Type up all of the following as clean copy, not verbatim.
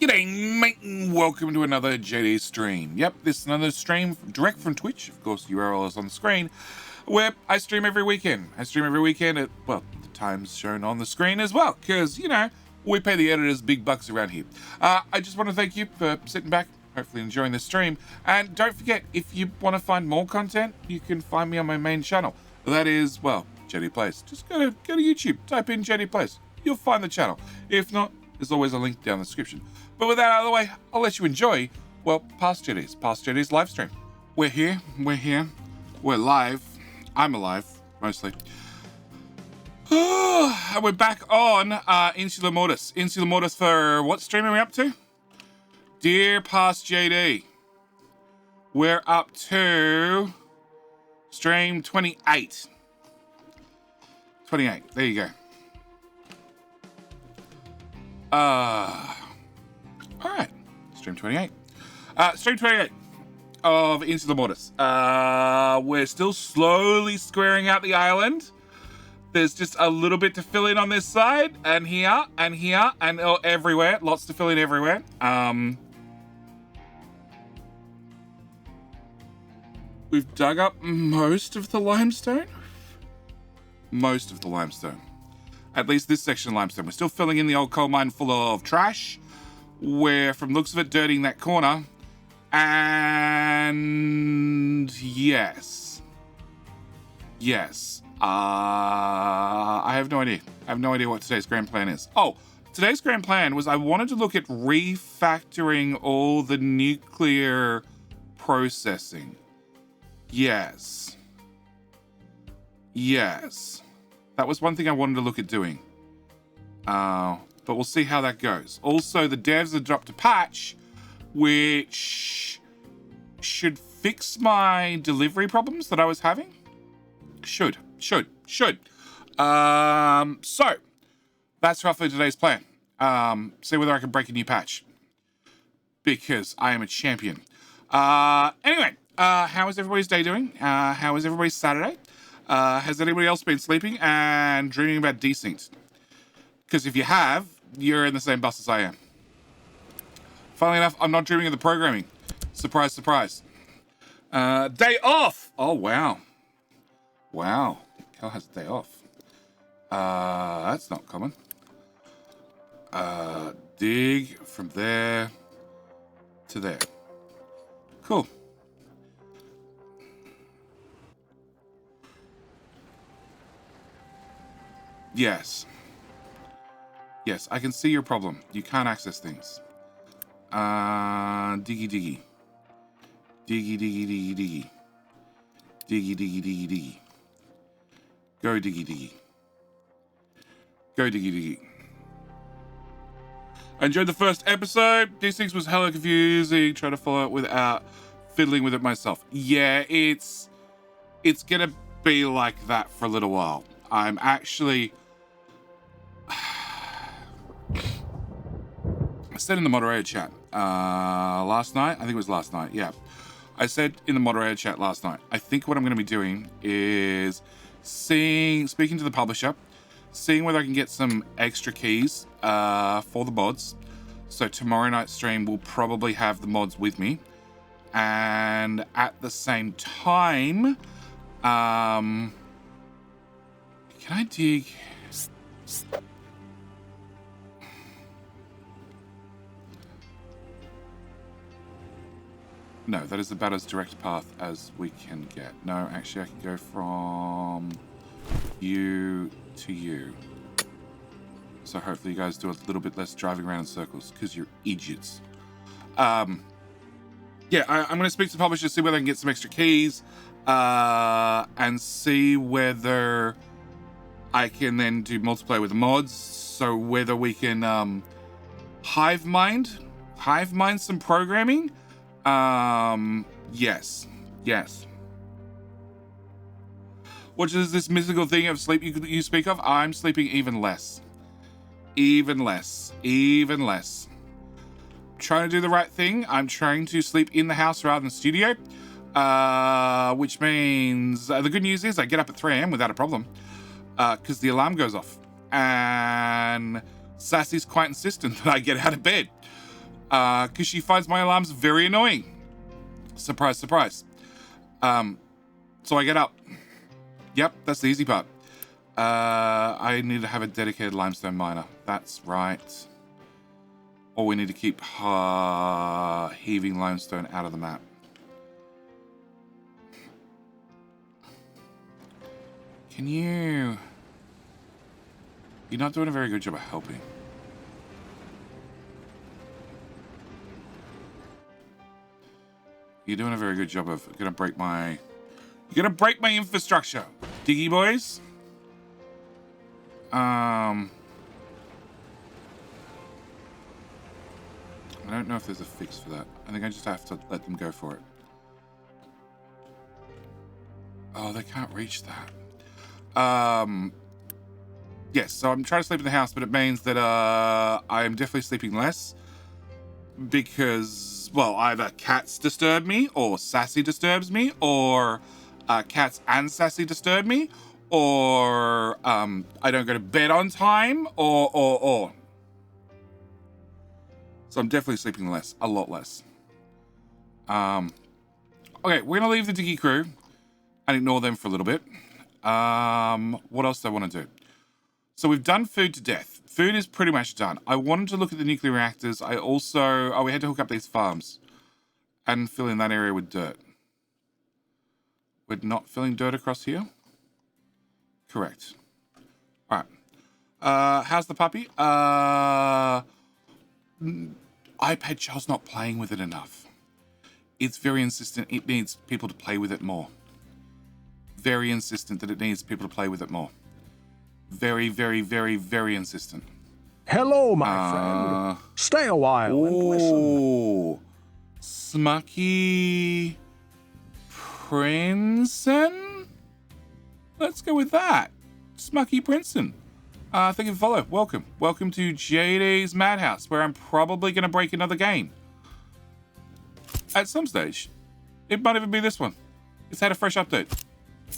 G'day, mate, and welcome to another JD stream. Yep, this is another stream direct from Twitch. Of course, the URL is on the screen, where I stream every weekend. I stream every weekend at, well, the times shown on the screen as well, because, you know, we pay the editors big bucks around here. I just want to thank you for sitting back, hopefully enjoying the stream. And don't forget, if you want to find more content, you can find me on my main channel. That is, well, JD Plays. Just go to YouTube, type in JD Plays. You'll find the channel. If not, there's always a link down in the description. But with that out of the way, I'll let you enjoy, well, Past JD's live stream. We're here, we're live. I'm alive, mostly. And we're back on InsulaMortis. InsulaMortis for what stream are we up to? Dear Past JD. We're up to stream 28. 28, there you go. Alright, stream 28. Stream 28 of InsulaMortis. We're still slowly squaring out the island. There's just a little bit to fill in on this side, and here, and everywhere. Lots to fill in everywhere. We've dug up most of the limestone. Most of the limestone. At least this section of limestone. We're still filling in the old coal mine full of trash. We're, from looks of it, dirtying that corner. And yes. Yes. I have no idea. I have no idea what today's grand plan is. Oh, today's grand plan was I wanted to look at refactoring all the nuclear processing. Yes. Yes. That was one thing I wanted to look at doing. But we'll see how that goes. Also, the devs have dropped a patch which should fix my delivery problems that I was having. Should. So, that's roughly today's plan. See whether I can break a new patch. Because I am a champion. Anyway, how is everybody's day doing? How is everybody's Saturday? Has anybody else been sleeping and dreaming about desync? Because if you have, you're in the same bus as I am. Funnily enough, I'm not dreaming of the programming. Surprise, surprise. Day off! Oh, wow. Wow. Cal has a day off. That's not common. Dig from there to there. Cool. Yes. Yes, I can see your problem. You can't access things. Diggy. Diggy. Diggy. Go diggy. Go diggy. I enjoyed the first episode. D6 was hella confusing. Trying to follow it without fiddling with it myself. Yeah, it's gonna be like that for a little while. I'm actually... I said in the moderator chat last night, I think it was last night, yeah. I said in the moderator chat last night, I think what I'm going to be doing is speaking to the publisher, seeing whether I can get some extra keys for the mods. So tomorrow night's stream will probably have the mods with me. And at the same time, can I dig... No, that is about as direct a path as we can get. No, actually I can go from you to you. So hopefully you guys do a little bit less driving around in circles, because you're idiots. Yeah, I'm going to speak to the publisher, see whether I can get some extra keys, and see whether I can then do multiplayer with the mods, so whether we can hive mind some programming. Yes. What is this mythical thing of sleep you speak of? I'm sleeping even less. Trying to do the right thing. I'm trying to sleep in the house rather than the studio. Which means, the good news is I get up at 3 a.m. without a problem. Because the alarm goes off. And Sassy's quite insistent that I get out of bed. because she finds my alarms very annoying. Surprise, surprise. So I get up. Yep, that's the easy part. I need to have a dedicated limestone miner. That's right. Or we need to keep heaving limestone out of the map. Can you... You're not doing a very good job of helping. You're doing a very good job of... You're gonna break my infrastructure, diggy boys. I don't know if there's a fix for that. I think I just have to let them go for it. Oh, they can't reach that. Yes, so I'm trying to sleep in the house, but it means that I'm definitely sleeping less because, well, either cats disturb me or Sassy disturbs me, or cats and Sassy disturb me, or I don't go to bed on time, or. So I'm definitely sleeping less, a lot less. Okay, we're gonna leave the Diggy crew and ignore them for a little bit. What else do I want to do? So we've done food to death. Food is pretty much done. I wanted to look at the nuclear reactors. I also, we had to hook up these farms and fill in that area with dirt. We're not filling dirt across here? Correct. All right. How's the puppy? iPad Child's not playing with it enough. It's very insistent. It needs people to play with it more. Very insistent that it needs people to play with it more. Very, very, very, very insistent. Hello, my friend. Stay a while and listen. Oh, Smucky Princeton? Let's go with that. Smucky Princeton. Thank you for follow. Welcome. Welcome to JD's Madhouse, where I'm probably going to break another game. At some stage. It might even be this one. It's had a fresh update.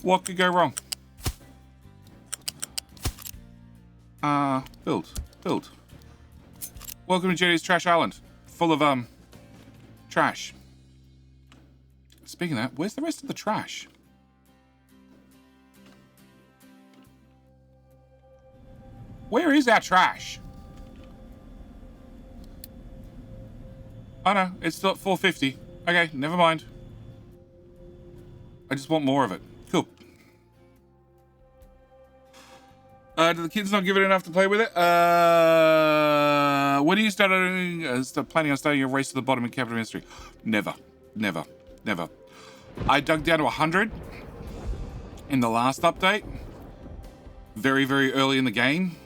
What could go wrong? Build. Welcome to JD's Trash Island. Full of, trash. Speaking of that, where's the rest of the trash? Where is our trash? Oh no, it's still at 450. Okay, never mind. I just want more of it. Cool. Do the kids not give it enough to play with it? When are you planning on starting a race to the bottom in capital history? Never. I dug down to 100 in the last update. Very, very early in the game.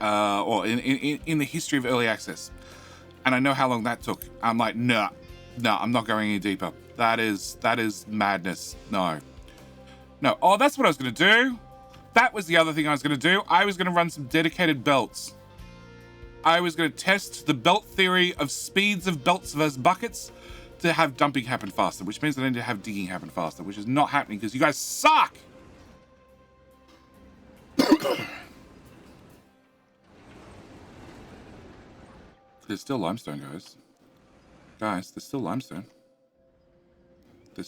Or in the history of early access. And I know how long that took. I'm like, no, I'm not going any deeper. That is madness. No. Oh, that's what I was going to do. That was the other thing I was going to do. I was going to run some dedicated belts. I was going to test the belt theory of speeds of belts versus buckets to have dumping happen faster, which means I need to have digging happen faster, which is not happening because you guys suck. There's still limestone, guys. Guys, there's still limestone. I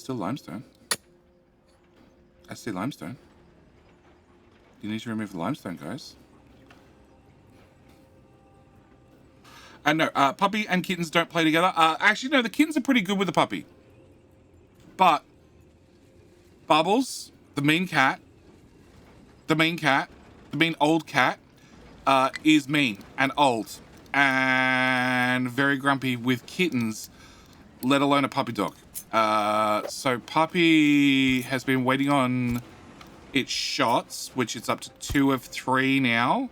see limestone. You need to remove the limestone, guys. And no, puppy and kittens don't play together. Actually, no, the kittens are pretty good with the puppy. But Bubbles, the mean old cat, is mean and old and very grumpy with kittens, let alone a puppy dog. So puppy has been waiting on its shots, which it's up to 2 of 3 now.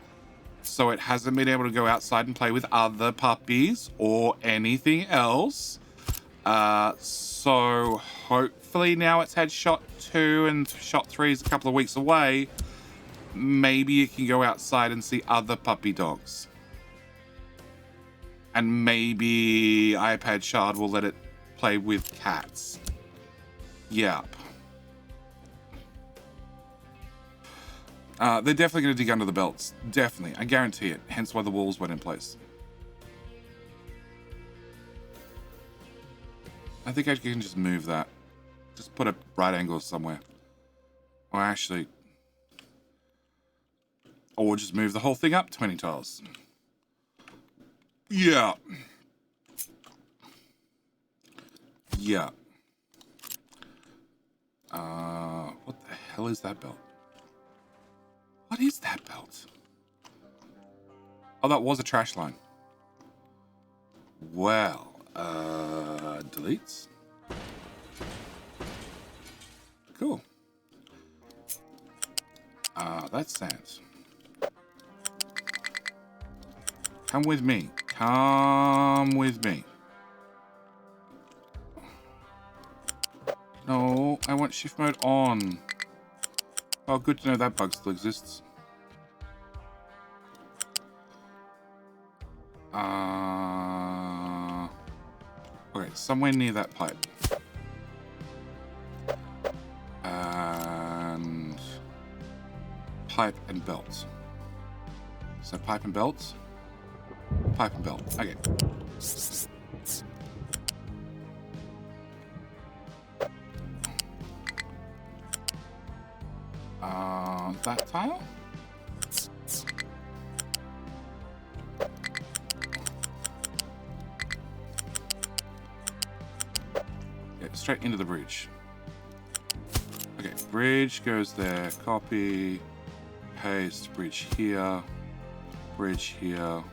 So it hasn't been able to go outside and play with other puppies or anything else. So hopefully now it's had shot 2 and shot 3 is a couple of weeks away. Maybe it can go outside and see other puppy dogs. And maybe iPad Shard will let it play with cats. Yep. They're definitely going to dig under the belts. Definitely. I guarantee it. Hence why the walls went in place. I think I can just move that. Just put a right angle somewhere. Or actually... Or just move the whole thing up 20 tiles. Yeah. Yeah. What the hell is that belt? What is that belt? Oh, that was a trash line. Well, deletes. Cool. That's sand. Come with me. Come with me. No, I want shift mode on. Oh, good to know that bug still exists. Okay, somewhere near that pipe. And pipe and belt. So pipe and belt. Pipe and belt. Okay. That tile? Yeah, straight into the bridge. Okay, bridge goes there. Copy. Paste. Bridge here. Bridge here.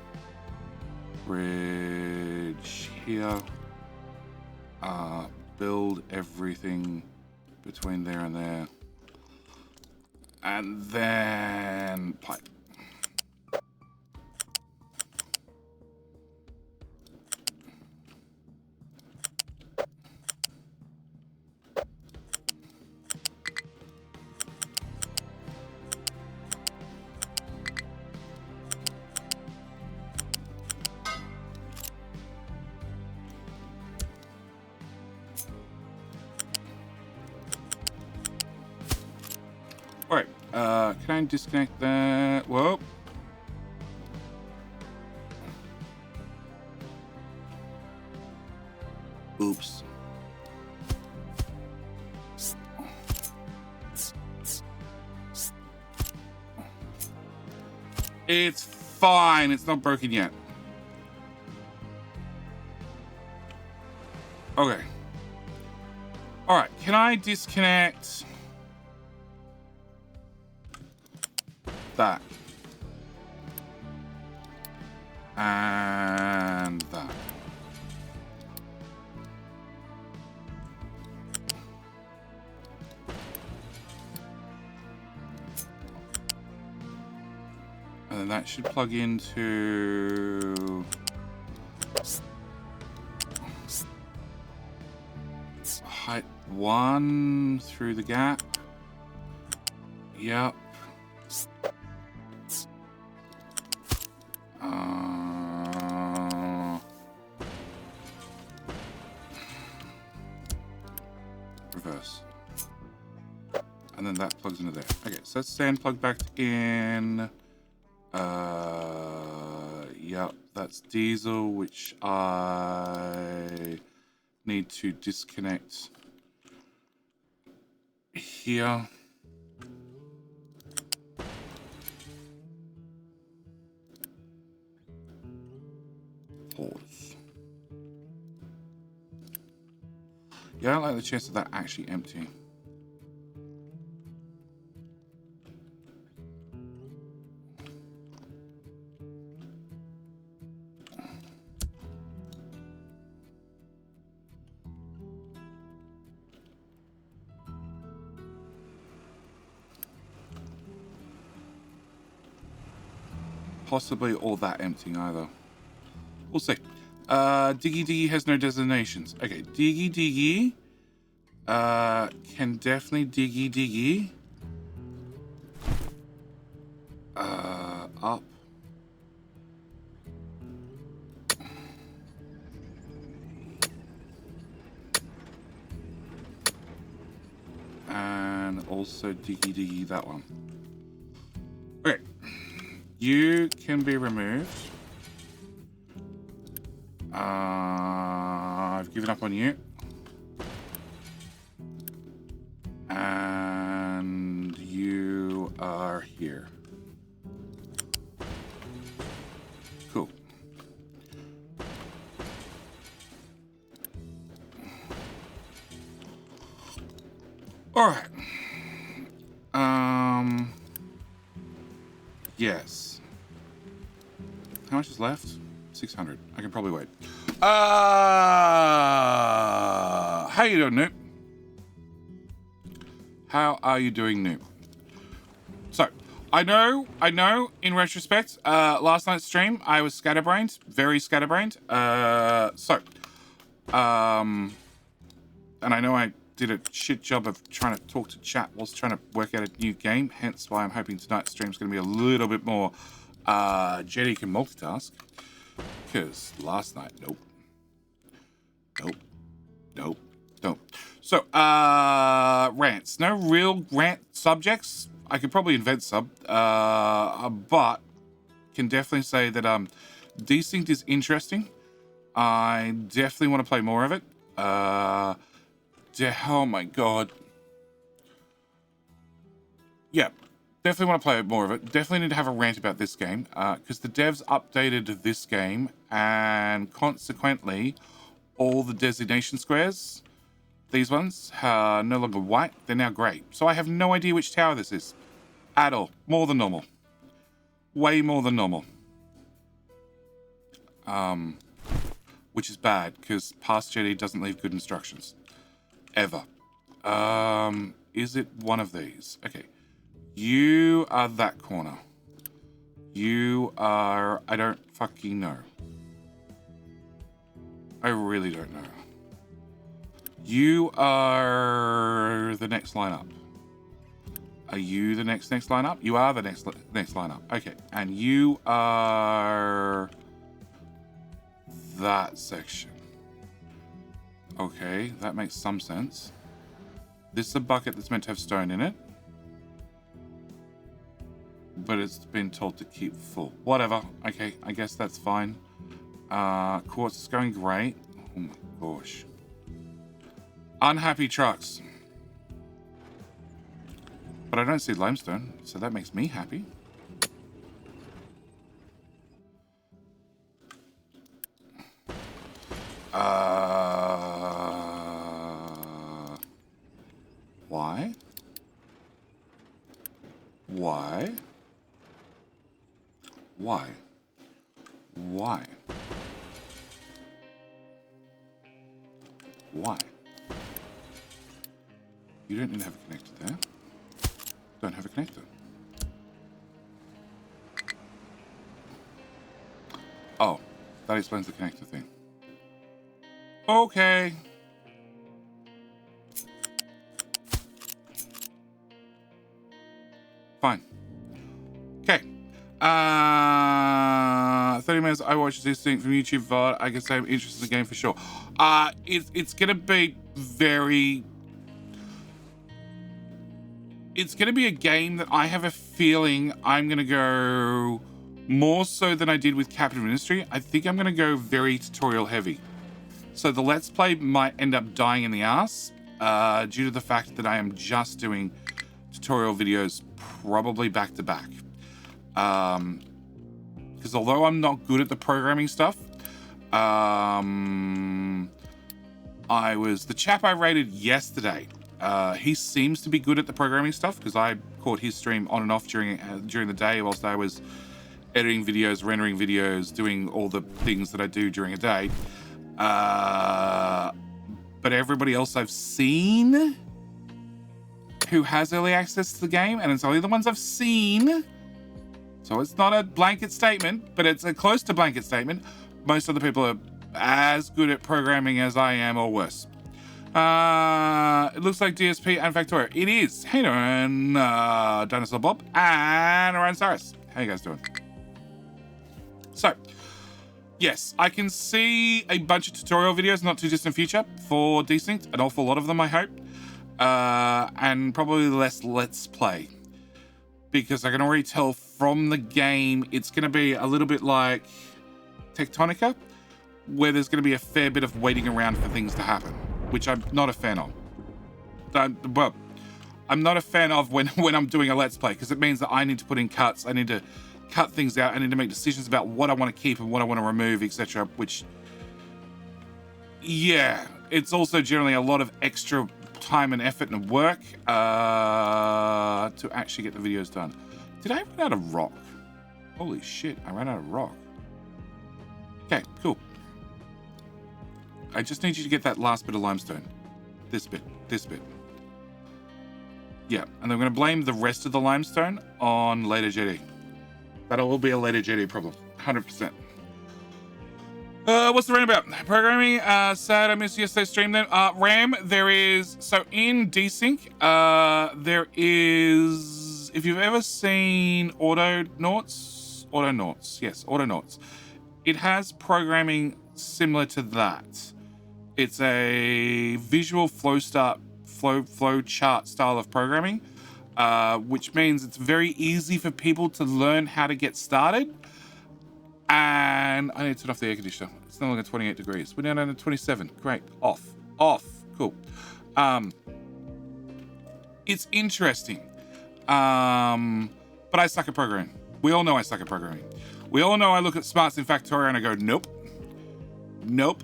Bridge here. Build everything between there and there. And then pipe. Alright, can I disconnect that? Whoa. Oops. It's fine, it's not broken yet. Okay. Alright, can I disconnect that? And that. And then that should plug into height 1 through the gap. Yep. Reverse. And then that plugs into there. Okay, so that's sand plugged back in. Yep, that's diesel, which I need to disconnect here. Pause. Yeah, I don't like the chance of that actually empty. Possibly all that emptying either. We'll see. Diggy Diggy has no designations. Okay, Diggy Diggy can definitely Diggy Diggy up. And also Diggy Diggy that one. Okay. You can be removed. I've given up on you. All right. Yes. How much is left? 600. I can probably wait. How you doing, Noop? How are you doing, Noop? So, I know, in retrospect, last night's stream, I was scatterbrained, very scatterbrained. And I know I did a shit job of trying to talk to chat whilst trying to work out a new game, hence why I'm hoping tonight's stream's going to be a little bit more Jetty can multitask. Because last night, nope. So, rants. No real rant subjects. I could probably invent some, but can definitely say that Desync is interesting. I definitely want to play more of it. Oh my god. Yeah, definitely want to play more of it. Definitely need to have a rant about this game, because the devs updated this game, and consequently, all the designation squares, these ones, are no longer white, they're now grey. So I have no idea which tower this is. At all. More than normal. Way more than normal. Which is bad, because Past Jetty doesn't leave good instructions. Ever. Is it one of these? Okay. You are that corner. You are... I don't fucking know. I really don't know. You are the next lineup. Are you the next lineup? You are the next lineup. Okay. And you are... that section. Okay, that makes some sense. This is a bucket that's meant to have stone in it. But it's been told to keep full. Whatever. Okay, I guess that's fine. Quartz is going great. Oh my gosh. Unhappy trucks. But I don't see limestone, so that makes me happy. Why? Why? Why? Why? Why? You don't need to have a connector there. Don't have a connector. Oh, that explains the connector thing. Okay. Fine. Okay. 30 minutes I watched this thing from YouTube VOD. I can say I'm interested in the game for sure. It's gonna be very... It's gonna be a game that I have a feeling I'm gonna go more so than I did with Captain Ministry. I think I'm gonna go very tutorial heavy. So the Let's Play might end up dying in the ass due to the fact that I am just doing tutorial videos probably back to back. Because although I'm not good at the programming stuff, the chap I rated yesterday, he seems to be good at the programming stuff because I caught his stream on and off during the day whilst I was editing videos, rendering videos, doing all the things that I do during a day. But everybody else I've seen who has early access to the game, and it's only the ones I've seen, so it's not a blanket statement, but it's a close to blanket statement. Most other people are as good at programming as I am or worse. It looks like DSP and Factorio. It is. Hey, doing, Dinosaur Bob and Oransaurus. How you guys doing? So, yes, I can see a bunch of tutorial videos not too distant future for Desync, an awful lot of them, I hope. And probably less Let's Play. Because I can already tell from the game, it's going to be a little bit like Tectonica, where there's going to be a fair bit of waiting around for things to happen, which I'm not a fan of. Well, I'm not a fan of when I'm doing a Let's Play, because it means that I need to put in cuts, I need to cut things out, I need to make decisions about what I want to keep and what I want to remove, etc. Which, yeah, it's also generally a lot of extra time and effort and work to actually get the videos done. Did I run out of rock? Holy shit, I ran out of rock. Okay, cool. I just need you to get that last bit of limestone. This bit. Yeah, and I'm going to blame the rest of the limestone on later JD. That will be a later JD problem, 100%. What's the rant about? Programming, sad I missed yesterday's stream then. RAM, there is, so in Desync, there is, if you've ever seen Autonauts, yes, Autonauts. It has programming similar to that. It's a visual flow chart style of programming, which means it's very easy for people to learn how to get started. And I need to turn off the air conditioner. It's no longer 28 degrees. We're down to 27. Great. Off. Cool. It's interesting. But I suck at programming. We all know I suck at programming. We all know I look at smarts in Factorio and I go, nope.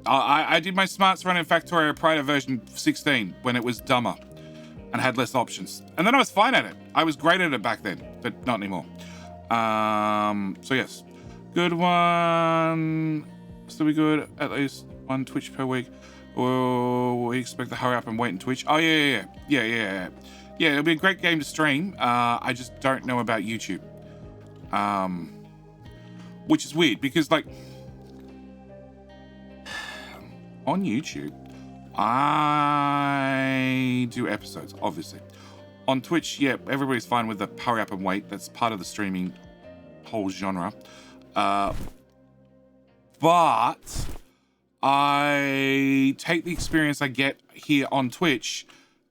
I did my smarts run in Factorio prior to version 16 when it was dumber and had less options. And then I was fine at it. I was great at it back then, but not anymore. So yes. Good one. Still be good. At least one Twitch per week. Or we expect to hurry up and wait in Twitch. Oh, yeah. Yeah, it'll be a great game to stream. I just don't know about YouTube. Which is weird because, like, on YouTube, I do episodes, obviously. On Twitch, yeah, everybody's fine with the hurry up and wait. That's part of the streaming whole genre. But I take the experience I get here on Twitch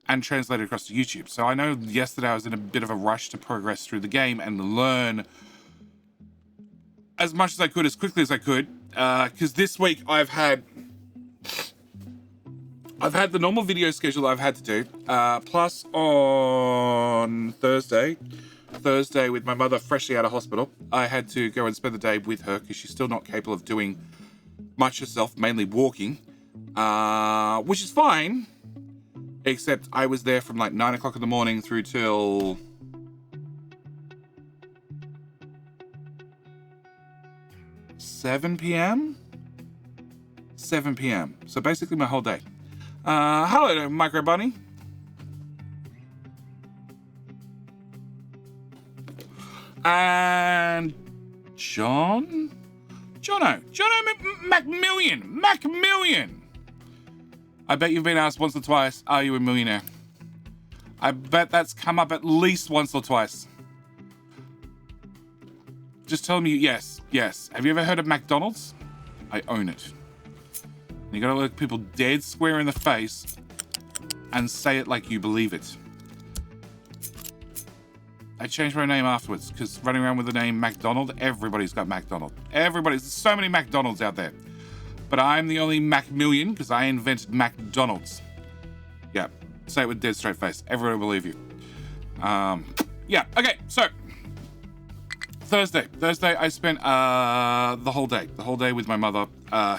and translate it across to YouTube. So I know yesterday I was in a bit of a rush to progress through the game and learn as much as I could, as quickly as I could. Because this week I've had the normal video schedule I've had to do. Plus on Thursday with my mother freshly out of hospital, I had to go and spend the day with her because she's still not capable of doing much herself, mainly walking, which is fine, except I was there from like 9 o'clock in the morning through till 7 p.m. So basically my whole day. Hello, Micro Bunny. And Jono Macmillion. I bet you've been asked once or twice, are you a millionaire? I bet that's come up at least once or twice. Just tell me yes. Have you ever heard of McDonald's? I own it. You gotta look people dead square in the face and say it like you believe it. I changed my name afterwards because running around with the name McDonald, everybody's got McDonald. There's so many McDonald's out there. But I'm the only Macmillion because I invented McDonald's. Yeah, say it with dead straight face. Everyone will believe you. Yeah, okay, so Thursday I spent the whole day with my mother,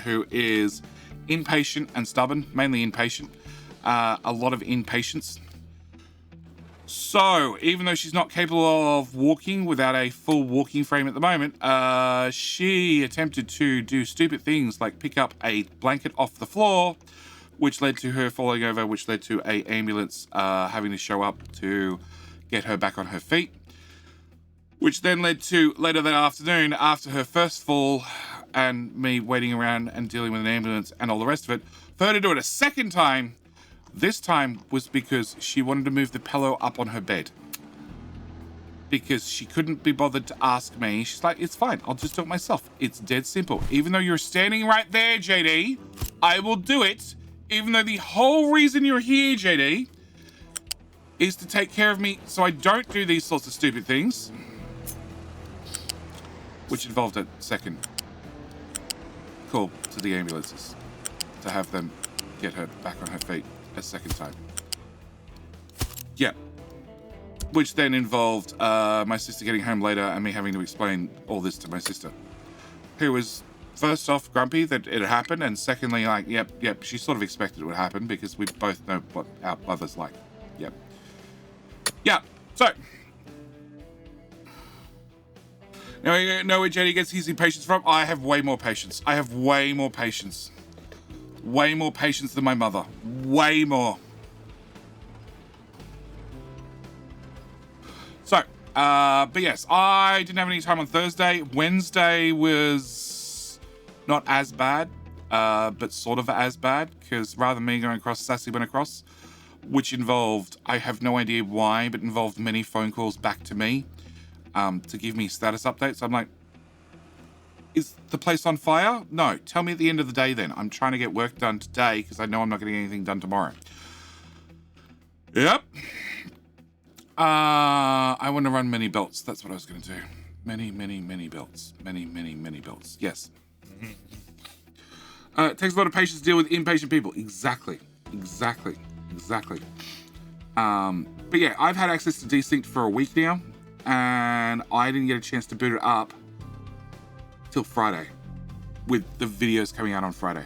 who is impatient and stubborn, mainly impatient. A lot of impatience. So, even though she's not capable of walking without a full walking frame at the moment, she attempted to do stupid things like pick up a blanket off the floor, which led to her falling over, which led to an ambulance having to show up to get her back on her feet, which then led to later that afternoon, after her first fall and me waiting around and dealing with an ambulance and all the rest of it, for her to do it a second time. This time was because she wanted to move the pillow up on her bed. Because she couldn't be bothered to ask me. She's like, it's fine, I'll just do it myself. It's dead simple. Even though you're standing right there, JD, I will do it. Even though the whole reason you're here, JD, is to take care of me so I don't do these sorts of stupid things. Which involved a second call to the ambulances to have them get her back on her feet a second time. Yeah. Which then involved my sister getting home later and me having to explain all this to my sister, who was first off, grumpy that it happened, and secondly, like, yep, she sort of expected it would happen because we both know what our mother's like. Yep. Yeah, so. Now, you know where Jenny gets his impatience from? I have way more patience. I have way more patience. Way more patience than my mother. Way more. So, but yes, I didn't have any time on Thursday. Wednesday was not as bad, but sort of as bad, because rather than me going across, Sassy went across, which involved, I have no idea why, but involved many phone calls back to me to give me status updates. I'm like, is the place on fire? No, tell me at the end of the day then. I'm trying to get work done today because I know I'm not getting anything done tomorrow. Yep. I want to run many belts. That's what I was going to do. Many belts. Many belts. Yes. It takes a lot of patience to deal with impatient people. Exactly. But yeah, I've had access to Desynced for a week now, and I didn't get a chance to boot it up till Friday, with the videos coming out on Friday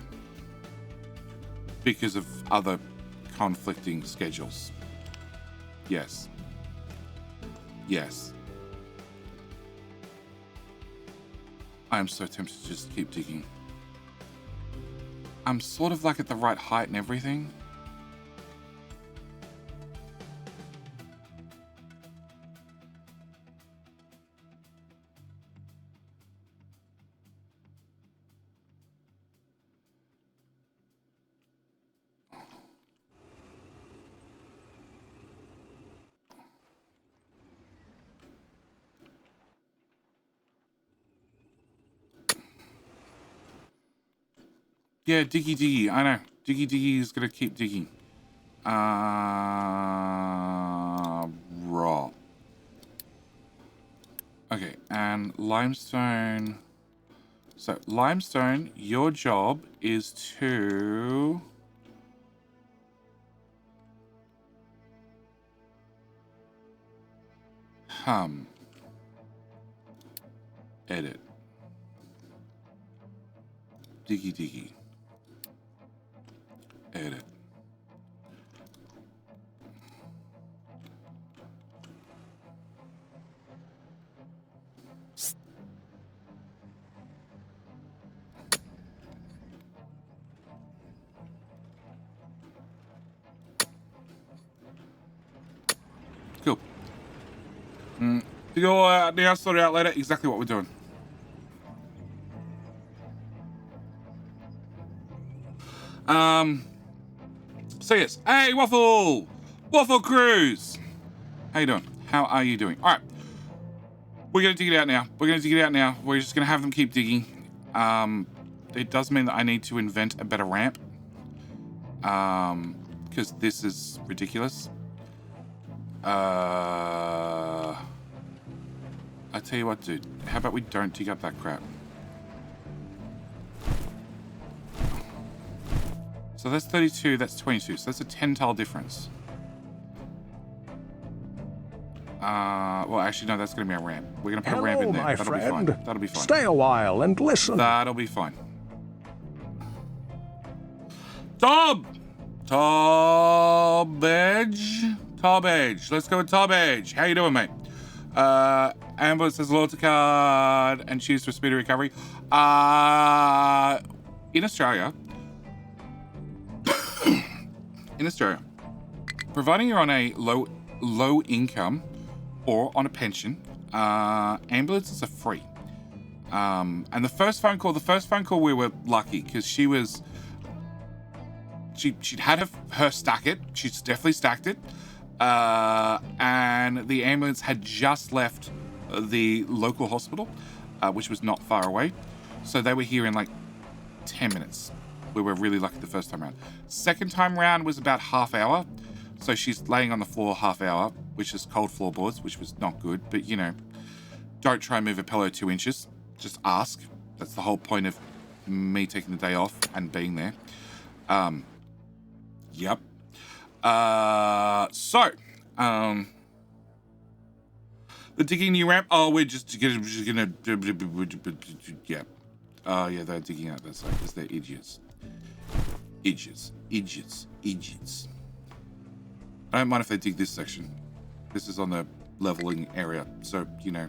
because of other conflicting schedules. Yes. I am so tempted to just keep digging. I'm sort of like at the right height and everything. Yeah, diggy. I know. Diggy is gonna keep digging. Raw. Okay, and limestone. So, limestone, your job is to... Edit. Diggy. Edit. Cool. You'll now sort it out later exactly what we're doing. So yes. Hey, Waffle Cruise. How you doing? How are you doing? All right. We're going to dig it out now. We're just going to have them keep digging. It does mean that I need to invent a better ramp. Because this is ridiculous. I tell you what, dude. How about we don't dig up that crap? So that's 32, that's 22. So that's a 10 tile difference. Well, actually, no, that's going to be a ramp. We're going to put a ramp in there. That'll be fine. That'll be fine. Stay a while and listen. That'll be fine. Tobbage. Let's go with Tobbage. How you doing, mate? Amber says loyalty card and choose for speedy recovery. In Australia, providing you're on a low income or on a pension, ambulances are free. And the first phone call we were lucky because she'd had her stack it. She's definitely stacked it. And the ambulance had just left the local hospital, which was not far away. So they were here in like 10 minutes. We were really lucky the first time around. Second time round was about half hour. So she's laying on the floor half hour, which is cold floorboards, which was not good. But, you know, don't try and move a pillow 2 inches. Just ask. That's the whole point of me taking the day off and being there. Yep. The digging new ramp. Oh, we're just gonna yeah. Oh, yeah, they're digging out that side because they're idiots. Idiots. I don't mind if they dig this section. This is on the leveling area, so, you know,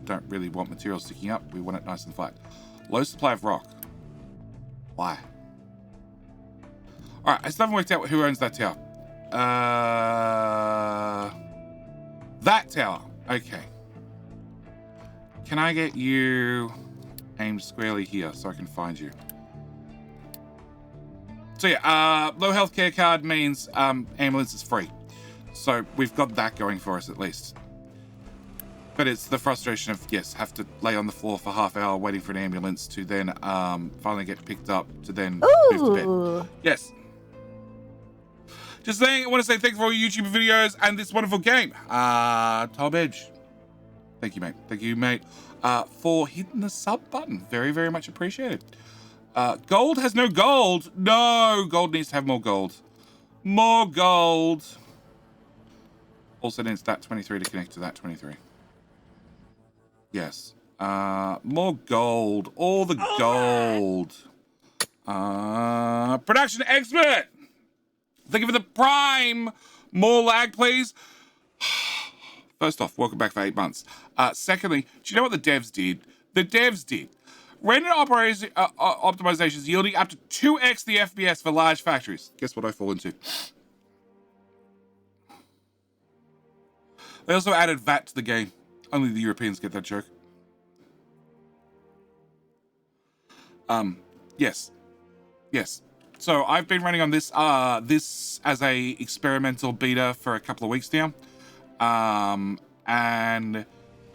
don't really want material sticking up. We want it nice and flat. Low supply of rock. Why? All right, I still haven't worked out who owns that tower. That tower. Okay. Can I get you aimed squarely here so I can find you? So yeah, low healthcare card means ambulance is free. So we've got that going for us at least. But it's the frustration of, yes, have to lay on the floor for half hour waiting for an ambulance to then finally get picked up to then move to bed. Yes. Just saying, I want to say thanks for all your YouTube videos and this wonderful game. Tom Edge. Thank you, mate. Thank you, mate, for hitting the sub button. Very, very much appreciated. Gold has no gold. No, gold needs to have more gold. More gold. Also needs that 23 to connect to that 23. Yes. More gold. All the gold. Production expert. Thank you for the prime. More lag, please. First off, welcome back for 8 months. Secondly, do you know what the devs did? The devs did. Render optimizations yielding up to 2x the FPS for large factories. Guess what I fall into? They also added VAT to the game. Only the Europeans get that joke. Yes. So I've been running on this this as a experimental beta for a couple of weeks now. And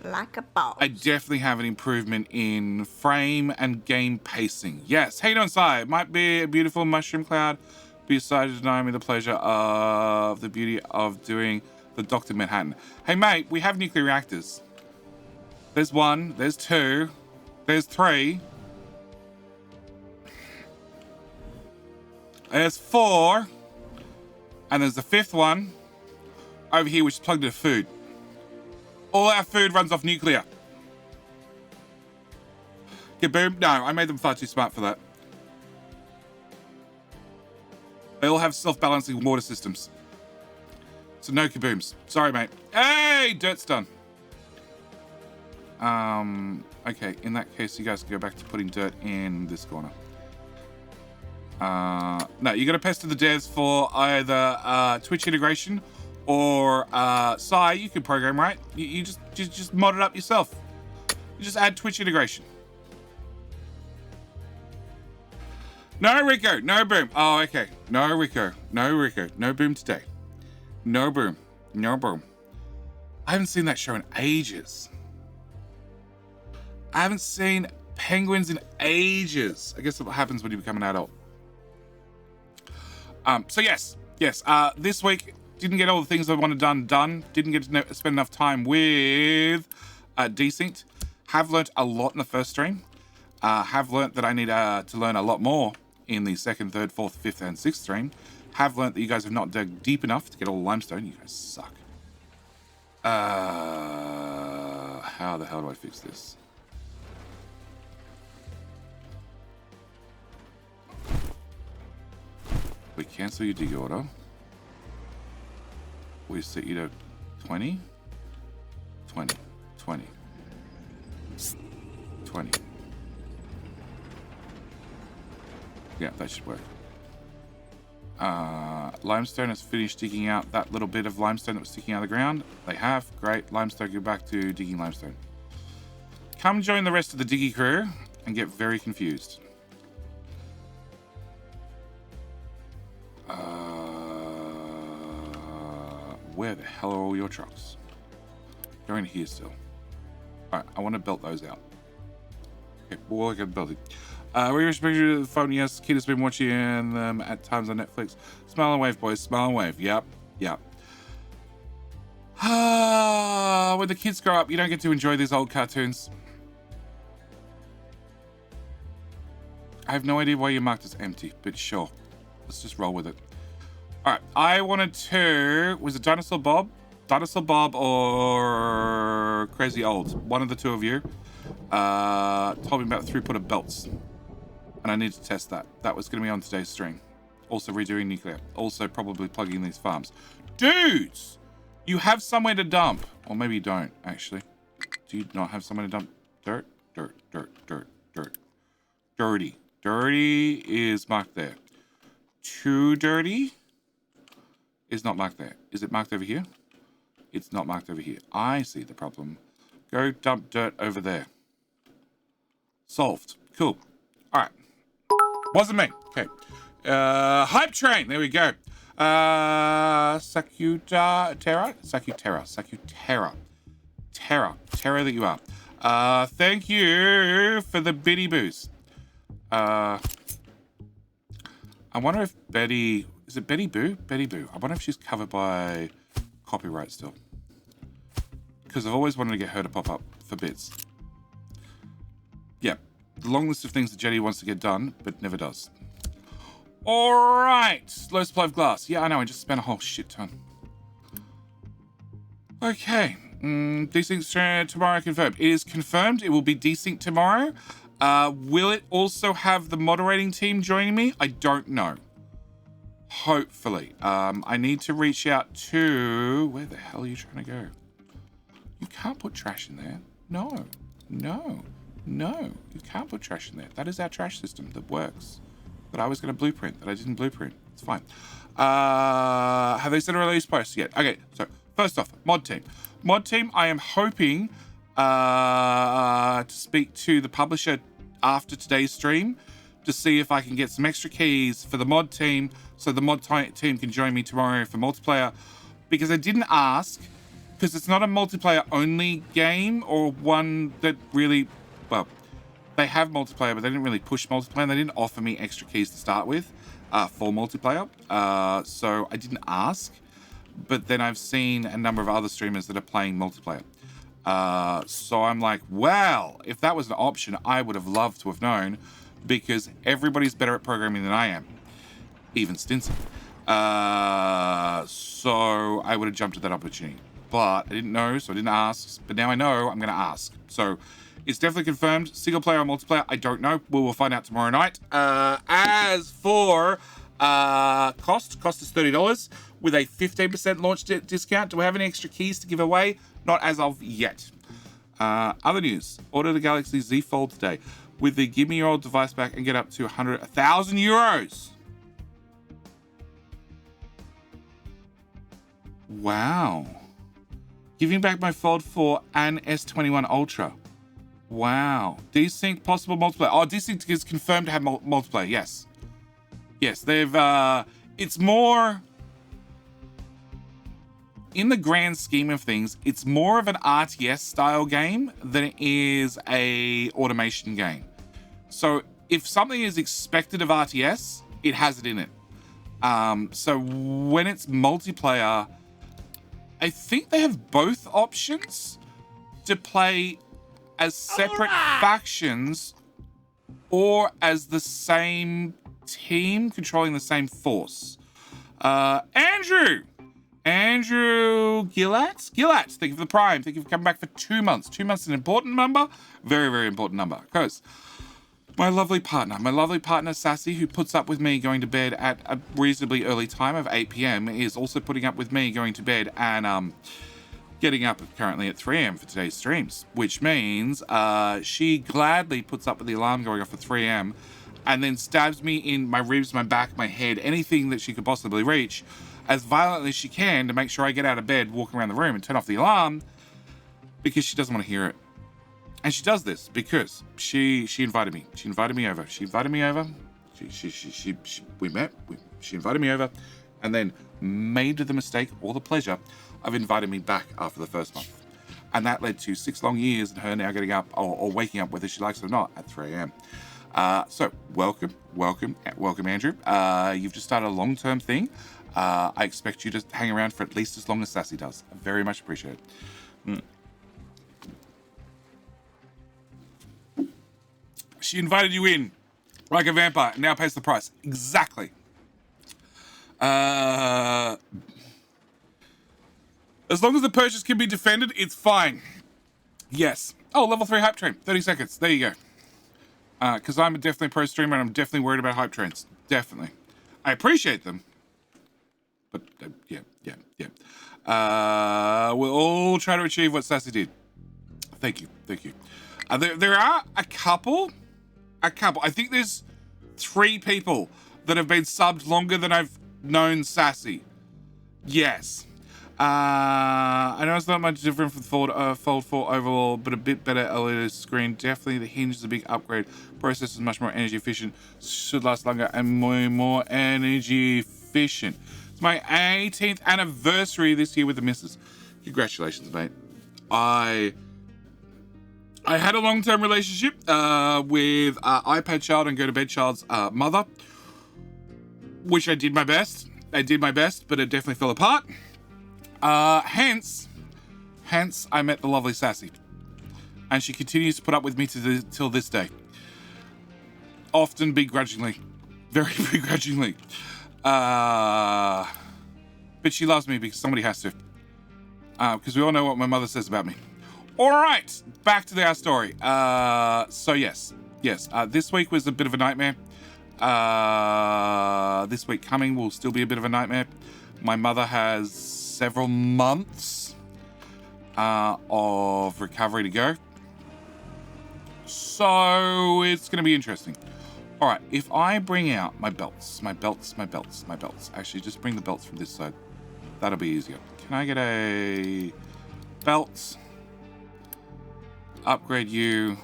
like a boss. I definitely have an improvement in frame and game pacing. Yes. Hey, don't say it might be a beautiful mushroom cloud. Be decided to deny me the pleasure of the beauty of doing the Dr. Manhattan. Hey, mate, we have nuclear reactors. There's 1, there's 2, there's 3. There's 4. And there's the 5th one over here, which is plugged into food. All our food runs off nuclear. Kaboom. No, I made them far too smart for that. They all have self-balancing water systems. So no kabooms. Sorry, mate. Hey, dirt's done. Okay, in that case, you guys can go back to putting dirt in this corner. No, you're going to pester the devs for either Twitch integration or Sai, you can program, right? You just mod it up yourself. You just add Twitch integration. No Rico, no boom. Oh, okay. No Rico, no boom today. No boom. I haven't seen that show in ages. I haven't seen penguins in ages. I guess that's what happens when you become an adult. So yes. This week didn't get all the things I wanted done. Didn't get to spend enough time with Desynced. Have learnt a lot in the first stream. Have learnt that I need to learn a lot more in the 2nd, 3rd, 4th, 5th, and 6th stream. Have learnt that you guys have not dug deep enough to get all the limestone. You guys suck. How the hell do I fix this? We cancel your dig order. We set you to 20. Yeah, that should work. Limestone has finished digging out that little bit of limestone that was sticking out of the ground. They have. Great. Limestone, go back to digging limestone. Come join the rest of the diggy crew and get very confused. Where the hell are all your trucks? They're in here still. Alright, I want to belt those out. Okay, we'll work on building. We respect you to the phone. Yes, kid has been watching them at times on Netflix. Smile and wave, boys. Smile and wave. Yep. When the kids grow up, you don't get to enjoy these old cartoons. I have no idea why you marked as empty, but sure. Let's just roll with it. Alright, I wanted to... Was it Dinosaur Bob? Dinosaur Bob or Crazy Old? One of the two of you. Told me about throughput of belts. And I need to test that. That was going to be on today's stream. Also redoing nuclear. Also probably plugging these farms. Dudes! You have somewhere to dump. Or maybe you don't, actually. Do you not have somewhere to dump dirt? Dirt, dirt, dirt, dirt. Dirty. Dirty is marked there. Too dirty is not marked there. Is it marked over here? It's not marked over here. I see the problem. Go dump dirt over there. Solved. Cool. All right. Wasn't me. Okay. Hype train. There we go. Sakutera. Terra that you are. Thank you for the biddy boost. I wonder if Betty... Is it Betty Boo? Betty Boo. I wonder if she's covered by copyright still. Because I've always wanted to get her to pop up for bits. Yeah. The long list of things that Jetty wants to get done, but never does. Alright. Low supply of glass. Yeah, I know. I just spent a whole shit ton. Okay. Desync tomorrow confirmed. It is confirmed. It will be desync tomorrow. Will it also have the moderating team joining me? I don't know. Hopefully. I need to reach out to... Where the hell are you trying to go? You can't put trash in there. No. No. No. You can't put trash in there. That is our trash system that works. That I was going to blueprint. That I didn't blueprint. It's fine. Have they sent a release post yet? Okay. So, first off, mod team. Mod team, I am hoping to speak to the publisher after today's stream to see if I can get some extra keys for the mod team so the mod team can join me tomorrow for multiplayer, because I didn't ask, because it's not a multiplayer only game or one that really, well, they have multiplayer, but they didn't really push multiplayer and they didn't offer me extra keys to start with for multiplayer. So I didn't ask, but then I've seen a number of other streamers that are playing multiplayer. So I'm like, well, if that was an option, I would have loved to have known, because everybody's better at programming than I am, even Stinson. So I would have jumped at that opportunity, but I didn't know, so I didn't ask. But now I know, I'm going to ask. So it's definitely confirmed. Single player or multiplayer, I don't know. We will find out tomorrow night. As for cost is $30 with a 15% launch discount. Do we have any extra keys to give away? Not as of yet. Other news. Order the Galaxy Z Fold today with the give me your old device back and get up to 1,000 euros. Wow. Giving back my Fold 4 and S21 Ultra. Wow. Desync possible multiplayer. Oh, Desync is confirmed to have multiplayer. Yes. Yes, they've... it's more... In the grand scheme of things, it's more of an RTS style game than it is a automation game. So if something is expected of RTS, it has it in it. So when it's multiplayer, I think they have both options to play as separate factions or as the same team controlling the same force. Andrew Gillett, thank you for the Prime. Thank you for coming back for 2 months. 2 months is an important number. Very, very important number. Because my lovely partner, Sassy, who puts up with me going to bed at a reasonably early time of 8 p.m, is also putting up with me going to bed and getting up currently at 3 a.m. for today's streams, which means she gladly puts up with the alarm going off at 3 a.m. and then stabs me in my ribs, my back, my head, anything that she could possibly reach, as violently as she can to make sure I get out of bed, walk around the room and turn off the alarm, because she doesn't want to hear it. And she does this because she invited me. She invited me over. We met. She invited me over and then made the mistake or the pleasure of inviting me back after the first month. And that led to 6 long years and her now getting up or waking up, whether she likes it or not, at 3 a.m. So welcome, Andrew. You've just started a long-term thing. I expect you to hang around for at least as long as Sassy does. I very much appreciate it. She invited you in like a vampire and now pays the price. Exactly. As long as the purchase can be defended, it's fine. Yes. Oh, level 3 hype train. 30 seconds. There you go. Because I'm definitely a pro streamer and I'm definitely worried about hype trains. Definitely. I appreciate them. But, yeah. We'll all try to achieve what Sassy did. Thank you. There are a couple. I think there's 3 people that have been subbed longer than I've known Sassy. Yes. I know it's not much different from Fold 4 overall, but a bit better LED screen. Definitely the hinge is a big upgrade. Processor is much more energy efficient. Should last longer and more energy efficient. It's my 18th anniversary this year with the missus. Congratulations, mate. I had a long-term relationship with iPad child and go to bed child's mother, which I did my best, but it definitely fell apart. Hence, I met the lovely Sassy, and she continues to put up with me till this day. Often begrudgingly, very begrudgingly. But she loves me because somebody has to. Because we all know what my mother says about me. All right, back to our story. So yes. This week was a bit of a nightmare. This week coming will still be a bit of a nightmare. My mother has several months of recovery to go. So it's going to be interesting. All right, if I bring out my belts. Actually, just bring the belts from this side. That'll be easier. Can I get a belt? Upgrade you.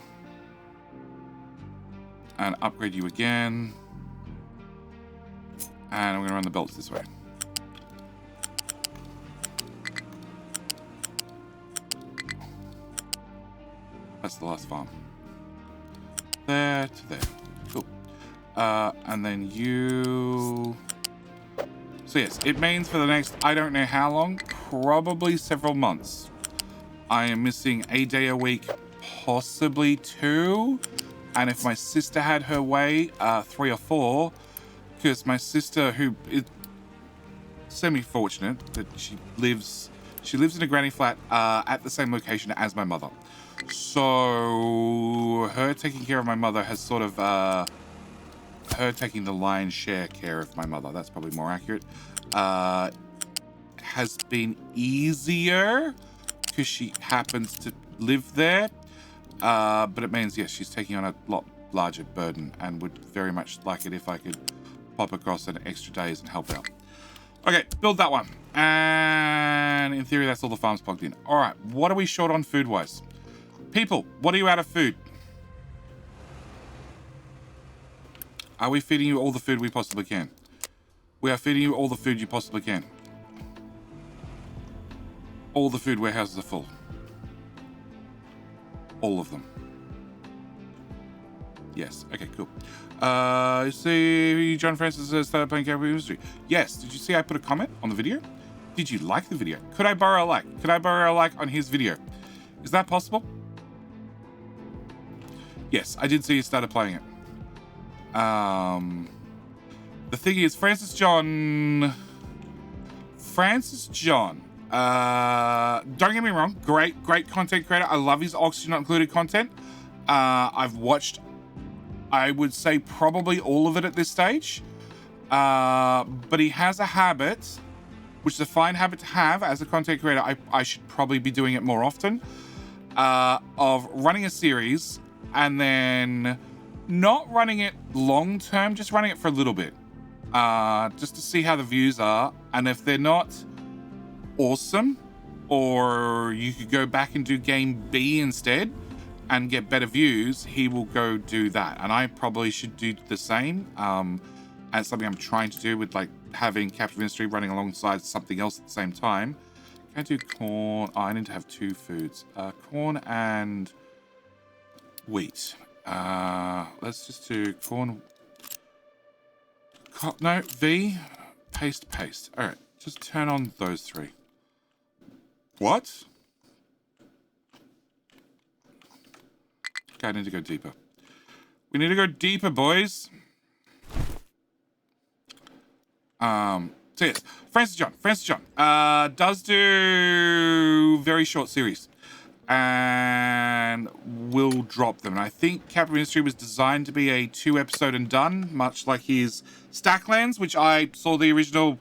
And upgrade you again. And I'm going to run the belts this way. That's the last farm. There to there. Cool. And then you... So yes, it means for the next, I don't know how long, probably several months, I am missing a day a week, possibly 2. And if my sister had her way, 3 or 4, because my sister, who is semi-fortunate that she lives in a granny flat at the same location as my mother. So her taking care of my mother has sort of her taking the lion's share care of my mother. That's probably more accurate. Has been easier because she happens to live there. But it means, yes, she's taking on a lot larger burden and would very much like it if I could pop across an extra days and help out. Okay, build that one. And in theory, that's all the farms plugged in. All right, what are we short on food-wise? People, what are you out of food? Are we feeding you all the food we possibly can? We are feeding you all the food you possibly can. All the food warehouses are full. All of them. Yes. Okay, cool. See, John Francis has started playing Capital Industry. Yes. Did you see I put a comment on the video? Did you like the video? Could I borrow a like? Could I borrow a like on his video? Is that possible? Yes, I did see you started playing it. The thing is, Francis John, don't get me wrong, great content creator. I love his Oxygen Not Included content. I've watched, I would say, probably all of it at this stage. But he has a habit, which is a fine habit to have as a content creator. I should probably be doing it more often, of running a series and then not running it long term, just running it for a little bit, just to see how the views are. And if they're not awesome, or you could go back and do game B instead and get better views, he will go do that. And I probably should do the same. And something I'm trying to do with like having Captive Industry running alongside something else at the same time. Can I do corn? Oh, I need to have 2 foods. Corn and wheat. Let's just do corn. No, V, paste. All right, just turn on those 3. What? Okay, I need to go deeper. We need to go deeper, boys. So yes, Francis John does do very short series. and will drop them. And I think Capital Ministry was designed to be a 2-episode and done, much like his Stacklands, which I saw the original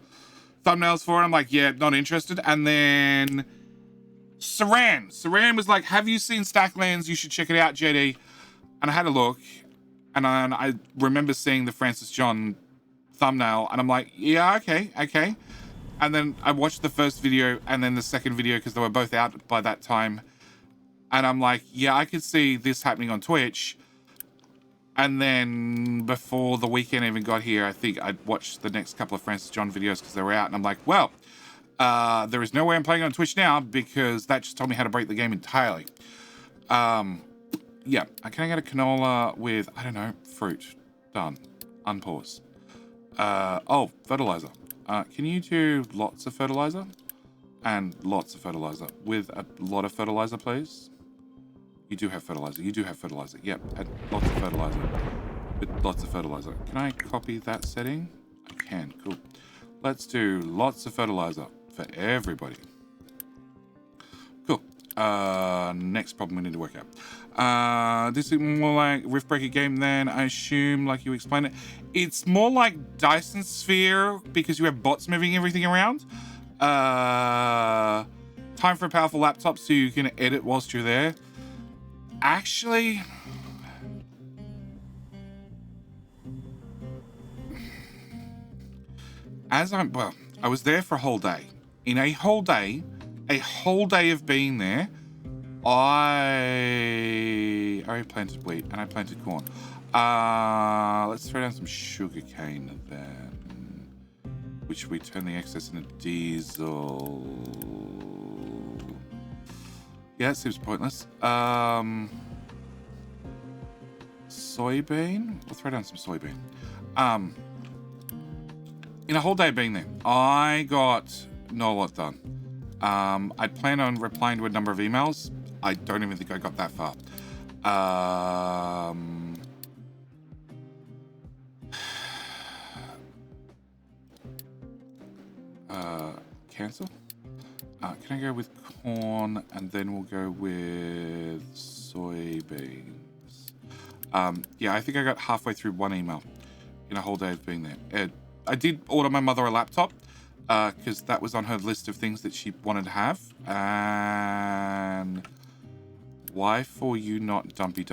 thumbnails for, and I'm like, yeah, not interested. And then Saran was like, have you seen Stacklands? You should check it out, JD. And I had a look, and I remember seeing the Francis John thumbnail, and I'm like, yeah, okay. And then I watched the first video and then the second video because they were both out by that time. And I'm like, yeah, I could see this happening on Twitch. And then before the weekend even got here, I think I watched the next couple of Francis John videos because they were out. And I'm like, well, there is no way I'm playing on Twitch now because that just told me how to break the game entirely. Yeah, can I get a canola with, I don't know, fruit? Done. Unpause. Oh, fertilizer. Can you do lots of fertilizer? And lots of fertilizer. With a lot of fertilizer, please. You do have fertilizer. You do have fertilizer. Yep, and lots of fertilizer. With lots of fertilizer. Can I copy that setting? I can. Cool. Let's do lots of fertilizer for everybody. Cool. Next problem we need to work out. This is more like Rift Breaker game then, I assume, like you explained it. It's more like Dyson Sphere because you have bots moving everything around. Time for a powerful laptop so you can edit whilst you're there. Actually, I was there for a whole day. In a whole day of being there, I already planted wheat and I planted corn. Let's throw down some sugar cane then, which we turn the excess into diesel. Yeah, it seems pointless. Soybean? We'll throw down some soybean. In a whole day of being there, I got not a lot done. I'd planned on replying to a number of emails. I don't even think I got that far. Cancel? Can I go with corn and then we'll go with soybeans? Yeah, I think I got halfway through one email in a whole day of being there. I did order my mother a laptop because that was on her list of things that she wanted to have. And why for you not dumpy?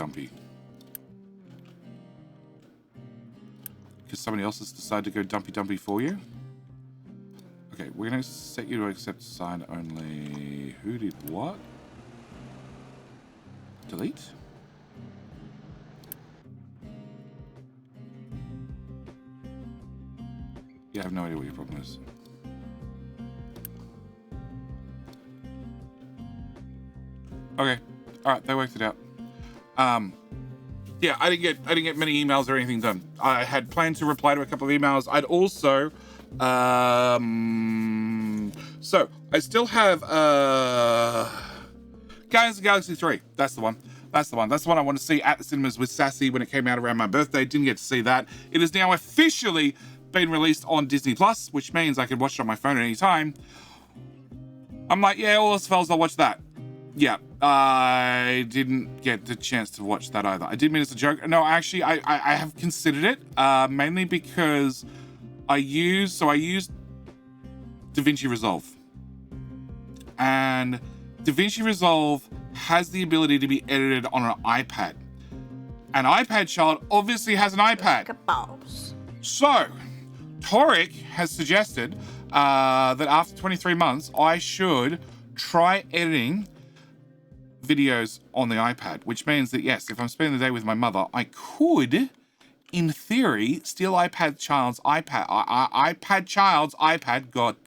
Because somebody else has decided to go dumpy for you? Okay, we're going to set you to accept sign only. Who did what? Delete? Yeah, I have no idea what your problem is. Okay. Alright, they worked it out. Yeah, I didn't get many emails or anything done. I had planned to reply to a couple of emails. I'd also so I still have Guardians of the Galaxy 3. That's the one. That's the one I want to see at the cinemas with Sassy when it came out around my birthday. Didn't get to see that. It is now officially been released on Disney Plus, which means I can watch it on my phone at any time. I'm like, yeah, all else fails, I'll watch that. Yeah, I didn't get the chance to watch that either. I did mean it's a joke. No, actually, I have considered it, mainly because I used DaVinci Resolve. And DaVinci Resolve has the ability to be edited on an iPad. An iPad child obviously has an iPad. So, Toric has suggested that after 23 months, I should try editing videos on the iPad, which means that, yes, if I'm spending the day with my mother, I could, in theory, steal iPad child's iPad.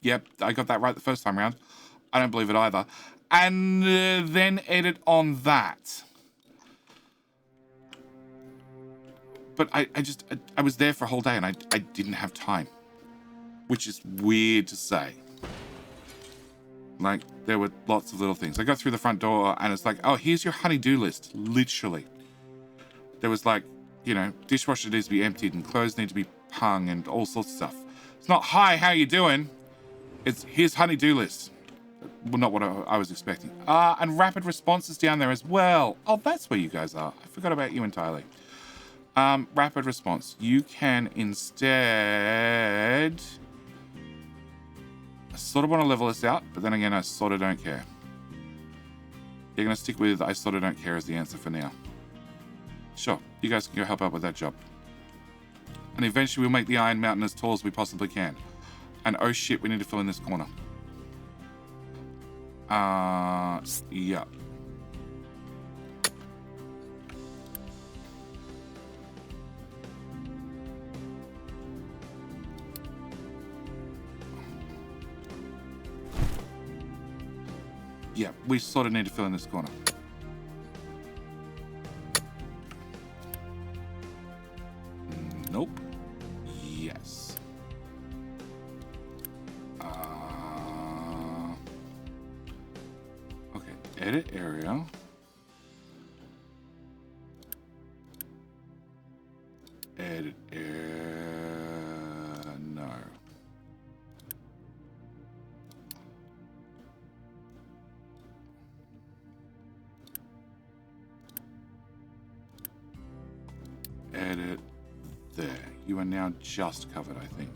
Yep, I got that right the first time around. I don't believe it either. And then edit on that. But I was there for a whole day and I didn't have time. Which is weird to say. Like, there were lots of little things. I got through the front door and it's like, oh, here's your honey-do list. Literally. There was like, you know, dishwasher needs to be emptied and clothes need to be hung and all sorts of stuff. It's not, hi, how you doing? It's, here's honey-do list. Well, not what I was expecting. And rapid response is down there as well. Oh, that's where you guys are. I forgot about you entirely. Rapid response. You can instead... I sort of want to level this out, but then again, I sort of don't care. You're going to stick with I sort of don't care as the answer for now. Sure, you guys can go help out with that job. And eventually we'll make the Iron Mountain as tall as we possibly can. And oh shit, we need to fill in this corner. Yeah. Yeah, we sort of need to fill in this corner. Nope. Yes. Okay, edit area. Edit area. No. Edit there. You are now just covered, I think.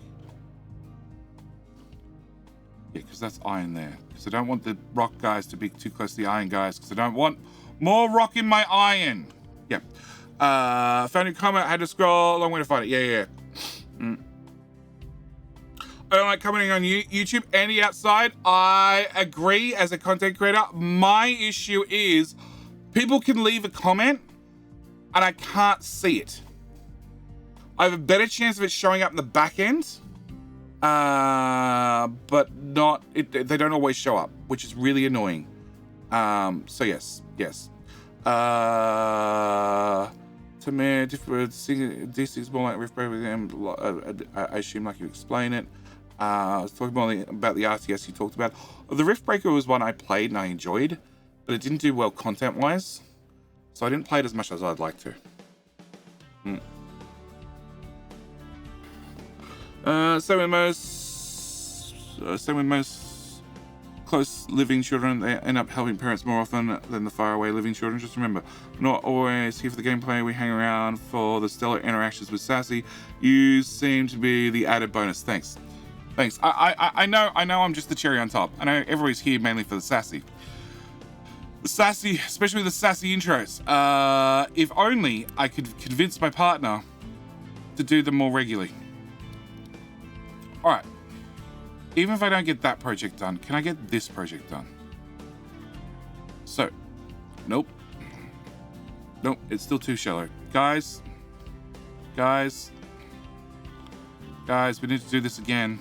Yeah, because that's iron there. Because I don't want the rock guys to be too close to the iron guys, because I don't want more rock in my iron. Yep. Found your comment, had to scroll a long way to find it. Yeah. I don't like commenting on YouTube. Andy outside, I agree as a content creator. My issue is people can leave a comment and I can't see it. I have a better chance of it showing up in the back end, but not. They don't always show up, which is really annoying. So yes. To me, different DC is more like Rift Breaker with him. I assume like you explain it. I was talking more about the RTS you talked about. The Rift Breaker was one I played and I enjoyed, but it didn't do well content-wise, so I didn't play it as much as I'd like to. Same with most close living children, they end up helping parents more often than the far away living children. Just remember, not always here for the gameplay. We hang around for the stellar interactions with Sassy. You seem to be the added bonus. Thanks. I know I'm just the cherry on top. I know everybody's here mainly for the Sassy. The Sassy, especially the Sassy intros. If only I could convince my partner to do them more regularly. All right. Even if I don't get that project done, can I get this project done? So, nope, it's still too shallow. Guys, we need to do this again.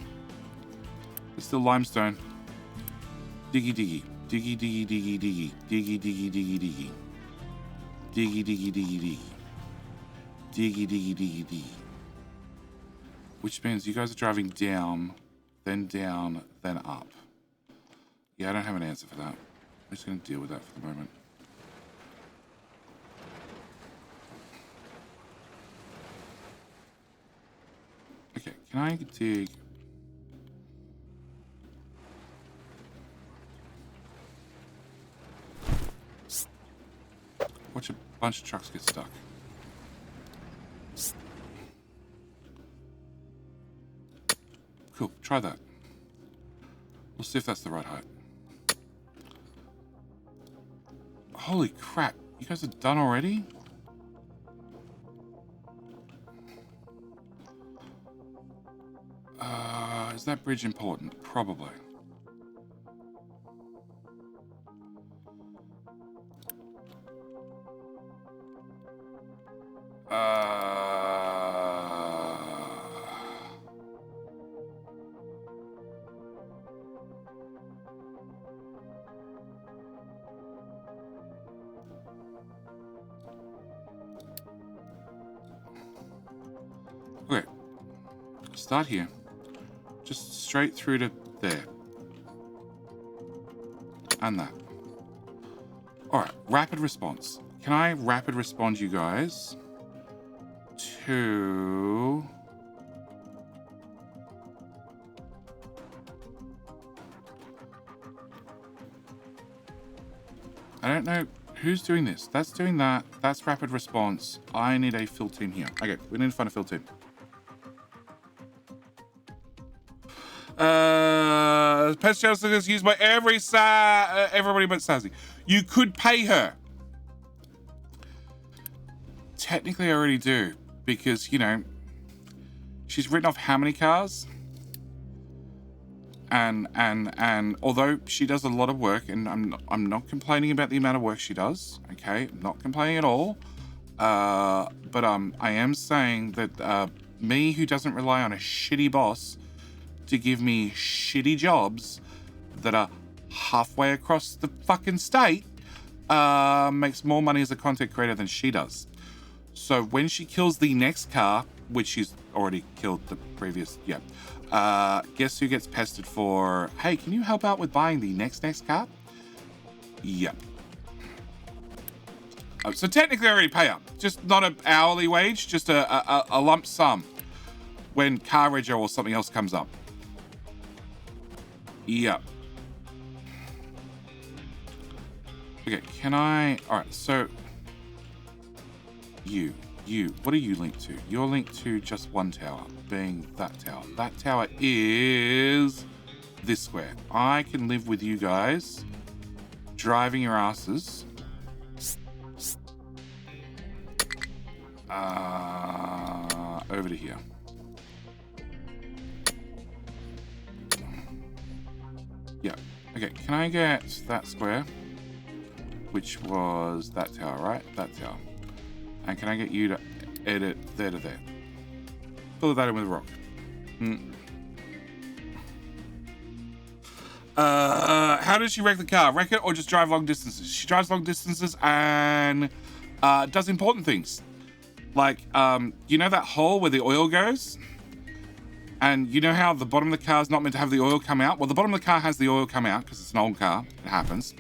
It's still limestone. Diggy. Which means you guys are driving down, then up. Yeah, I don't have an answer for that. I'm just going to deal with that for the moment. Okay, can I dig... Watch a bunch of trucks get stuck. Cool, try that. We'll see if that's the right height. Holy crap, you guys are done already? Is that bridge important? Probably. Okay, start here. Just straight through to there. And that. Alright, rapid response. Can I rapid respond you guys to... I don't know who's doing this. That's doing that. That's rapid response. I need a fill team here. Okay, we need to find a fill team. Pest Justice is used by everybody but Sassy. You could pay her. Technically, I already do. Because, you know, she's written off how many cars? And although she does a lot of work, and I'm not complaining about the amount of work she does, okay? I'm not complaining at all. But I am saying that me, who doesn't rely on a shitty boss to give me shitty jobs that are halfway across the fucking state, makes more money as a content creator than she does. So when she kills the next car, which she's already killed the previous, guess who gets pestered for, hey, can you help out with buying the next car? Yep. So technically I already pay her, just not an hourly wage, just a lump sum when car rego or something else comes up. Yep. Okay, can I, all right, so you, what are you linked to? You're linked to just one tower, being that tower. That tower is this square. I can live with you guys driving your asses over to here. Yeah, okay, can I get that square? Which was that tower, right? That tower. And can I get you to edit there to there? Fill that in with a rock. How does she wreck the car? Wreck it or just drive long distances? She drives long distances and does important things. Like, you know that hole where the oil goes? And you know how the bottom of the car is not meant to have the oil come out? Well, the bottom of the car has the oil come out because it's an old car. It happens.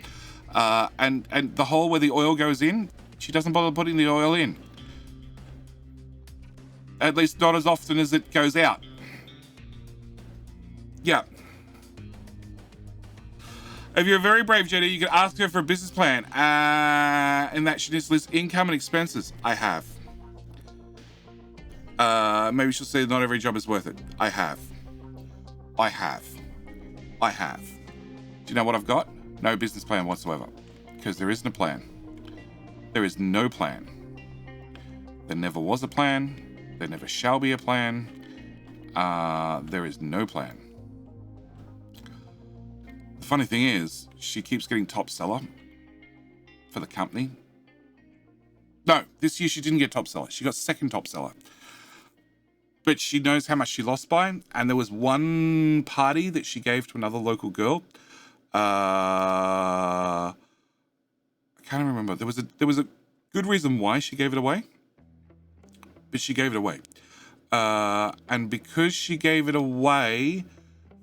And the hole where the oil goes in, she doesn't bother putting the oil in. At least not as often as it goes out. Yeah. If you're very brave, Jenny, you can ask her for a business plan. And that she just lists income and expenses. I have. Maybe she'll say not every job is worth it. I have. Do you know what I've got? No business plan whatsoever. Because there isn't a plan. There is no plan. There never was a plan. There never shall be a plan. There is no plan. The funny thing is, she keeps getting top seller for the company. No, this year she didn't get top seller. She got second top seller. But she knows how much she lost by. And there was one party that she gave to another local girl. I can't remember. There was a good reason why she gave it away. But she gave it away. And because she gave it away,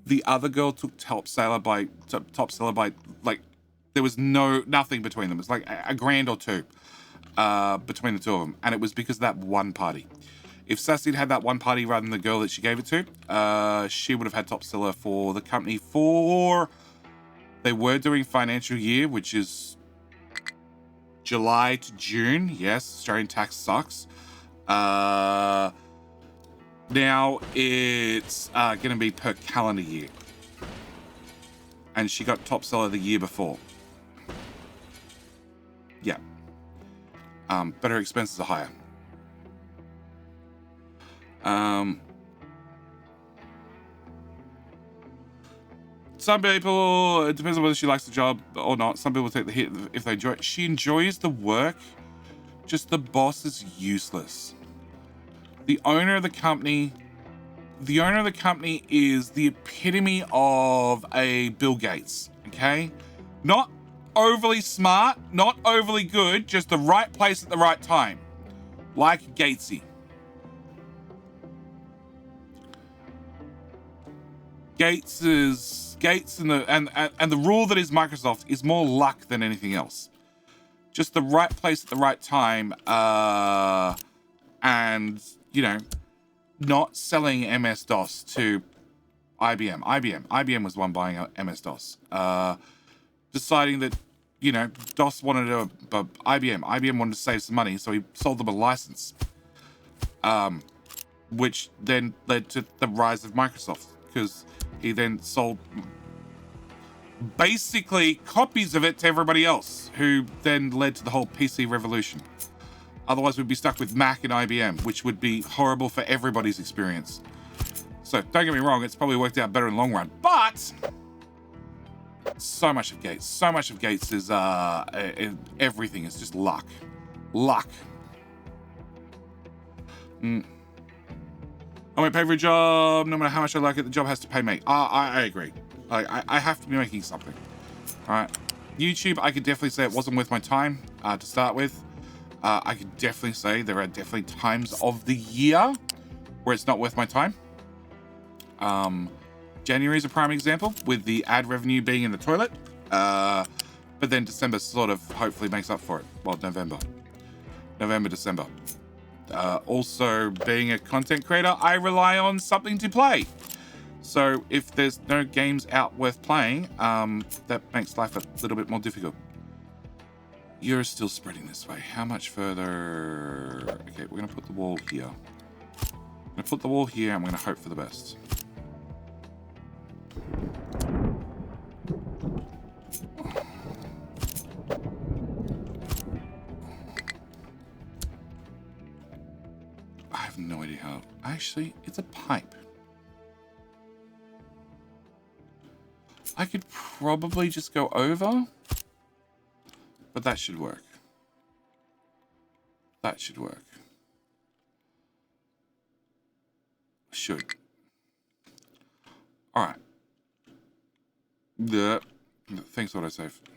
the other girl took top seller by like, there was nothing between them. It's like a grand or two between the two of them. And it was because of that one party. If Sassy had that one party rather than the girl that she gave it to, she would have had top seller for the company for, they were doing financial year, which is July to June. Yes, Australian tax sucks. Now it's going to be per calendar year. And she got top seller the year before. Yeah. But her expenses are higher. Some people, it depends on whether she likes the job or not. Some people take the hit if they enjoy it. She enjoys the work, just the boss is useless. The owner of the company is the epitome of a Bill Gates, okay? Not overly smart, not overly good, just the right place at the right time. Like Gatesy. Gates and the rule that is Microsoft is more luck than anything else. Just the right place at the right time, and you know, not selling MS-DOS to IBM. IBM was the one buying MS-DOS. Deciding that you know, DOS wanted IBM wanted to save some money, so he sold them a license, which then led to the rise of Microsoft, because he then sold basically copies of it to everybody else, who then led to the whole PC revolution. Otherwise, we'd be stuck with Mac and IBM, which would be horrible for everybody's experience. So don't get me wrong, it's probably worked out better in the long run, but so much of Gates is everything is just luck. On my pay for a job, no matter how much I like it, the job has to pay me. I agree. I have to be making something. All right, YouTube, I could definitely say it wasn't worth my time to start with. I could definitely say there are definitely times of the year where it's not worth my time. January is a prime example, with the ad revenue being in the toilet. But then December sort of hopefully makes up for it. Well, November, December. Also, being a content creator, I rely on something to play. So if there's no games out worth playing, that makes life a little bit more difficult. You're still spreading this way. How much further? Okay, we're going to put the wall here. I'm going to put the wall here, and we're going to hope for the best. I have no idea how. Actually, it's a pipe. I could probably just go over, but that should work. That should work. Should. All right. Thanks what I saved.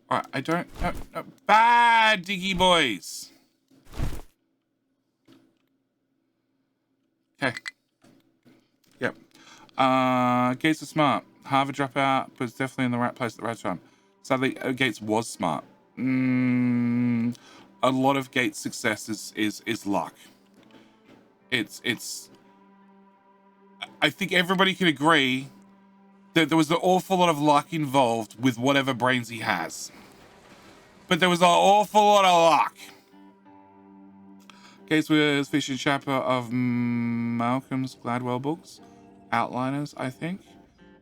All right, I don't. No. Bad diggy boys. Okay. Yep. Gates are smart. Harvard dropout was definitely in the right place at the right time. Sadly, Gates was smart. A lot of Gates' success is luck. It's. I think everybody can agree that there was an awful lot of luck involved with whatever brains he has. But there was an awful lot of luck. Gates was featured chapter of Malcolm's Gladwell books. Outliners, I think.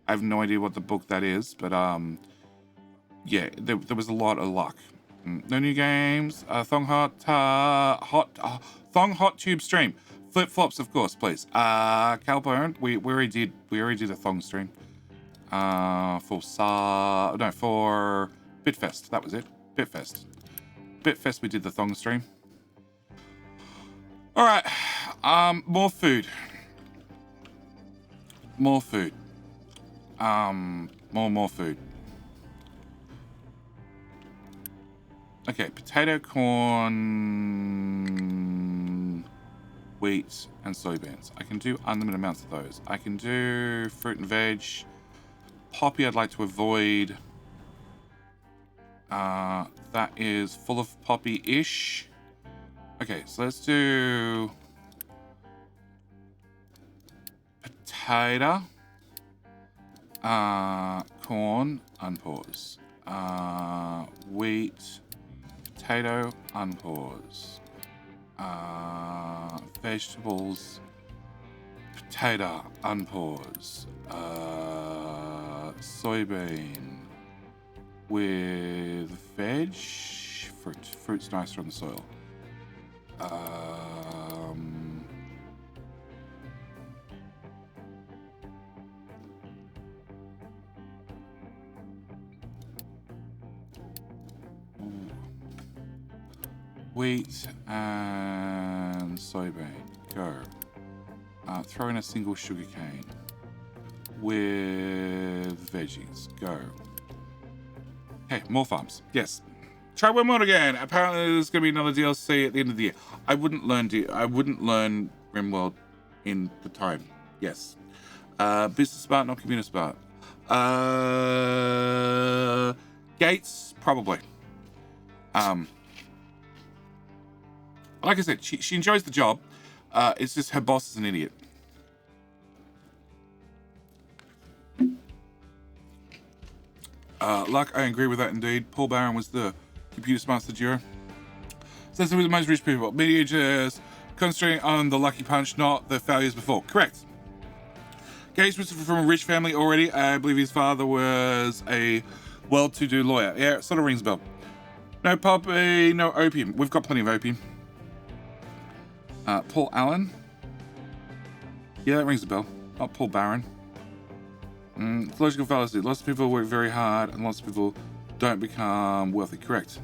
I have no idea what the book that is, but yeah, there was a lot of luck. No new games. Thong Hot Tube stream. Flip flops, of course, please. Calbone, we already did a Thong stream. For Bitfest, that was it. Bitfest, we did the Thong stream. All right, more food. More food. More food. Okay, potato, corn, wheat, and soybeans. I can do unlimited amounts of those. I can do fruit and veg. Poppy I'd like to avoid. That is full of poppy-ish. Okay, so let's do potato, corn, unpause. Wheat, potato, unpause. Vegetables, potato, unpause. Soybean with veg. Fruit's nicer on the soil. Wheat and soybean. Go. Throw in a single sugar cane with veggies. Go. Okay, more farms. Yes. Try one more again. Apparently, there's going to be another DLC at the end of the year. I wouldn't learn RimWorld in the time. Yes. Business smart, not community smart. Gates, probably. Like I said, she enjoys the job. It's just her boss is an idiot. Luck, I agree with that indeed. Paul Barron was the computer smarts the duo. Says with the most rich people. Media just concentrating on the lucky punch, not the failures before. Correct. Gage was from a rich family already. I believe his father was a well-to-do lawyer. Yeah, it sort of rings a bell. No poppy, no opium. We've got plenty of opium. Paul Allen. Yeah, that rings a bell. Not Paul Barron. It's logical fallacy. Lots of people work very hard and lots of people don't become wealthy. Correct.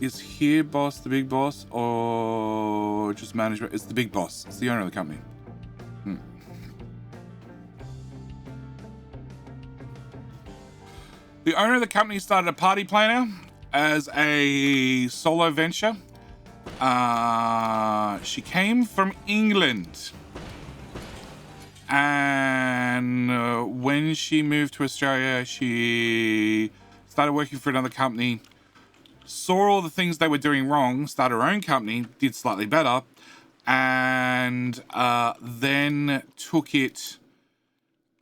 Is here boss the big boss or just management? It's the big boss. It's the owner of the company. The owner of the company started a party planner as a solo venture. She came from England. And when she moved to Australia, she started working for another company, saw all the things they were doing wrong, started her own company, did slightly better, and then took it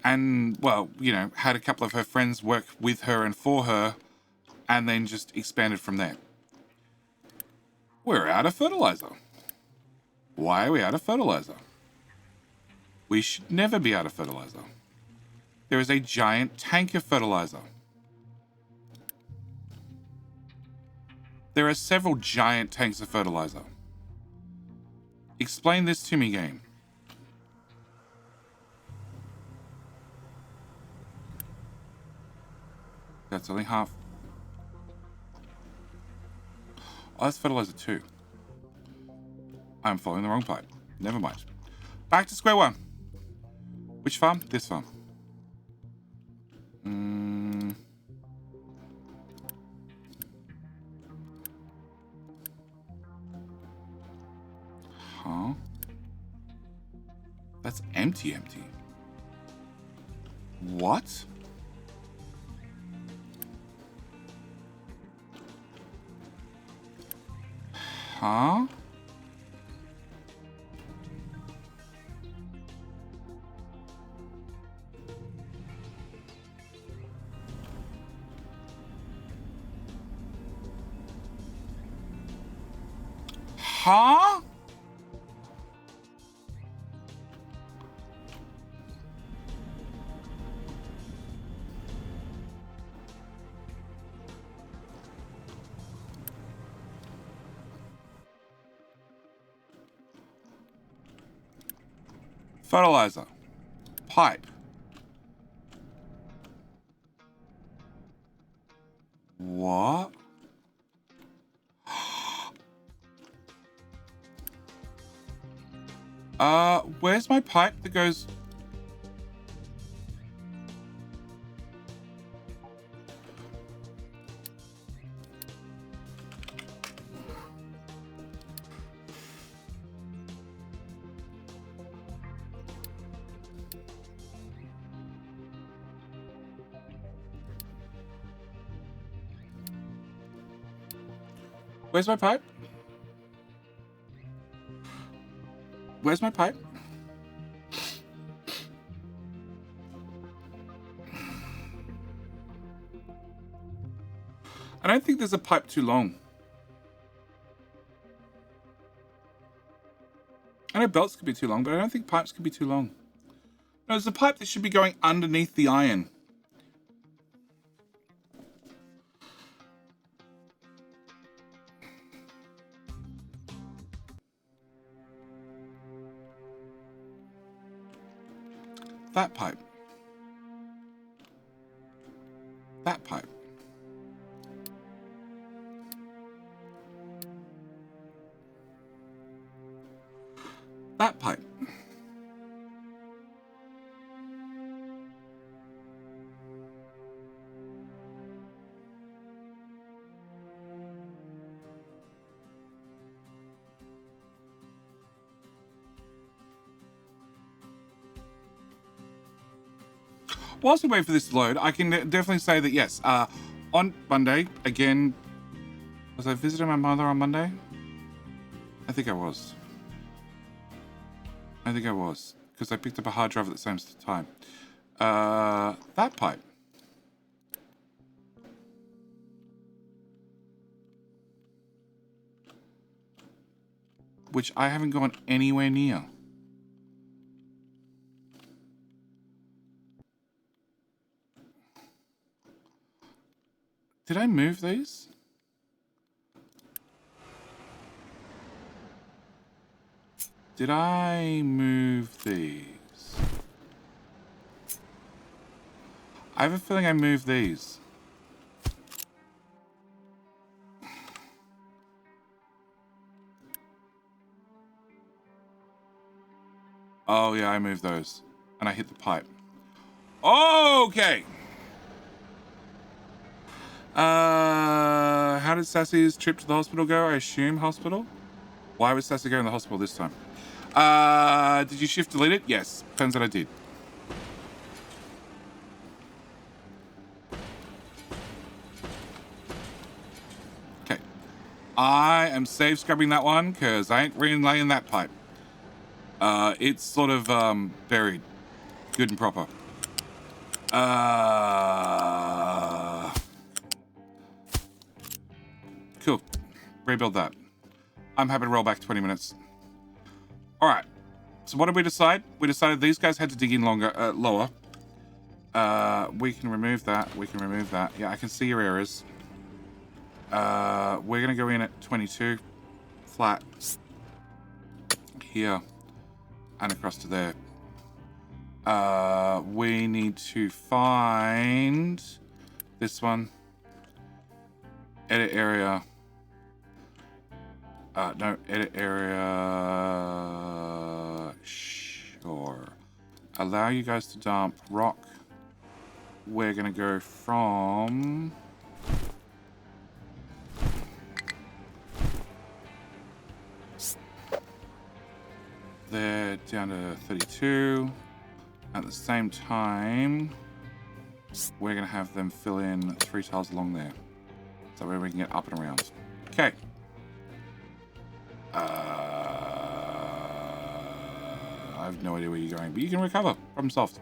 and, well, you know, had a couple of her friends work with her and for her, and then just expanded from there. We're out of fertilizer. Why are we out of fertilizer? We should never be out of fertilizer. There is a giant tank of fertilizer. There are several giant tanks of fertilizer. Explain this to me, game. That's only half. Oh, that's fertilizer too. I'm following the wrong pipe. Never mind. Back to square one. Which farm? This farm. Huh? That's empty. What? Huh? Huh? Fertilizer. Pipe. What? Where's my pipe that goes... Where's my pipe? Where's my pipe? I don't think there's a pipe too long. I know belts could be too long, but I don't think pipes could be too long. No, there's a pipe that should be going underneath the iron. That pipe. That pipe. That pipe. Whilst we wait for this to load, I can definitely say that yes, on Monday, again, was I visiting my mother on Monday? I think I was. Because I picked up a hard drive at the same time. that pipe. Which I haven't gone anywhere near. Did I move these? Did I move these? I have a feeling I moved these. Oh yeah, I moved those. And I hit the pipe. Okay. How did Sassy's trip to the hospital go? I assume hospital? Why was Sassy going to the hospital this time? Did you shift delete it? Yes. Turns out I did. Okay. I am safe scrubbing that one because I ain't relaying that pipe. It's sort of buried. Good and proper. Cool. Rebuild that. I'm happy to roll back 20 minutes. All right. So what did we decide? We decided these guys had to dig in lower. We can remove that. We can remove that. Yeah, I can see your errors. We're going to go in at 22. Flat. Here. And across to there. We need to find this one. Edit area. No, edit area. Sure. Allow you guys to dump rock. We're going to go from... there down to 32. At the same time, we're going to have them fill in 3 tiles along there. So where we can get up and around. Okay. I have no idea where you're going, but you can recover. Problem solved.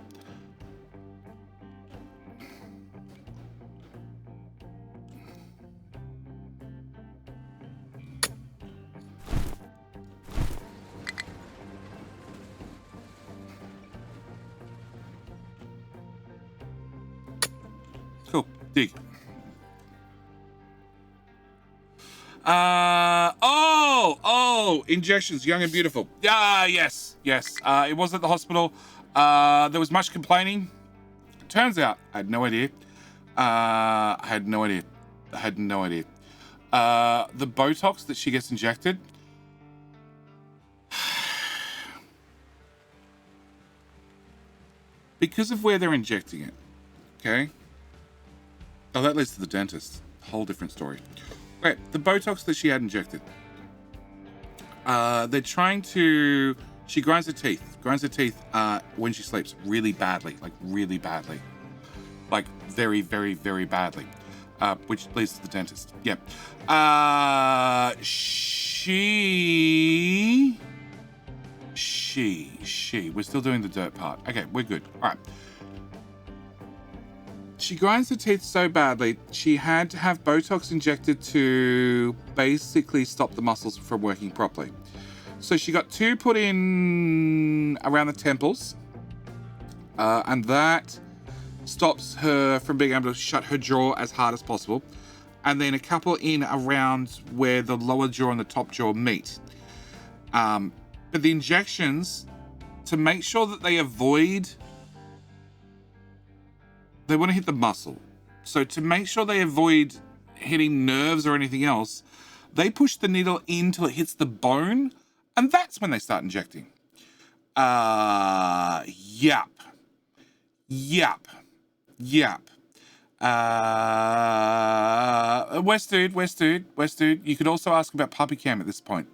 Cool. Dig. Injections, young and beautiful. Yes. It was at the hospital. There was much complaining. Turns out, I had no idea. I had no idea. The Botox that she gets injected. Because of where they're injecting it. Okay. Oh, that leads to the dentist. Whole different story. Right, the Botox that she had injected. They're trying to... She grinds her teeth. When she sleeps really badly. Like, really badly. Like, very, very, very badly. Which leads to the dentist. Yep. We're still doing the dirt part. Okay, we're good. All right. She grinds her teeth so badly, she had to have Botox injected to basically stop the muscles from working properly. So she got 2 put in around the temples, and that stops her from being able to shut her jaw as hard as possible. And then a couple in around where the lower jaw and the top jaw meet. But the injections, to make sure that they avoid... They want to hit the muscle. So to make sure they avoid hitting nerves or anything else, they push the needle in till it hits the bone, and that's when they start injecting. Yup. West dude. You could also ask about puppy cam at this point.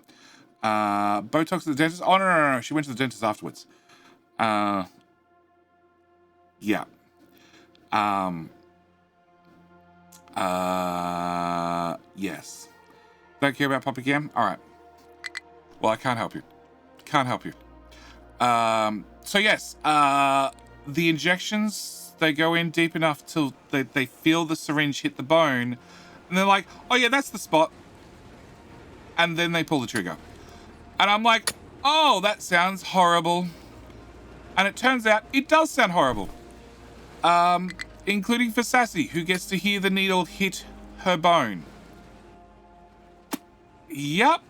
Botox at the dentist. Oh, no. She went to the dentist afterwards. Yeah. Yes. Don't care about puppy cam? All right. Well, I can't help you. So yes, the injections, they go in deep enough till they feel the syringe hit the bone, and they're like, oh yeah, that's the spot. And then they pull the trigger. And I'm like, oh, that sounds horrible. And it turns out it does sound horrible. Including for Sassy, who gets to hear the needle hit her bone. Yup.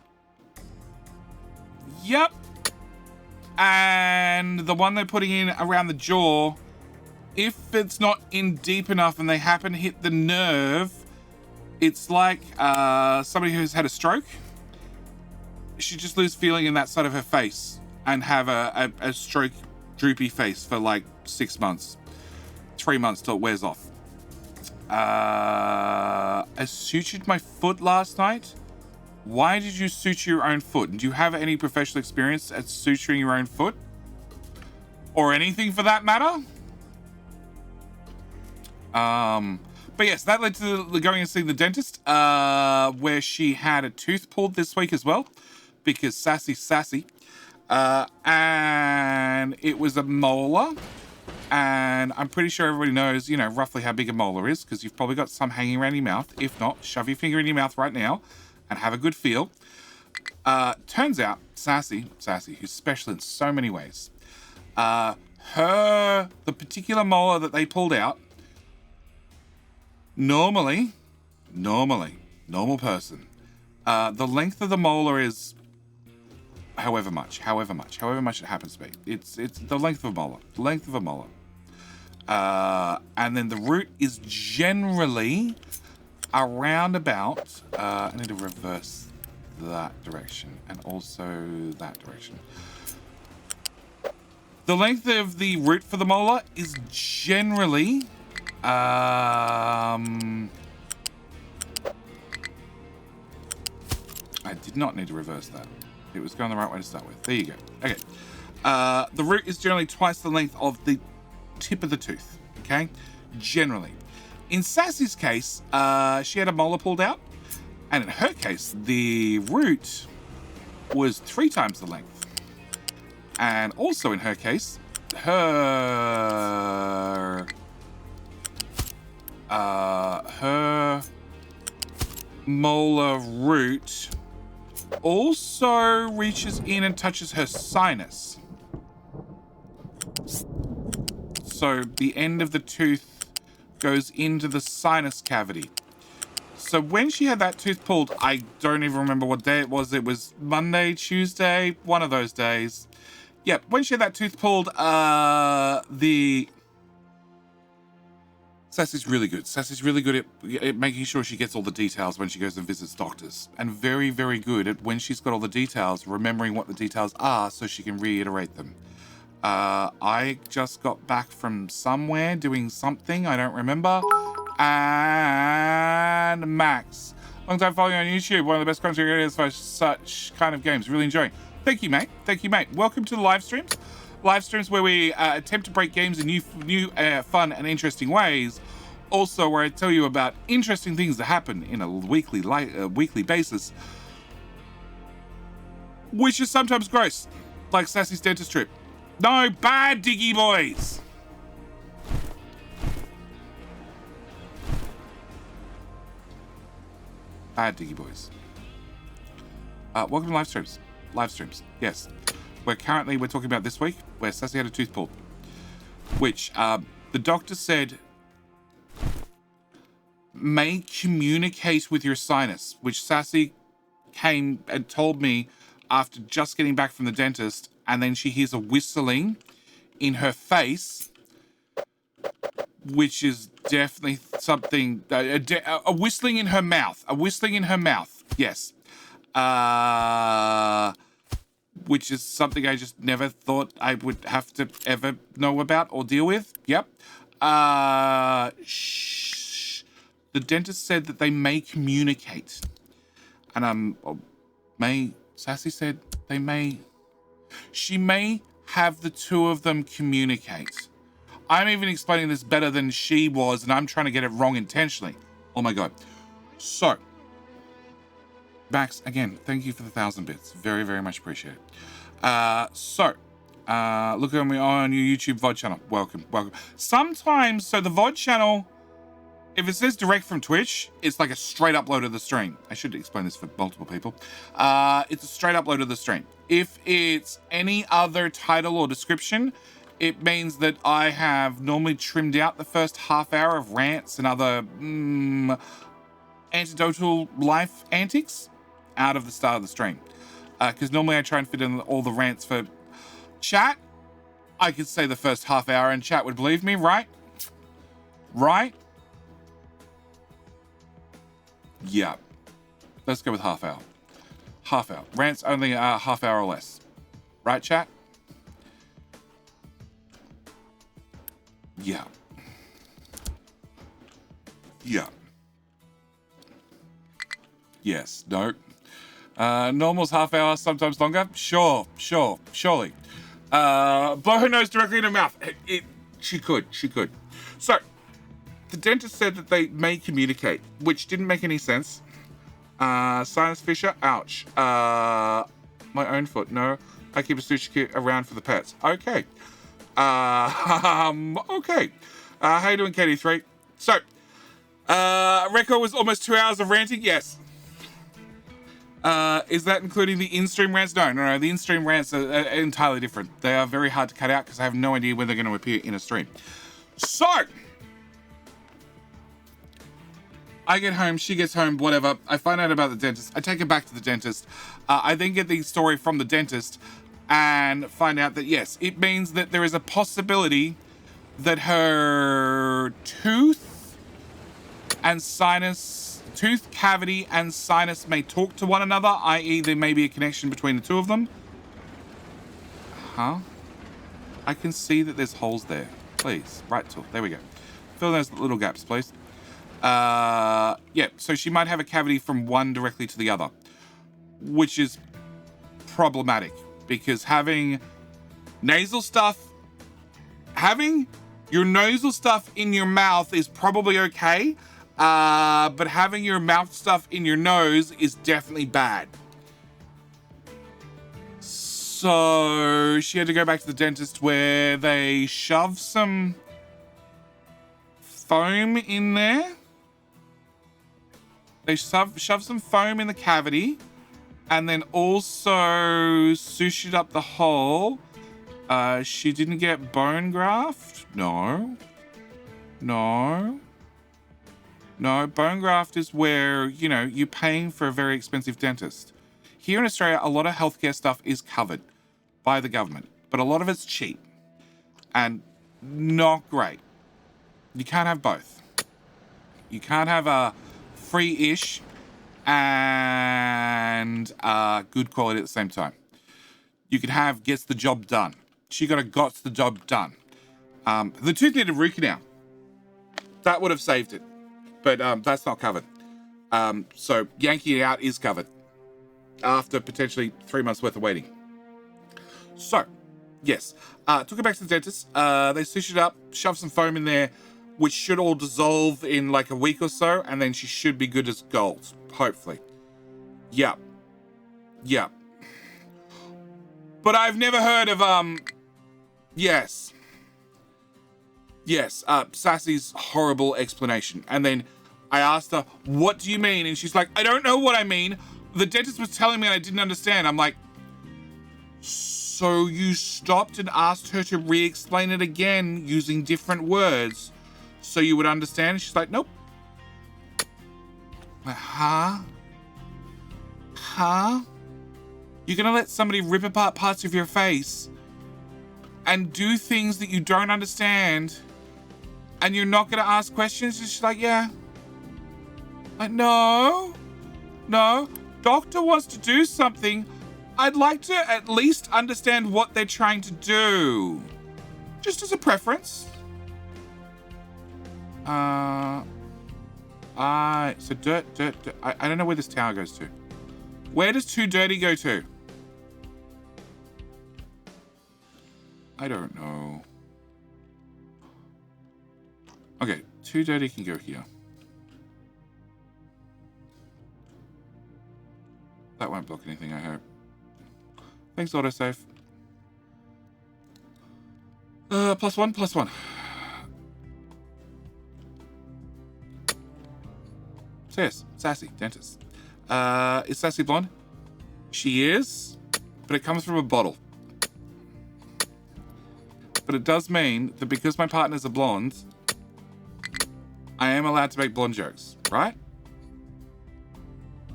And the one they're putting in around the jaw, if it's not in deep enough and they happen to hit the nerve, it's like somebody who's had a stroke. She just lose feeling in that side of her face and have a stroke droopy face for like 6 months, 3 months till it wears off. I sutured my foot last night. Why did you suture your own foot? Do you have any professional experience at suturing your own foot? Or anything for that matter? But yes, that led to going and seeing the dentist, where she had a tooth pulled this week as well, because Sassy's sassy. And it was a molar. And I'm pretty sure everybody knows, you know, roughly how big a molar is, because you've probably got some hanging around your mouth. If not, shove your finger in your mouth right now and have a good feel. Turns out, Sassy, who's special in so many ways, the particular molar that they pulled out, normal person, the length of the molar is however much it happens to be. It's the length of a molar. And then the root is generally around about, I need to reverse that direction and also that direction. The length of the root for the molar is generally, I did not need to reverse that. It was going the right way to start with. There you go. Okay. The root is generally twice the length of the tip of the tooth. Okay? Generally. In Sassy's case, she had a molar pulled out. And in her case, the root was 3 times the length. And also in her case, her molar root also reaches in and touches her sinus. So the end of the tooth goes into the sinus cavity. So when she had that tooth pulled, I don't even remember what day it was. It was Monday, Tuesday, one of those days. Yep, when she had that tooth pulled, Sassy's really good. Sassy's really good at making sure she gets all the details when she goes and visits doctors. And very, very good at when she's got all the details, remembering what the details are so she can reiterate them. I just got back from somewhere doing something, I don't remember. And Max, long time following on YouTube, one of the best content creators for such kind of games. Really enjoying. Thank you, mate. Welcome to the live streams. Live streams where we attempt to break games in new fun and interesting ways. Also, where I tell you about interesting things that happen in a weekly basis, which is sometimes gross, like Sassy's dentist trip. No bad diggy boys. Bad diggy boys. Welcome to live streams. Yes. We're talking about this week where Sassy had a tooth pulled, which the doctor said may communicate with your sinus, which Sassy came and told me after just getting back from the dentist, and then she hears a whistling in her face, which is definitely something, a whistling in her mouth, yes. Which is something I just never thought I would have to ever know about or deal with. Yep. The dentist said that they may communicate. And Sassy said she may have the two of them communicate. I'm even explaining this better than she was, and I'm trying to get it wrong intentionally. Oh my God. So, Max, again, thank you for the 1,000 bits. Very, very much appreciated. So, Look at me on your YouTube VOD channel. Welcome. Sometimes, so the VOD channel, if it says direct from Twitch, it's like a straight upload of the stream. I should explain this for multiple people. It's a straight upload of the stream. If it's any other title or description, it means that I have normally trimmed out the first half hour of rants and other anecdotal life antics out of the start of the stream. Because normally I try and fit in all the rants for chat. I could say the first half hour and chat would believe me, right? Right? Yeah. Let's go with half hour. Half hour. Rants only half hour or less. Right, chat? Yeah. Yeah. Yes. No. Normal's half hour, sometimes longer. Sure. Surely. Blow her nose directly in her mouth. She could. So, the dentist said that they may communicate, which didn't make any sense. Sinus fissure, ouch. My own foot, no. I keep a sushi kit around for the pets. Okay. Okay. How you doing, KD3? So, record was almost 2 hours of ranting? Yes. Is that including the in-stream rants? No. The in-stream rants are entirely different. They are very hard to cut out because I have no idea when they're going to appear in a stream. So, I get home, she gets home, whatever. I find out about the dentist. I take her back to the dentist. I then get the story from the dentist and find out that, yes, it means that there is a possibility that her tooth cavity and sinus may talk to one another, i.e. there may be a connection between the two of them. Huh? I can see that there's holes there. Please, right tool. There we go. Fill those little gaps, please. Yeah, so she might have a cavity from one directly to the other, which is problematic because having your nasal stuff in your mouth is probably okay, but having your mouth stuff in your nose is definitely bad. So she had to go back to the dentist where they shove some foam in there. They shove some foam in the cavity and then also sushied up the hole. She didn't get bone graft? No. Bone graft is where, you're paying for a very expensive dentist. Here in Australia, a lot of healthcare stuff is covered by the government, but a lot of it's cheap and not great. You can't have both. You can't have a free-ish and good quality at the same time. You could have gets the job done. She got the job done. The tooth needed root canal. That would have saved it, but that's not covered. So yanking it out is covered after potentially 3 months worth of waiting. So, yes, took her back to the dentist. They sushied it up, shoved some foam in there, which should all dissolve in like a week or so, and then she should be good as gold, hopefully. Yep. But I've never heard of, yes, Sassy's horrible explanation. And then I asked her, what do you mean? And she's like, I don't know what I mean. The dentist was telling me and I didn't understand. I'm like, so you stopped and asked her to re-explain it again using different words so you would understand? She's like, nope. Huh? You're gonna let somebody rip apart parts of your face and do things that you don't understand and you're not gonna ask questions? And she's like, yeah. Like, no. Doctor wants to do something. I'd like to at least understand what they're trying to do. Just as a preference. So dirt. I don't know where this tower goes to. Where does too dirty go to? I don't know. Okay, too dirty can go here. That won't block anything, I hope. Thanks, autosave. +1, +1. So yes, Sassy, dentist. Is Sassy blonde? She is, but it comes from a bottle. But it does mean that because my partner's a blonde, I am allowed to make blonde jokes, right?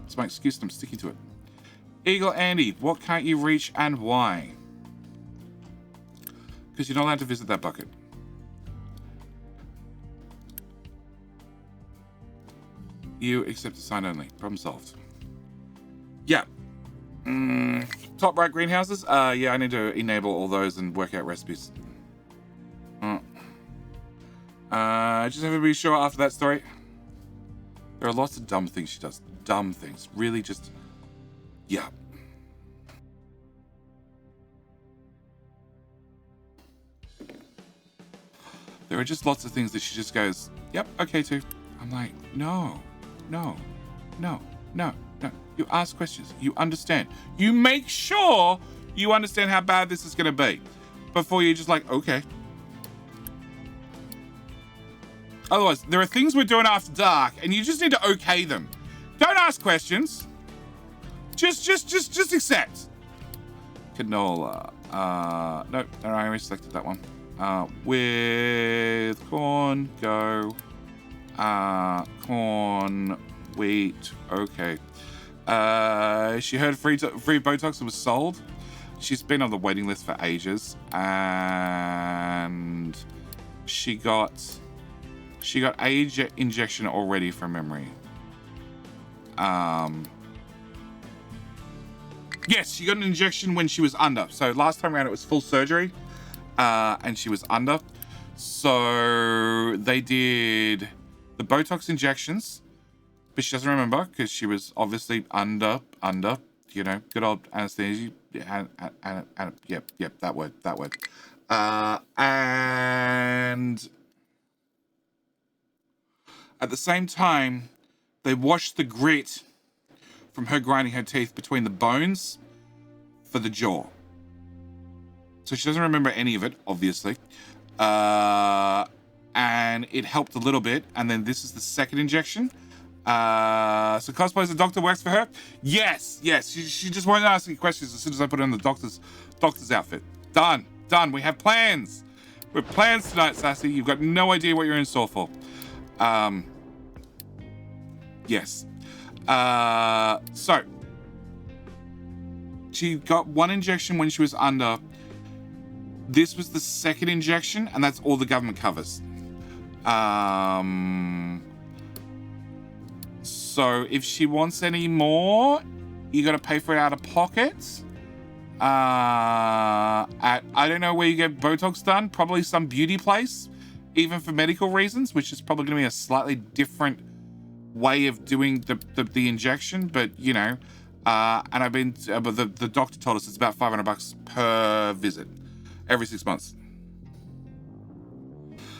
It's my excuse and I'm sticking to it. Eagle Andy, what can't you reach and why? Because you're not allowed to visit that bucket. You accept a sign only. Problem solved. Yeah. Top right greenhouses? Yeah, I need to enable all those and work out recipes. Just have to be sure after that story. There are lots of dumb things she does. Dumb things. Really just... Yeah. There are just lots of things that she just goes, yep, okay to. I'm like, no. You ask questions. You understand. You make sure you understand how bad this is going to be before you're just like, okay. Otherwise, there are things we're doing after dark and you just need to okay them. Don't ask questions. Just accept. Canola. No, I already selected that one. With corn, go. Corn, wheat, okay. She heard free Botox was sold. She's been on the waiting list for ages, and she got age injection already from memory. Yes, she got an injection when she was under. So last time around it was full surgery, and she was under. So they did the Botox injections, but she doesn't remember because she was obviously under, you know, good old anesthesia. Yep, that word. And at the same time, they washed the grit from her grinding her teeth between the bones for the jaw. So she doesn't remember any of it, obviously. And it helped a little bit. And then this is the second injection. So cosplay as a doctor works for her? Yes. She just won't ask any questions as soon as I put her in the doctor's outfit. Done. We have plans. We have plans tonight, Sassy. You've got no idea what you're in store for. Yes. So she got one injection when she was under. This was the second injection, and that's all the government covers. So if she wants any more, you got to pay for it out of pocket. I don't know where you get Botox done. Probably some beauty place, even for medical reasons, which is probably going to be a slightly different way of doing the injection. But you know, and I've been, but the doctor told us it's about $500 per visit, every 6 months.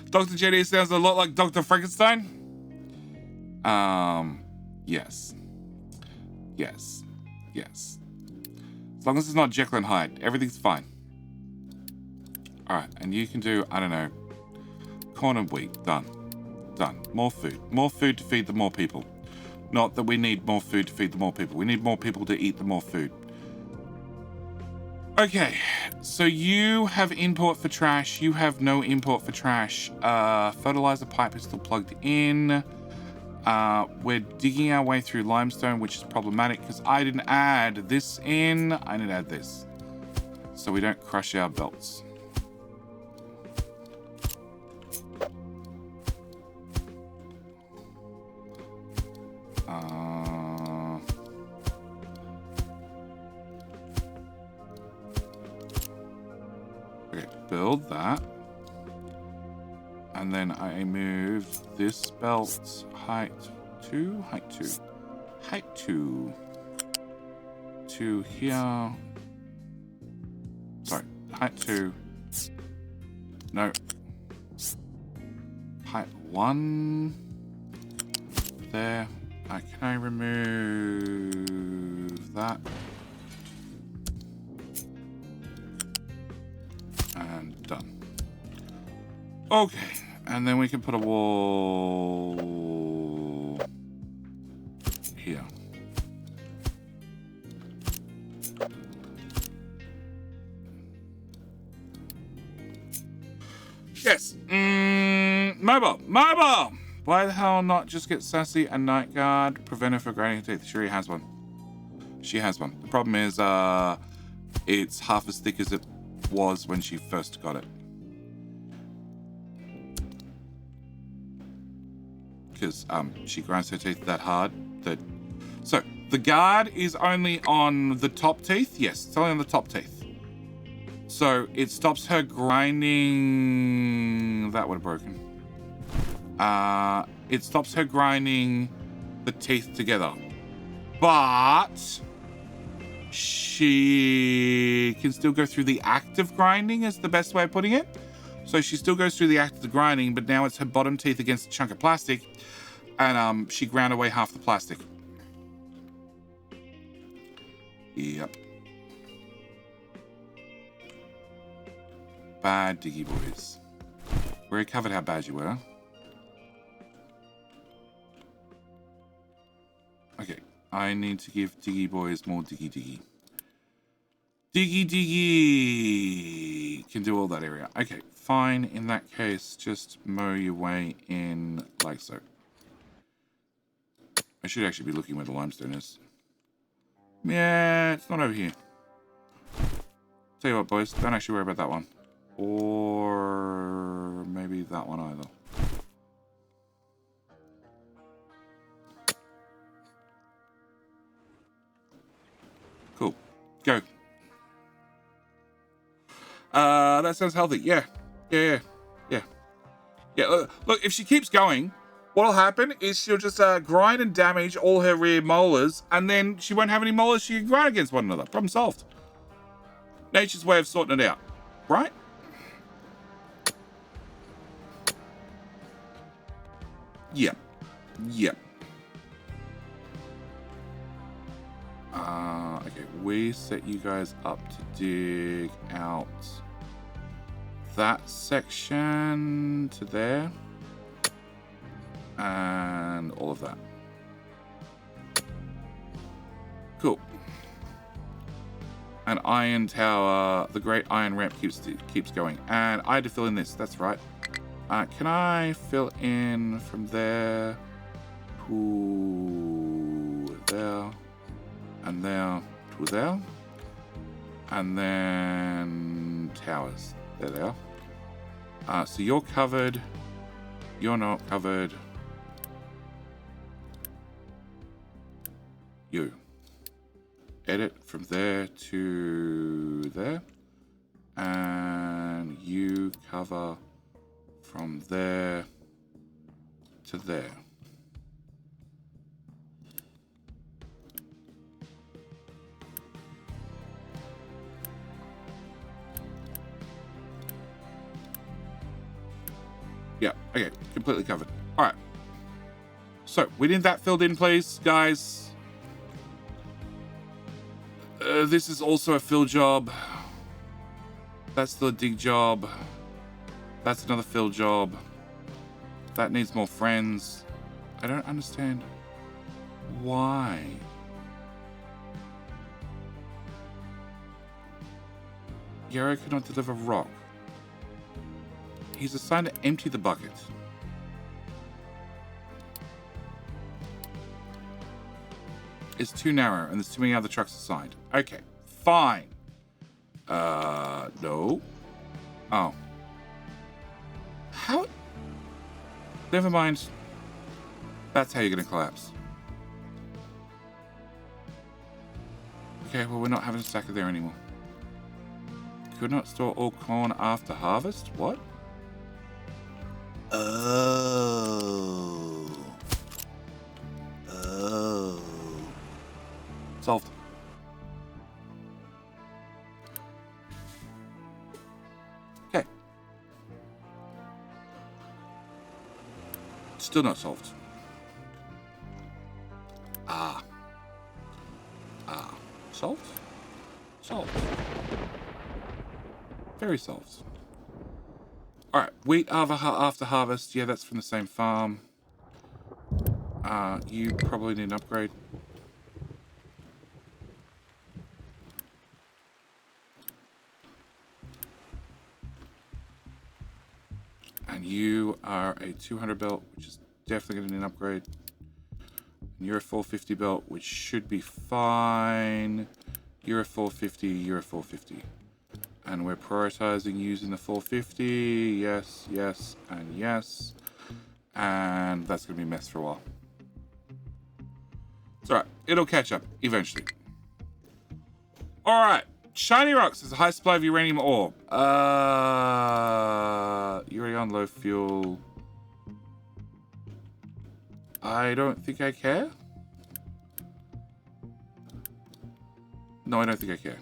Dr. JD sounds a lot like Dr. Frankenstein. Yes. As long as it's not Jekyll and Hyde, everything's fine. All right, and you can do, I don't know, corn and wheat. Done. More food to feed the more people. Not that we need more food to feed the more people. We need more people to eat the more food. Okay, so you have import for trash. You have no import for trash. Fertilizer pipe is still plugged in. We're digging our way through limestone, which is problematic because I didn't add this in. I need to add this so we don't crush our belts. Okay, build that. And then I move this belt height to here. Sorry, height 2. No. Height 1. There. Can I remove that? And done. Okay, and then we can put a wall here. Yes. Mobile. Mobile! Why the hell not just get Sassy and Night Guard? Prevent her from grinding her teeth. She has one. She has one. The problem is, it's half as thick as it was when she first got it. Because she grinds her teeth that hard that... So, the guard is only on the top teeth. Yes, it's only on the top teeth. So, it stops her grinding... That would have broken. It stops her grinding the teeth together. But... she can still go through the act of grinding, is the best way of putting it. So she still goes through the act of the grinding, but now it's her bottom teeth against a chunk of plastic, and she ground away half the plastic. Yep. Bad Diggy boys. We already covered how bad you were. Okay, I need to give Diggy boys more Diggy Diggy. Diggy Diggy! Can do all that area. Okay, fine. In that case, just mow your way in like so. I should actually be looking where the limestone is. Yeah, it's not over here. Tell you what, boys, don't actually worry about that one. Or maybe that one either. Cool. Go. That sounds healthy. Yeah. Look, if she keeps going, what'll happen is she'll just grind and damage all her rear molars, and then she won't have any molars she can grind against one another. Problem solved. Nature's way of sorting it out. Right? Yep. Okay, we set you guys up to dig out that section to there. And all of that. Cool. An iron tower, the great iron ramp keeps going. And I had to fill in this, that's right. Can I fill in from there to there, and there to there, and then towers. There they are. So you're covered, you're not covered. You. Edit from there to there, and you cover from there to there. Yeah, okay, completely covered. All right. So, we need that filled in, please, guys. This is also a fill job. That's the dig job. That's another fill job. That needs more friends. I don't understand why. Yarrow cannot deliver rock. He's assigned to empty the bucket. It's too narrow and there's too many other trucks assigned. Okay, fine. No. Oh. How? Never mind. That's how you're gonna collapse. Okay, well, we're not having a stacker there anymore. Could not store all corn after harvest? What? Oh. Solved. Okay. Still not solved. Solved? Solved. Very solved. All right, wheat after harvest. Yeah, that's from the same farm. You probably need an upgrade. And you are a 200 belt, which is definitely going to need an upgrade. And you're a 450 belt, which should be fine. You're a 450, you're a 450. And we're prioritizing using the 450. Yes, yes, and yes. And that's going to be a mess for a while. It's alright. It'll catch up eventually. Alright. Shiny Rocks is a high supply of uranium ore. You're already on low fuel. I don't think I care. No, I don't think I care.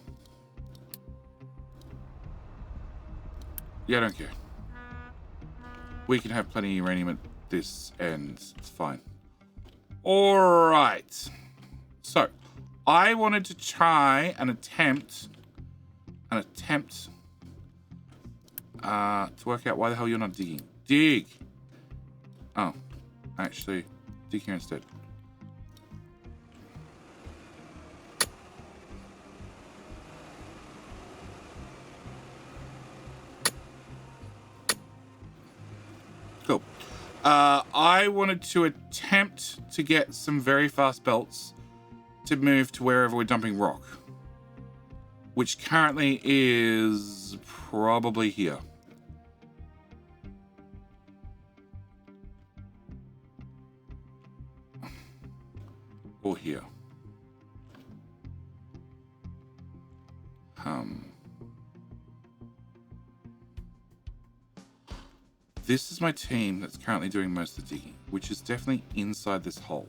Yeah, I don't care. We can have plenty of uranium at this end. It's fine. Alright. So, I wanted to try and attempt to work out why the hell you're not digging. Dig! Oh. Actually, dig here instead. Cool. I wanted to attempt to get some very fast belts to move to wherever we're dumping rock, which currently is probably here. Or here. This is my team that's currently doing most of the digging, which is definitely inside this hole.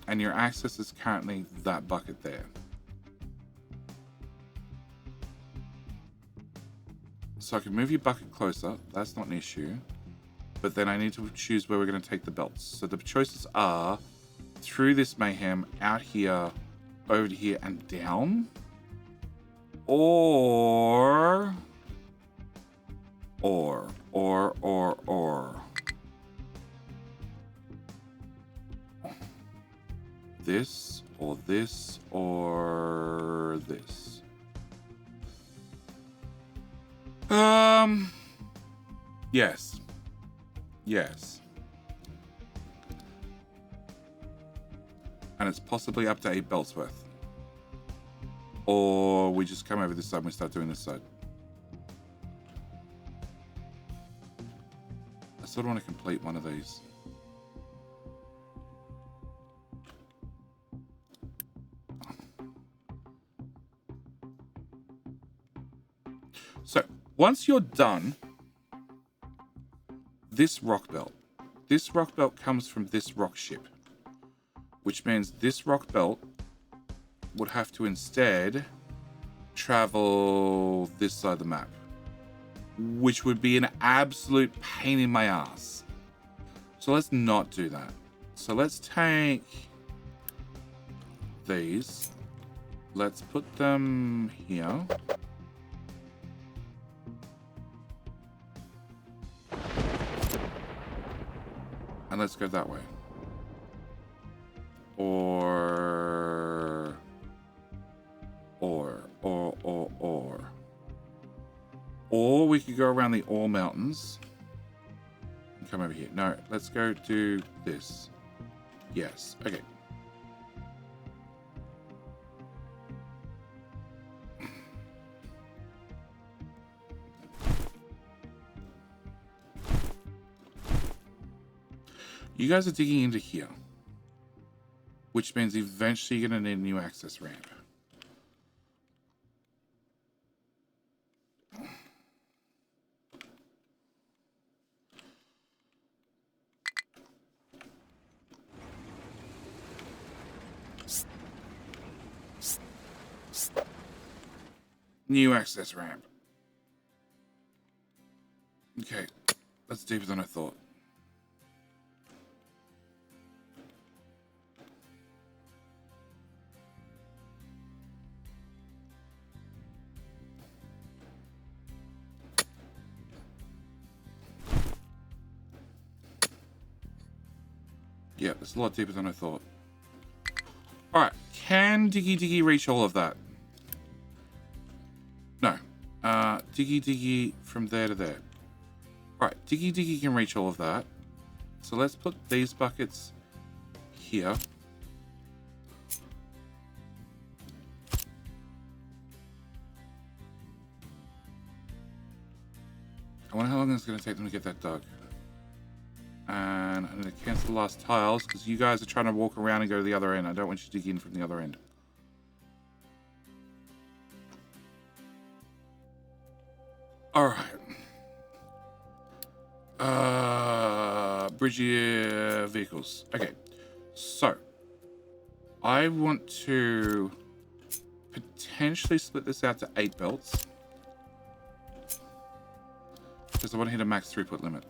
And your access is currently that bucket there. So I can move your bucket closer. That's not an issue. But then I need to choose where we're going to take the belts. So the choices are through this mayhem, out here, over to here, and down. Or this, or this, or this. Yes. Yes. And it's possibly up to 8 belts worth. Or we just come over this side and we start doing this side. I sort of want to complete one of these. So, once you're done, this rock belt comes from this rock ship, which means this rock belt would have to instead travel this side of the map, which would be an absolute pain in my ass. So let's not do that. So let's take these. Let's put them here. And let's go that way. Or we could go around the ore mountains and come over here. No, let's go do this. Yes, okay. You guys are digging into here, which means eventually you're going to need a new access ramp. New access ramp. Okay, that's deeper than I thought. Yeah, it's a lot deeper than I thought. Alright, can Diggy Diggy reach all of that? No. Diggy Diggy from there to there. Alright, Diggy Diggy can reach all of that. So let's put these buckets here. I wonder how long it's going to take them to get that dug. And I'm going to cancel the last tiles because you guys are trying to walk around and go to the other end. I don't want you to dig in from the other end. Alright. Bridge vehicles. Okay. So. I want to potentially split this out to 8 belts. Because I want to hit a max throughput limit.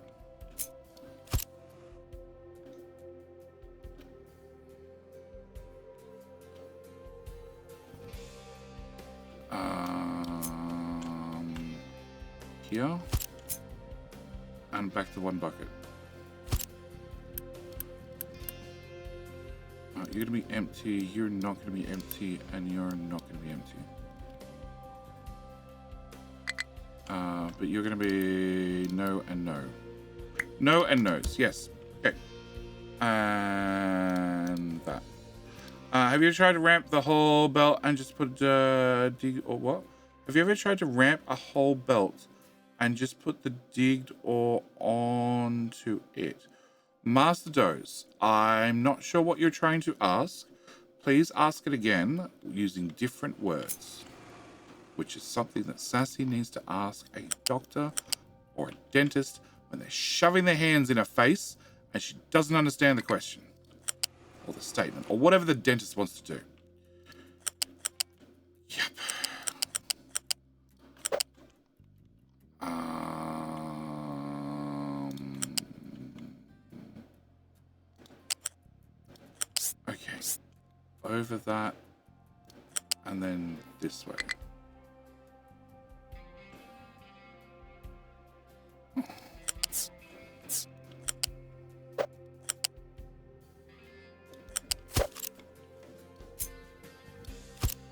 Here. And back to 1 bucket. You're going to be empty, you're not going to be empty, and you're not going to be empty. But you're going to be no and no. No and no's, yes. Okay. And that. Have you ever tried to ramp the whole belt and just put dig or what? Have you ever tried to ramp a whole belt and just put the digged ore onto it? Master Dose, I'm not sure what you're trying to ask. Please ask it again using different words, which is something that Sassy needs to ask a doctor or a dentist when they're shoving their hands in her face and she doesn't understand the question or the statement or whatever the dentist wants to do. Yep. Okay. Over that and then this way.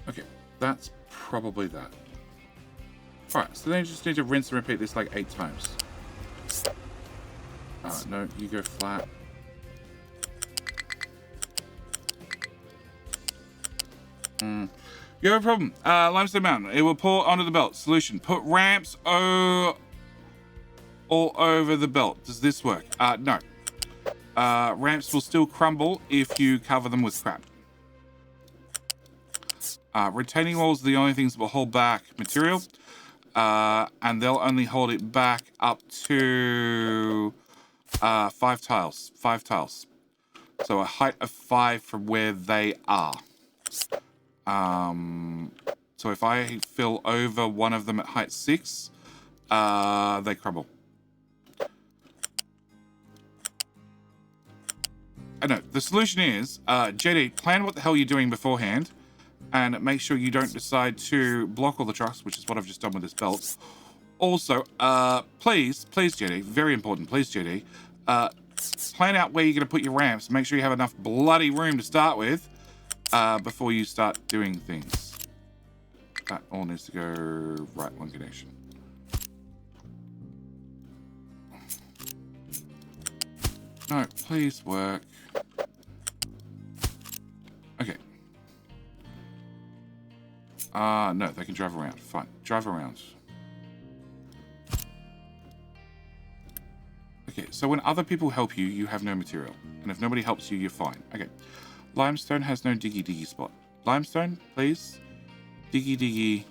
Okay, that's probably that. Alright, so then you just need to rinse and repeat this like 8 times. No, you go flat. You have a problem. Limestone Mountain. It will pour onto the belt. Solution. Put ramps all over the belt. Does this work? No. Ramps will still crumble if you cover them with crap. Retaining walls are the only things that will hold back material. And they'll only hold it back up to 5 tiles. 5 tiles. So a height of 5 from where they are. So if I fill over one of them at height 6, they crumble. I know. The solution is, JD, plan what the hell you're doing beforehand and make sure you don't decide to block all the trucks, which is what I've just done with this belt. Also, please, JD, very important, please, JD, plan out where you're going to put your ramps. Make sure you have enough bloody room to start with before you start doing things. That all needs to go right one connection. No, please work. Okay. No, they can drive around. Fine. Drive around. Okay, so when other people help you, you have no material. And if nobody helps you, you're fine. Okay. Limestone has no diggy diggy spot. Limestone, please. Diggy diggy.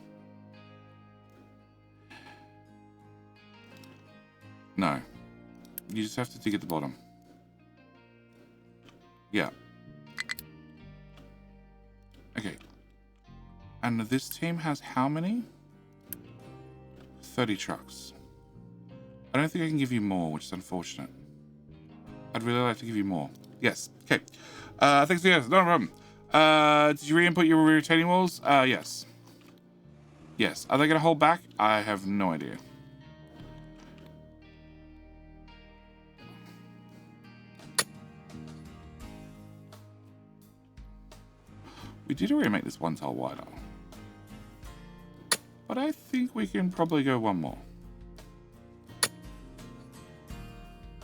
No. You just have to dig at the bottom. Yeah. Okay. And this team has how many? 30 trucks. I don't think I can give you more, which is unfortunate. I'd really like to give you more. Yes. Okay. Thanks for the answer. No problem. Did you re-input your retaining walls? Yes. Yes. Are they going to hold back? I have no idea. We did already make this one tile wider. But I think we can probably go one more.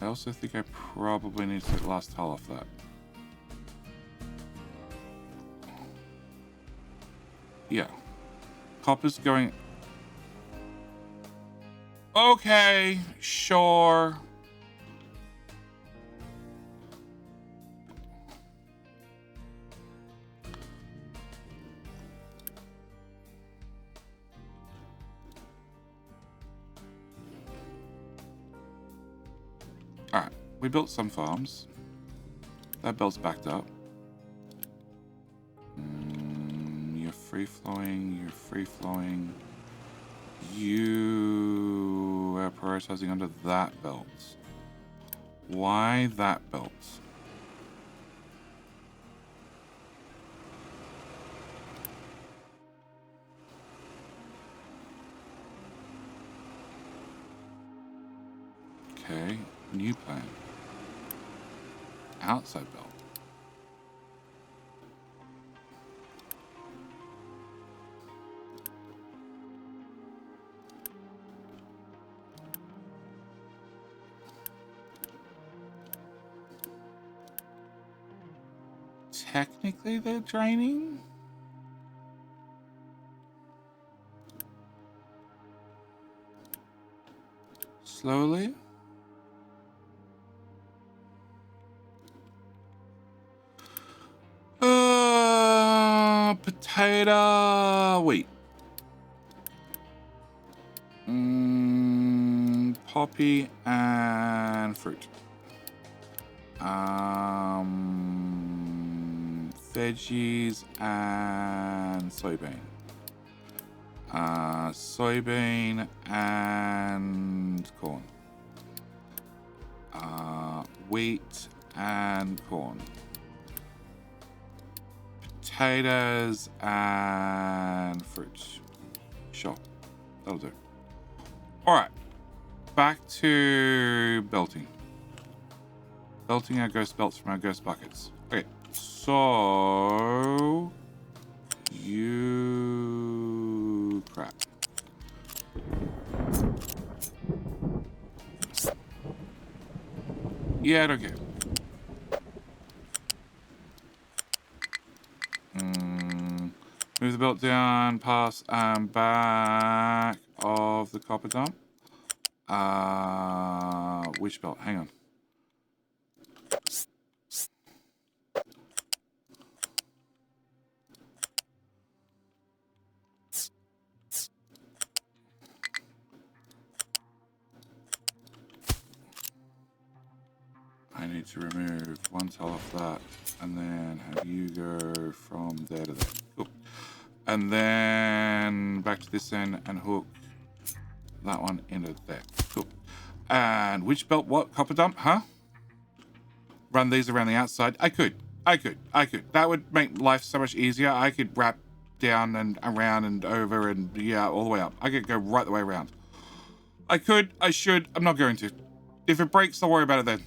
I also think I probably need to get the last tile off that. Yeah. Copper's going... Okay, sure. Alright, we built some farms. That belt's backed up. You're free-flowing, you're free-flowing. You are prioritizing under that belt. Why that belt? Okay, new plan. Outside belt. Technically, they're draining. Slowly. Potato. Wheat. Poppy and fruit. Veggies and soybean. Soybean and corn. Wheat and corn. Potatoes and fruit. Sure, that'll do. All right, back to belting. Belting our ghost belts from our ghost buckets. Okay, so you crap. Yeah, I don't care. Move the belt down, pass and back of the copper dump. Which belt? Hang on. I need to remove one tile off that and then have you go from there to there. Cool. And then back to this end and hook that one into there. Cool. And which belt? What? Copper dump? Huh? Run these around the outside. I could. That would make life so much easier. I could wrap down and around and over and yeah, all the way up. I could go right the way around. I could. I should. I'm not going to. If it breaks, I'll worry about it then.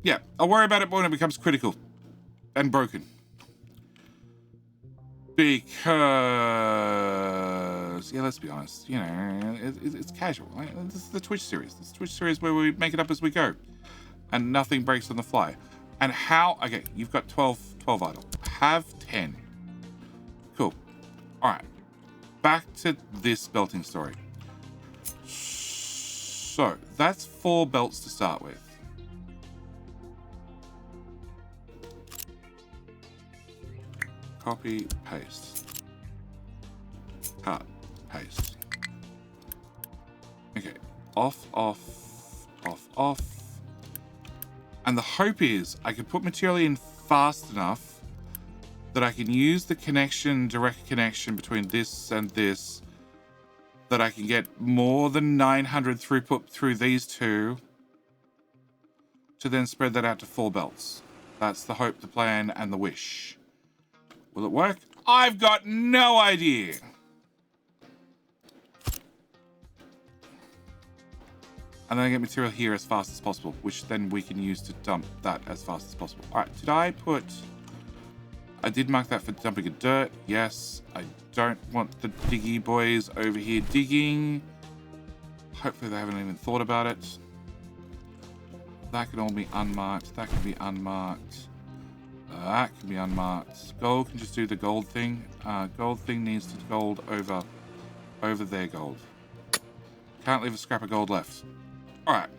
Yeah, I'll worry about it when it becomes critical and broken. Because, yeah, let's be honest, you know, it's casual. Right? This is the Twitch series. This Twitch series where we make it up as we go. And nothing breaks on the fly. And how, okay, you've got 12 idle. Have 10. Cool. All right. Back to this belting story. So, that's 4 belts to start with. Copy, paste. Cut, paste. Okay, off. And the hope is I can put material in fast enough that I can use the connection, direct connection between this and this, that I can get more than 900 throughput through these two to then spread that out to 4 belts. That's the hope, the plan, and the wish. Will it work? I've got no idea. And then I get material here as fast as possible, which then we can use to dump that as fast as possible. All right, did I put I did mark that for dumping of dirt. Yes, I don't want the diggy boys over here digging. Hopefully they haven't even thought about it. That can all be unmarked. That can be unmarked. That can be unmarked. Gold can just do the gold thing. Gold thing needs to gold over their gold. Can't leave a scrap of gold left. Alright.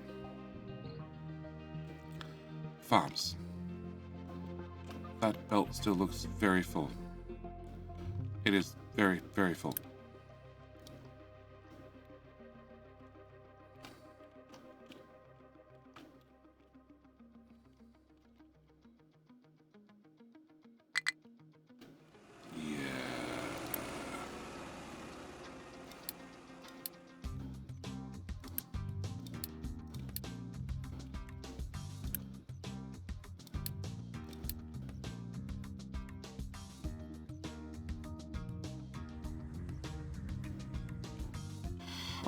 Farms. That belt still looks very full. It is very, very full.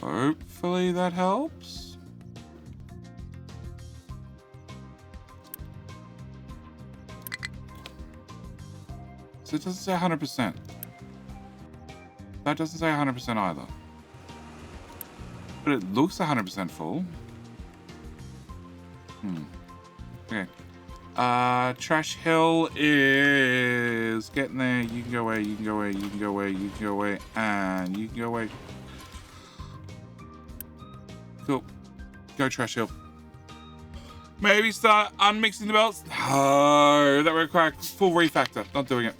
Hopefully that helps. So it doesn't say 100%. That doesn't say 100% either. But it looks 100% full. Okay. Trash Hill is getting there. You can go away, you can go away, you can go away, you can go away, and you can go away. Cool. Go Trash Hill. Maybe start unmixing the belts. Oh, that requires full refactor. Not doing it.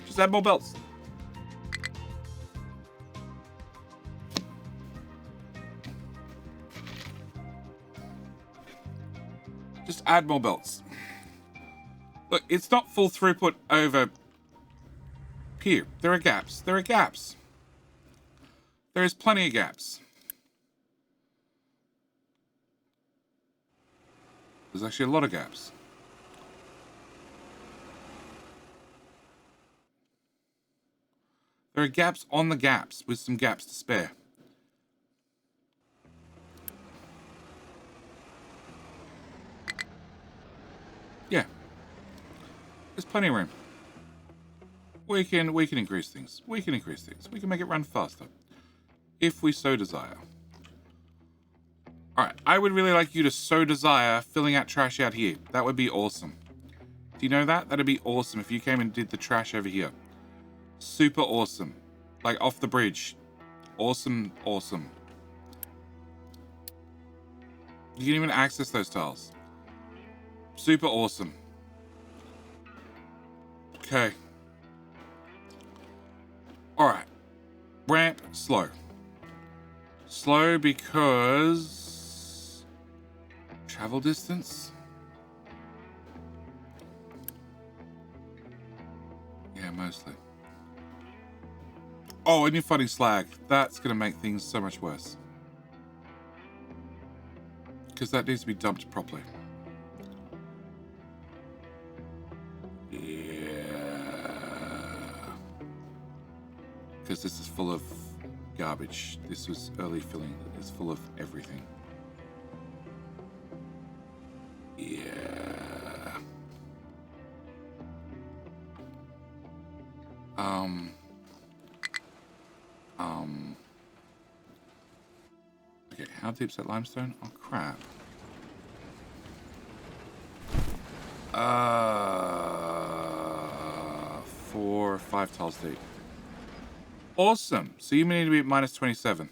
Just add more belts. Just add more belts. Look, it's not full throughput over here. There are gaps. There are gaps. There is plenty of gaps. There's actually a lot of gaps. There are gaps on the gaps with some gaps to spare. Yeah. There's plenty of room. We can increase things. We can increase things. We can make it run faster. If we so desire. Alright, I would really like you to so desire filling out trash out here. That would be awesome. Do you know that? That'd be awesome if you came and did the trash over here. Super awesome. Like off the bridge. Awesome, awesome. You can even access those tiles. Super awesome. Okay. Alright. Ramp, slow. Slow because... travel distance? Yeah, mostly. Oh, and you're fighting slag. That's going to make things so much worse. Because that needs to be dumped properly. Because this is full of garbage. This was early filling. It's full of everything. Yeah. Okay, how deep's that limestone? Oh, crap. 4 or 5 tiles deep. Awesome. So you may need to be at minus 27.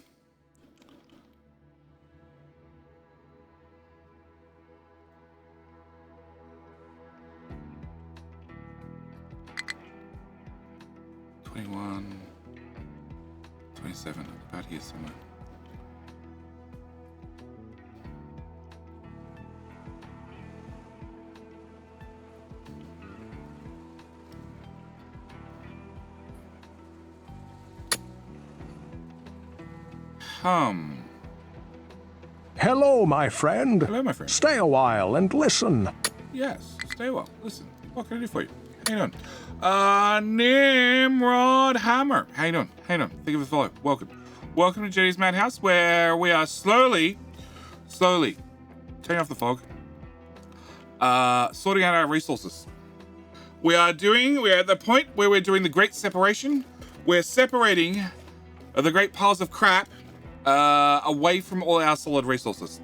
$21, $27, about here somewhere. Hello, my friend. Hello, my friend. Stay a while and listen. Yes, stay a while. Listen, what can I do for you? How you doing? Nimrod Hammer. How you doing? How you doing? Thank you for the follow. Welcome. Welcome to Jetty's Madhouse, where we are slowly turning off the fog, sorting out our resources. we're at the point where we're doing the great separation. We're separating the great piles of crap away from all our solid resources.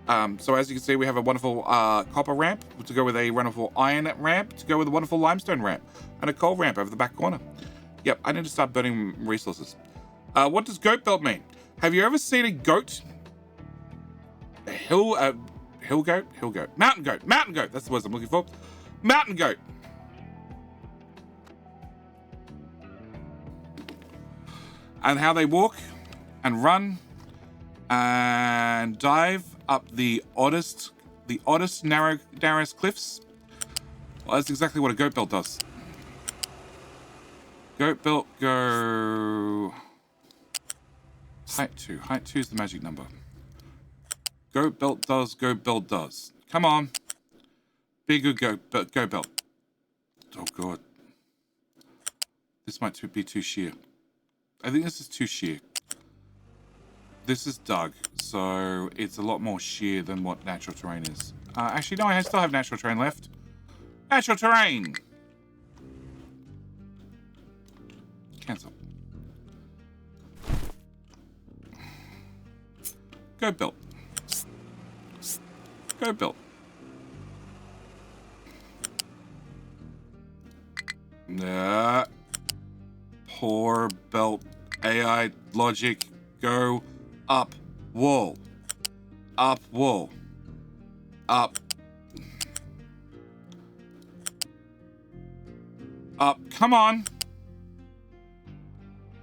So as you can see, we have a wonderful copper ramp to go with a wonderful iron ramp to go with a wonderful limestone ramp and a coal ramp over the back corner. Yep, I need to start burning resources. What does goat belt mean? Have you ever seen a goat? A hill goat? Mountain goat. That's the words I'm looking for. Mountain goat. And how they walk and run and dive up the oddest narrowest cliffs. Well, that's exactly what a goat belt does. Goat belt go height 2. Height 2 is the magic number. Goat belt does. Come on. Bigger goat belt. Oh god. This might be too sheer. I think this is too sheer. This is dug, so it's a lot more sheer than what natural terrain is. Actually, no, I still have natural terrain left. Natural terrain! Cancel. Go built. Go built. Nah. Poor belt. AI logic. Go up wall. Up wall. Up. Up. Come on.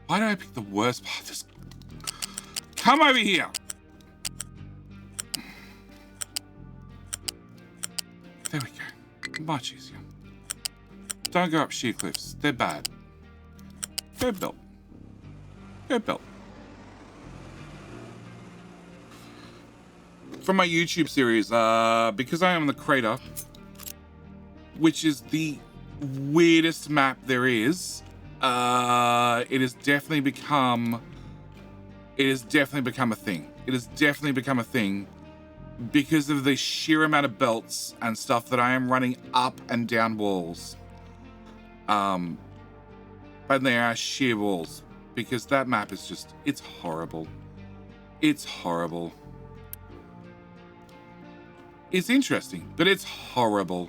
Why do I pick the worst part of this? Come over here. There we go. Much easier. Don't go up sheer cliffs. They're bad. Go built. Go built. From my YouTube series, because I am in the crater, which is the weirdest map there is, it has definitely become a thing. It has definitely become a thing because of the sheer amount of belts and stuff that I am running up and down walls. But they are sheer walls because that map is just, it's horrible. It's horrible. It's interesting, but it's horrible.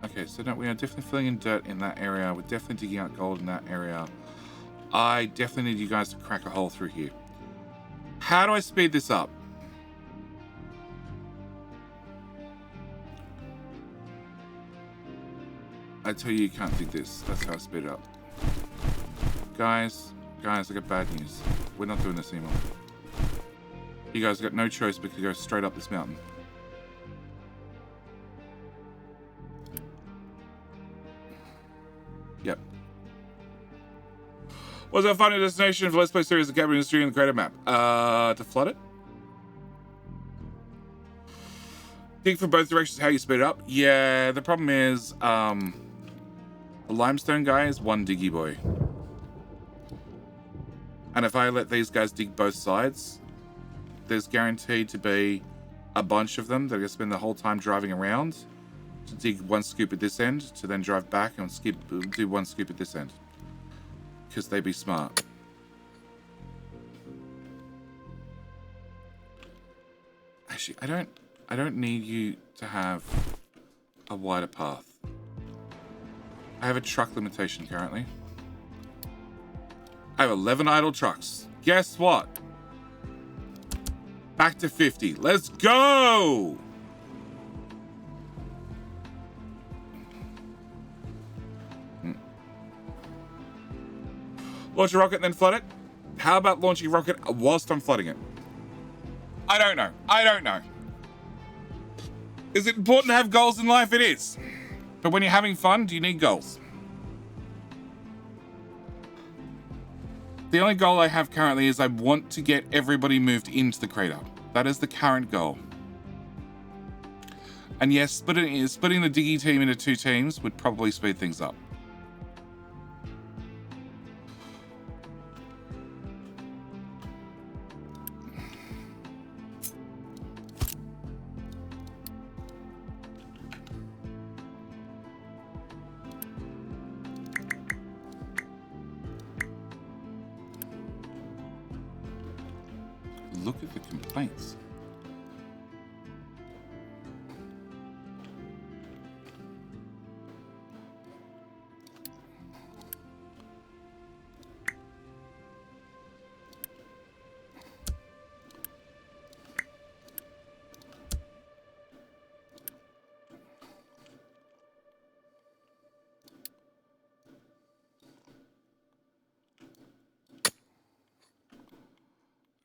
Okay, so no, we are definitely filling in dirt in that area. We're definitely digging out gold in that area. I definitely need you guys to crack a hole through here. How do I speed this up? I tell you, you can't dig this. That's how I speed it up. Guys, I got bad news. We're not doing this anymore. You guys got no choice but to go straight up this mountain. Yep. What's our final destination for Let's Play series of the cabin industry in the creator map? To flood it? Dig from both directions how you speed it up? Yeah, the problem is, the limestone guy is one diggy boy. And if I let these guys dig both sides, there's guaranteed to be a bunch of them that are going to spend the whole time driving around to dig one scoop at this end, to then drive back and do one scoop at this end. Because they be smart. Actually, I don't need you to have a wider path. I have a truck limitation currently. I have 11 idle trucks. Guess what? Back to 50. Let's go! Launch a rocket and then flood it? How about launching a rocket whilst I'm flooding it? I don't know. Is it important to have goals in life? It is. But when you're having fun, do you need goals? The only goal I have currently is I want to get everybody moved into the crater. That is the current goal. And yes, splitting the diggy team into 2 teams would probably speed things up. look at the complaints.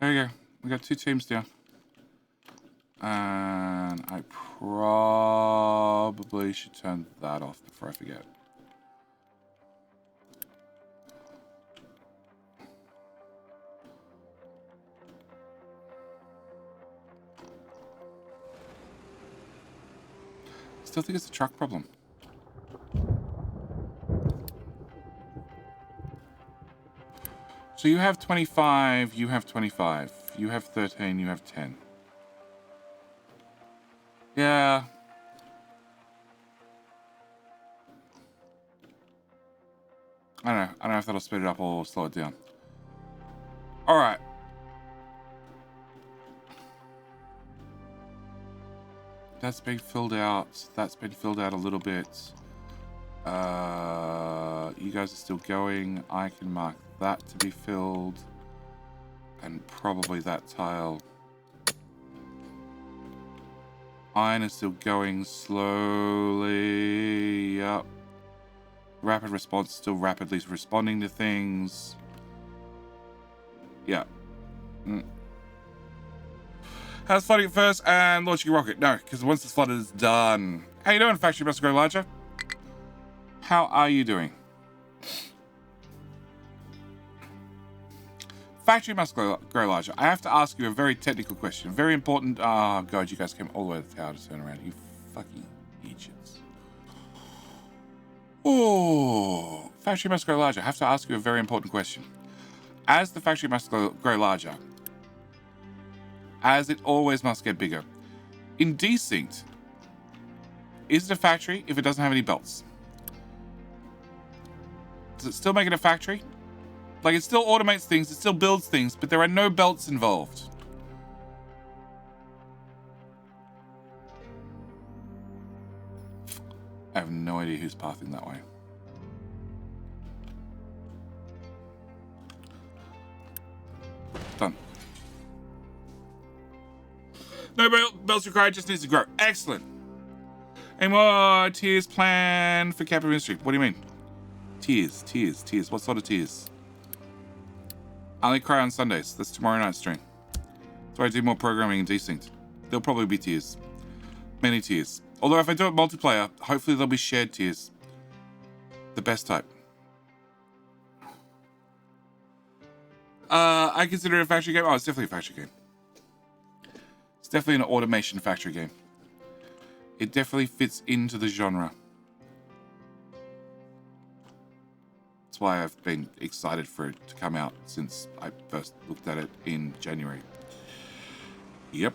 There you go. We got 2 teams down. And I probably should turn that off before I forget. Still think it's a truck problem. So you have 25, you have 25. You have 13, you have 10. Yeah. I don't know if that'll speed it up or slow it down. Alright. That's been filled out. That's been filled out a little bit. You guys are still going. I can mark that to be filled. And probably that tile. Iron is still going slowly. Yep. Rapid response, still rapidly responding to things. Yeah. How's flooding it first and launching a rocket? No, because once the flood is done. How you doing, Factory Must Grow Larger? How are you doing? Factory Must Grow Larger. I have to ask you a very technical question. Very important. Oh, God, you guys came all the way to the tower to turn around. You fucking idiots. Oh, Factory Must Grow Larger. I have to ask you a very important question. As the factory must grow larger, as it always must get bigger, in Desynced, is it a factory if it doesn't have any belts? Does it still make it a factory? Like, it still automates things, it still builds things, but there are no belts involved. I have no idea who's pathing that way. Done. No belts required, just needs to grow. Excellent. Any more tiers planned for Capital Ministry? What do you mean? Tiers. What sort of tiers? I only cry on Sundays. That's tomorrow night's stream. That's why I do more programming in Desynced. There'll probably be tiers. Many tiers. Although if I do it multiplayer, hopefully there'll be shared tiers. The best type. I consider it a factory game. Oh, it's definitely a factory game. It's definitely an automation factory game. It definitely fits into the genre. That's why I've been excited for it to come out since I first looked at it in January. Yep.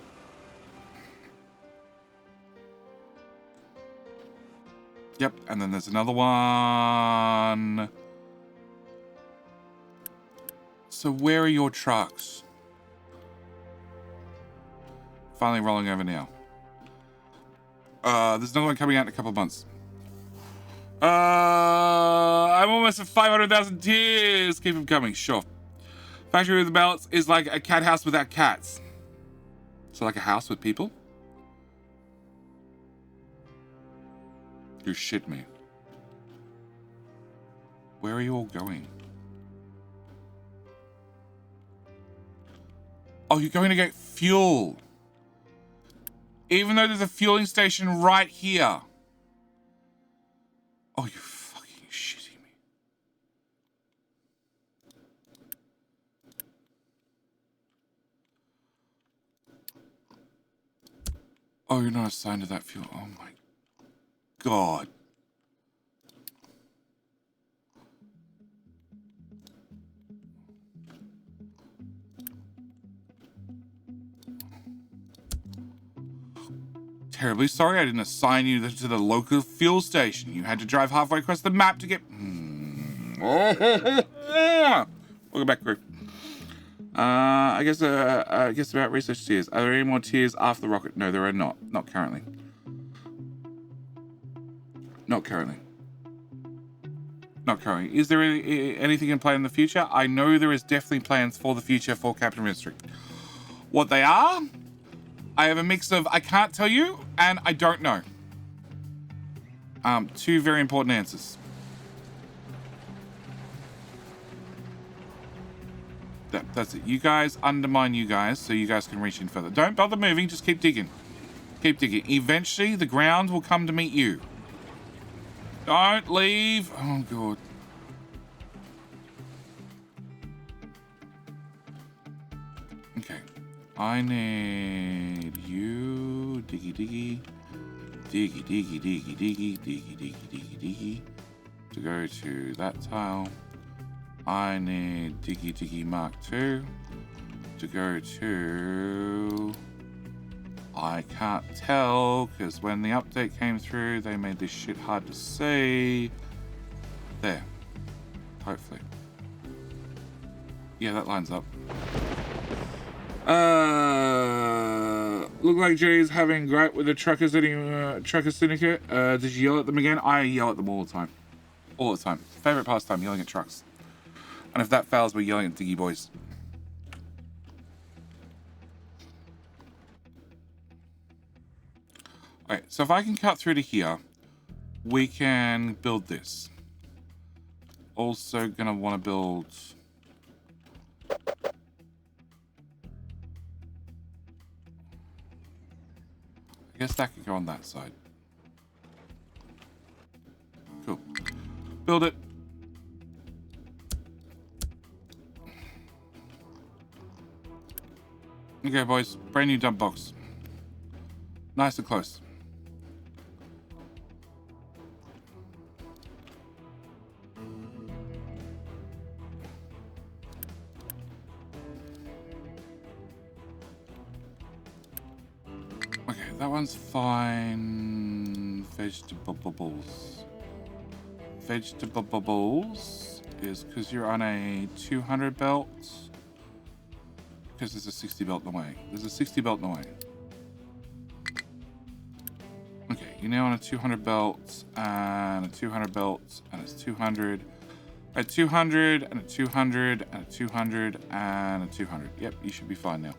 Yep, and then there's another one. So where are your trucks? Finally rolling over now. There's another one coming out in a couple of months. I'm almost at 500,000 tiers. Keep them coming, sure. Factory with the belts is like a cat house without cats. So like a house with people? You shit me. Where are you all going? Oh, you're going to get fuel. Even though there's a fueling station right here. Oh, you're fucking shitting me. Oh, you're not assigned to that fuel. Oh my God. Terribly sorry I didn't assign you to the local fuel station. You had to drive halfway across the map to get... Welcome back, crew. I guess about research tiers. Are there any more tiers after the rocket? No, there are not. Not currently. Not currently. Not currently. Is there anything in play in the future? I know there is definitely plans for the future for Captain Mystery. What they are, I have a mix of I can't tell you and I don't know. Two very important answers. That's it. You guys undermine you guys so you guys can reach in further. Don't bother moving, just keep digging. Keep digging. Eventually, the ground will come to meet you. Don't leave. Oh, God. Okay. I need you. Diggy, diggy. Diggy, diggy, diggy, diggy, diggy, diggy, diggy, diggy. To go to that tile. I need Diggy Diggy Mark 2 to go to... I can't tell, because when the update came through, they made this shit hard to see. There. Hopefully. Yeah, that lines up. Look like Jay's having gripe with the trucker syndicate. Did you yell at them again? I yell at them all the time. All the time. Favorite pastime, yelling at trucks. And if that fails, we're yelling at Diggy Boys. Alright, so if I can cut through to here, we can build this. Also gonna want to build... I guess that could go on that side. Cool. Build it. Okay, boys. Brand new dump box. Nice and close. Okay, that one's fine. Vegetables. Vegetables is because you're on a 200 belt. Because there's a 60 belt in the way. There's a 60 belt in the way. Okay, you're now on a 200 belt, and a 200 belt, and it's 200. A 200, and a 200, and a 200, and a 200. Yep, you should be fine now.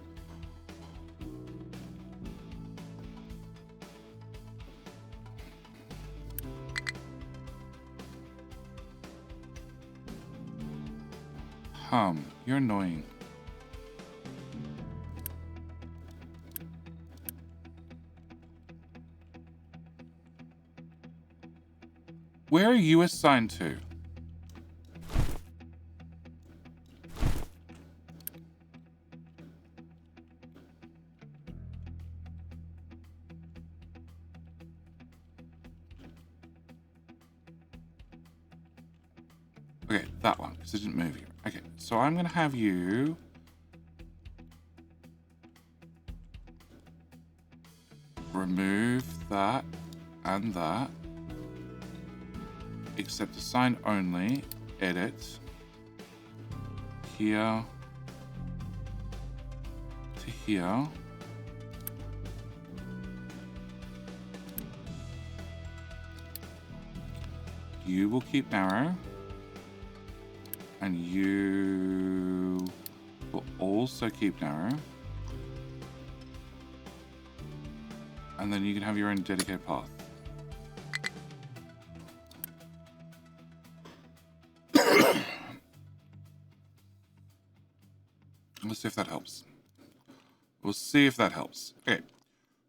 You're annoying. Where are you assigned to? Okay, that one, because it didn't move here. Okay, so I'm going to have you... remove that and that. Except assign only, edit, here to here. You will keep narrow, and you will also keep narrow. And then you can have your own dedicated path. Let's see if that helps. We'll see if that helps. Okay,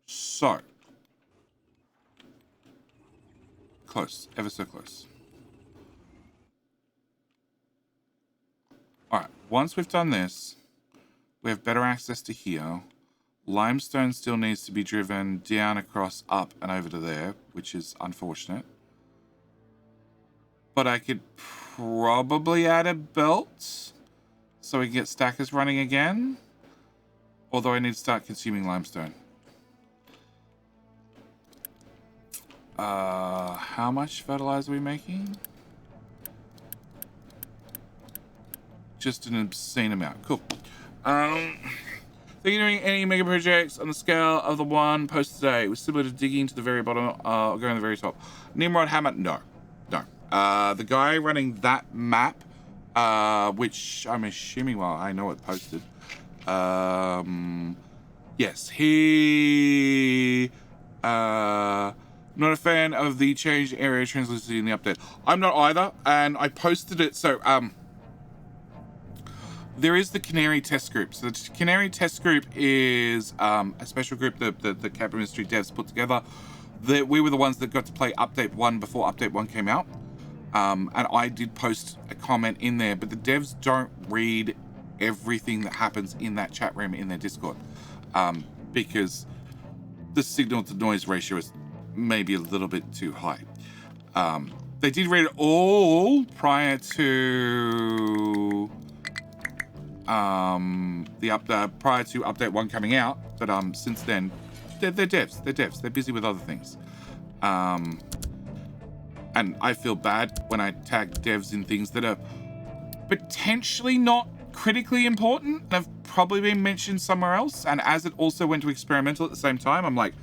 so close, ever so close. All right, once we've done this, we have better access to here. Limestone still needs to be driven down, across, up, and over to there, which is unfortunate. But I could probably add a belt so we can get stackers running again. Although I need to start consuming limestone. How much fertilizer are we making? Just an obscene amount. Cool. So you're doing any mega projects on the scale of the one posted today? It was similar to digging to the very bottom or going to the very top. Nimrod Hammer? No. The guy running that map, which I'm assuming, well, I know it posted. Yes, he... not a fan of the changed area translucency in the update. I'm not either, and I posted it, so, there is the Canary test group. So the Canary test group is a special group that the Captain Mystery devs put together. We were the ones that got to play Update 1 before Update 1 came out. And I did post a comment in there, but the devs don't read everything that happens in that chat room in their Discord. Because the signal to noise ratio is maybe a little bit too high. They did read it all prior to prior to Update 1 coming out, but since then they're devs. They're busy with other things. And I feel bad when I tag devs in things that are potentially not critically important and have probably been mentioned somewhere else. And as it also went to experimental at the same time, I'm like,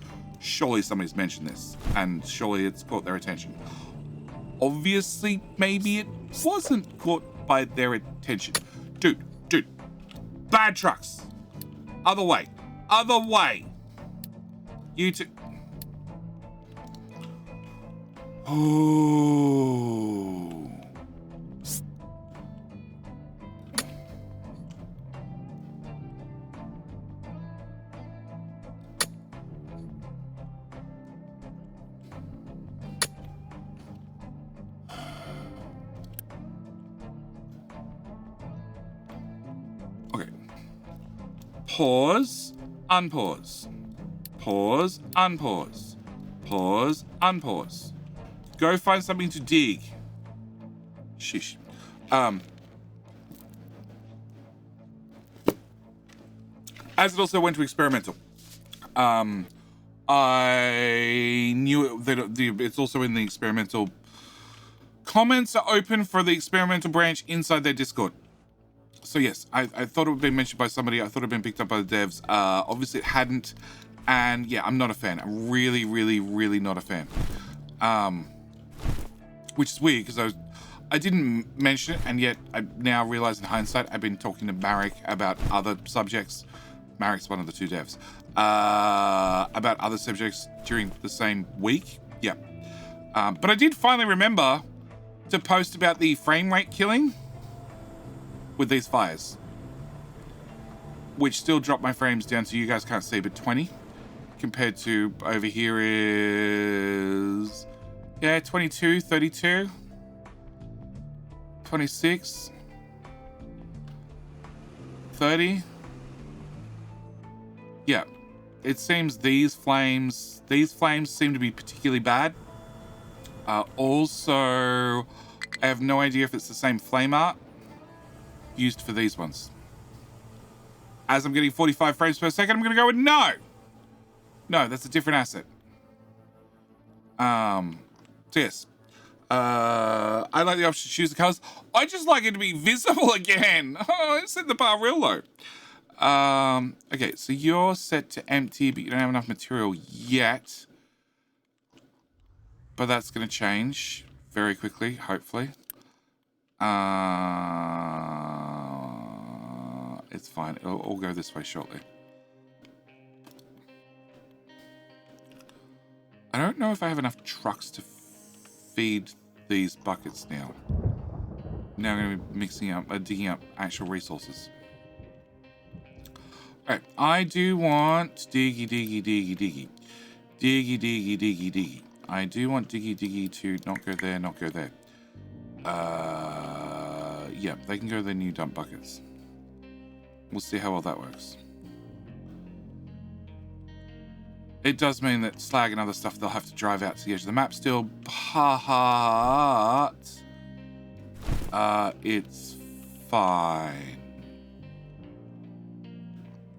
surely somebody's mentioned this and surely it's caught their attention. Obviously, maybe it wasn't caught by their attention. Dude, bad trucks. Other way. You two. Oh. Okay. Pause, unpause. Pause, unpause. Pause, unpause. Go find something to dig. Shish. As it also went to experimental. I knew that it's also in the experimental. Comments are open for the experimental branch inside their Discord. So yes, I thought it would be mentioned by somebody. I thought it had been picked up by the devs. Obviously it hadn't. And yeah, I'm not a fan. I'm really, really, really not a fan. Which is weird because I didn't mention it, and yet I now realize in hindsight I've been talking to Marek about other subjects. Marek's one of the two devs. About other subjects during the same week. Yeah. But I did finally remember to post about the frame rate killing with these fires, which still dropped my frames down to, you guys can't see, but 20 compared to over here is, yeah, 22, 32, 26, 30. Yeah, it seems these flames seem to be particularly bad. Also, I have no idea if it's the same flame art used for these ones. As I'm getting 45 frames per second, I'm going to go with no. No, that's a different asset. So yes. I like the option to choose the colors. I just like it to be visible again. Oh, I set the bar real low. Okay, so you're set to empty, but you don't have enough material yet. But that's going to change very quickly, hopefully. It's fine. It'll all go this way shortly. I don't know if I have enough trucks to feed these buckets now. Now I'm going to be mixing up, digging up actual resources. Alright, I do want diggy. I do want diggy to not go there, not go there. Yeah, they can go to their new dump buckets. We'll see how well that works. It does mean that slag and other stuff, they'll have to drive out to the edge of the map still, but it's fine.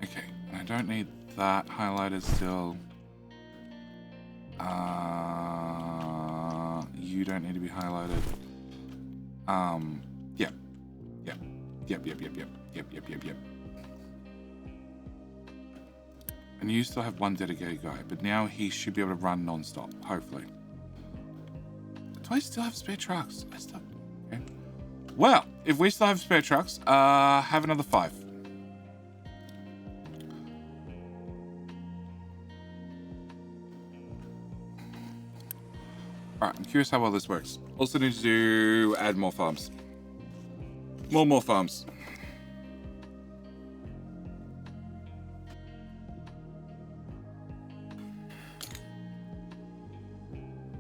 Okay, I don't need that highlighted still. You don't need to be highlighted. Yep. And you still have one dedicated guy, but now he should be able to run non-stop, hopefully. Do I still have spare trucks? I still... Okay. Well, if we still have spare trucks, have another 5. Alright, I'm curious how well this works. Also need to add more farms. More farms.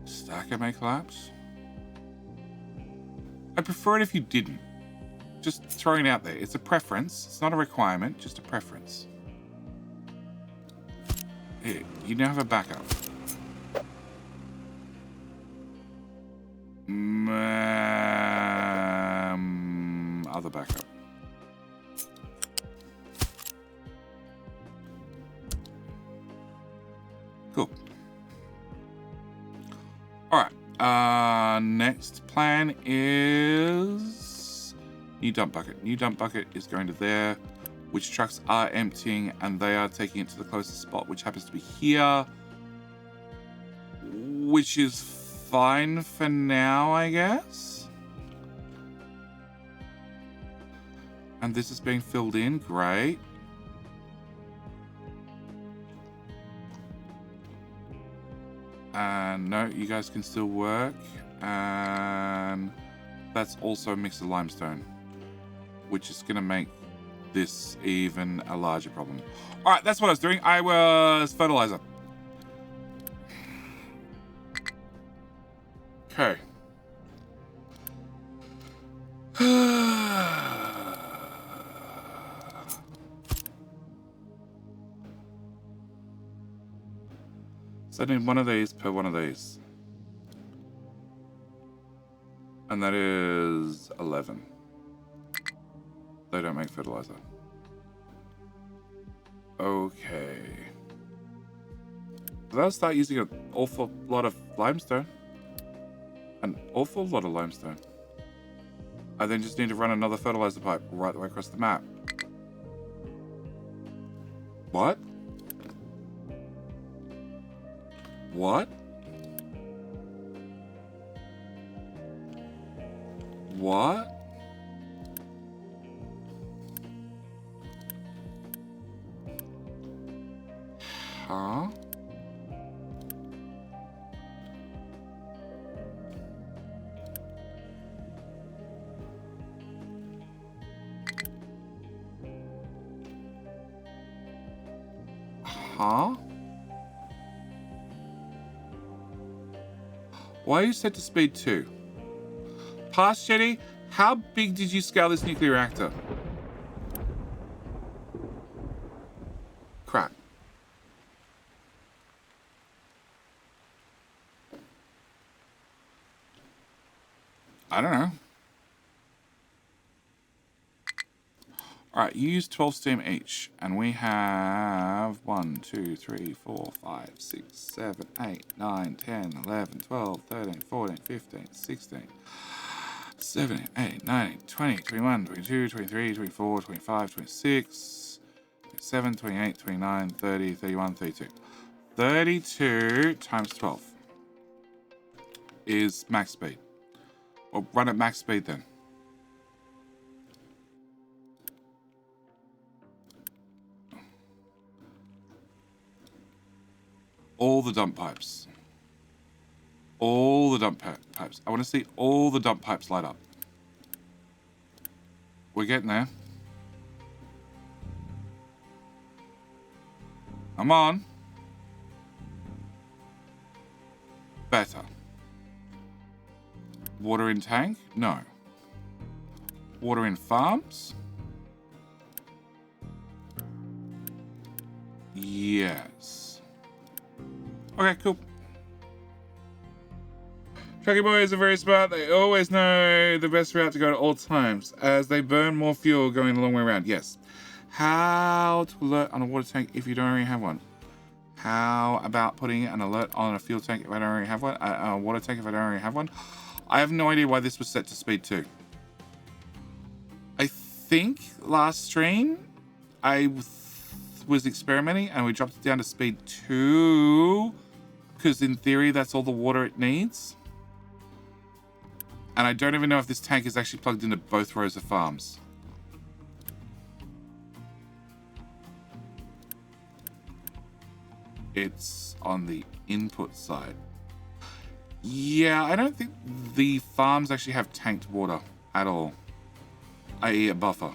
Stacker may collapse. I prefer it if you didn't. Just throwing it out there. It's a preference. It's not a requirement, just a preference. Here, you now have a backup. Other backup. Cool. All right. Next plan is new dump bucket. New dump bucket is going to there, which trucks are emptying, and they are taking it to the closest spot, which happens to be here, which is fine for now, I guess. And this is being filled in. Great. And no, you guys can still work. And that's also a mix of limestone, which is going to make this even a larger problem. All right, that's what I was doing. I was fertilizer. Okay. So I need one of these per one of these. And that is 11. They don't make fertilizer. Okay. So I'll start using an awful lot of limestone. An awful lot of limestone. I then just need to run another fertilizer pipe right the way across the map. What? What? What? Huh? Huh? Why are you set to speed 2? Pass, Jetty, how big did you scale this nuclear reactor? Crap. I don't know. Alright, you use 12 steam each, and we have 1, 2, 3, 4, 5, 6, 7, 8, 9, 10, 11, 12, 13, 14, 15, 16, 17, 18, 19, 20, 21, 22, 23, 24, 25, 26, 27, 28, 29, 30, 31, 32. 32 times 12 is max speed. Well, run at max speed then. All the dump pipes. All the dump pipes. I want to see all the dump pipes light up. We're getting there. I'm on. Better. Water in tank? No. Water in farms? Yes. Okay, cool. Trucky boys are very smart. They always know the best route to go at all times, as they burn more fuel going the long way around. Yes. How to alert on a water tank if you don't already have one? How about putting an alert on a fuel tank if I don't already have one? A water tank if I don't already have one? I have no idea why this was set to speed 2. I think last stream I was experimenting, and we dropped it down to speed 2, because in theory that's all the water it needs. And I don't even know if this tank is actually plugged into both rows of farms. It's on the input side. Yeah, I don't think the farms actually have tanked water at all, i.e. a buffer.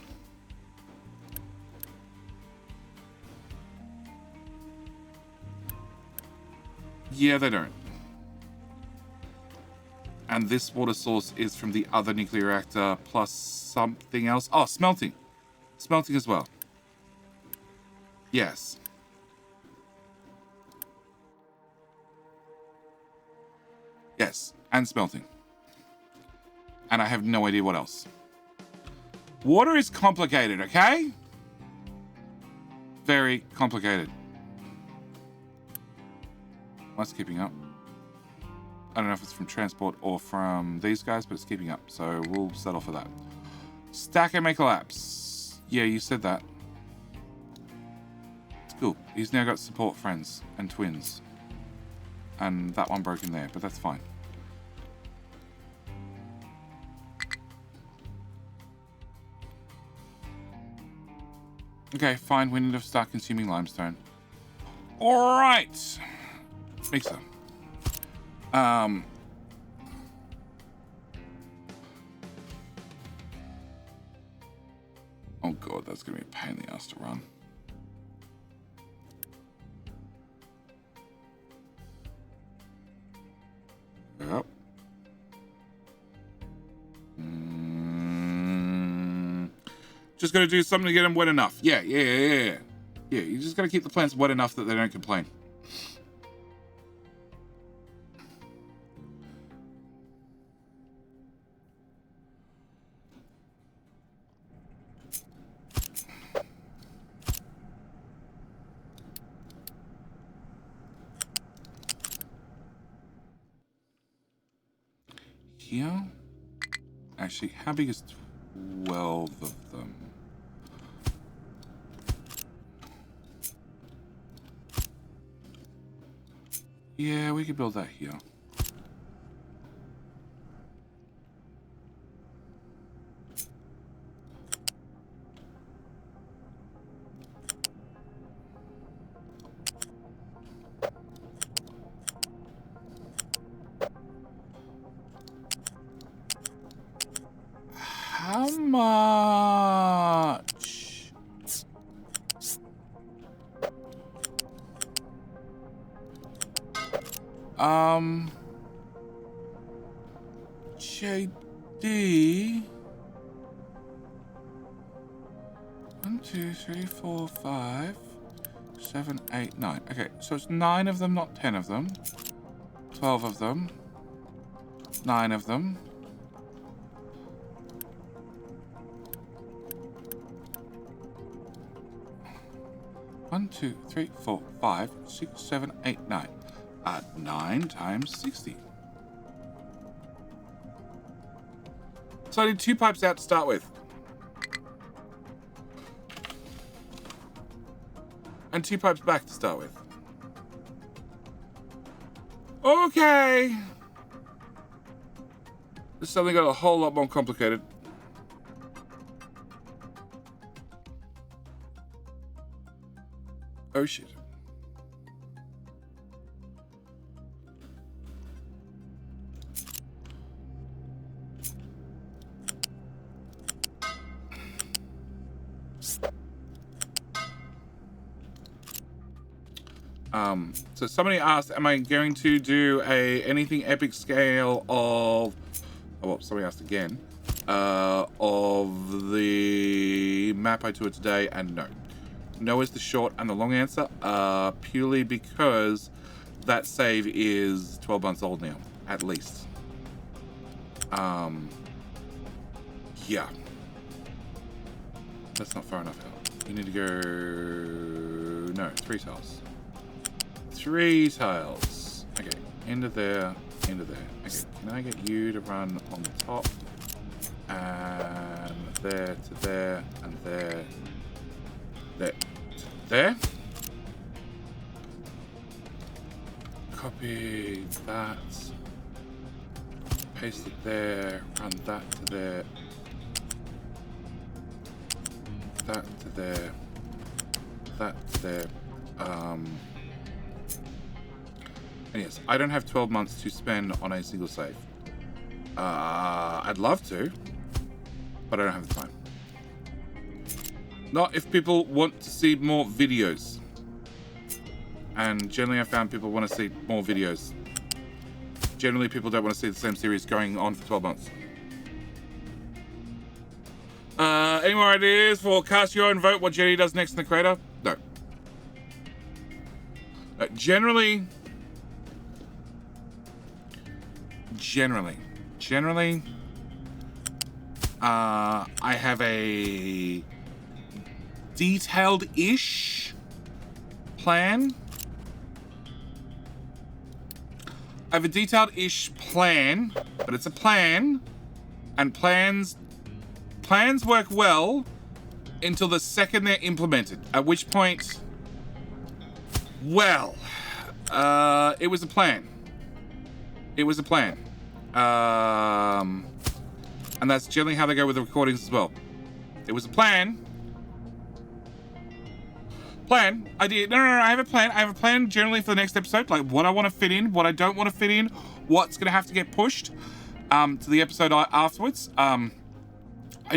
Yeah, they don't. And this water source is from the other nuclear reactor plus something else. Oh, smelting. Smelting as well. Yes. Yes, and smelting. And I have no idea what else. Water is complicated, okay? Very complicated. That's keeping up. I don't know if it's from transport or from these guys, but it's keeping up. So we'll settle for that. Stacker may collapse. Yeah, you said that. It's cool. He's now got support friends and twins. And that one broke in there, but that's fine. Okay, fine. We need to start consuming limestone. All right. Mixer. Oh god, that's gonna be a pain in the ass to run. Yep. Just gotta do something to get them wet enough. Yeah, you just gotta keep the plants wet enough that they don't complain. Here? Actually, how big is 12 of them? Yeah, we could build that here. How much? JD. 1, 2, 3, 4, 5, 7, 8, 9. Okay, so it's 9 of them, not 10 of them. 12 of them. 9 of them. One, 2, 3, 4, 5, 6, 7, 8, 9. 9 times 60. So I need 2 pipes out to start with. And 2 pipes back to start with. Okay. This suddenly got a whole lot more complicated. Oh shit. So somebody asked, am I going to do anything epic scale of, oh, well, somebody asked again, of the map I toured today, and no. No is the short and the long answer, purely because that save is 12 months old now, at least. Yeah. That's not far enough out. You need to go, no, 3 tiles. 3 tiles. Okay, into there, into there. Okay, can I get you to run on the top? And there to there, and there. There. there. Copy that. Paste it there. Run that to there. That to there. That to there. And yes, I don't have 12 months to spend on a single save. I'd love to, but I don't have the time. Not if people want to see more videos. And generally I found people want to see more videos. Generally people don't want to see the same series going on for 12 months. Any more ideas for cast your own vote what Jenny does next in the creator? No. Generally, I have a detailed-ish plan. I have a detailed-ish plan, but it's a plan, and plans work well until the second they're implemented, at which point, well, it was a plan. It was a plan. And that's generally how they go with the recordings as well. It was a plan. Idea. No, I have a plan. I have a plan generally for the next episode, like what I want to fit in, what I don't want to fit in, what's going to have to get pushed to the episode afterwards. I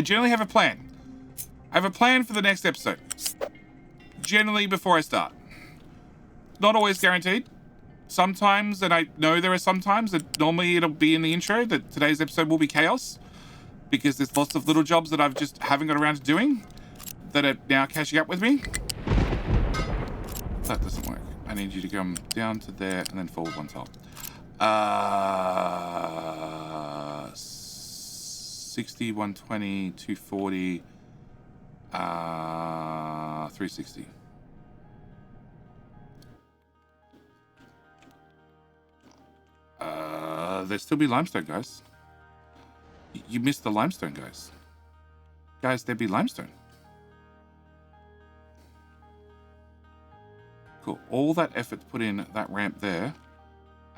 generally have a plan. I have a plan for the next episode. Generally before I start. Not always guaranteed. Sometimes, and I know there are some times that normally it'll be in the intro that today's episode will be chaos because there's lots of little jobs that I've just haven't got around to doing that are now catching up with me. That doesn't work. I need you to come down to there and then forward one tile. 60, 120, 240, 360. There'll still be limestone, guys. You missed the limestone, guys. Guys, there'd be limestone. Cool. All that effort to put in that ramp there,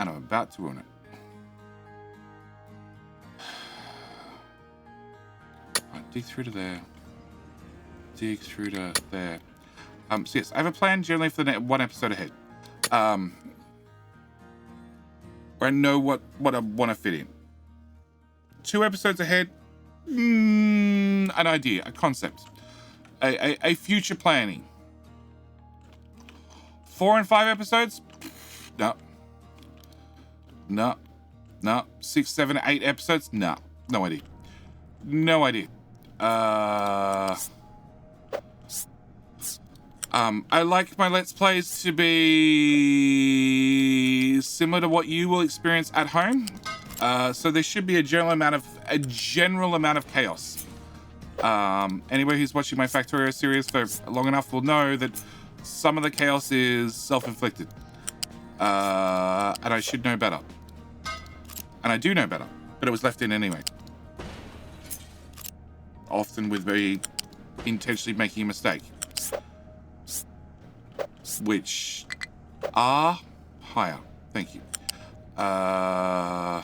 and I'm about to ruin it. Right, dig through to there. Dig through to there. So yes, I have a plan generally for the one episode ahead. Where I know what I want to fit in. 2 episodes ahead, an idea, a concept, a future planning. 4 and 5 episodes, no. 6, 7, 8 episodes, no idea. I like my Let's Plays to be similar to what you will experience at home. So there should be a general amount of chaos. Anybody who's watching my Factorio series for long enough will know that some of the chaos is self-inflicted. And I should know better. And I do know better, but it was left in anyway. Often with me intentionally making a mistake. Which are higher. Thank you. So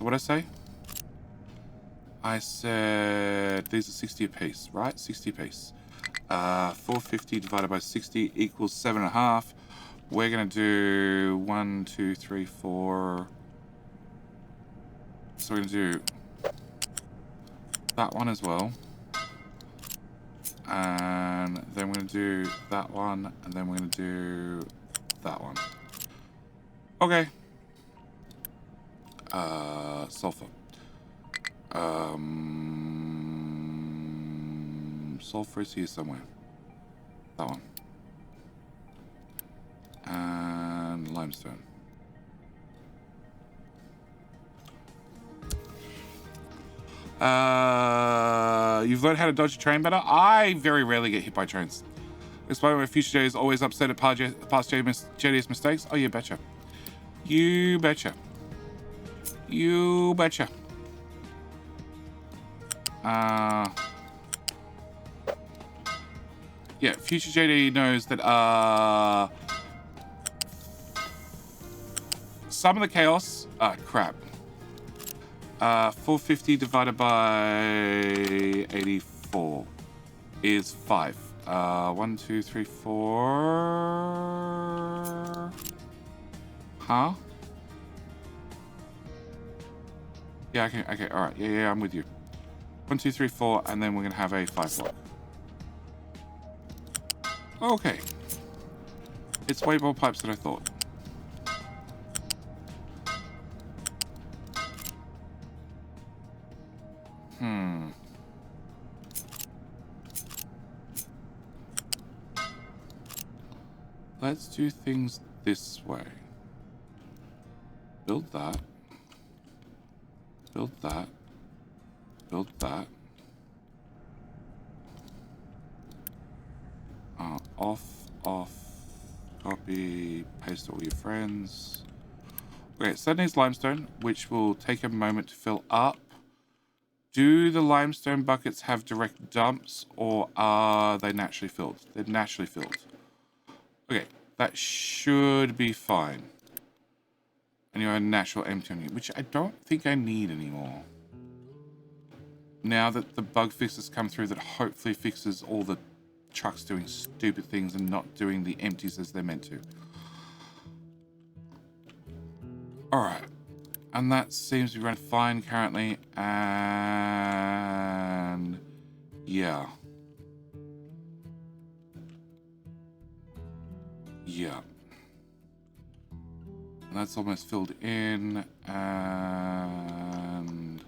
what did I say? I said these are 60 apiece, right? 60 apiece. 450 divided by 60 equals 7.5. We're gonna do 1, 2, 3, 4. So we're gonna do that one as well. And then we're going to do that one, and then we're going to do that one. Okay. Sulfur. Sulfur is here somewhere. That one. And limestone. You've learned how to dodge a train better? I very rarely get hit by trains. Despite my future Jedi is always upset at past Jedi's mistakes. Oh, you betcha. You betcha. You betcha. Yeah, future JD knows that some of the chaos. Crap. 450 divided by 84 is 5. 1, 2, 3, 4. Huh? Yeah, okay, alright. Yeah, I'm with you. 1, 2, 3, 4, and then we're gonna have a 5 block. Okay. It's way more pipes than I thought. Let's do things this way. Build that. Build that. Build that. Off. Copy. Paste all your friends. Okay, so that needs limestone, which will take a moment to fill up. Do the limestone buckets have direct dumps, or are they naturally filled? They're naturally filled. Okay, that should be fine. And you're a natural empty on you, which I don't think I need anymore. Now that the bug fix has come through that hopefully fixes all the trucks doing stupid things and not doing the empties as they're meant to. Alright. And that seems to be running fine currently. And yeah. Yeah. And that's almost filled in. And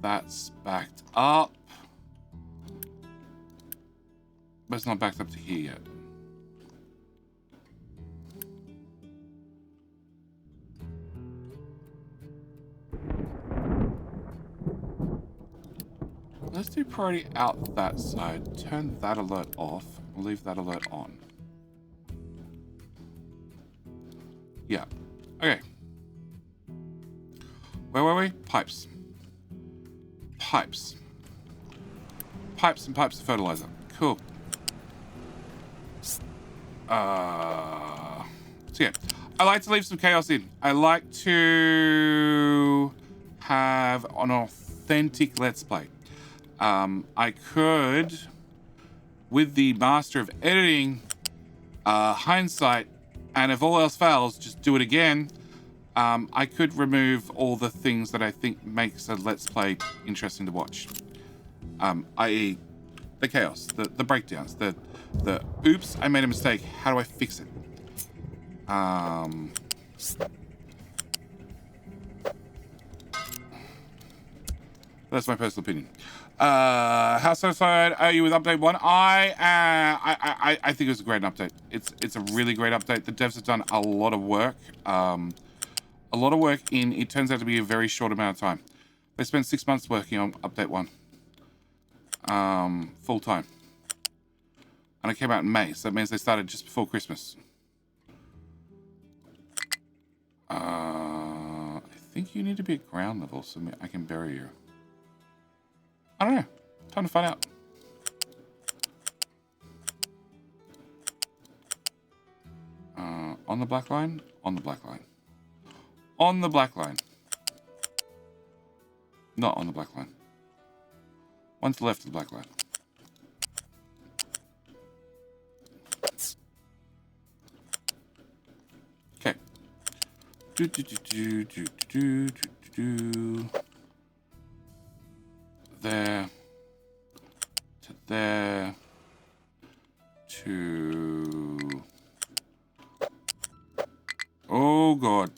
that's backed up. But it's not backed up to here yet. Let's do priority out that side. Turn that alert off. We'll leave that alert on. Yeah. Okay. Where were we? Pipes. Pipes. Pipes and pipes of fertilizer. Cool. So yeah. I like to leave some chaos in. I like to have an authentic Let's Play. I could, with the master of editing, hindsight, and if all else fails, just do it again. I could remove all the things that I think makes a Let's Play interesting to watch. I.e. the chaos, the breakdowns, the oops, I made a mistake, how do I fix it? That's my personal opinion. How satisfied are you with update 1? I think it was a great update. It's a really great update. The devs have done a lot of work. It turns out to be a very short amount of time. They spent 6 months working on update 1. Full time. And it came out in May, so that means they started just before Christmas. I think you need to be at ground level so I can bury you. I don't know. Time to find out. On the black line? On the black line. On the black line. Not on the black line. One to the left of the black line. Okay. There. To there. To... Oh, God.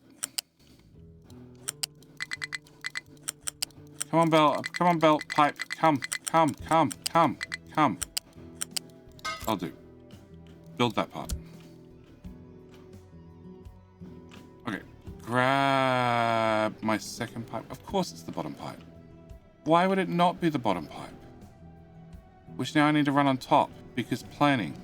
Come on, belt. Come on, belt. Pipe. Come. I'll do. Build that part. Okay. Grab my second pipe. Of course it's the bottom pipe. Why would it not be the bottom pipe? Which now I need to run on top, because planning.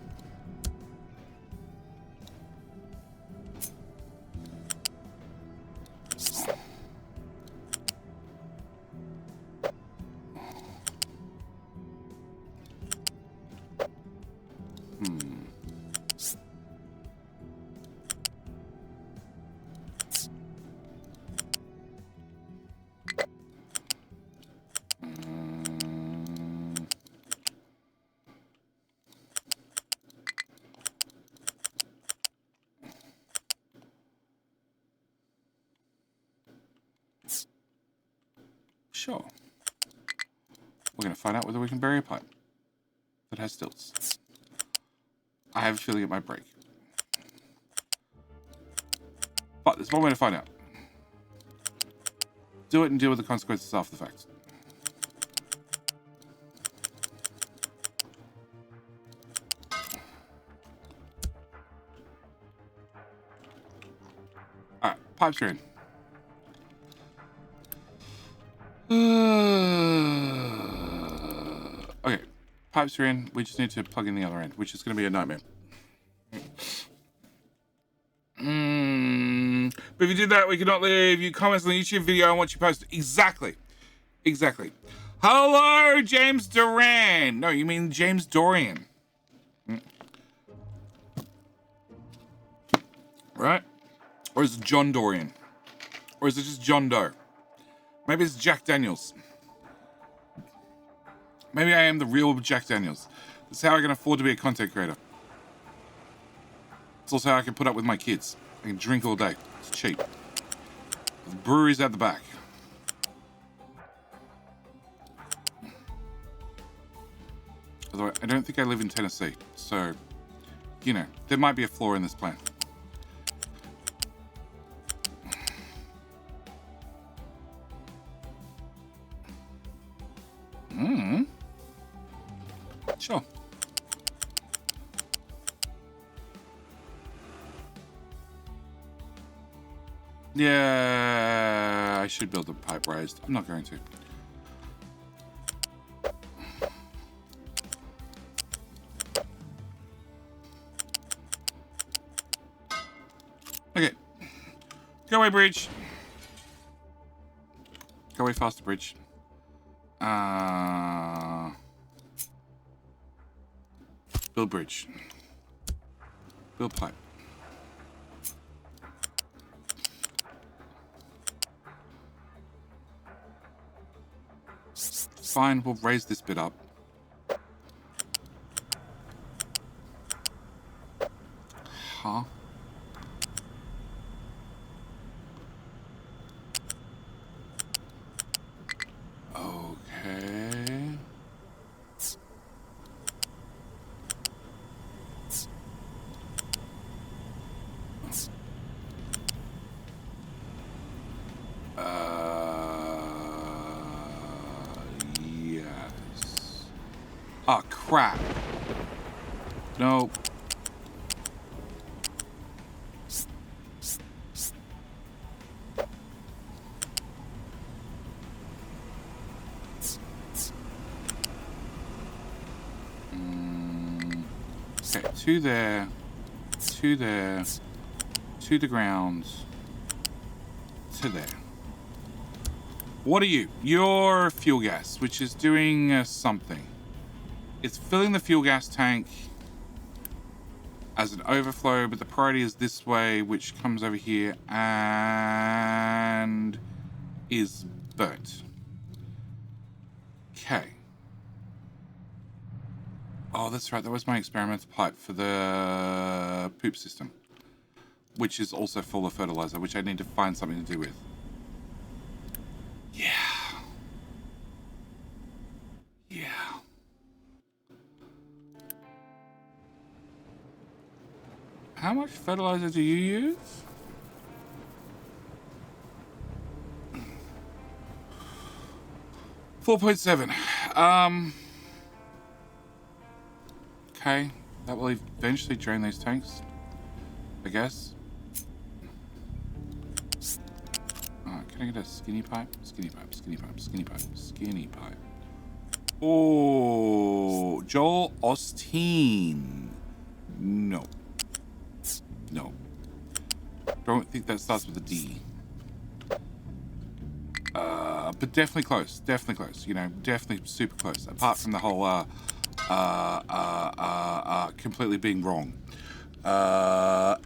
Sure. We're going to find out whether we can bury a pipe that has stilts. I have a feeling it might break. But there's one way to find out. Do it and deal with the consequences after the fact. Alright, pipes are in. Okay, pipes are in. We just need to plug in the other end, which is going to be a nightmare. But if you did that, we cannot leave you comments on the YouTube video on what you posted. Exactly. Exactly. Hello, James Duran. No, you mean James Dorian. Right? Or is it John Dorian? Or is it just John Doe? Maybe it's Jack Daniels. Maybe I am the real Jack Daniels. That's how I can afford to be a content creator. It's also how I can put up with my kids. I can drink all day. It's cheap. The brewery's at the back. Although I don't think I live in Tennessee. So, you know, there might be a flaw in this plan. Sure. Yeah, I should build a pipe raised. I'm not going to. Okay. Go away, bridge. Go away faster, bridge. Build bridge. Build pipe. Fine, we'll raise this bit up. Huh? Okay. Yes. Oh, crap. No. Okay, two there, two there, to the ground, to there. What are you? You're fuel gas, which is doing something. It's filling the fuel gas tank as an overflow, but the priority is this way, which comes over here and is burnt. Okay. Oh, that's right. That was my experimental pipe for the poop system, which is also full of fertilizer, which I need to find something to do with. Yeah. Yeah. How much fertilizer do you use? $4.7. Okay, that will eventually drain these tanks, I guess. Can I get a skinny pipe? Skinny pipe, skinny pipe, skinny pipe, skinny pipe. Oh, Joel Osteen. No. No. Don't think that starts with a D. But definitely close. Definitely close. You know, definitely super close. Apart from the whole, completely being wrong.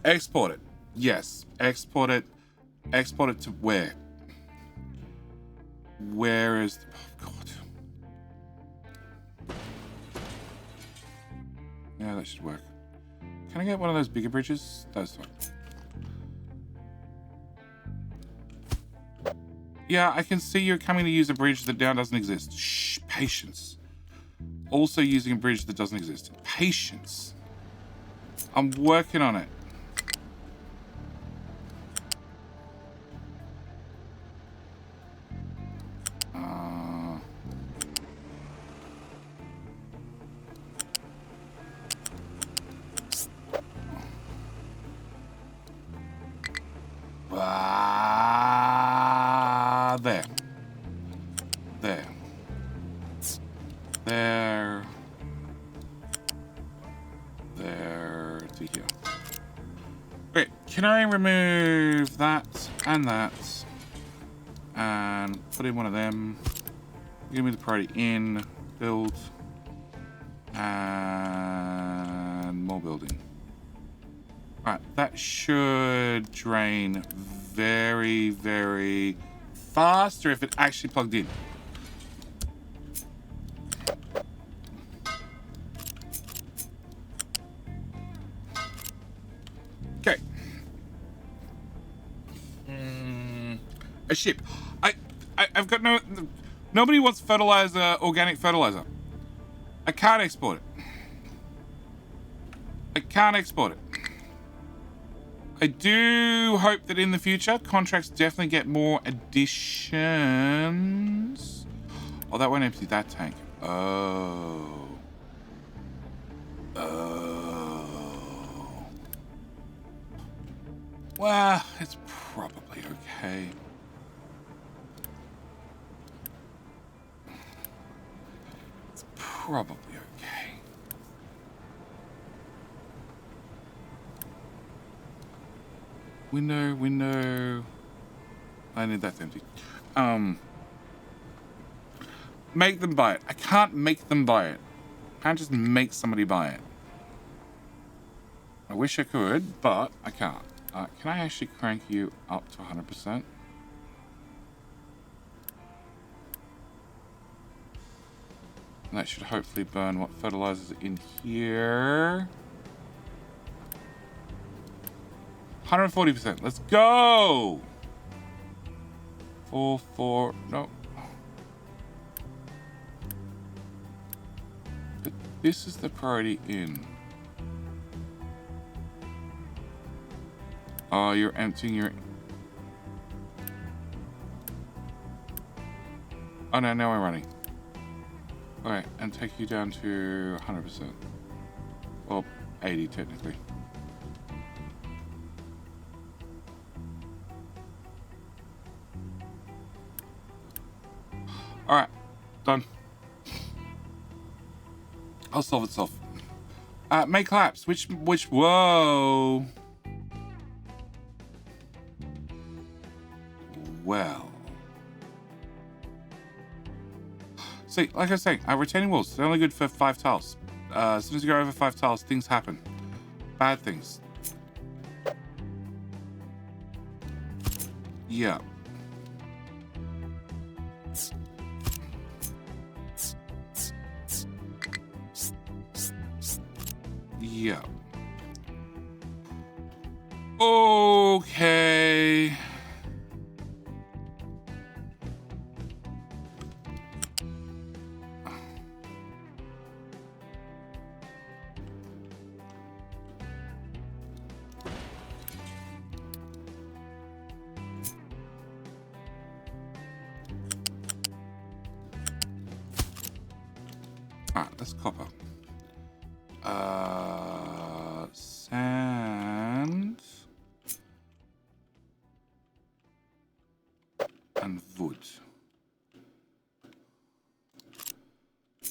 Export it. Yes. Export it. Export it to where? Where is... Oh, God. Yeah, that should work. Can I get one of those bigger bridges? Those one. Yeah, I can see you're coming to use a bridge that now doesn't exist. Shh, patience. Also using a bridge that doesn't exist. Patience. I'm working on it. There. There. There. There to here. Wait, can I remove that and that? And put in one of them. Give me the priority in. Build. And more building. Alright, that should drain very, very faster if it actually plugged in. Okay. A ship. I've got nobody wants fertilizer, organic fertilizer. I can't export it. I can't export it. I do hope that in the future, contracts definitely get more additions. Oh, that won't empty that tank. Oh. Oh. Well, it's probably okay. It's probably okay. Window. I need that empty. Make them buy it. I can't make them buy it. I can't just make somebody buy it. I wish I could, but I can't. Can I actually crank you up to 100%? And that should hopefully burn what fertilizers in here. 140%. Let's go. 4. No. But this is the priority in. Oh, you're emptying your. Oh no, now we're running. Alright, and take you down to 100%. Well, 80 technically. Alright, done. I'll solve itself. Make collapse. Which, whoa. Well. See, like I was saying, retaining walls, they're only good for 5 tiles. As soon as you go over 5 tiles, things happen. Bad things. Yeah. Yeah. Okay. Alright, that's copper. Sand and wood.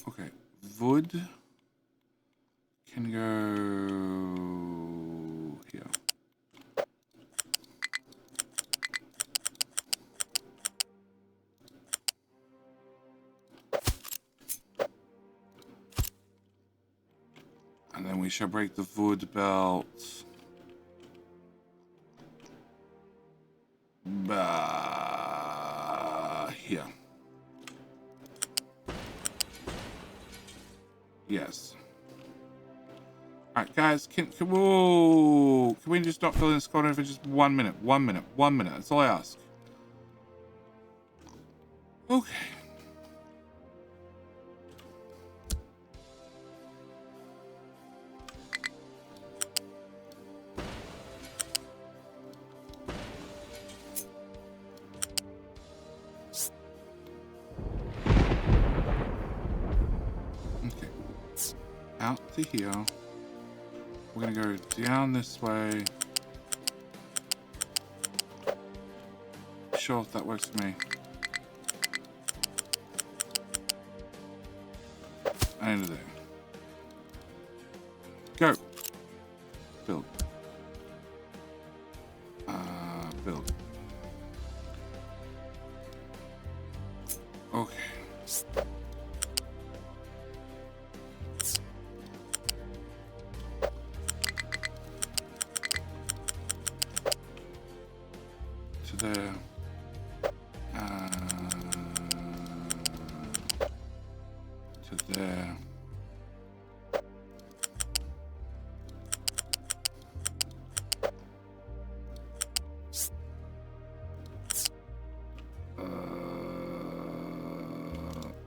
Okay, wood can go here. And then we shall break the wood belt. Here. Yes. Alright, guys, whoa, can we just not fill in this corner for just 1 minute? 1 minute. 1 minute. That's all I ask. Okay. Okay. Out to here. We're gonna go down this way. Sure, if that works for me. And into there. Go. Build. Build. Okay. To there. To there.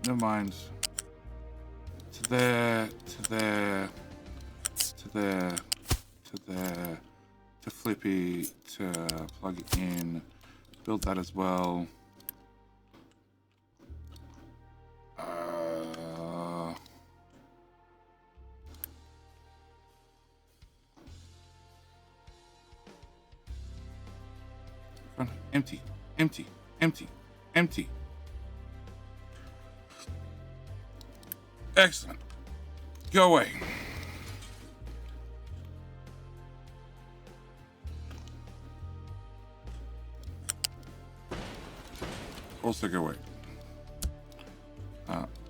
Never mind. To there, to there, to there, to there, to Flippy, to plug it in, build that as well. Empty, empty, empty, empty. Excellent. Go away. Also go away.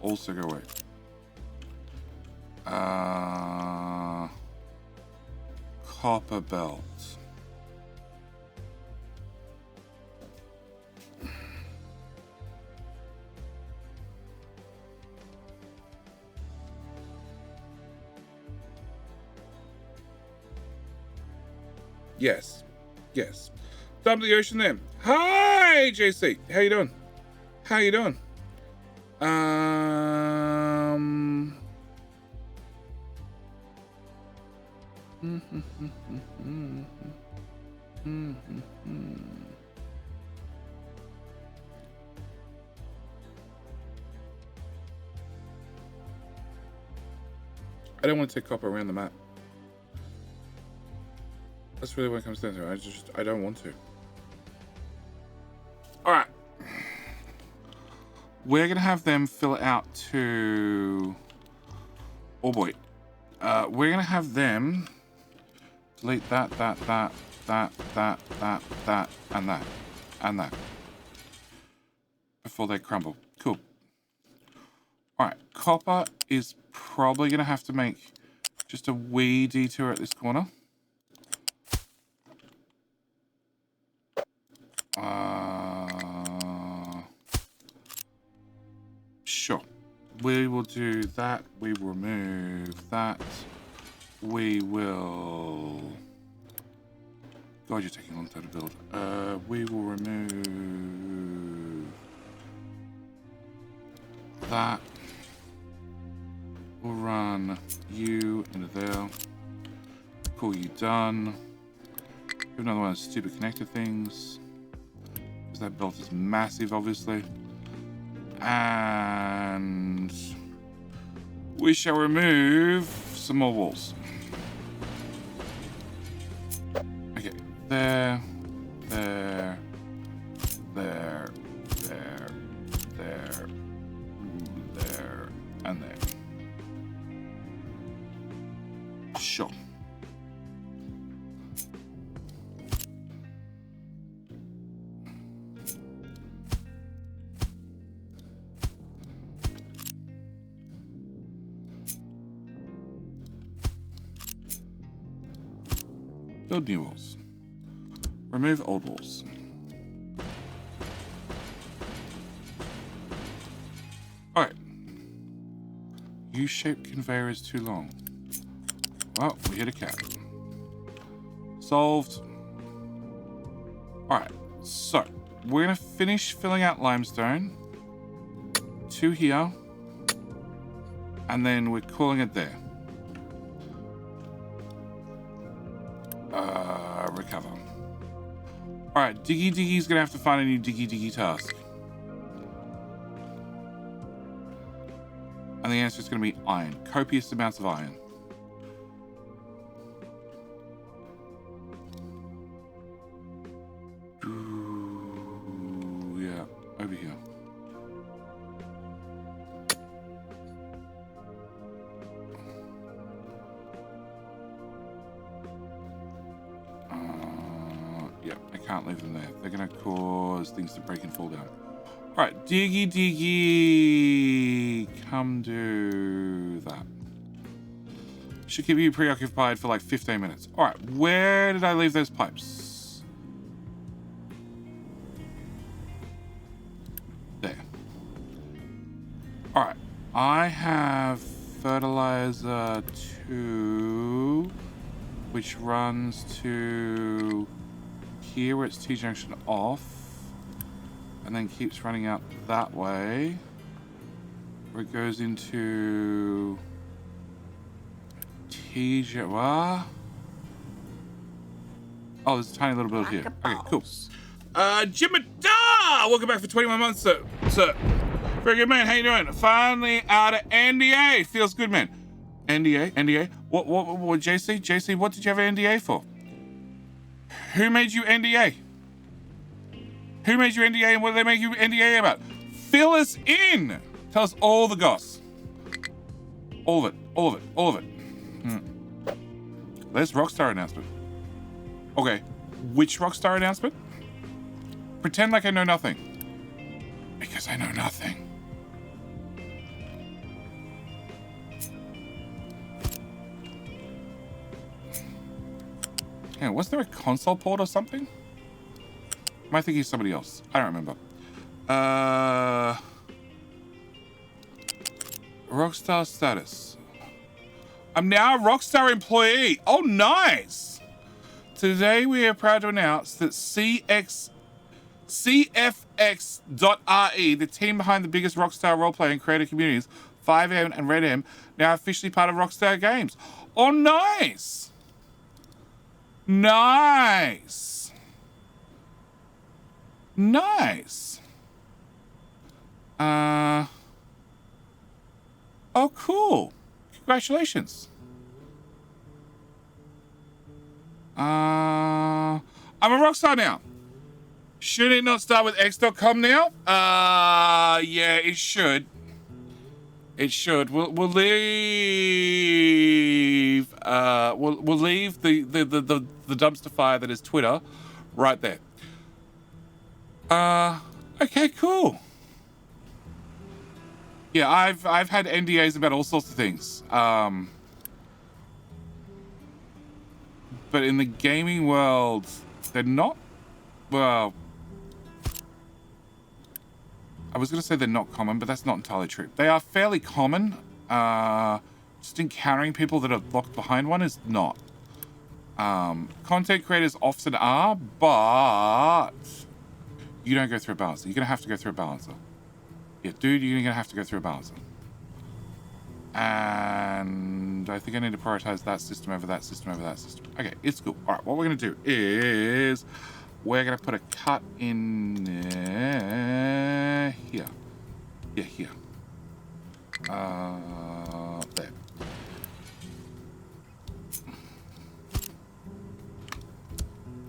Also go away. Copper belt. Yes. Yes. Dump the ocean then. Hi, JC. How you doing? How you doing? I don't want to take copper around the map. That's really what it comes down to. I don't want to. Alright. We're going to have them fill it out to... Oh boy. We're going to have them delete that, and that. Before they crumble. Cool. Alright. Copper is probably going to have to make just a wee detour at this corner. Sure. We will do that. We will remove that. We will... God, you're taking a long time to build. We will remove that. We'll run you into there. Call you done. Give another one of those stupid connector things. Because that belt is massive, obviously. And we shall remove some more walls. Okay, there, there, there, there, there, there, and there. Sure. Build new walls. Remove old walls. Alright. U-shaped conveyor is too long. Well, we hit a cap. Solved. Alright, so we're going to finish filling out limestone. 2 here. And then we're calling it there. Recover. Alright, Diggy Diggy's gonna have to find a new Diggy Diggy task. And the answer is gonna be iron. Copious amounts of iron. Ooh, yeah, over here. Yeah, I can't leave them there. They're gonna cause things to break and fall down. Alright, Diggy Diggy, come do that. Should keep you preoccupied for like 15 minutes. Alright, where did I leave those pipes? There. Alright, I have fertilizer 2, which runs to here where it's T-junction off, and then keeps running out that way, where it goes into T-junction. What? Oh, there's a tiny little bit here. Okay, cool. Jimada! Welcome back for 21 months, sir. Very good, man. How you doing? Finally out of NDA. Feels good, man. NDA? What, JC, what did you have an NDA for? Who made you NDA? Who made you NDA and what did they make you NDA about? Fill us in! Tell us all the goss. All of it. There's Rockstar announcement. Okay, which Rockstar announcement? Pretend like I know nothing. Because I know nothing. Yeah, was there a console port or something? Am I thinking of somebody else? I don't remember. Rockstar status. I'm now a Rockstar employee. Oh, nice. Today we are proud to announce that CFX.RE, the team behind the biggest Rockstar roleplay and creator communities, 5M and Red M, now officially part of Rockstar Games. Oh, nice. Nice. Oh, cool. Congratulations. I'm a Rockstar now. Should it not start with X.com now? Yeah, it should. It should. We'll leave. We'll leave the dumpster fire that is Twitter, right there. Okay, cool. Yeah, I've had NDAs about all sorts of things. But in the gaming world, they're not. Well, I was going to say they're not common, but that's not entirely true. They are fairly common. Just encountering people that are locked behind one is not. Content creators often are, but you don't go through a balancer. You're going to have to go through a balancer. Yeah, dude, you're going to have to go through a balancer. And I think I need to prioritize that system over that system over that system. Okay, it's cool. All right, what we're going to do is we're going to put a cut in here. Yeah, here. There.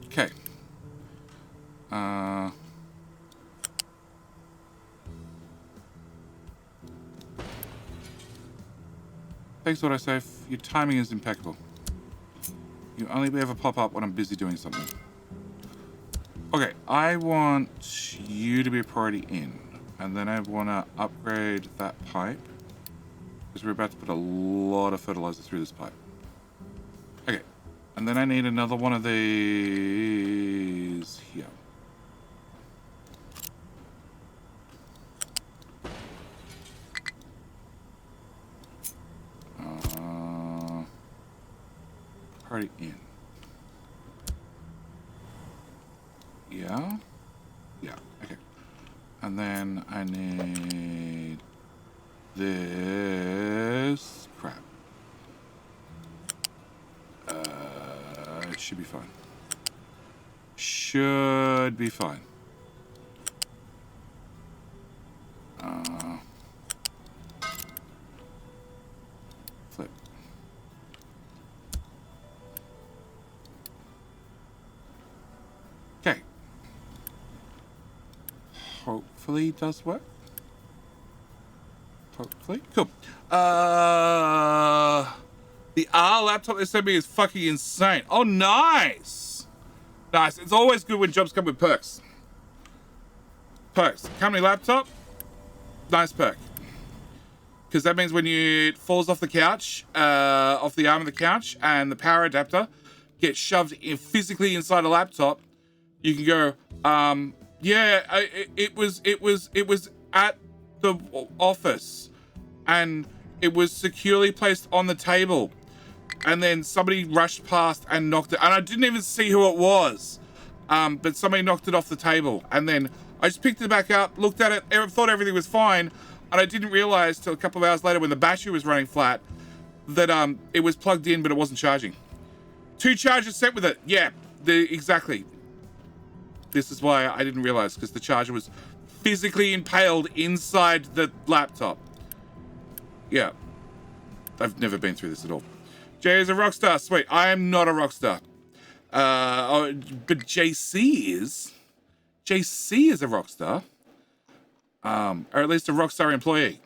Okay. Thanks, autosave. Your timing is impeccable. You only ever pop up when I'm busy doing something. Okay, I want you to be a priority in. And then I want to upgrade that pipe. Because we're about to put a lot of fertilizer through this pipe. Okay. And then I need another one of these here. Priority in. Yeah. Yeah, okay. And then I need this crap. It should be fine. Should be fine. Flip. Okay. Hopefully it does work. Hopefully. Cool. The R laptop they sent me is fucking insane. Oh, nice. Nice. It's always good when jobs come with perks. Perks. Company laptop. Nice perk. Because that means when it falls off the couch, off the arm of the couch, and the power adapter gets shoved physically inside a laptop, you can go, yeah, it was at the office, and it was securely placed on the table, and then somebody rushed past and knocked it, and I didn't even see who it was, but somebody knocked it off the table, and then I just picked it back up, looked at it, thought everything was fine, and I didn't realize till a couple of hours later when the battery was running flat that it was plugged in but it wasn't charging. 2 chargers sent with it. Yeah, exactly. This is why I didn't realize, because the charger was physically impaled inside the laptop. Yeah. I've never been through this at all. Jay is a rock star. Sweet. I am not a rock star. But JC is. JC is a rock star. Or at least a rock star employee.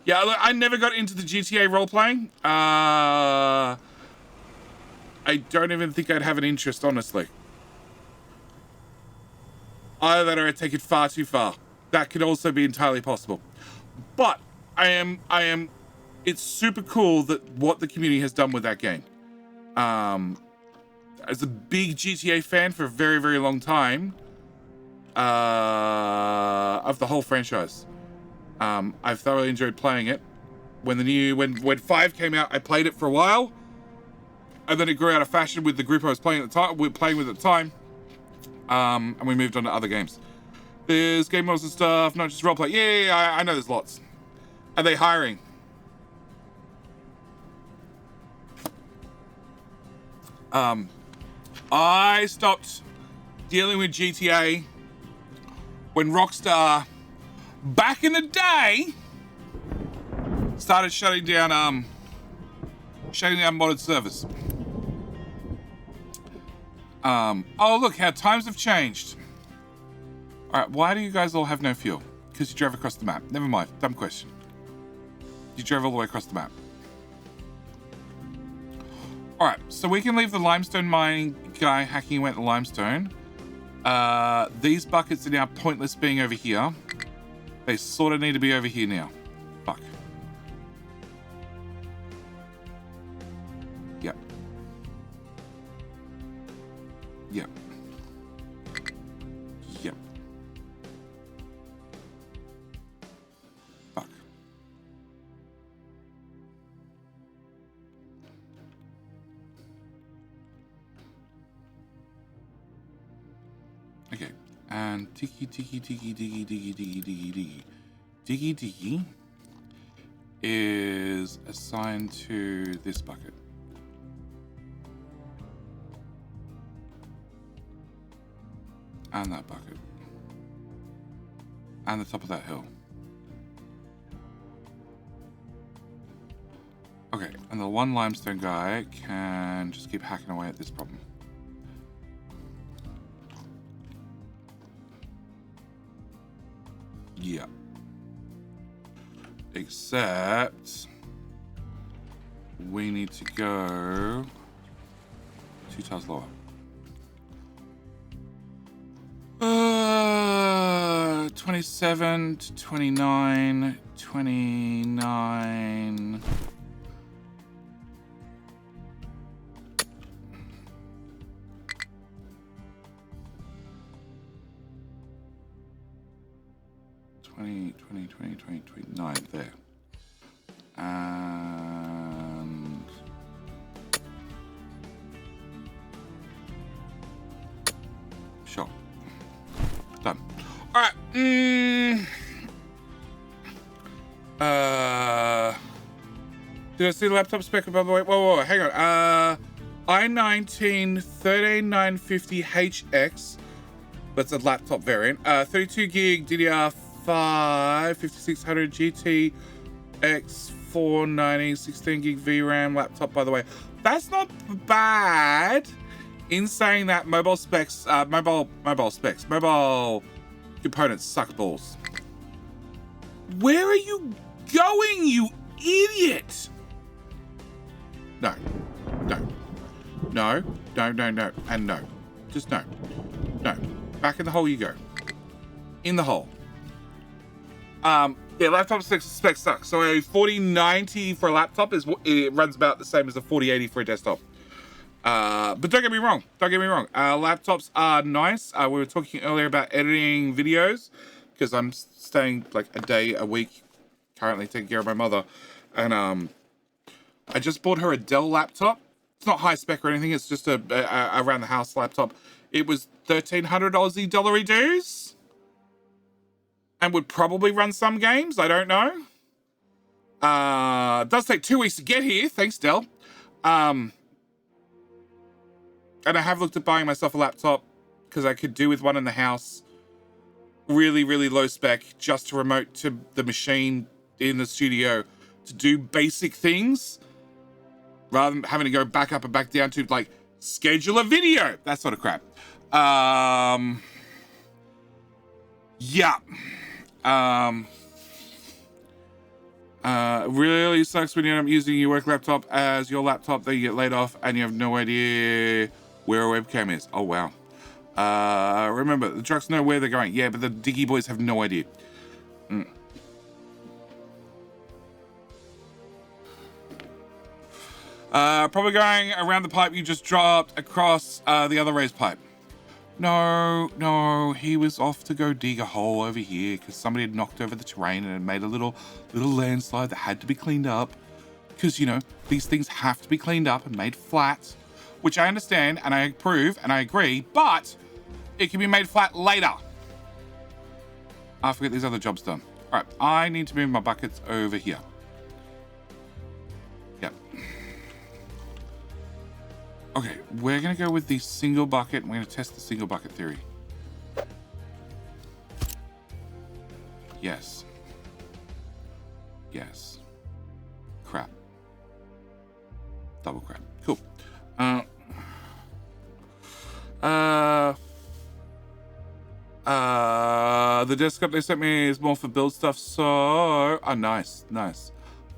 Yeah, look, I never got into the GTA role-playing. I don't even think I'd have an interest, honestly. Either that or I take it far too far. That could also be entirely possible. But it's super cool that what the community has done with that game. As a big GTA fan for a very, very long time, of the whole franchise, I've thoroughly enjoyed playing it. When 5 came out, I played it for a while, and then it grew out of fashion with the group I was playing at the time. And we moved on to other games. There's game modes and stuff, not just roleplay. Yeah, I know there's lots. Are they hiring? I stopped dealing with GTA when Rockstar, back in the day, started shutting down modded servers. Oh, look how times have changed. All right, why do you guys all have no fuel? Because you drove across the map. Never mind, dumb question. You drove all the way across the map. All right, so we can leave the limestone mining guy hacking away at the limestone. These buckets are now pointless being over here. They sort of need to be over here now. Fuck. Yep. Yep. Yep. Fuck. Okay. And diggy is assigned to this bucket. And that bucket. And the top of that hill. Okay, and the one limestone guy can just keep hacking away at this problem. Yeah. Except we need to go 2 tiles lower. 27 to 29, 29. 29 there. And sure. Done. All right. Did I see the laptop spec, by the way? Whoa, hang on. i19 13950HX. That's a laptop variant. 32 gig DDR5, 5600 GTX 490, 16 gig VRAM laptop, by the way. That's not bad. In saying that, mobile components suck balls. Where are you going, you idiot? No, and no. Just no. Back in the hole you go. In the hole. Yeah, laptop specs suck. So a 4090 for a laptop it runs about the same as a 4080 for a desktop. But don't get me wrong. Laptops are nice. We were talking earlier about editing videos because I'm staying like a day a week currently taking care of my mother, and I just bought her a Dell laptop. It's not high spec or anything. It's just a around the house laptop. It was $1,300 Aussie dollary dues, and would probably run some games. I don't know. It does take 2 weeks to get here. Thanks, Dell. And I have looked at buying myself a laptop because I could do with one in the house. Really, really low spec, just to remote to the machine in the studio to do basic things, rather than having to go back up and back down to like schedule a video, that sort of crap. Yeah. Really sucks when you end up using your work laptop as your laptop, then you get laid off and you have no idea where a webcam is. Oh, wow. Remember, the trucks know where they're going. Yeah, but the Diggy boys have no idea. Probably going around the pipe you just dropped across the other raised pipe. No, he was off to go dig a hole over here because somebody had knocked over the terrain and had made a little landslide that had to be cleaned up. Because, you know, these things have to be cleaned up and made flat, which I understand and I approve and I agree, but it can be made flat later. After I get these other jobs done. All right, I need to move my buckets over here. Yep. Okay, we're going to go with the single bucket. And we're going to test the single bucket theory. Yes. Crap. Double crap. Cool. The desktop they sent me is more for build stuff, so... Oh, nice.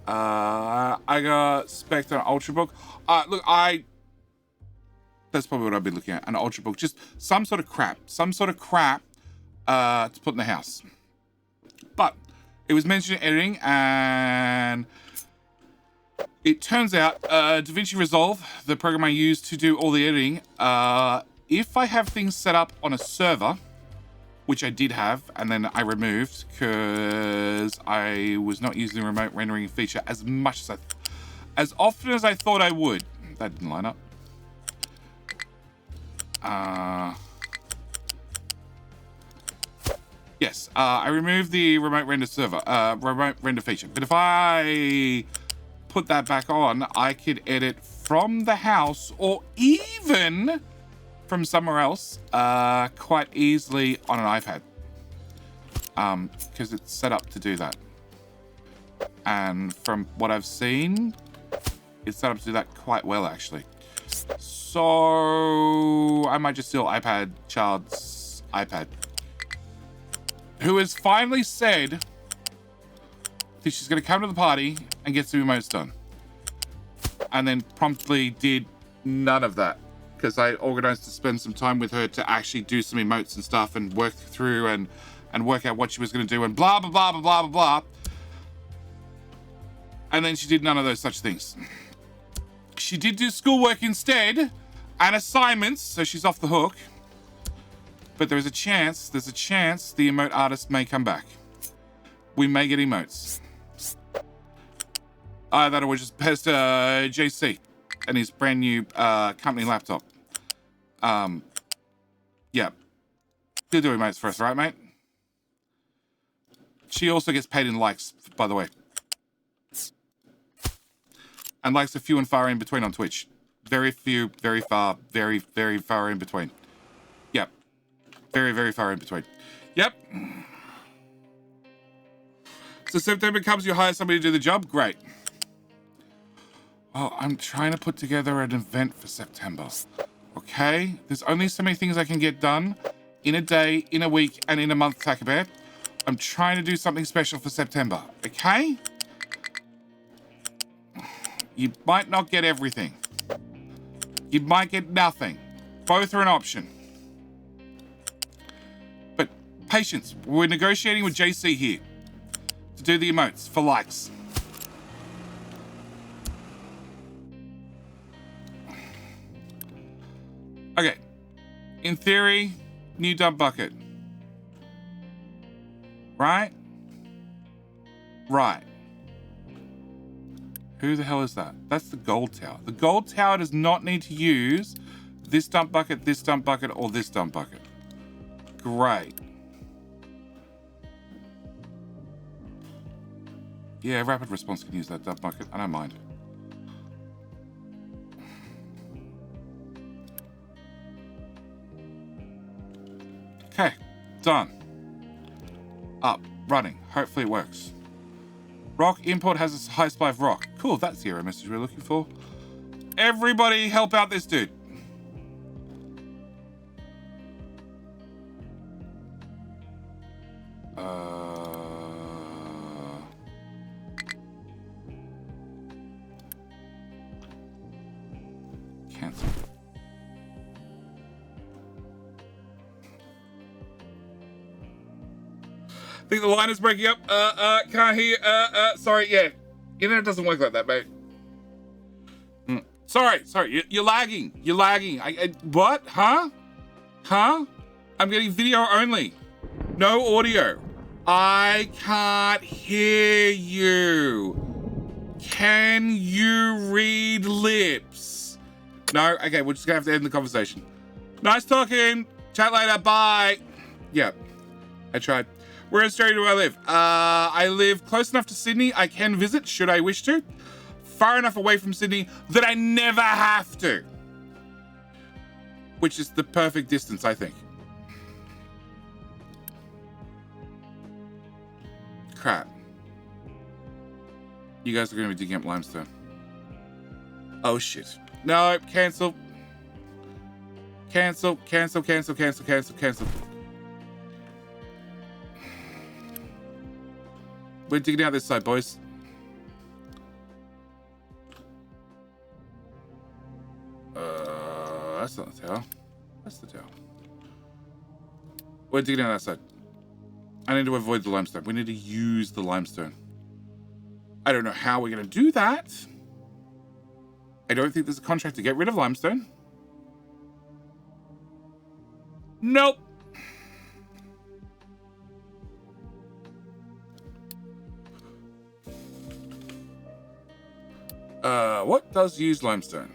I got spec'd on Ultrabook. Look, that's probably what I'd be looking at, an Ultrabook. Just some sort of crap to put in the house. But it was mentioned in editing, and it turns out DaVinci Resolve, the program I use to do all the editing, if I have things set up on a server, which I did have, and then I removed because I was not using the remote rendering feature as often as I thought I would. That didn't line up. Yes, I removed the remote render feature. But if I put that back on, I could edit from the house or even from somewhere else quite easily on an iPad. Because it's set up to do that. And from what I've seen, it's set up to do that quite well, actually. So I might just steal child's iPad, who has finally said that she's going to come to the party and get some emotes done, and then promptly did none of that because I organized to spend some time with her to actually do some emotes and stuff and work through and work out what she was going to do and blah blah blah blah blah blah, and then she did none of those such things. She did do schoolwork instead and assignments, so she's off the hook. But there's a chance the emote artist may come back. We may get emotes. That or we just pest JC and his brand new company laptop. Yeah. He'll do emotes for us, right, mate? She also gets paid in likes, by the way. and likes are few and far in between on Twitch. Very few, very far, very, very far in between. Yep. Very, very far in between. Yep. So September comes, you hire somebody to do the job? Great. Well, I'm trying to put together an event for September. Okay? There's only so many things I can get done in a day, in a week, and in a month, Taka Bear. I'm trying to do something special for September. Okay? You might not get everything. You might get nothing. Both are an option. But patience. We're negotiating with JC here to do the emotes for likes. Okay. In theory, new dump bucket. Right? Right. Who the hell is that? That's the gold tower. The gold tower does not need to use this dump bucket, or this dump bucket. Great. Yeah, rapid response can use that dump bucket. I don't mind. Okay, done. Up, running. Hopefully it works. Rock import has a high supply of rock. Cool, that's the error message we're looking for. Everybody help out this dude. Cancel. I think the line is breaking up. Can't hear. Sorry, yeah. Internet doesn't work like that, mate. Sorry. You're lagging. You're lagging. What? Huh? I'm getting video only. No audio. I can't hear you. Can you read lips? No? Okay, we're just gonna have to end the conversation. Nice talking. Chat later. Bye. Yeah, I tried. Where in Australia do I live? I live close enough to Sydney I can visit, should I wish to. Far enough away from Sydney that I never have to. Which is the perfect distance, I think. Crap. You guys are going to be digging up limestone. Oh, shit. No, cancel. Cancel. We're digging out this side, boys. That's not the tower. That's the tower. We're digging out that side. I need to avoid the limestone. We need to use the limestone. I don't know how we're going to do that. I don't think there's a contract to get rid of limestone. Nope. What does use limestone?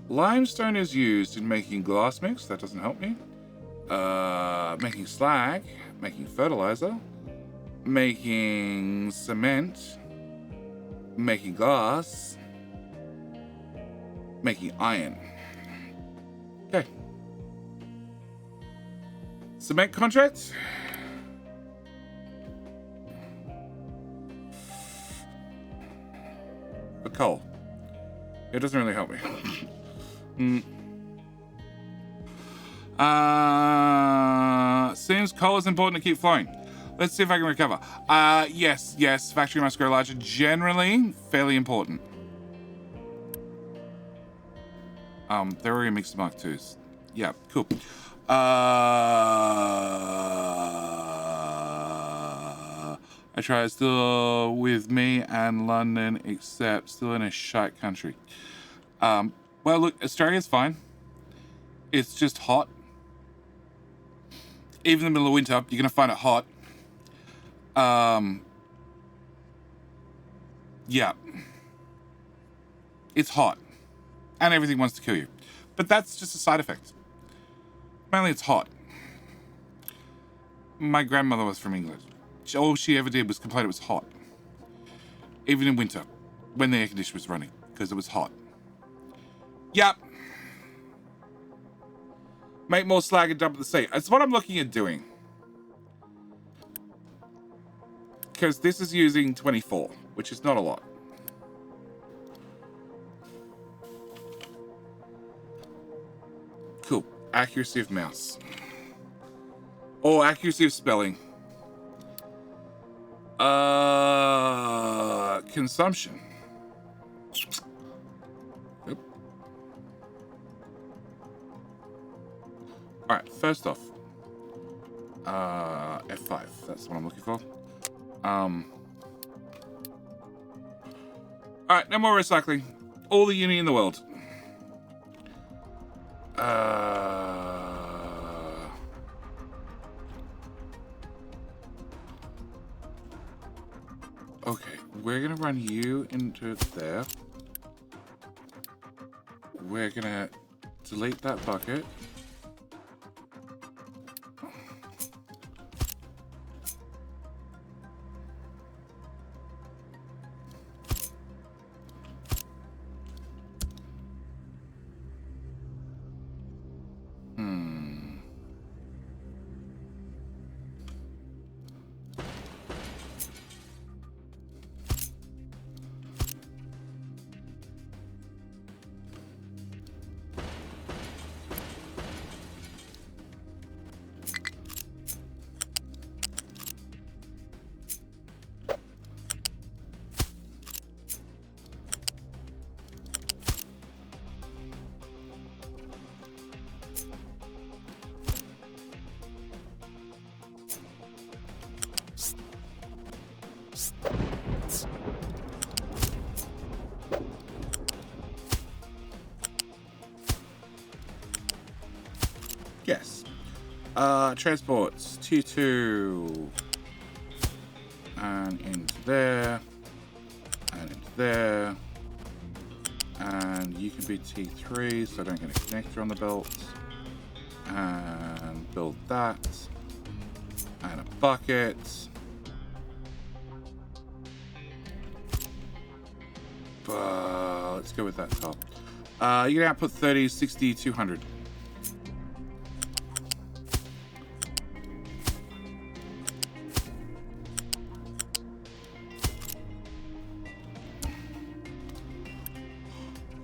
Limestone is used in making glass mix. That doesn't help me. Making slag, making fertilizer, making cement, making glass, making iron. Okay. Cement contract. For coal. It doesn't really help me. Seems coal is important to keep flowing. Let's see if I can recover. Yes. Factory must grow larger. Generally, fairly important. They're already mixed Mark IIs. Yeah, cool. I try still with me and London, except still in a shite country. Well, look, Australia's fine. It's just hot. Even in the middle of winter, you're gonna find it hot. Yeah. It's hot. And everything wants to kill you. But that's just a side effect. Mainly it's hot. My grandmother was from England. All she ever did was complain it was hot. Even in winter. when the air conditioner was running because it was hot. Yep. Make more slag and dump at the sea. That's what I'm looking at doing. Because this is using 24, which is not a lot. Cool. Accuracy of mouse. Or accuracy of spelling. Consumption. Yep. Alright, first off. F5. That's what I'm looking for. Alright, no more recycling. All the uni in the world. Okay, we're gonna run you into there. We're gonna delete that bucket. Yes. Transports. T2. And into there. And into there. And you can be T3, so I don't get a connector on the belt. And build that. And a bucket. Let's go with that top. You can output 30, 60, 200.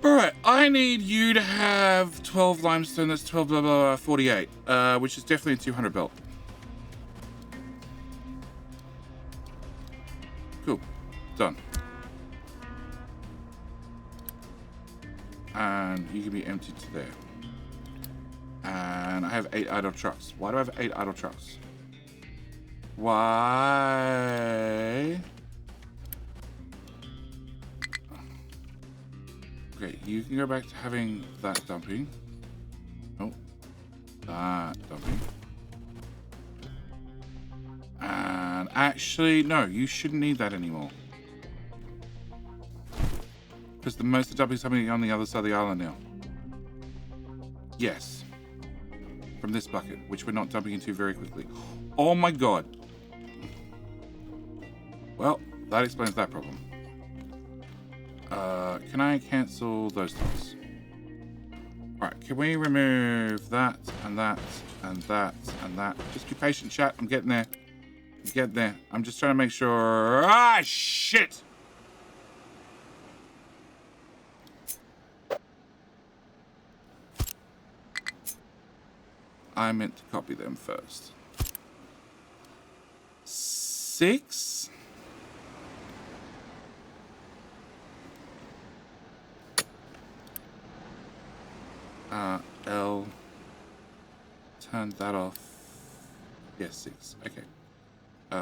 Alright, I need you to have 12 limestone, that's 12, blah, blah, blah, 48, which is definitely a 200 belt. Cool. Done. And you can be emptied to there. And I have 8 idle trucks. Why do I have 8 idle trucks? Why? Okay, you can go back to having that dumping. Oh, that dumping. And actually, no, you shouldn't need that anymore. Because the most of the dumping is happening on the other side of the island now. Yes. From this bucket, which we're not dumping into very quickly. Oh my god. Well, that explains that problem. Can I cancel those things? Alright, can we remove that, and that, and that, and that? Just be patient, chat. I'm getting there. I'm getting there. I'm just trying to make sure... Ah, shit! I meant to copy them first. 6... L, turn that off. Yes, 6. Okay.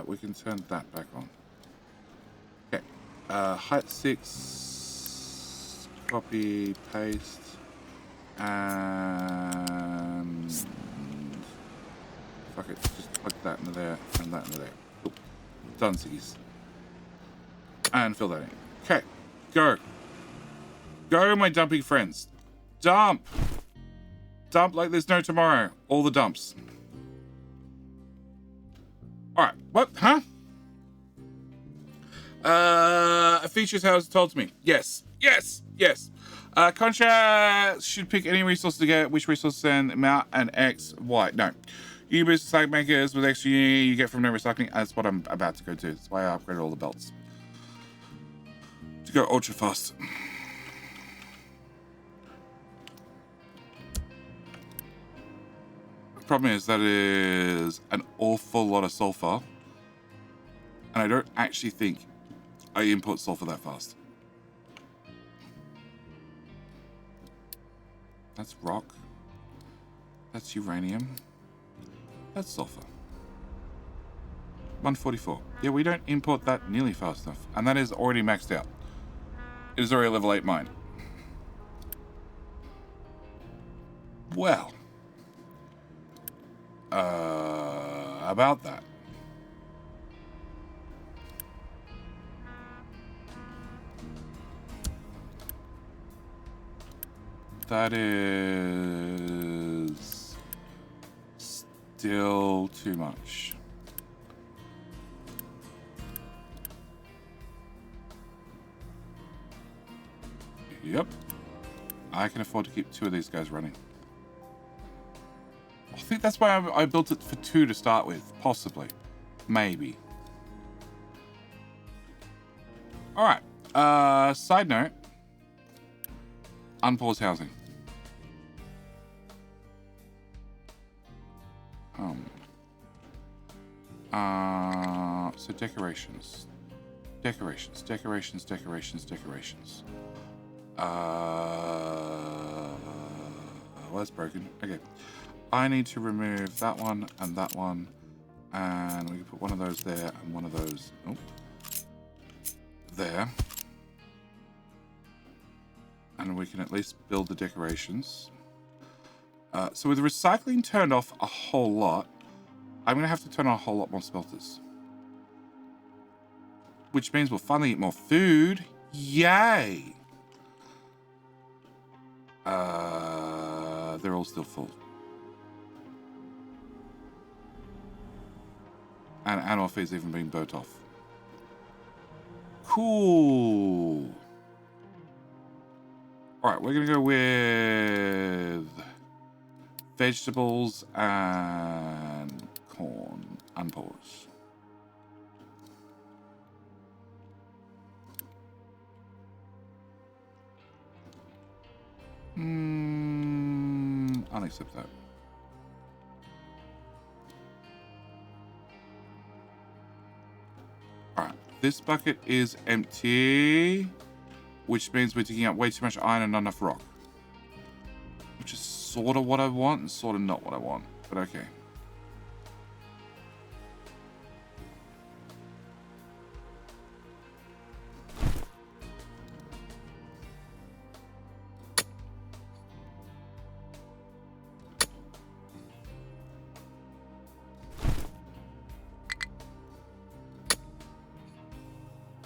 We can turn that back on. Okay. Height 6. Copy, paste, and fuck it. Just plug that into there and that into there. Cool. Done, Siggies. And fill that in. Okay. Go. Go, my dumping friends. Dump. Dump like there's no tomorrow. All the dumps. Alright. What? Huh? A feature has told to me. Yes. Contract should pick any resource to get which resource send amount and X, Y. No. You boost side makers with extra unit you get from no recycling. That's what I'm about to go to. That's why I upgraded all the belts. To go ultra fast. The problem is that is an awful lot of sulfur. And I don't actually think I import sulfur that fast. That's rock. That's uranium. That's sulfur. 144. Yeah, we don't import that nearly fast enough. And that is already maxed out. It is already a level 8 mine. Well. About that. That is still too much. Yep. I can afford to keep 2 of these guys running. I think that's why I built it for 2 to start with. Possibly. Maybe. Alright. Side note. Unpause housing. So decorations. Decorations. Well, that's broken. Okay. I need to remove that one and that one. And we can put one of those there and one of those. Oh. There. And we can at least build the decorations. So with the recycling turned off a whole lot, I'm going to have to turn on a whole lot more smelters. Which means we'll finally eat more food. Yay! They're all still full. And animal feed's even being burnt off. Cool. Alright, we're going to go with vegetables and corn. Unpause. I'll accept that. Alright, this bucket is empty, which means we're digging out way too much iron and not enough rock. Which is sort of what I want and sort of not what I want, but okay.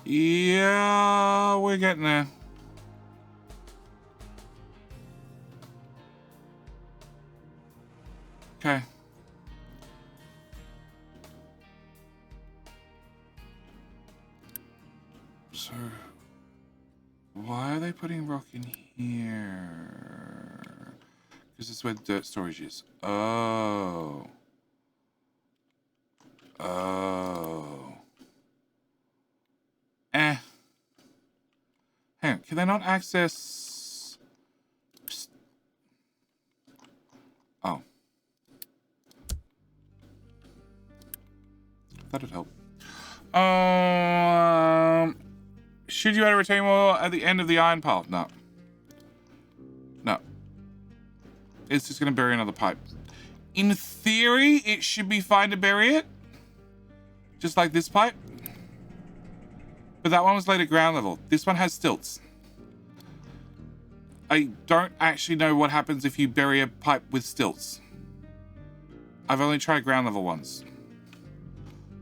Yeah, we're getting there. Okay. So, why are they putting rock in here? Because it's where the dirt storage is. Oh. Hang on, can they not access... Psst. Oh. That'd help. Should you add a retaining wall at the end of the iron pile? No. No. It's just going to bury another pipe. In theory, it should be fine to bury it. Just like this pipe. But that one was laid at ground level. This one has stilts. I don't actually know what happens if you bury a pipe with stilts. I've only tried ground level ones.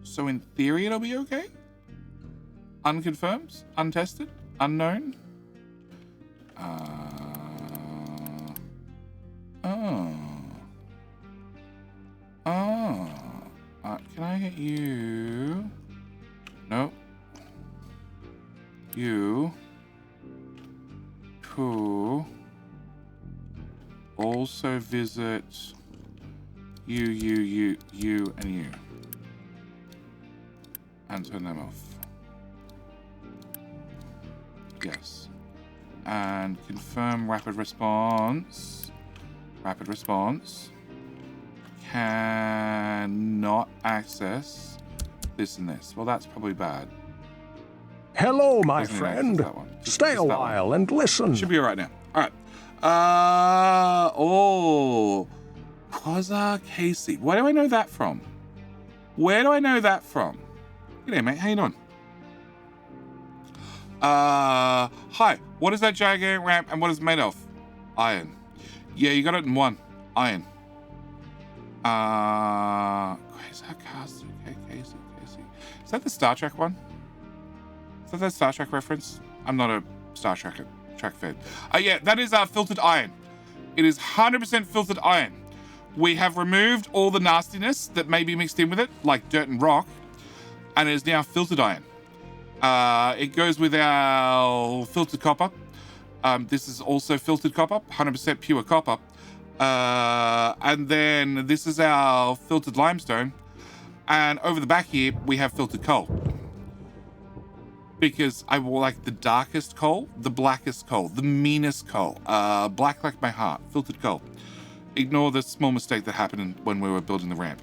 So in theory, it'll be okay? Unconfirmed? Untested? Unknown? Can I get you? Nope. you to also visit you, and you. And turn them off. Yes. And confirm rapid response. Rapid response. Cannot access this and this. Well, that's probably bad. Hello, my Doesn't friend. access that one. Stay a Just that while one. and listen. Should be all right now. All right. Quasar Casey. Where do I know that from? Where do I know that from? G'day, mate. How you doing? Hi. What is that gigantic ramp and what is it made of? Iron. Yeah, you got it in one. Iron. Quasar Castle. Okay, Casey. Is that the Star Trek one? Is that the Star Trek reference? I'm not a Star Trek fan. Yeah, that is filtered iron. It is 100% filtered iron. We have removed all the nastiness that may be mixed in with it, like dirt and rock, and it is now filtered iron. It goes with our filtered copper. This is also filtered copper, 100% pure copper. And then this is our filtered limestone. And over the back here, we have filtered coal. Because I will like the darkest coal, the blackest coal, the meanest coal. Black like my heart, filtered coal. Ignore the small mistake that happened when we were building the ramp.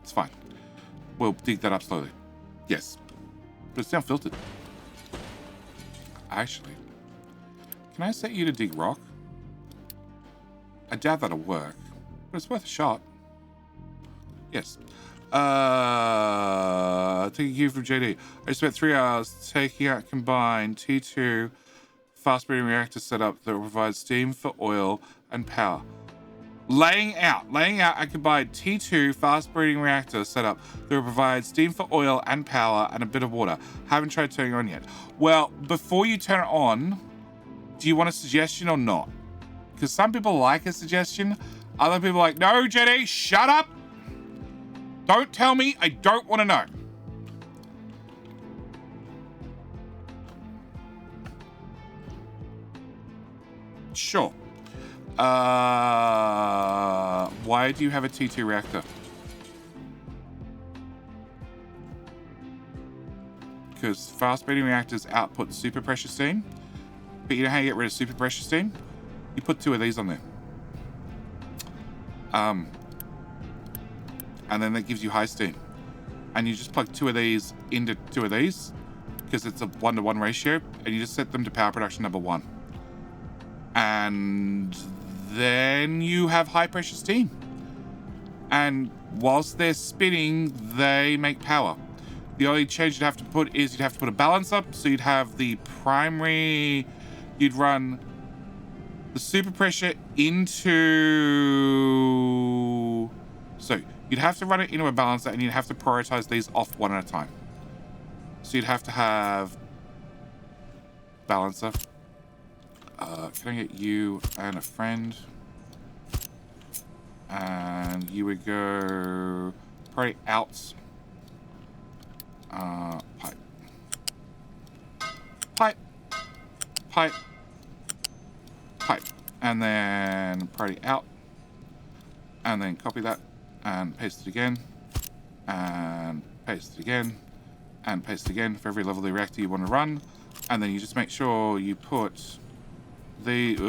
It's fine. We'll dig that up slowly. Yes. But it's now filtered. Actually, can I set you to dig rock? I doubt that'll work, but it's worth a shot. Yes. Taking cue from JD. I spent 3 hours taking out combined T2 fast breeding reactor setup that will provide steam for oil and power. Laying out a combined T2 fast breeding reactor setup that will provide steam for oil and power and a bit of water. Haven't tried turning it on yet. Well, before you turn it on, do you want a suggestion or not? Because some people like a suggestion. Other people are like, no, JD, shut up. Don't tell me. I don't want to know. Sure. Why do you have a T2 reactor? Because fast breeding reactors output super pressure steam. But you know how you get rid of super pressure steam? You put 2 of these on there. And then that gives you high steam. And you just plug 2 of these into 2 of these, because it's a 1-to-1 ratio, and you just set them to power production number 1. And then you have high pressure steam. And whilst they're spinning, they make power. The only change you'd have to put is you'd have to put a balance up, so you'd have the primary, you'd run the super pressure into, so you'd have to run it into a balancer, and you'd have to prioritize these off one at a time. So you'd have to have balancer. Can I get you and a friend? And you would go probably out. Pipe. And then probably out. And then copy that and paste it again. And paste it again. And paste it again for every level of the reactor you want to run. And then you just make sure you put these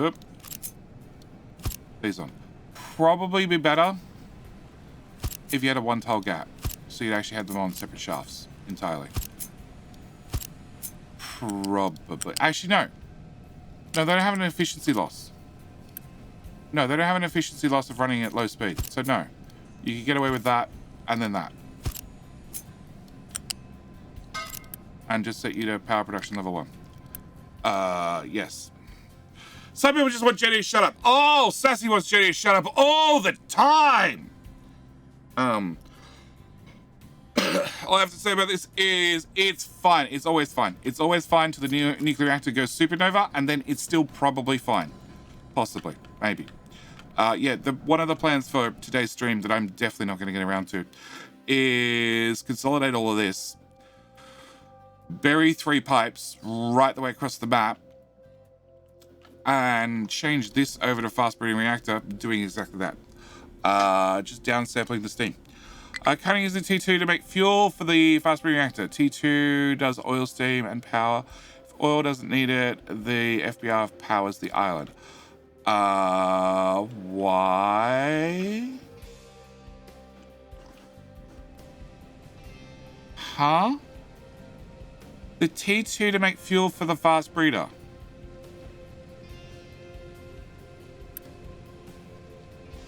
on. Probably be better if you had a 1-tile gap, so you'd actually have them on separate shafts entirely. Probably. Actually, no. No, they don't have an efficiency loss. No, they don't have an efficiency loss of running at low speed. So no, you can get away with that and then that. And just set you to power production level 1. Yes. Some people just want JD to shut up. Oh, Sassy wants JD to shut up all the time. All I have to say about this is it's fine. It's always fine. It's always fine till the nuclear reactor goes supernova, and then it's still probably fine. Possibly. Maybe. Yeah, one of the plans for today's stream that I'm definitely not going to get around to is consolidate all of this, bury 3 pipes right the way across the map, and change this over to fast breeding reactor, doing exactly that. Just downsampling the steam. Cutting using T2 to make fuel for the fast breeding reactor. T2 does oil, steam, and power. If oil doesn't need it, the FBR powers the island. Why? Huh? The T2 to make fuel for the fast breeder.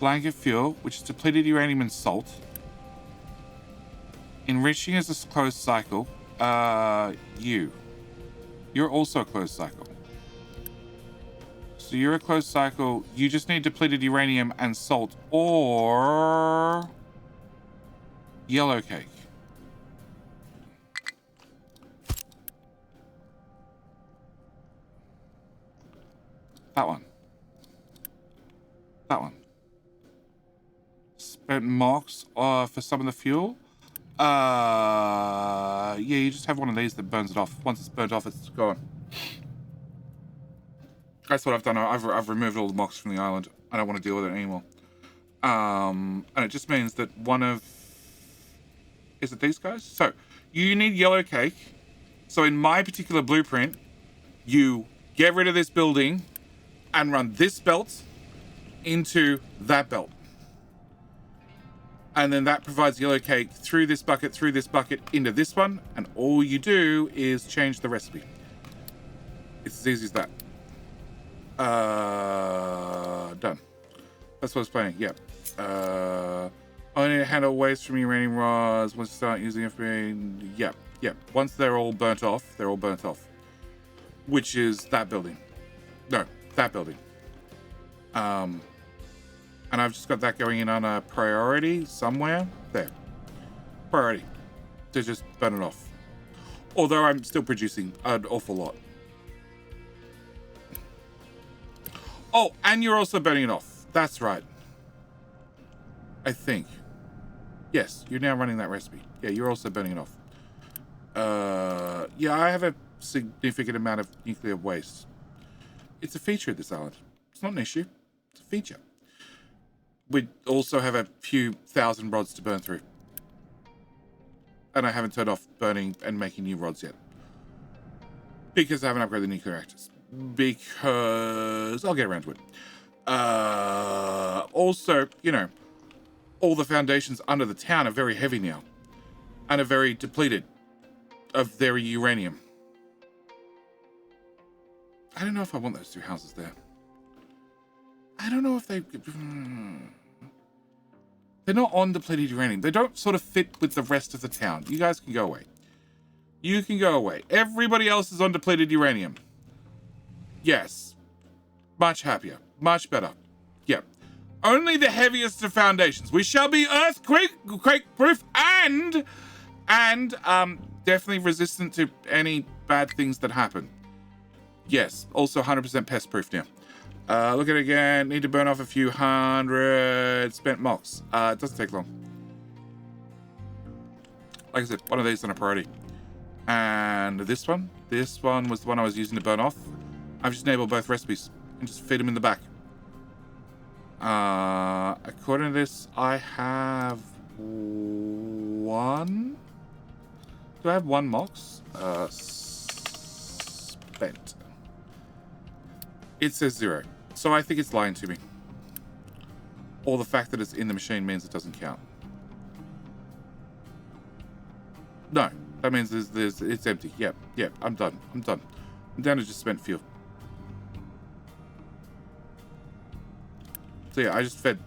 Blanket fuel, which is depleted uranium and salt. Enriching is a closed cycle. You're also a closed cycle. So you're a closed cycle. You just need depleted uranium and salt, or yellow cake. That one. That one. Spent mox for some of the fuel. Yeah, you just have one of these that burns it off. Once it's burnt off, it's gone. That's what I've done. I've removed all the mox from the island. I don't want to deal with it anymore. And it just means that one of... Is it these guys? So, you need yellow cake. So in my particular blueprint, you get rid of this building and run this belt into that belt. And then that provides yellow cake through this bucket, into this one. And all you do is change the recipe. It's as easy as that. Done. That's what I was playing. Yep. I need to handle waste from uranium rods. Once you start using FBA, yep. Once they're all burnt off, they're all burnt off. Which is that building. No, that building. And I've just got that going in on a priority somewhere. There. Priority. To just burn it off. Although I'm still producing an awful lot. Oh, and you're also burning it off. That's right. I think. Yes, you're now running that recipe. Yeah, you're also burning it off. Yeah, I have a significant amount of nuclear waste. It's a feature of this island. It's not an issue. It's a feature. We also have a few thousand rods to burn through. And I haven't turned off burning and making new rods yet. Because I haven't upgraded the nuclear reactors. Because I'll get around to it. Also, you know, all the foundations under the town are very heavy now. And are very depleted of their uranium. I don't know if I want those 2 houses there. I don't know if they... They're not on depleted uranium. They don't sort of fit with the rest of the town. You guys can go away. You can go away. Everybody else is on depleted uranium. Yes. Much happier. Much better. Yep. Only the heaviest of foundations. We shall be earthquake-proof and definitely resistant to any bad things that happen. Yes. Also 100% pest-proof now. Look at it again. Need to burn off a few hundred spent mox. It doesn't take long. Like I said, one of these on a priority. And this one was the one I was using to burn off. I've just enabled both recipes and just feed them in the back. According to this, I have 1. Do I have 1 mox? Spent. It says 0. So I think it's lying to me. Or the fact that it's in the machine means it doesn't count. No, that means it's empty. Yep, I'm done. I'm down to just spent fuel. So yeah, I just fed.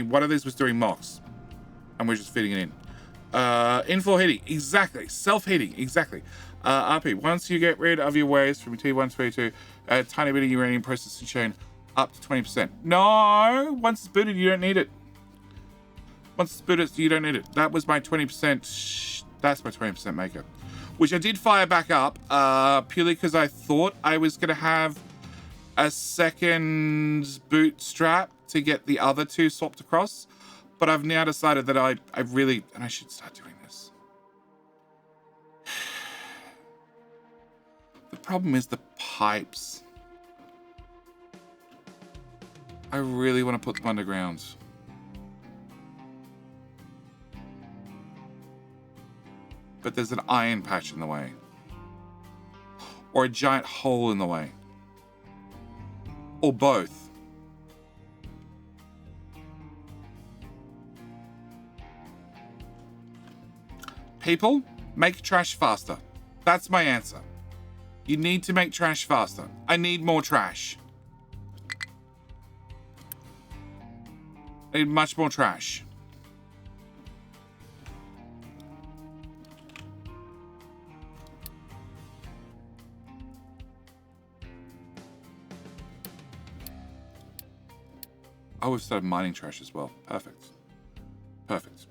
One of these was doing mox. And we're just feeding it in. In-floor heating, exactly. Self-heating, exactly. RP, once you get rid of your waste from T122, a tiny bit of uranium processing chain up to 20%. No, once it's booted, you don't need it. Once it's booted, you don't need it. That was my 20%. That's my 20% maker, which I did fire back up purely because I thought I was going to have a second bootstrap to get the other 2 swapped across. But I've now decided that I really, and I should start doing this. The problem is the pipes. I really want to put them underground. But there's an iron patch in the way. Or a giant hole in the way. Or both. People, make trash faster. That's my answer. You need to make trash faster. I need more trash. I need much more trash. Oh, we've started mining trash as well. Perfect. Perfect.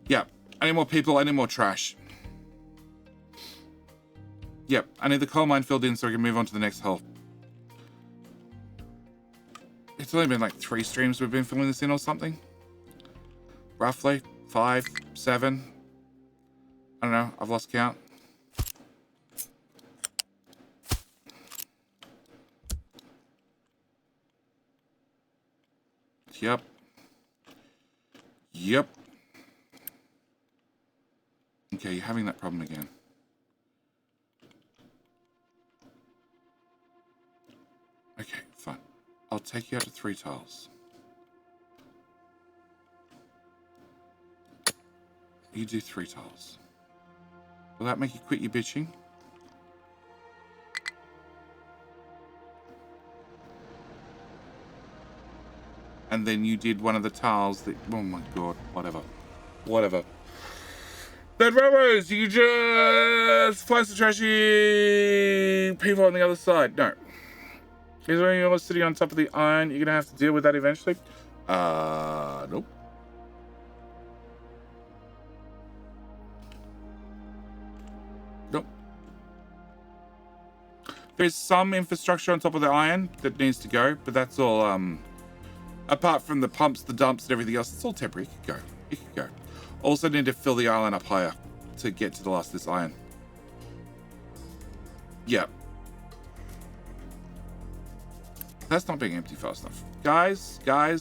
Yeah, I need more people. I need more trash. Yep, I need the coal mine filled in so I can move on to the next hole. It's only been like 3 streams we've been filling this in or something. Roughly 5, 7. I don't know. I've lost count. Yep. Yep. Okay, you're having that problem again. Okay, fine. I'll take you out to 3 tiles. You do 3 tiles. Will that make you quit your bitching? And then you did one of the tiles that... Oh my god, whatever. Whatever. Then Ramos, you just find some trashy people on the other side. No. Is there anyone else sitting on top of the iron? You're going to have to deal with that eventually? Nope. Nope. There's some infrastructure on top of the iron that needs to go, but that's all, apart from the pumps, the dumps, and everything else, it's all temporary. It can go. It can go. Also need to fill the island up higher to get to the last of this iron. Yep. That's not being empty fast enough. Guys, I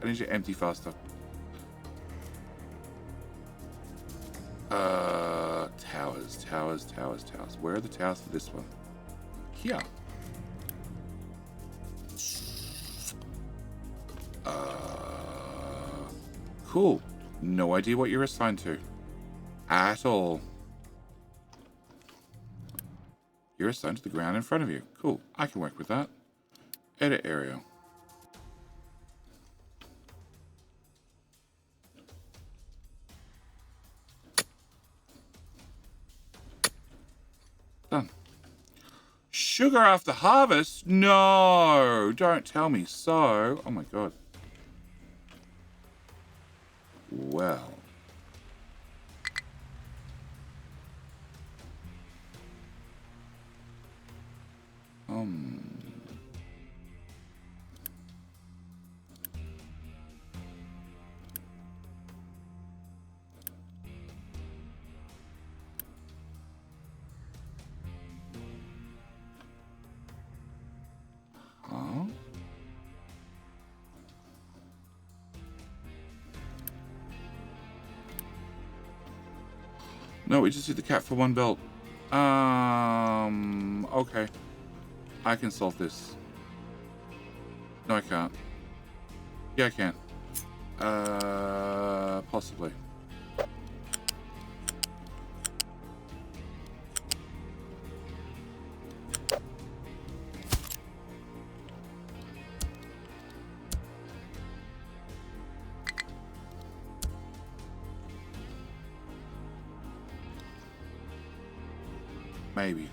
need you to empty faster. Towers. Where are the towers for this one? Here. Cool. No idea what you're assigned to. At all. You're assigned to the ground in front of you. Cool. I can work with that. Edit area. Done. Sugar after harvest? No, don't tell me so. Oh my god. Well. Huh? No, we just did the cat for 1 belt. Okay. I can solve this. No, I can't. Yeah, I can. Possibly. Maybe.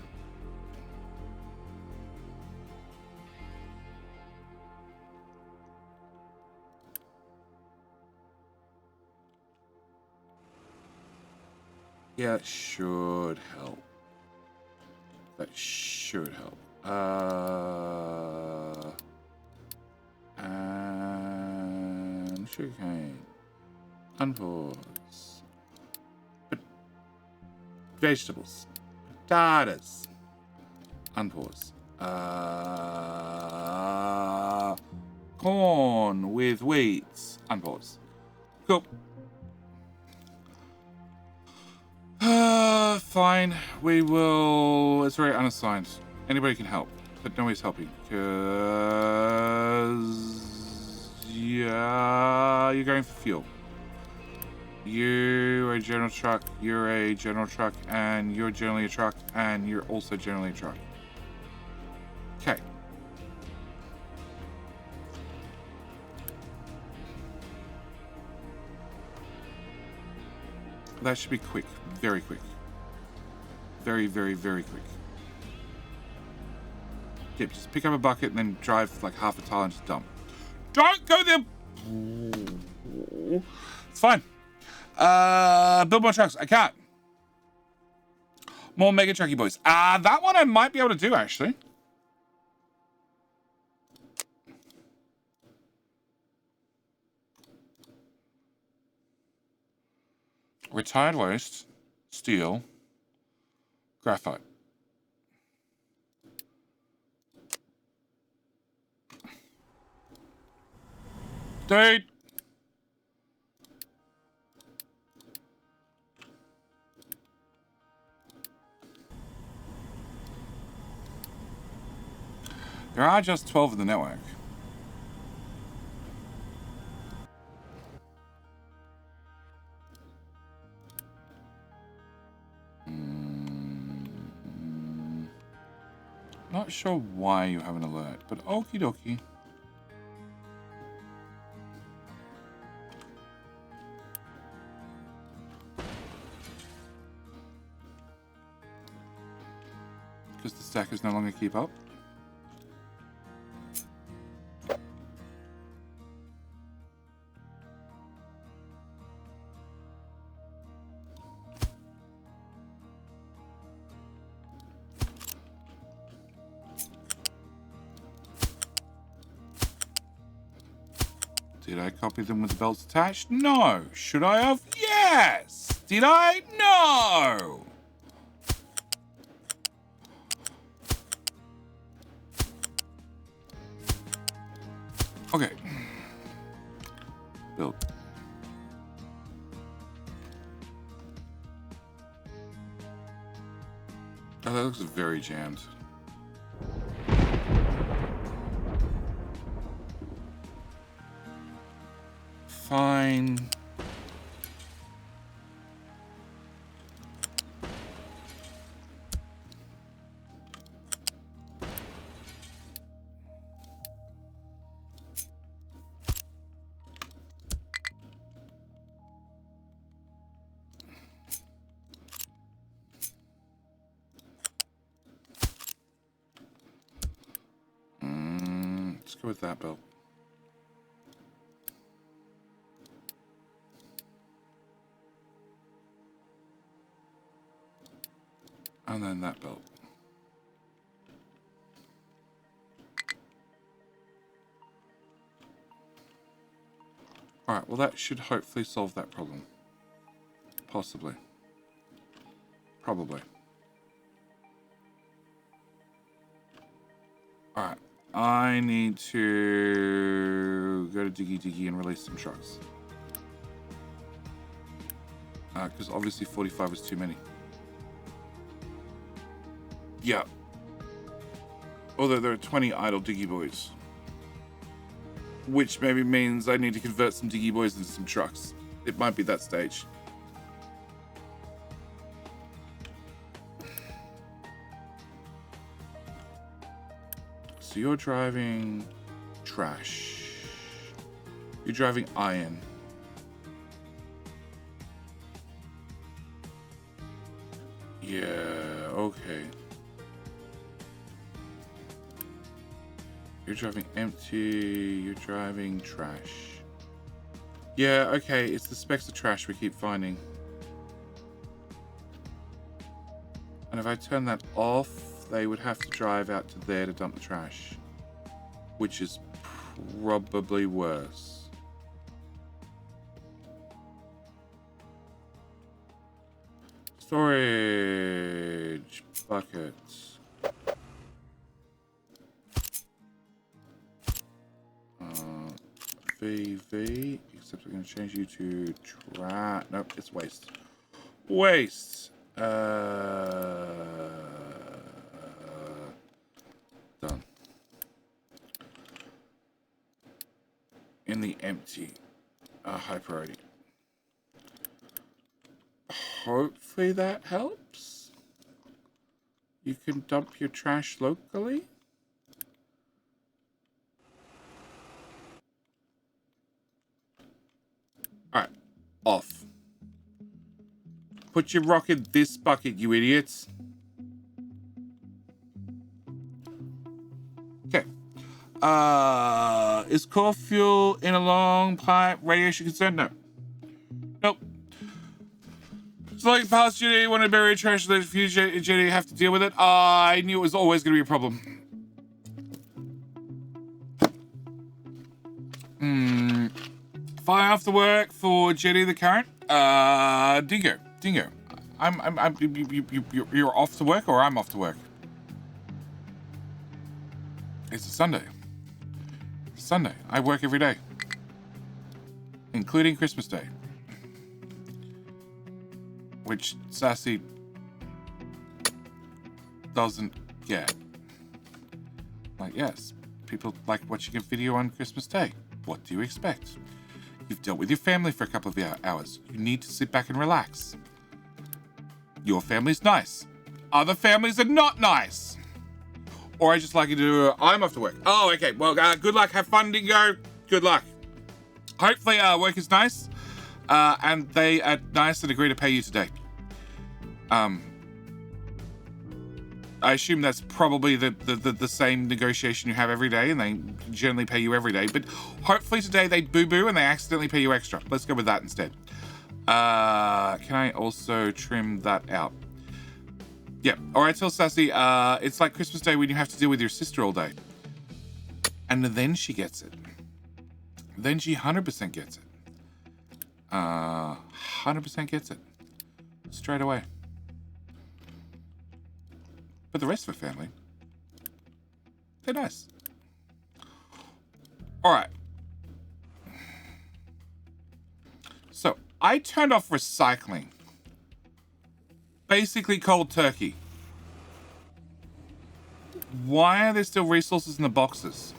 Yeah, that should help. That should help. And sugarcane. Unpause. Vegetables. Potatoes. Unpause. Corn with wheat. Unpause. Cool. Fine. We will... It's very unassigned. Anybody can help, but nobody's helping. Because... Yeah... You're going for fuel. You're a general truck, you're a general truck, and you're generally a truck, and you're also generally a truck. Okay. That should be quick. Very quick. Very, very, very quick. Yeah, just pick up a bucket and then drive like half a tile and just dump. Don't go there! It's fine. Build more trucks. I can't. More mega trucky boys. That one I might be able to do, actually. Retired waste, steel, graphite. Dude! There are just 12 in the network. Not sure why you have an alert, but okie dokie. Because the stackers no longer keep up. Did I copy them with the belts attached? No. Should I have? Yes. Did I? No. Okay. Build. Oh, that looks very jammed. Fine. Let's go with that belt. And then that belt. Alright, well that should hopefully solve that problem. Possibly. Probably. Alright, I need to go to Diggy Diggy and release some trucks. Because obviously 45 was too many. Yeah. Although there are 20 idle Diggy Boys. Which maybe means I need to convert some Diggy Boys into some trucks. It might be that stage. So you're driving trash. You're driving iron. Yeah, okay. You're driving empty, you're driving trash. Yeah, okay, it's the specks of trash we keep finding. And if I turn that off, they would have to drive out to there to dump the trash. Which is probably worse. Storage buckets. VV, except we're going to change you to try. Nope, it's waste. Waste. Done. In the empty. High priority. Hopefully that helps. You can dump your trash locally. Alright. Off. Put your rock in this bucket, you idiots. Okay. Is core fuel in a long pipe radiation concern? No. Nope. So like past Jenny, want to bury trash that future Jenny have to deal with it? I knew it was always going to be a problem. Fire after work for Jenny the current. Dingo. You're off to work or I'm off to work? It's a Sunday. It's Sunday. I work every day. Including Christmas Day. Which Sassy doesn't get. Like, yes, people like watching a video on Christmas Day. What do you expect? You've dealt with your family for a couple of hours. You need to sit back and relax. Your family's nice. Other families are not nice. Or I just like you to, I'm off to work. Oh, okay. Well, good luck. Have fun, Dingo. Good luck. Hopefully work is nice. And they are nice and agree to pay you today. I assume that's probably the same negotiation you have every day, and they generally pay you every day. But hopefully today they boo-boo and they accidentally pay you extra. Let's go with that instead. Can I also trim that out? Yeah. All right, tell Sassy, it's like Christmas Day when you have to deal with your sister all day. And then she gets it. Then she 100% gets it. 100% gets it. Straight away. But the rest of her family, they're nice. All right. So I turned off recycling. Basically cold turkey. Why are there still resources in the boxes?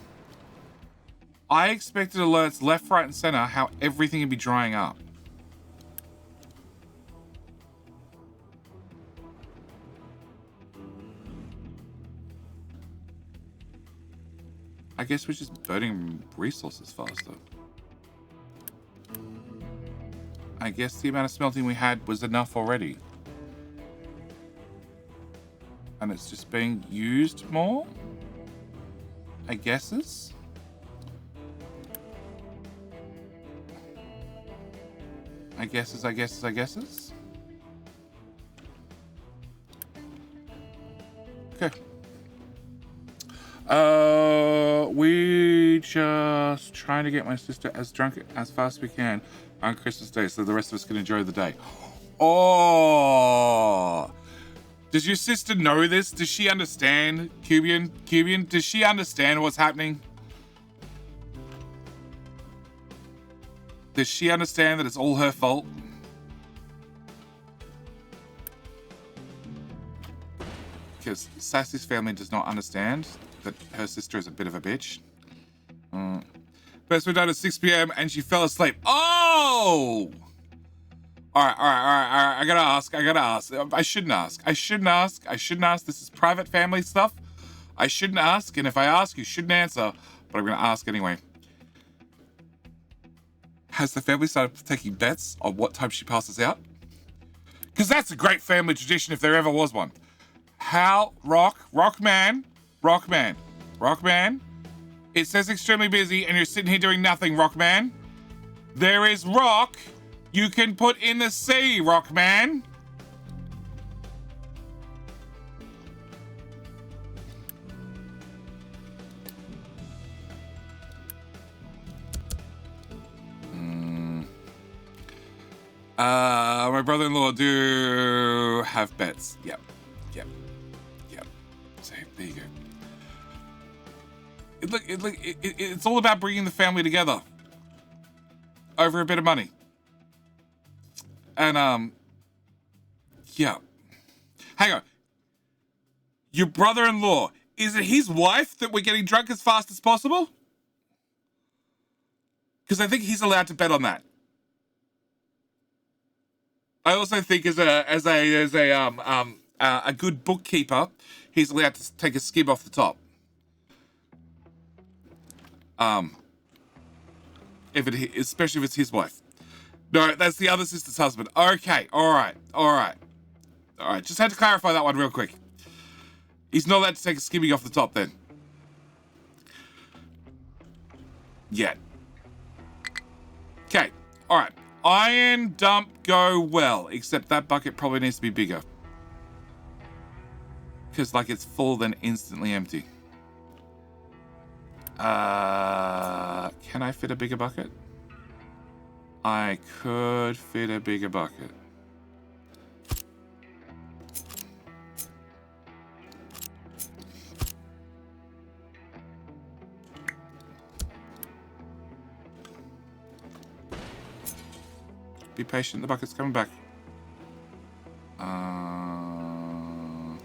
I expected alerts left, right, and center how everything would be drying up. I guess we're just burning resources faster. I guess the amount of smelting we had was enough already. And it's just being used more? I guesses? I guesses? Okay. We just trying to get my sister as drunk as fast as we can on Christmas Day so the rest of us can enjoy the day. Oh! Does your sister know this? Does she understand, Cubian? Does she understand what's happening? Does she understand that it's all her fault? Because Sassy's family does not understand that her sister is a bit of a bitch. First we're done at 6 p.m. and she fell asleep. Oh! All right. I gotta ask. I shouldn't ask. This is private family stuff. I shouldn't ask. And if I ask, you shouldn't answer. But I'm gonna ask anyway. Has the family started taking bets on what time she passes out? Because that's a great family tradition if there ever was one. How, Rockman, it says extremely busy and you're sitting here doing nothing, Rockman. There is rock you can put in the sea, Rockman. My brother-in-law do have pets. Yep. So there you go. It's all about bringing the family together over a bit of money. And yeah. Hang on. Your brother-in-law, is it his wife that we're getting drunk as fast as possible? Because I think he's allowed to bet on that. I also think as a good bookkeeper, he's allowed to take a skib off the top. Especially if it's his wife. No, that's the other sister's husband. Okay, all right. Just had to clarify that one real quick. He's not allowed to take a skimming off the top then. Yet. Okay, all right. Iron dump go well, except that bucket probably needs to be bigger. Because like it's full, then instantly empty. Can I fit a bigger bucket? I could fit a bigger bucket. Be patient, the bucket's coming back. I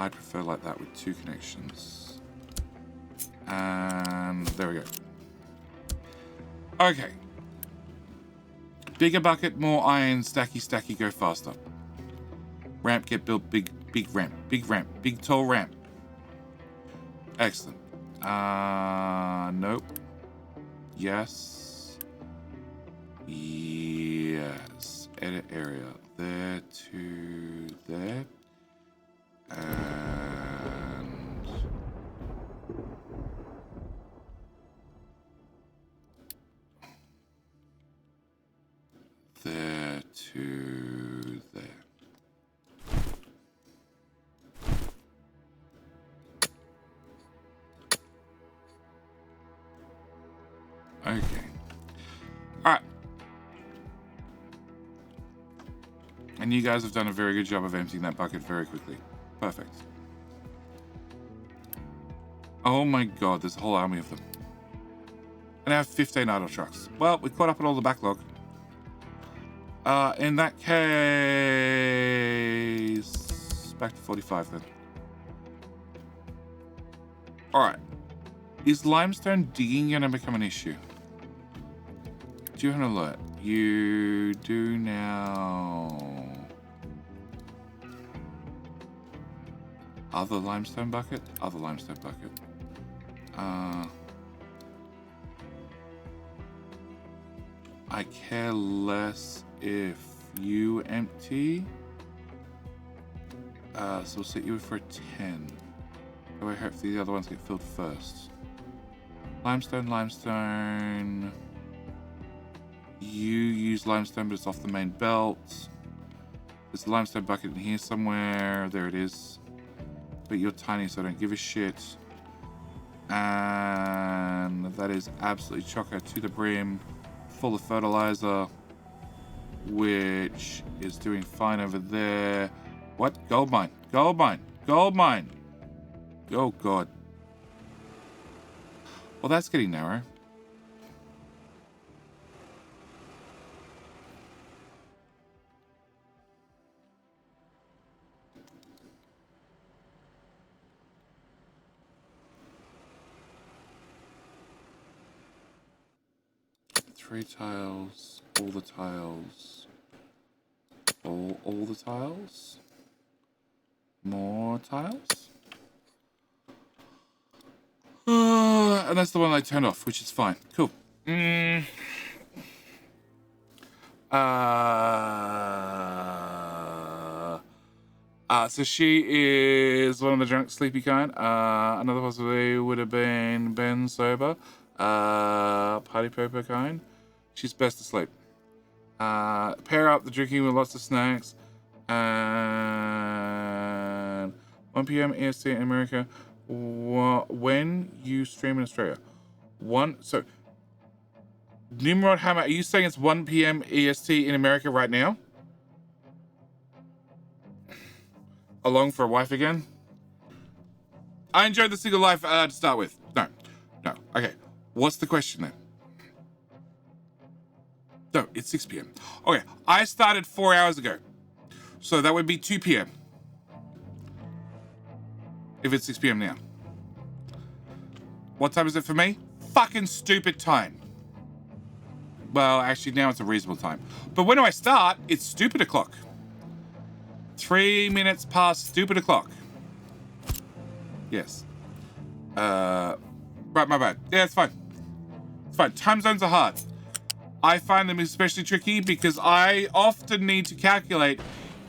prefer like that with 2 connections. And there we go. Okay. Bigger bucket, more iron, stacky, go faster. Ramp, get built, big ramp, big tall ramp. Excellent. Nope. Yes. Yes. Edit area. There to there. And there to there. Okay. All right. And you guys have done a very good job of emptying that bucket very quickly. Perfect. Oh my god, there's a whole army of them. And I have 15 idle trucks. Well, we caught up on all the backlog. In that case... Back to 45 then. Alright. Is limestone digging going to become an issue? Do you have an alert? You do now... Other limestone bucket? Other limestone bucket. I care less if you empty. So we'll set you for a 10. So I hope the other ones get filled first. Limestone. You use limestone, but it's off the main belt. There's a limestone bucket in here somewhere. There it is. But you're tiny, so I don't give a shit. And that is absolutely chocker to the brim, full of fertilizer, which is doing fine over there. What? Gold mine. Oh god. Well, that's getting narrow. Three tiles, all the tiles, all the tiles, more tiles. And that's the one I turned off, which is fine. Cool. So she is one of the drunk, sleepy kind. Another possibility would have been Ben sober, party pooper kind. She's best asleep. Pair up the drinking with lots of snacks. And 1 p.m. EST in America. When you stream in Australia. So Nimrod Hammer, are you saying it's 1 p.m. EST in America right now? Along for a wife again? I enjoyed the single life to start with. No. Okay. What's the question then? No, it's 6 p.m. Okay, I started 4 hours ago. So that would be 2 p.m. If it's 6 p.m. now. What time is it for me? Fucking stupid time. Well, actually, now it's a reasonable time. But when do I start? It's stupid o'clock. 3 minutes past stupid o'clock. Yes. Right, my bad. Yeah, it's fine. It's fine. Time zones are hard. I find them especially tricky because I often need to calculate,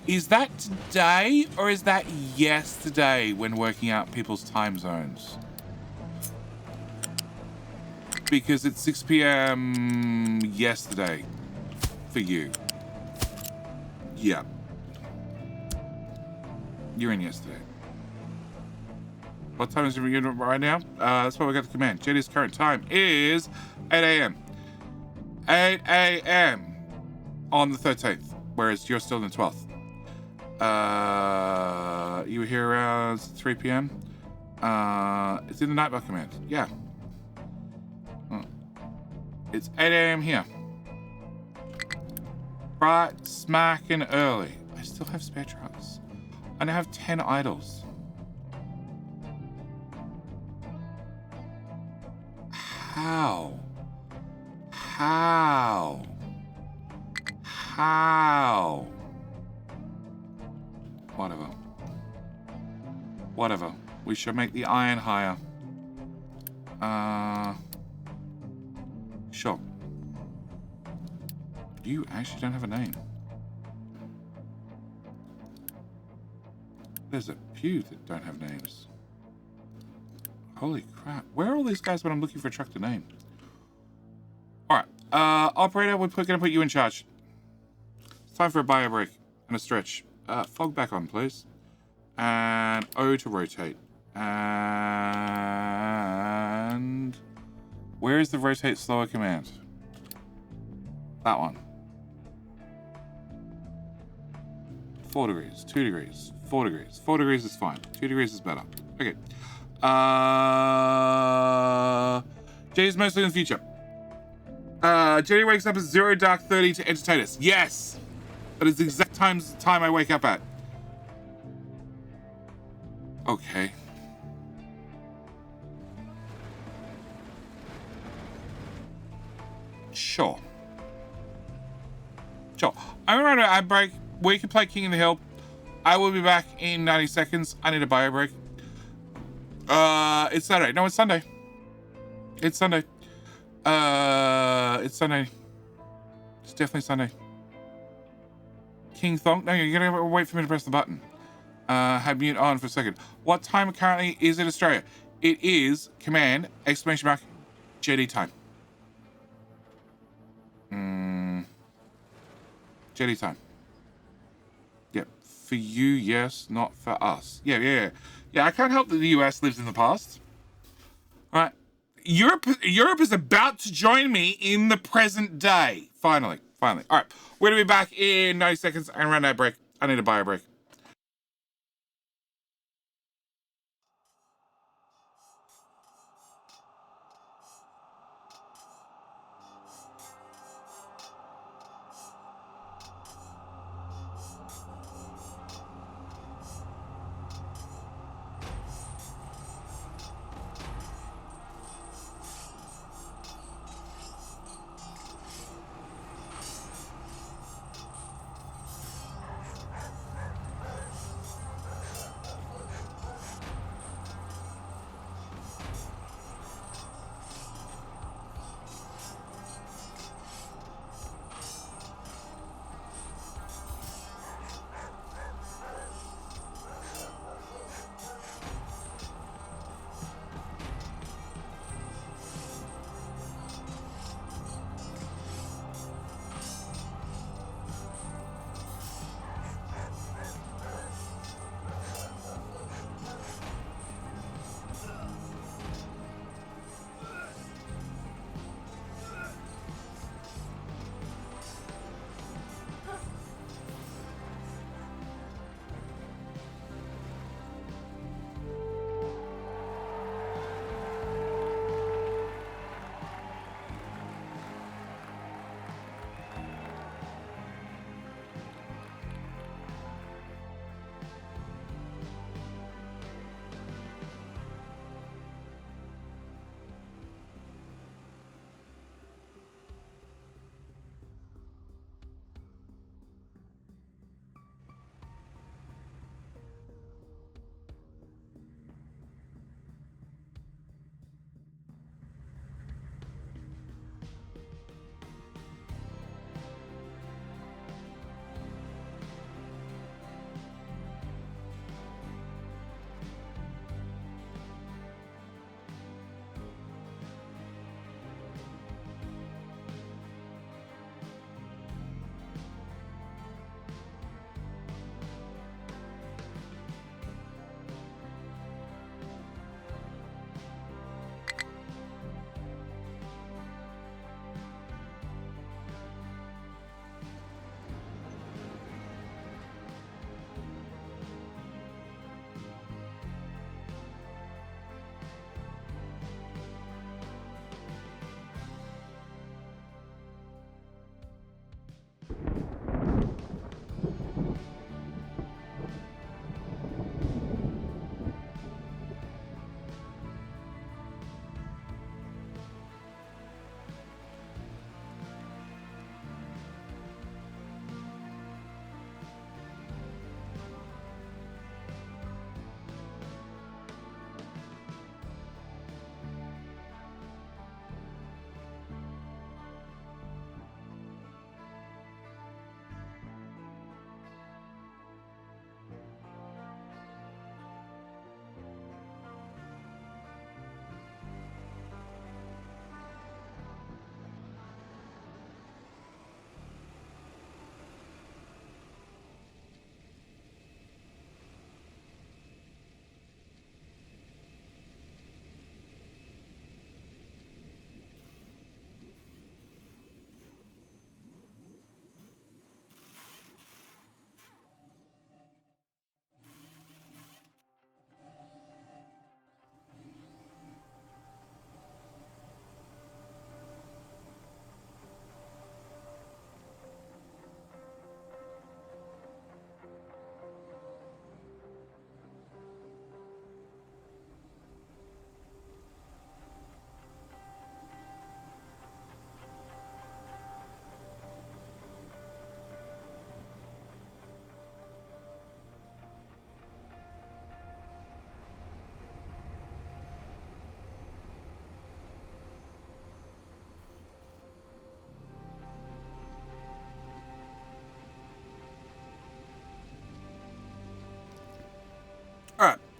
is that today or is that yesterday when working out people's time zones? Because it's 6 p.m. yesterday for you. Yeah. You're in yesterday. What time is it right now? That's why we got the command. JD's current time is 8 a.m. 8 a.m. on the 13th, whereas you're still in the 12th. You were here around 3 p.m. It's in the Nightbot command. Yeah. It's 8 a.m. here. Right smack and early. I still have spare trucks. I now have 10 idols. How? Whatever. We should make the iron higher. Sure. You actually don't have a name. There's a few that don't have names. Holy crap. Where are all these guys when I'm looking for a truck to name? Alright. Operator, we're going to put you in charge. It's time for a bio break and a stretch. Fog back on, please. And O to rotate. And where is the rotate slower command? That one. 4 degrees, 2 degrees, 4 degrees. 4 degrees is fine. 2 degrees is better. Okay. Jay's mostly in the future. Jay wakes up at 0 dark 30 to entertain us. Yes! That is the exact time I wake up at. Okay. Sure. I'm gonna run an ad break. We can play King of the Hill. I will be back in 90 seconds. I need a bio break. It's Saturday. No, it's Sunday. It's Sunday. It's Sunday. It's definitely Sunday. King Thonk? No, you're gonna wait for me to press the button. Have mute on for a second. What time currently is it Australia? It is command, exclamation mark, JD time. JD time. Yep. For you, yes. Not for us. Yeah, I can't help that the US lives in the past. All right. Europe is about to join me in the present day. Finally. All right. We're going to be back in 90 seconds and run that break. I need a bio break.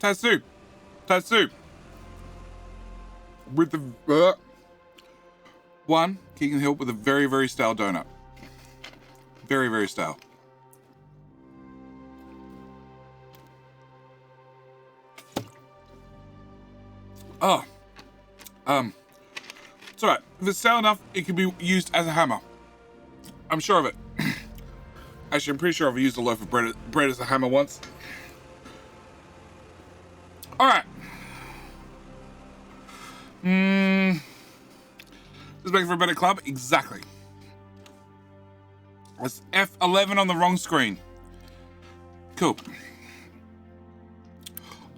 Tatsu. Tatsu. With the one King of the Hill with a very, very stale donut. Very, very stale. Oh. It's alright. If it's stale enough, it can be used as a hammer. I'm sure of it. Actually, I'm pretty sure I've used a loaf of bread as a hammer once. Alright. Does this make for a better club? Exactly. That's F11 on the wrong screen. Cool.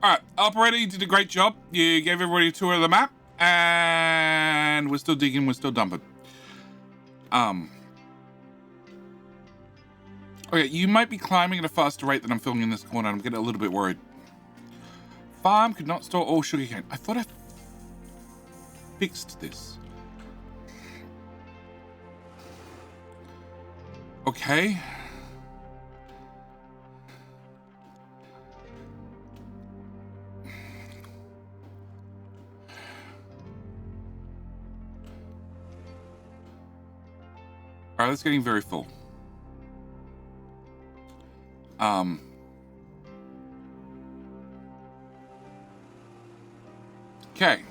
Alright, operator, you did a great job. You gave everybody a tour of the map. And we're still digging, we're still dumping. Okay, you might be climbing at a faster rate than I'm filming in this corner. I'm getting a little bit worried. Farm could not store all sugarcane. I thought I fixed this. Okay. Alright, that's getting very full. Okay.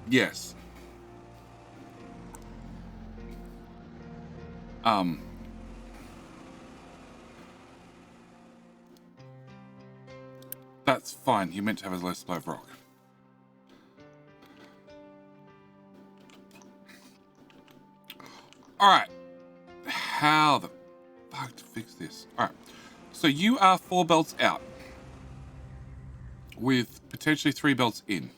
Yes. That's fine. You meant to have a low supply of rock. Alright. How the fuck to fix this? Alright. So you are 4 belts out. With potentially 3 belts in.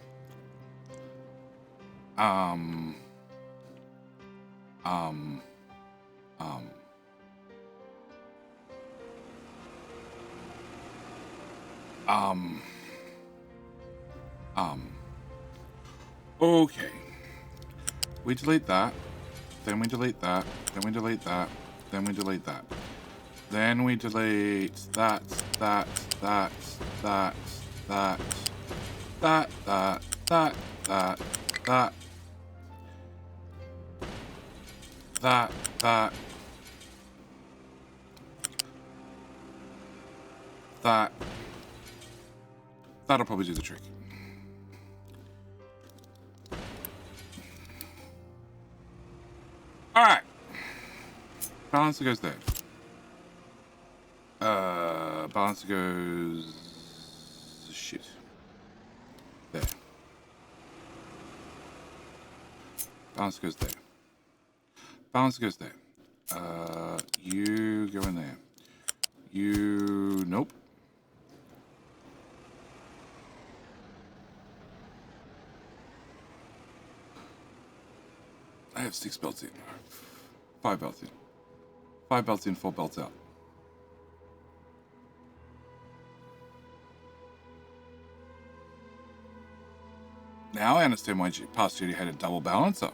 Okay. We delete that. Then we delete that. Then we delete that. Then we delete that. Then we delete that, that, that, that, that, that, that, that, that, that, that, that, that. That'll probably do the trick. Alright. Balancer goes there. Balancer goes... shit. There. Balancer goes there. Balancer goes there. You go in there. You... nope. I have 6 belts in. 5 belts in. 5 belts in, 4 belts out. Now I understand why past duty had a double balancer.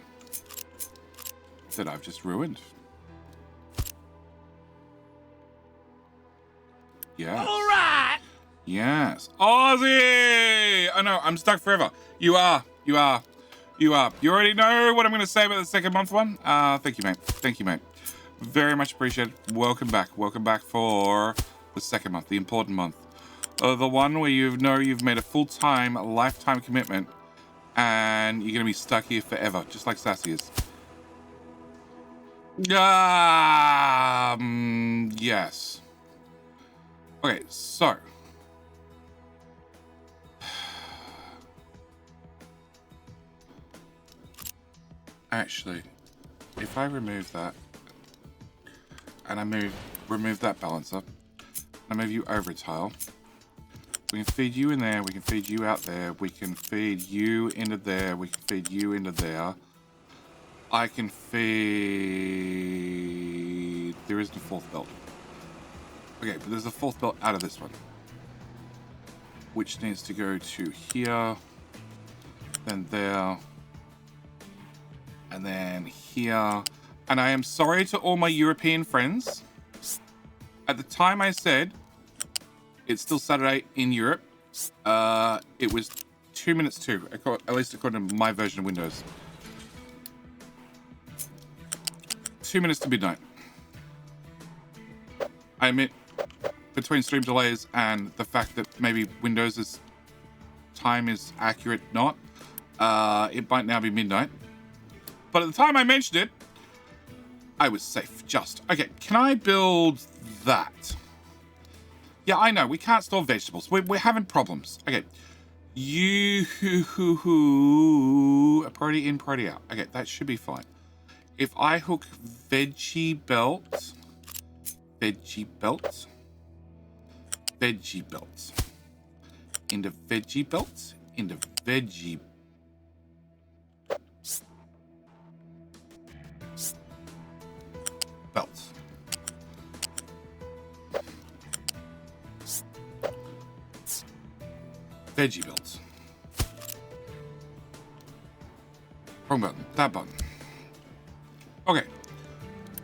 That I've just ruined. Yes. All right. Yes. Aussie! I know, I'm stuck forever. You are. You already know what I'm going to say about the second month one. Thank you, mate. Thank you, mate. Very much appreciated. Welcome back. Welcome back for the second month, the important month. The one where you know you've made a full-time, lifetime commitment and you're going to be stuck here forever, just like Sassy is. Yes. Okay, so... actually, if I remove that, and I remove that balancer, and I move you over a tile, we can feed you in there, we can feed you out there, we can feed you into there, we can feed you into there. I can feed... there isn't a 4th belt. Okay, but there's a 4th belt out of this one, which needs to go to here, then there, and then here. And I am sorry to all my European friends. At the time I said it's still Saturday in Europe, it was 2 minutes to, at least according to my version of Windows. 2 minutes to midnight. I admit, between stream delays and the fact that maybe Windows' time is accurate, not, it might now be midnight. But at the time I mentioned it, I was safe, just. Okay, can I build that? Yeah, I know, we can't store vegetables. We're having problems. Okay, a priority in, priority out. Okay, that should be fine. If I hook veggie belt, into veggie belt, into veggie belt. Veggie belts. Wrong button. That button. Okay.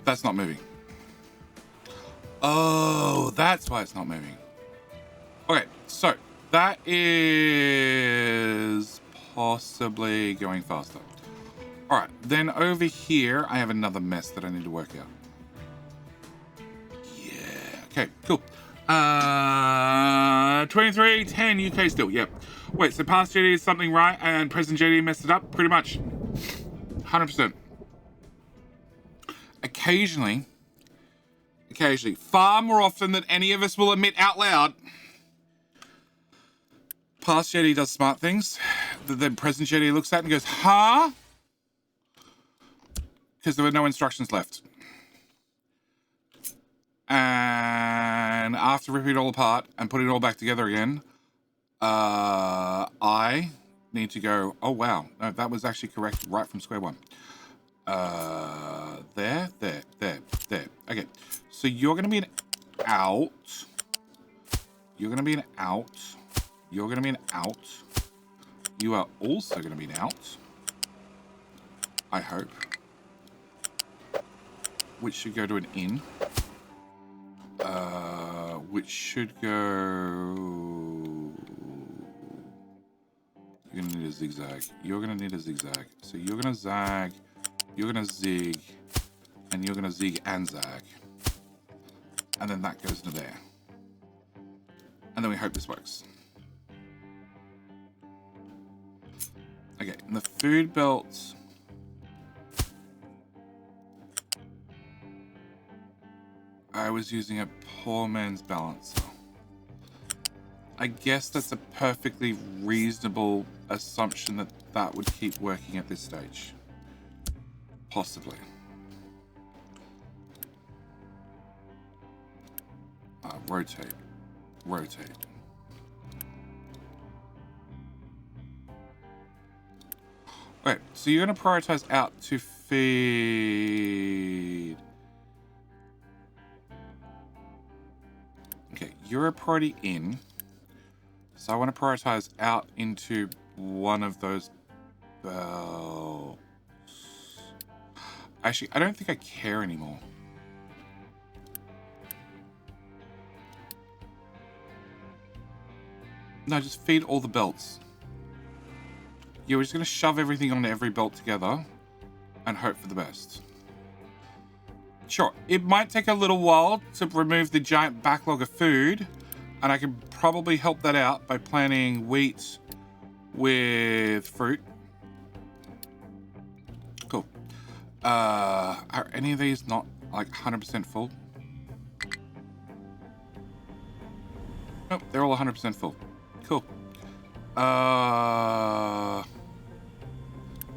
That's not moving. Oh, that's why it's not moving. Okay, so that is possibly going faster. All right, then over here, I have another mess that I need to work out. Yeah, okay, cool. 2310 UK still, yep. Wait, so past JD is something right and present JD messed it up? Pretty much. 100%. Occasionally, far more often than any of us will admit out loud, past JD does smart things that then present JD looks at and goes, huh? Because there were no instructions left. And after ripping it all apart and putting it all back together again, I need to go, oh wow, no, that was actually correct right from square one. There. Okay, so you're going to be an out. You're going to be an out. You're going to be an out. You are also going to be an out. I hope. Which should go to an in. Which should go... You're going to need a zigzag. You're going to need a zigzag. So you're going to zag, you're going to zig, and you're going to zig and zag. And then that goes into there. And then we hope this works. Okay, and the food belt... I was using a poor man's balancer. I guess that's a perfectly reasonable assumption that that would keep working at this stage. Possibly. Rotate. Okay, so you're going to prioritize out to feed... Okay, you're a priority in. So I want to prioritize out into one of those belts. Actually, I don't think I care anymore. No, just feed all the belts. Yeah, we're just going to shove everything onto every belt together and hope for the best. Sure, it might take a little while to remove the giant backlog of food, and I can probably help that out by planting wheat with fruit. Cool. Are any of these not like 100% full? Nope, they're all 100% full. Cool.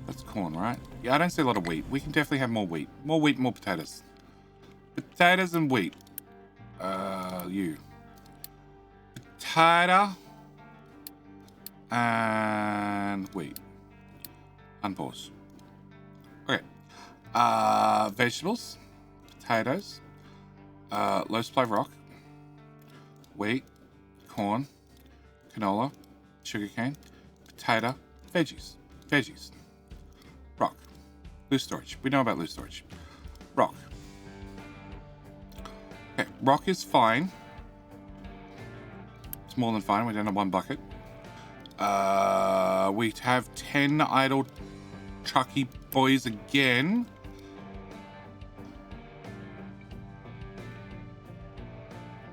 That's corn, right? Yeah, I don't see a lot of wheat. We can definitely have more wheat. More wheat, more potatoes. Potatoes and wheat. You. Potato. And wheat. Unpause. Okay. Vegetables. Potatoes. Low supply rock. Wheat. Corn. Canola. Sugarcane. Potato. Veggies. Rock. Loose storage. We know about loose storage. Rock. Okay, rock is fine. It's more than fine. We're down to 1 bucket. We have 10 idle trucky boys again.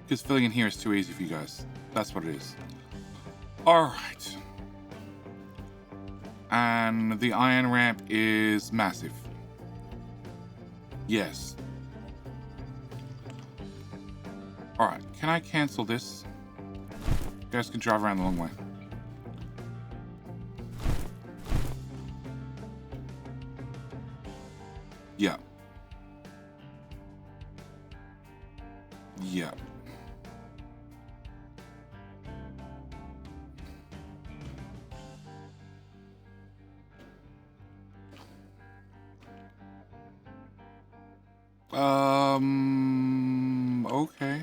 Because filling in here is too easy for you guys. That's what it is. Alright. And the iron ramp is massive. Yes. Alright, can I cancel this? You guys can drive around the long way. Yeah. Yeah. Okay.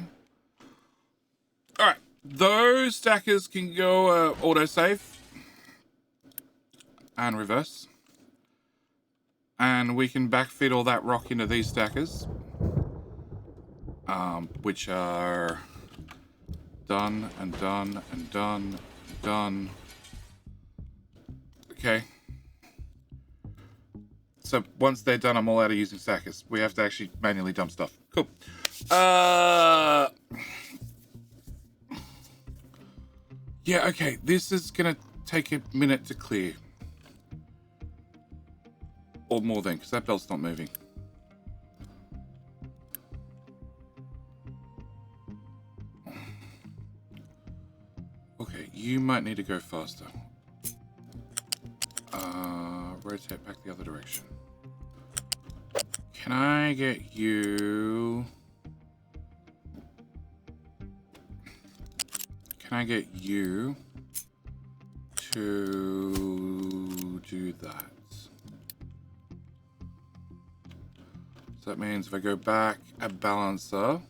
Alright. Those stackers can go autosave. And reverse. And we can backfeed all that rock into these stackers. Which are done and done and done and done. Okay. So once they're done, I'm all out of using stackers. We have to actually manually dump stuff. Cool. Yeah, okay. This is gonna take a minute to clear. Or more than, because that belt's not moving. Okay, you might need to go faster. Rotate back the other direction. Can I get you... Can I get you to do that? So that means if I go back a balancer,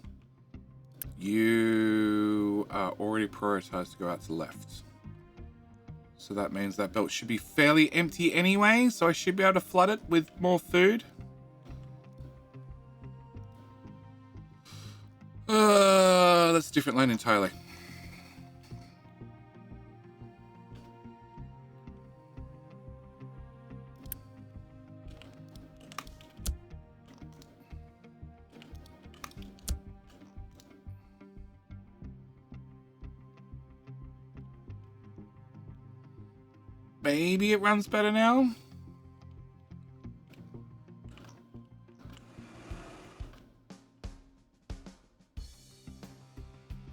you are already prioritized to go out to the left. So that means that belt should be fairly empty anyway, so I should be able to flood it with more food. That's a different lane entirely. Maybe it runs better now.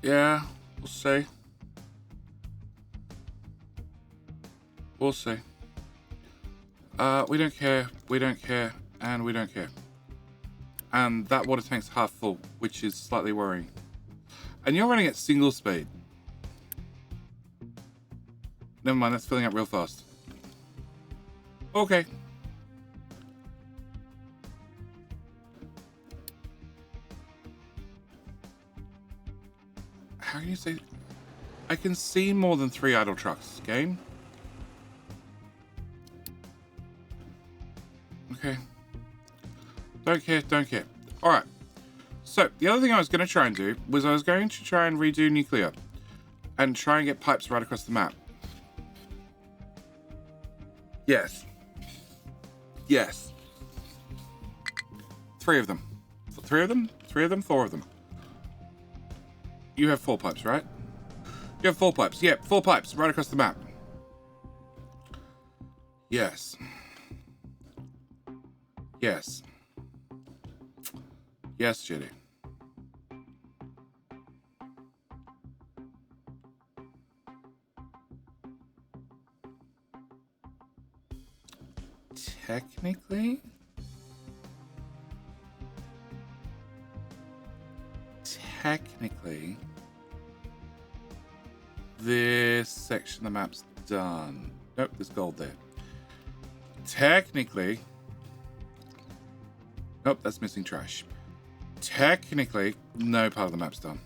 Yeah, we'll see. We'll see. We don't care, we don't care, and we don't care. And that water tank's half full, which is slightly worrying. And you're running at single speed. Never mind, that's filling up real fast. Okay. How can you say... I can see more than 3 idle trucks, game. Okay. Don't care, don't care. Alright. So, the other thing I was going to try and do was I was going to try and redo nuclear. And try and get pipes right across the map. Yes. Yes. 3 of them. 3 of them? 3 of them? 4 of them. You have 4 pipes, right? You have 4 pipes. Yeah, 4 pipes right across the map. Yes. Yes. Yes, Judy. Technically, this section of the map's done. Nope, there's gold there. Technically, nope, that's missing trash. Technically, no part of the map's done.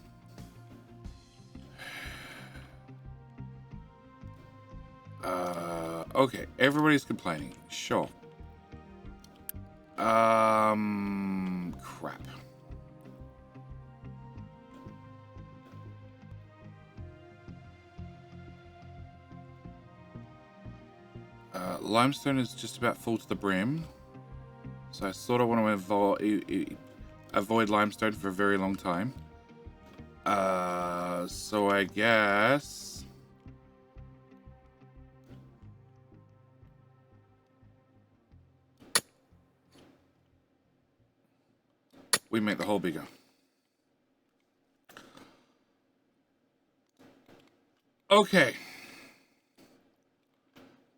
Okay, everybody's complaining. Sure. Crap. Limestone is just about full to the brim. So I sort of want to avoid limestone for a very long time. So I guess... we make the hole bigger. Okay.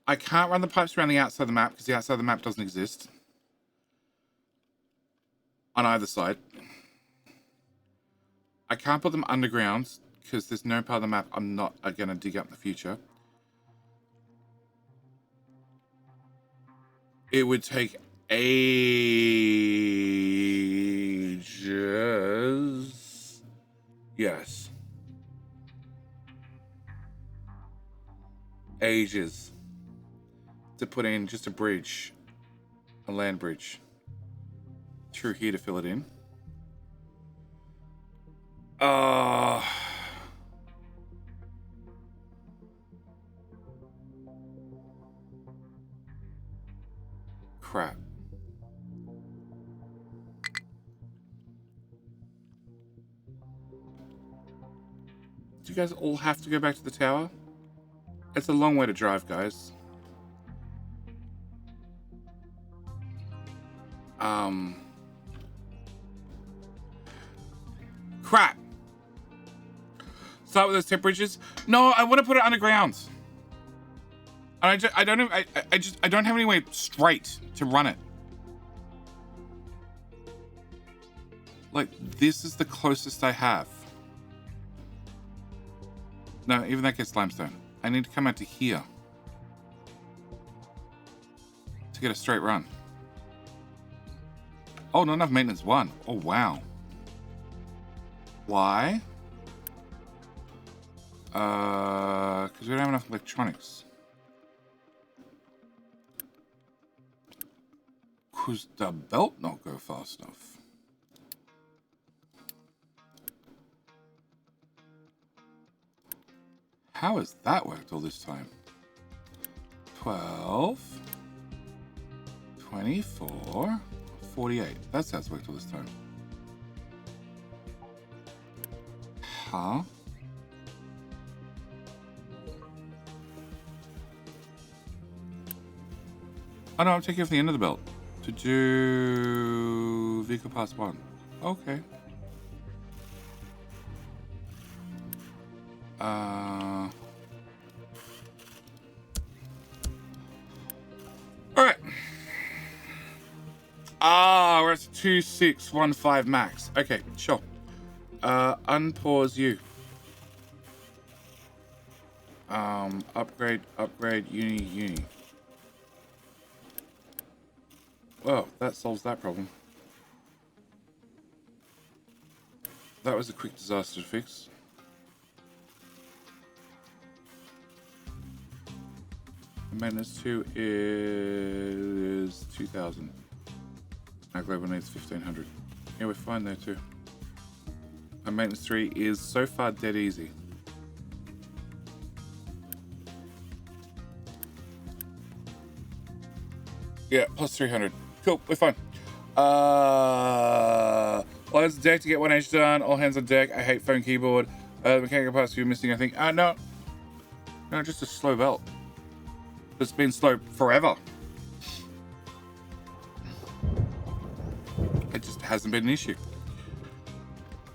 I can't run the pipes around the outside of the map because the outside of the map doesn't exist. On either side. I can't put them underground because there's no part of the map I'm not going to dig up in the future. It would take ages. Yes. Ages. To put in just a bridge. A land bridge. Through here to fill it in. Crap. Do you guys all have to go back to the tower? It's a long way to drive, guys. Crap. Start with those tip bridges. No, I want to put it underground. And I don't have any way straight to run it. Like, this is the closest I have. No, even that gets limestone. I need to come out to here to get a straight run. Oh, not enough maintenance 1. Oh, wow. Why? Because we don't have enough electronics. Could the belt not go fast enough? How has that worked all this time? 12, 24, 48. That's how it's worked all this time. Huh? Oh no, I'm taking it from the end of the belt to do vehicle pass 1. Okay. Alright. We're at 2615 max. Okay, sure. Unpause you. Upgrade, uni. Well, that solves that problem. That was a quick disaster to fix. Maintenance 2 is 2,000. Our global needs 1,500. Yeah, we're fine there too. Our maintenance 3 is so far dead easy. Yeah, plus 300. Cool, we're fine. All hands on deck to get 1 edge done. All hands on deck. I hate phone keyboard. The mechanical parts you're missing, I think. No, just a slow belt. It's been slow forever. It just hasn't been an issue.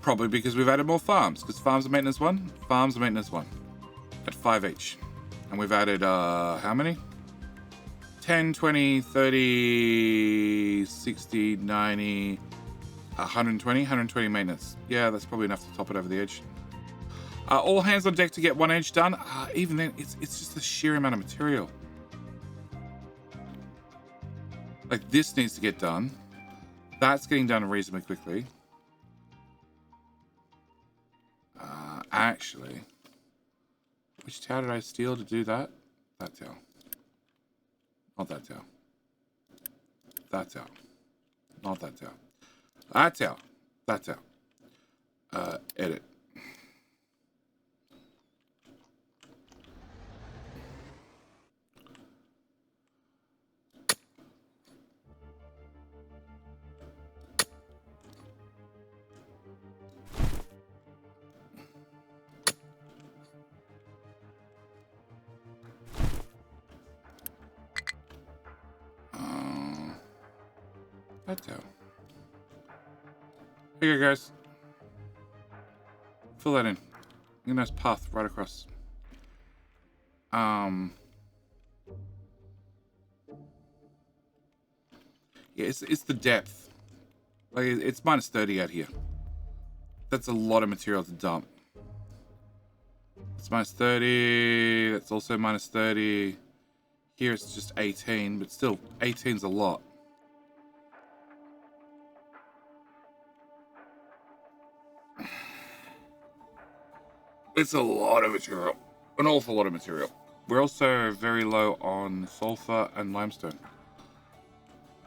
Probably because we've added more farms. Because farms are maintenance 1. Farms are maintenance 1. At 5 each. And we've added, how many? 10, 20, 30, 60, 90, 120 maintenance. Yeah, that's probably enough to top it over the edge. All hands on deck to get 1 edge done. Even then, it's just the sheer amount of material. Like, this needs to get done. That's getting done reasonably quickly. Actually, which tower did I steal to do that? That tower. Not that tower. That tower. Not that tower. That tower. That tower. Edit. Plateau. Here you go, guys. Fill that in. A nice path right across. Yeah, it's the depth. Like, it's minus 30 out here. That's a lot of material to dump. It's minus 30. That's also minus 30. Here it's just 18, but still, 18's a lot. It's a lot of material. An awful lot of material. We're also very low on sulfur and limestone.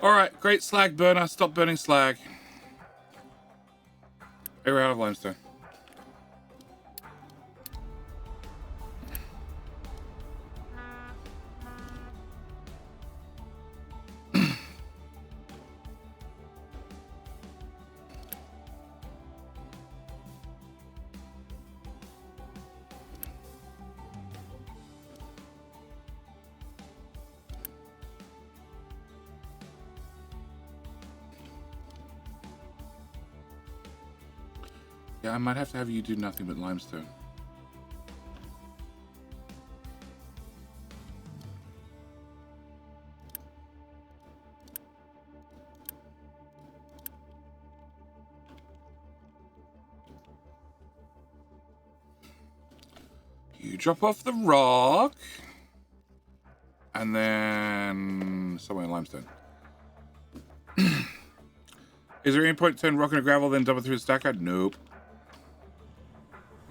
Alright, great slag burner. Stop burning slag. We're out of limestone. Yeah, I might have to have you do nothing but limestone. You drop off the rock. And then somewhere in limestone. Is there any point to turn rock into gravel, then dump it through the stacker? Nope.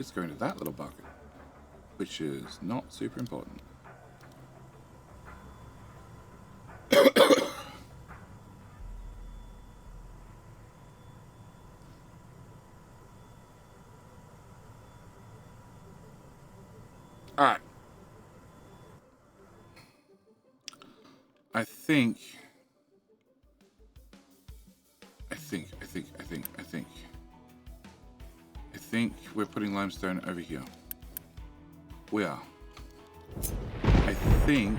It's going to that little bucket, which is not super important. All right. I think we're putting limestone over here. We are. I think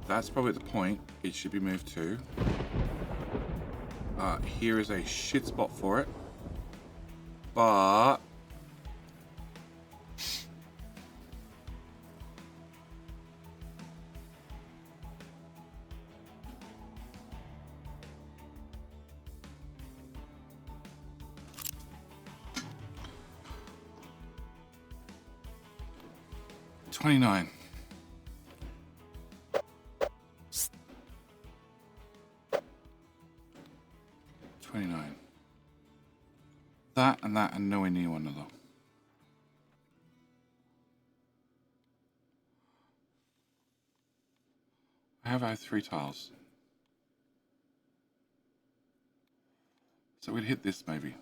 that's probably the point it should be moved to. Here is a shit spot for it. But $29. That and nowhere near one another. I have 3 tiles. So we'd hit this maybe.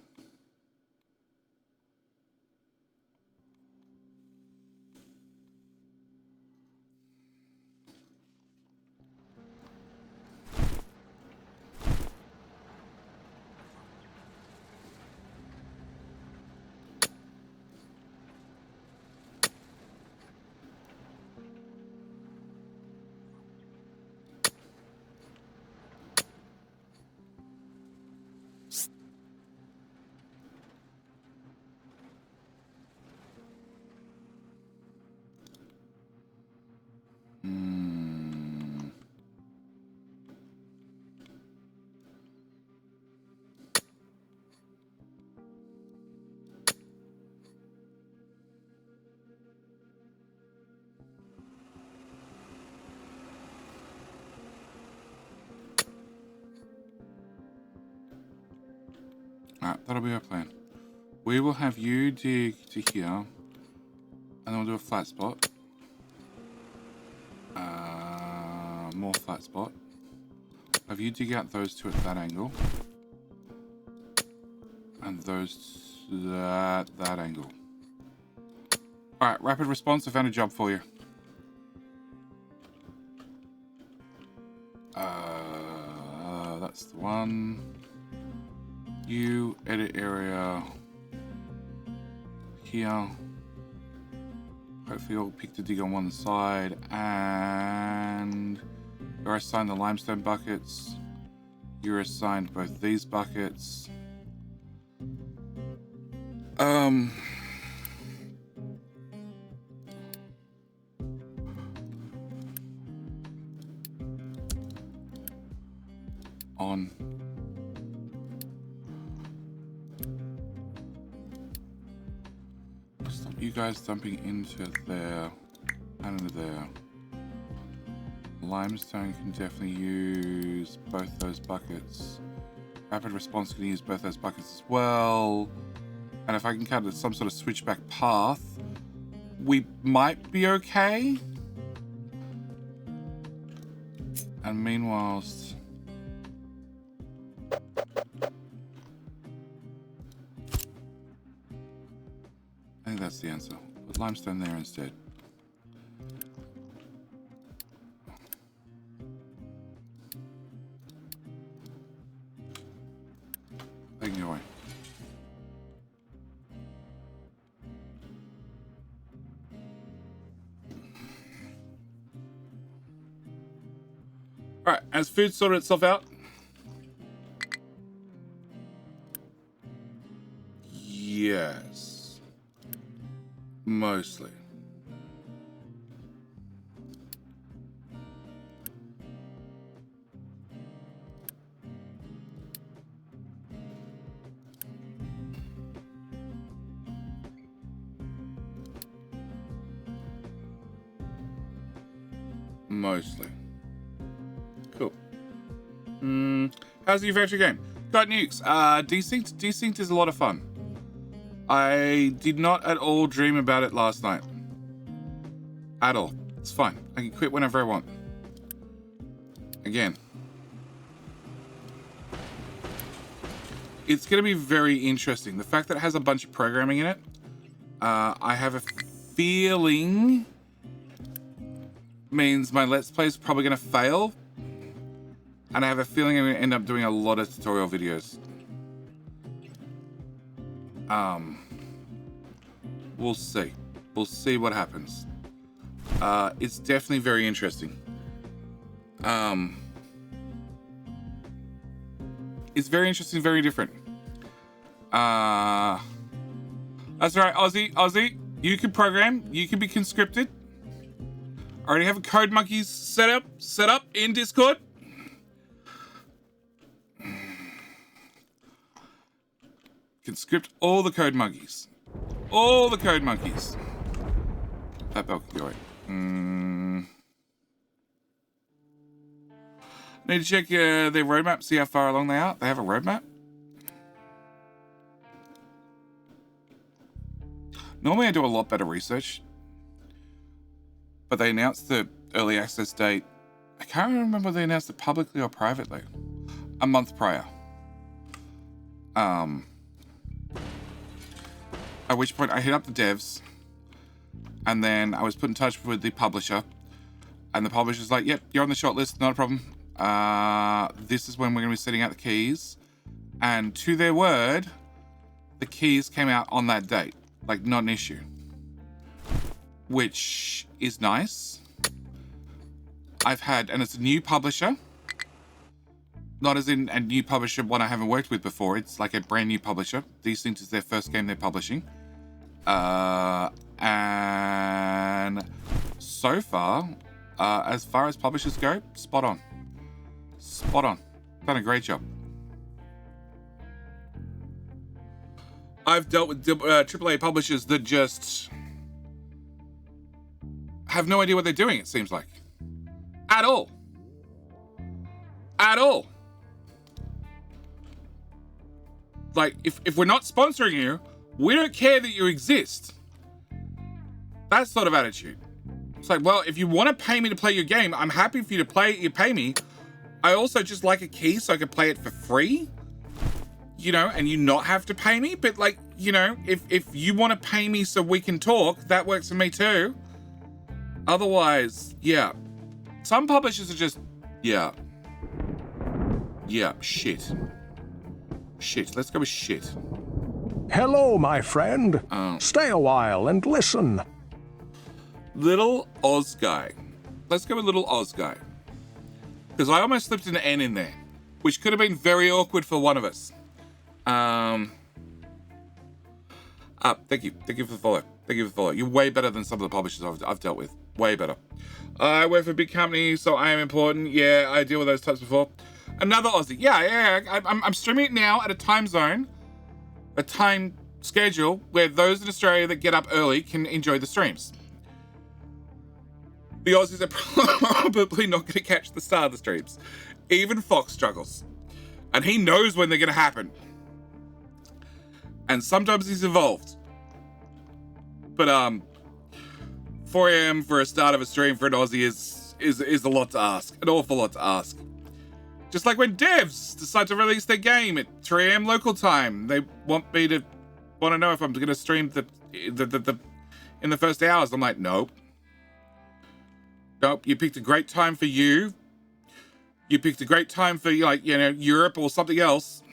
Alright, that'll be our plan. We will have you dig to here, and then we'll do a flat spot. More flat spot. Have you dig out those 2 at that angle, and those at that angle. Alright, rapid response. I found a job for you. That's the one. You edit area here. Hopefully you'll pick to dig on one side, and where I assign the limestone buckets, You're assigned both these buckets. On. Stop you guys dumping into there and into there. Limestone can definitely use both those buckets. Rapid response can use both those buckets as well. And if I can cut some sort of switchback path, we might be okay. And meanwhile, I think that's the answer. Put limestone there instead. Take me away. All right, has food sorted itself out? Yes. Mostly. Mostly. Cool. How's the adventure game? Got nukes. Desynced is a lot of fun. I did not at all dream about it last night. At all. It's fine. I can quit whenever I want. Again. It's going to be very interesting. The fact that it has a bunch of programming in it, I have a feeling means my Let's Play is probably going to fail. And I have a feeling I'm going to end up doing a lot of tutorial videos. We'll see. We'll see what happens. It's definitely very interesting. It's very interesting, very different. That's right, Aussie. You can program. You can be conscripted. I already have a Code Monkeys set up in Discord. Conscript all the Code Monkeys. All the Code Monkeys. That bell can go away. Need to check their roadmap, see how far along they are. They have a roadmap? Normally I do a lot better research. But they announced the early access date. I can't remember whether they announced it publicly or privately. A month prior. At which point I hit up the devs. And then I was put in touch with the publisher. And the publisher's like, yep, you're on the short list, not a problem. This is when we're going to be setting out the keys. And to their word, the keys came out on that date. Like, not an issue. Which is nice. And it's a new publisher. Not as in a new publisher, one I haven't worked with before. It's like a brand new publisher. Desynced is their first game they're publishing. And so far as publishers go, spot on. Spot on. Done a great job. I've dealt with AAA publishers that just have no idea what they're doing, it seems like. At all. At all. Like, if we're not sponsoring you, we don't care that you exist. That sort of attitude. It's like, well, if you want to pay me to play your game, I'm happy for you to play it, you pay me. I also just like a key so I can play it for free. You know, and you not have to pay me. But like, you know, if you want to pay me so we can talk, that works for me too. Otherwise, yeah. Some publishers are just, yeah. Yeah, shit. Shit, let's go with shit. Hello, my friend. Stay a while and listen. Little Oz guy. Let's go with little Oz guy. Because I almost slipped an N in there. which could have been very awkward for one of us. Thank you for the follow. Thank you for the follow. You're way better than some of the publishers I've dealt with. Way better. I work for a big company, so I am important. Yeah, I deal with those types before. Another Aussie. Yeah. I'm streaming it now at a time zone, a time schedule where those in Australia that get up early can enjoy the streams. The Aussies are probably not going to catch the start of the streams. Even Fox struggles. And he knows when they're going to happen. And sometimes he's involved. But 4 a.m. for a start of a stream for an Aussie is a lot to ask. An awful lot to ask. Just like when devs decide to release their game at 3 a.m. local time. They want to know if I'm going to stream in the first hours. I'm like, nope. Nope, you picked a great time for you. You picked a great time for, like, you know, Europe or something else.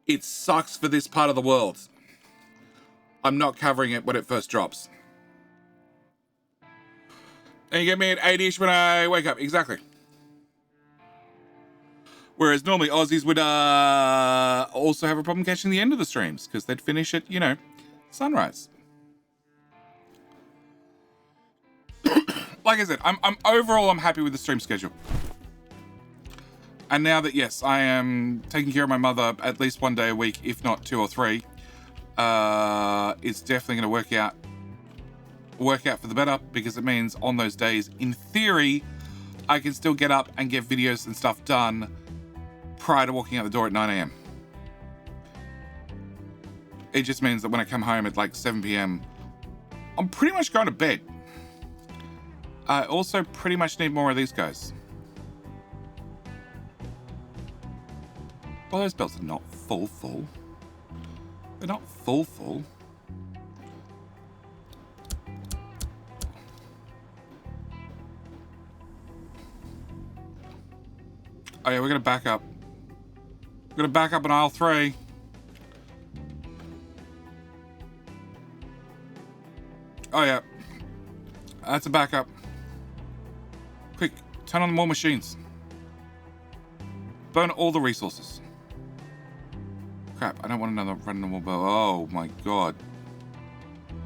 It sucks for this part of the world. I'm not covering it when it first drops. And you get me at 8-ish when I wake up. Exactly. Whereas normally Aussies would also have a problem catching the end of the streams because they'd finish at, you know, sunrise. Like I said, I'm overall happy with the stream schedule. And now that, yes, I am taking care of my mother at least 1 day a week, if not 2 or 3, it's definitely going to work out for the better, because it means on those days, in theory, I can still get up and get videos and stuff done prior to walking out the door at 9 a.m. It just means that when I come home at like 7 p.m, I'm pretty much going to bed. I also pretty much need more of these guys. Well, those belts are not full. They're not full. Oh yeah, we're gonna back up. We're gonna back up on aisle 3. Oh yeah. That's a backup. Quick, turn on more machines. Burn all the resources. Crap, I don't want another random more bow. Oh my god.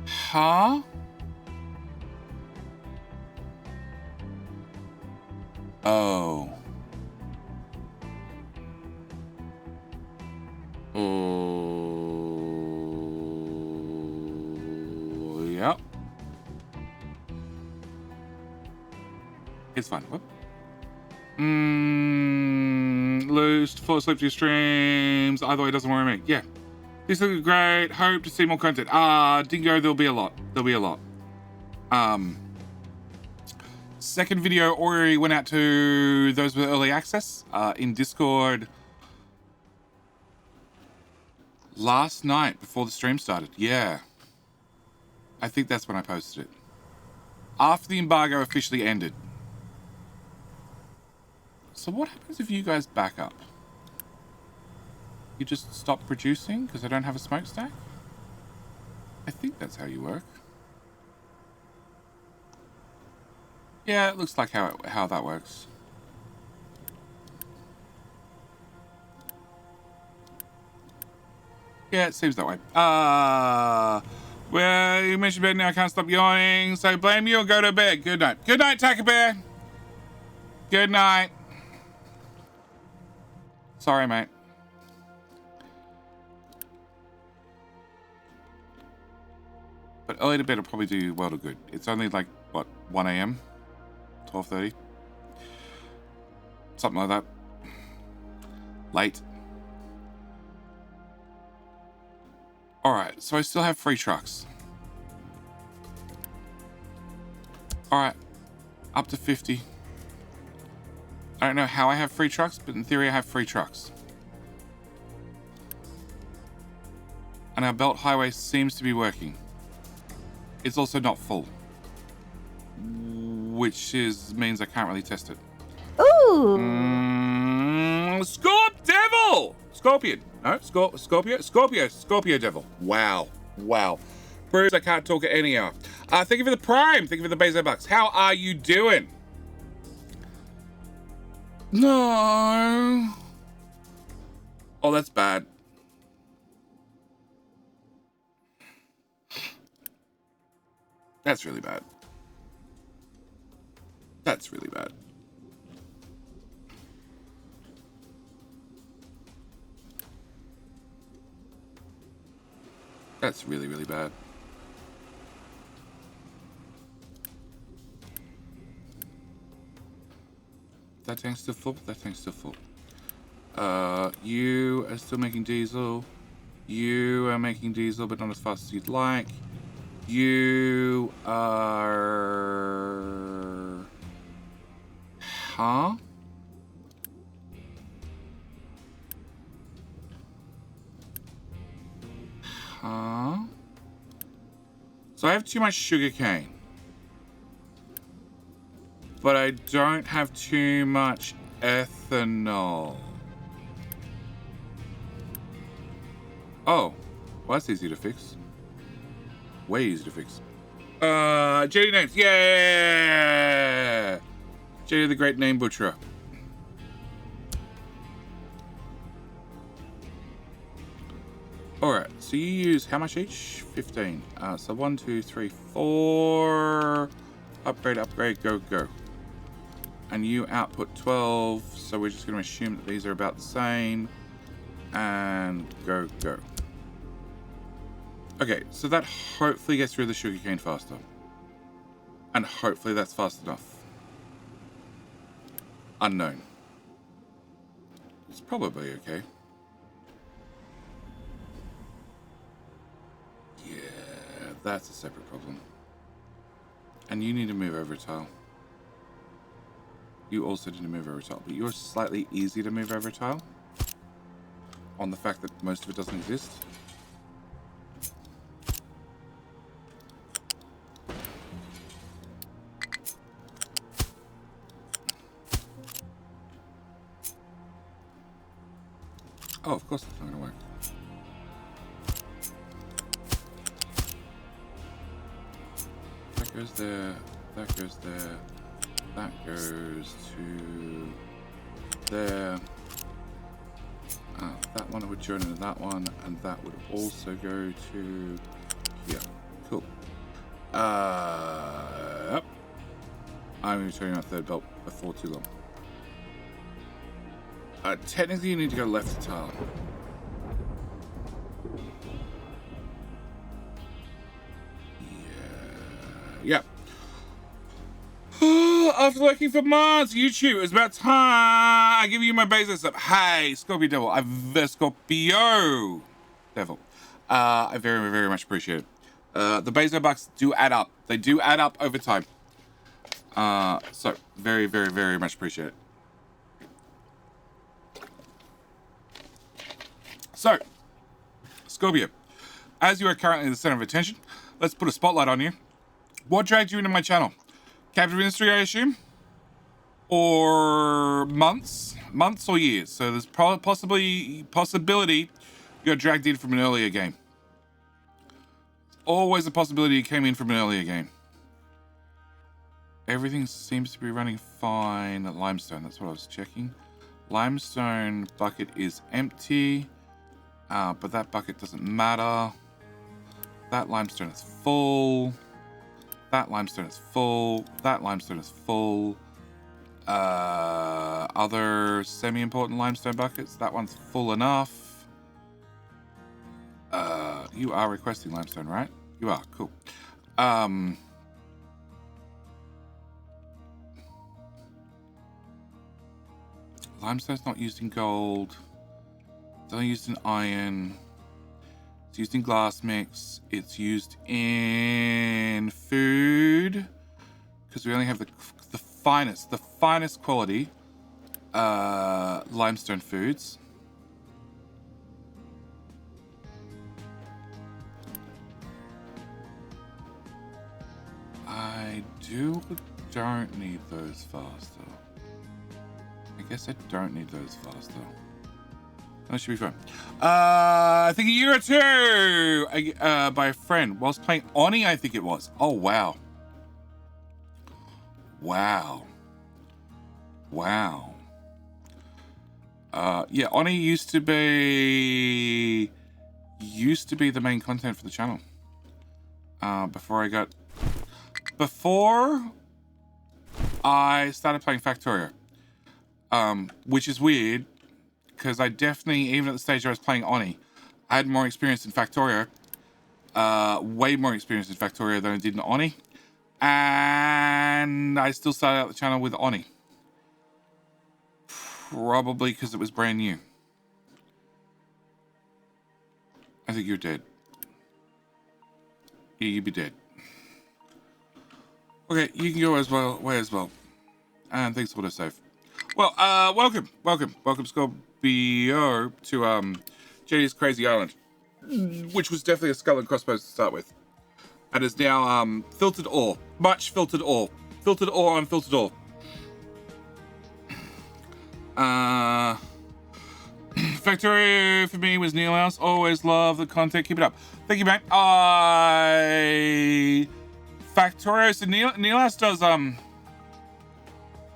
Huh? Oh. Oh. Yep. It's fine. Whoop. Loose, fall asleep to your streams. Either way, doesn't worry me. Yeah. This looks great. Hope to see more content. Dingo, there'll be a lot. Second video already went out to those with early access in Discord last night before the stream started. Yeah. I think that's when I posted it. After the embargo officially ended. So what happens if you guys back up? You just stop producing because I don't have a smokestack? I think that's how you work. Yeah, it looks like how that works. Yeah, it seems that way. Well, you mentioned bed now, I can't stop yawning, so blame you or go to bed. Good night. Good night, Taco Bear. Good night. Sorry, mate. But early to bed will probably do you well to good. It's only like, what, 1 a.m? 12:30? Something like that. Late. Alright, so I still have 3 trucks. Alright. Up to 50. I don't know how I have 3 trucks, but in theory I have 3 trucks. And our belt highway seems to be working. It's also not full. Which means I can't really test it. Ooh! Devil! Scorpion. No, Scorpio Devil. Wow. Proves I can't talk at any hour. Thank you for the Prime. Thank you for the Bezo Bucks. How are you doing? No. Oh, that's bad. That's really bad. That's really bad. That's really, really bad. That tank's still full. That tank's still full. You are still making diesel. You are making diesel, but not as fast as you'd like. You are... Huh? Huh? So I have too much sugar cane. But I don't have too much ethanol. Oh, well, that's easy to fix. Way easy to fix. JD names, yeah! JD the Great Name Butcher. Alright, so you use how much each? 15. So 1, 2, 3, 4. Upgrade, upgrade, go, go. And you output 12, so we're just going to assume that these are about the same. And go, go. Okay, so that hopefully gets through the sugarcane faster. And hopefully that's fast enough. Unknown. It's probably okay. Yeah, that's a separate problem. And you need to move over a tile. You also need to move over a tile, but you're slightly easy to move over a tile. On the fact that most of it doesn't exist. Oh, of course it's not going to work. That goes there, that goes there, that goes to there. That one would join into that one, and that would also go to here. Cool. Yep. I'm going to turn on third belt before too long. Technically, you need to go left to tile. Yeah. After working for months, YouTube, it's about time I give you my Bezos up. Hey, Scorpio Devil. Scorpio Devil. I very, very much appreciate it. The Bezos bucks do add up. They do add up over time. So, very, very, very much appreciate it. So, Scorpio, as you are currently the center of attention, let's put a spotlight on you. What dragged you into my channel? Captive industry, I assume? Or months or years? So there's possibility you got dragged in from an earlier game. Always a possibility you came in from an earlier game. Everything seems to be running fine at Limestone. That's what I was checking. Limestone bucket is empty. But that bucket doesn't matter. That limestone is full. That limestone is full. That limestone is full. Other semi-important limestone buckets. That one's full enough. You are requesting limestone, right? You are. Cool. Limestone's not used in gold. It's only used in iron. It's used in glass mix. It's used in food because we only have the finest quality limestone foods. I don't need those faster. I guess I don't need those faster. That should be fun. I think a year or two by a friend whilst playing Oni, I think it was. Oh, wow. Wow. Wow. Yeah, Oni used to be the main content for the channel. Before I started playing Factorio. Which is weird, because I definitely, even at the stage I was playing Oni, I had more experience in Factorio. Way more experience in Factorio than I did in Oni. And I still started out the channel with Oni. Probably because it was brand new. I think you're dead. Yeah, you'd be dead. Okay, you can go as well, way as well. And thanks for the save. Well, welcome, Scorpio, to JD's Crazy Island, which was definitely a skull and crossbones to start with, and is now filtered ore, much filtered ore, unfiltered ore. Factorio for me was Neil House. Always love the content. Keep it up. Thank you, mate. Factorio. So Neil House does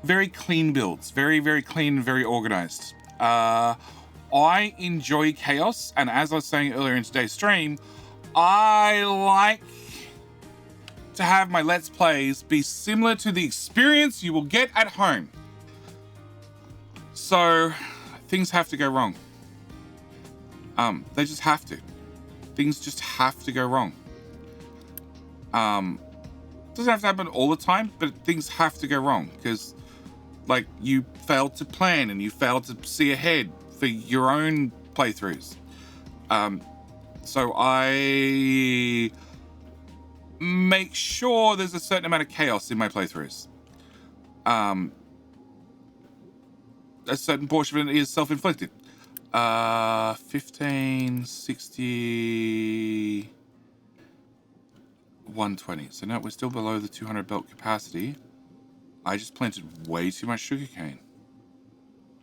very clean builds, very clean and very organized. I enjoy chaos, and as I was saying earlier in today's stream, I like to have my Let's Plays be similar to the experience you will get at home. So things have to go wrong. They just have to. Things just have to go wrong. Doesn't have to happen all the time, but things have to go wrong, because like you failed to plan and you failed to see ahead for your own playthroughs. So I make sure there's a certain amount of chaos in my playthroughs. A certain portion of it is self-inflicted. 15, 60, 120. So now we're still below the 200 belt capacity. I just planted way too much sugarcane.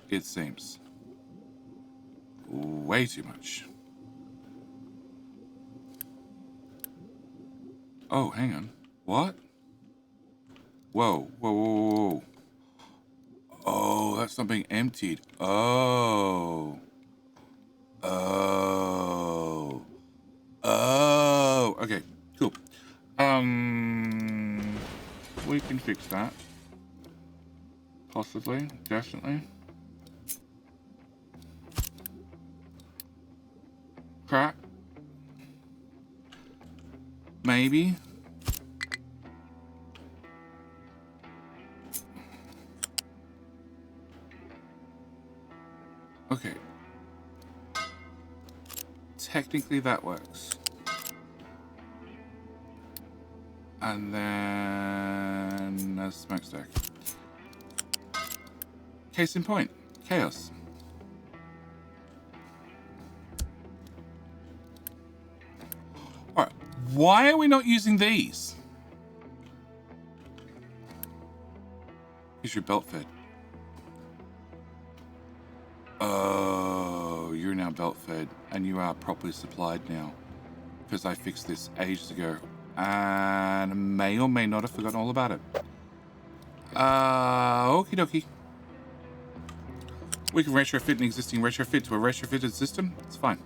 It seems. Way too much. Oh, hang on. What? Whoa. Oh, that's not being emptied. Oh. Okay, cool. We can fix that. Possibly, definitely. Crap. Maybe. Okay. Technically that works. And then a smokestack. Case in point, chaos. Alright, why are we not using these? Is your belt fed? Oh, you're now belt fed, and you are properly supplied now, because I fixed this ages ago, and may or may not have forgotten all about it. Okie dokie. We can retrofit an existing retrofit to a retrofitted system. It's fine.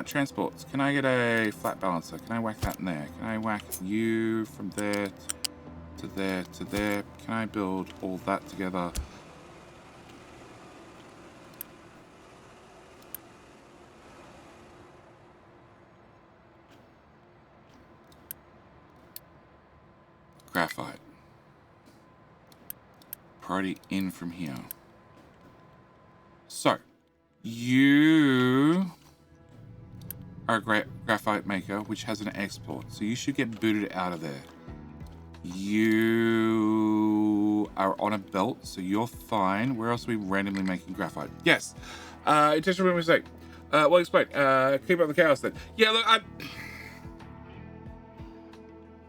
Transports. Can I get a flat balancer? Can I whack that in there? Can I whack you from there to there to there? Can I build all that together? Graphite. Priority in from here. So, you are a great graphite maker, which has an export. So you should get booted out of there. You are on a belt, so you're fine. Where else are we randomly making graphite? Yes. Intentional mistake. Well explained. Keep up the chaos then. Yeah, look,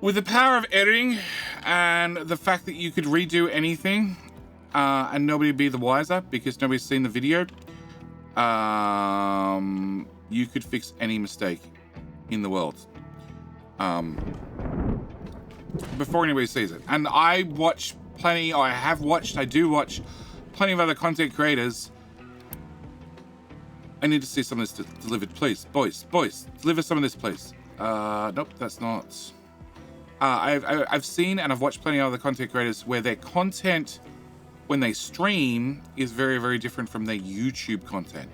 with the power of editing and the fact that you could redo anything and nobody would be the wiser because nobody's seen the video, you could fix any mistake in the world before anybody sees it. And I do watch plenty of other content creators I need to see some of this delivered, please. Boys, deliver some of this, please. Nope, that's not. I've seen and I've watched plenty of other content creators where their content when they stream is very, very different from their YouTube content.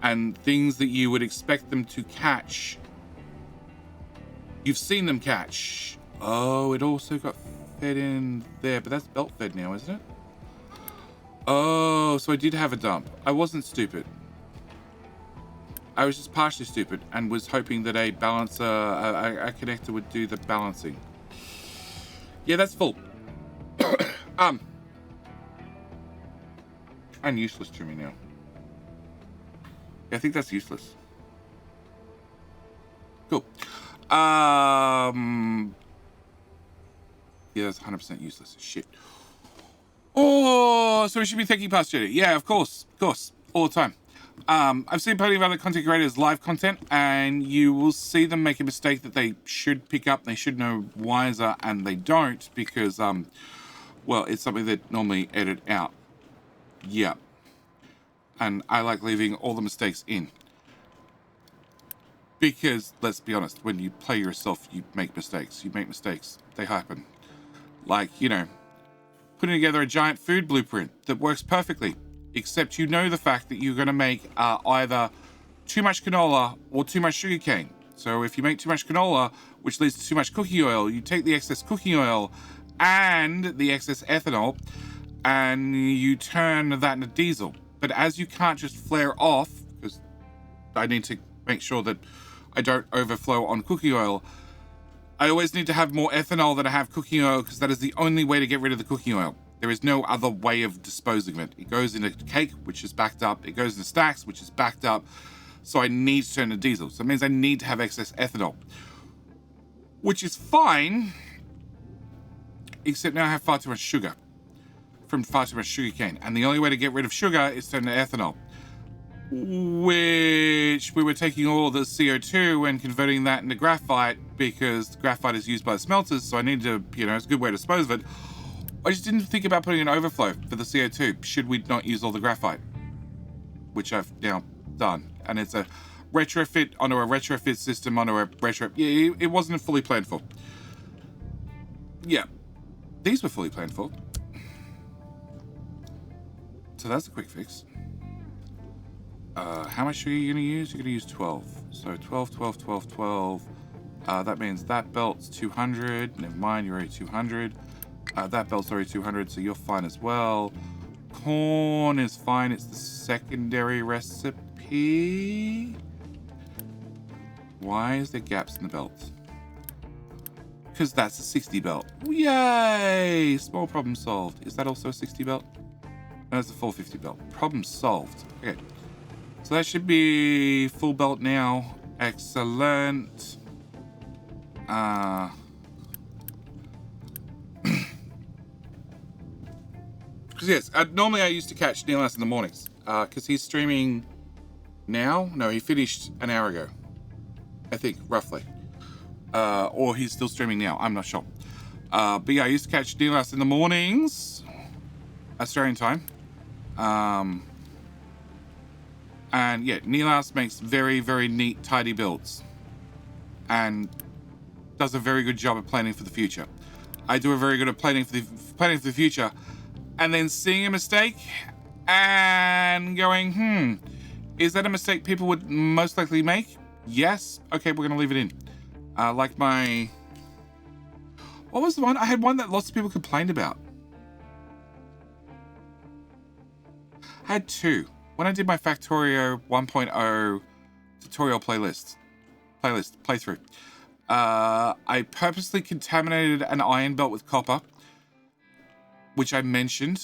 And things that you would expect them to catch, you've seen them catch. Oh, it also got fed in there, but that's belt fed now, isn't it? Oh, so I did have a dump. I wasn't stupid. I was just partially stupid and was hoping that a balancer, a connector would do the balancing. Yeah, that's full. And useless to me now. Yeah, I think that's useless. Cool. Yeah, that's 100% useless. Shit. Oh, so we should be thanking past Jedi. Yeah, of course, all the time. I've seen plenty of other content creators live content, and you will see them make a mistake that they should pick up. They should know wiser, and they don't because, well, it's something that normally edit out. Yeah. And I like leaving all the mistakes in. Because, let's be honest, when you play yourself, you make mistakes. You make mistakes. They happen. Like, you know, putting together a giant food blueprint that works perfectly, except you know the fact that you're going to make either too much canola or too much sugarcane. So if you make too much canola, which leads to too much cooking oil, you take the excess cooking oil and the excess ethanol, and you turn that into diesel. But as you can't just flare off, because I need to make sure that I don't overflow on cooking oil, I always need to have more ethanol than I have cooking oil, because that is the only way to get rid of the cooking oil. There is no other way of disposing of it. It goes into cake, which is backed up. It goes into stacks, which is backed up. So I need to turn to diesel. So it means I need to have excess ethanol, which is fine, except now I have far too much sugar from far too much sugar cane. And the only way to get rid of sugar is turn to ethanol, which we were taking all the CO2 and converting that into graphite, because graphite is used by the smelters. So I need to, you know, it's a good way to dispose of it. I just didn't think about putting an overflow for the CO2 should we not use all the graphite, which I've now done. And it's a retrofit onto a retrofit system onto a retro. Yeah, it wasn't fully planned for. Yeah, these were fully planned for. So that's a quick fix. How much sugar are you going to use? You're going to use 12. So 12. That means that belt's 200. Never mind, you're already 200. That belt's already 200, so you're fine as well. Corn is fine. It's the secondary recipe. Why is there gaps in the belt? Because that's a 60 belt. Yay! Small problem solved. Is that also a 60 belt? No, it's a 450 belt. Problem solved. Okay. So that should be full belt now. Excellent. Because yes, normally I used to catch Neelas in the mornings. Because he's streaming now. No, he finished an hour ago, I think, roughly. Or he's still streaming now. I'm not sure. But yeah, I used to catch Neelas in the mornings, Australian time. And yeah, Neelas makes very, very neat, tidy builds, and does a very good job at planning for the future. I do a very good at planning for the future, and then seeing a mistake and going, is that a mistake people would most likely make? Yes. Okay, we're gonna leave it in. Like my, what was the one? I had one that lots of people complained about. I had two. When I did my Factorio 1.0 tutorial playthrough, I purposely contaminated an iron belt with copper, which I mentioned.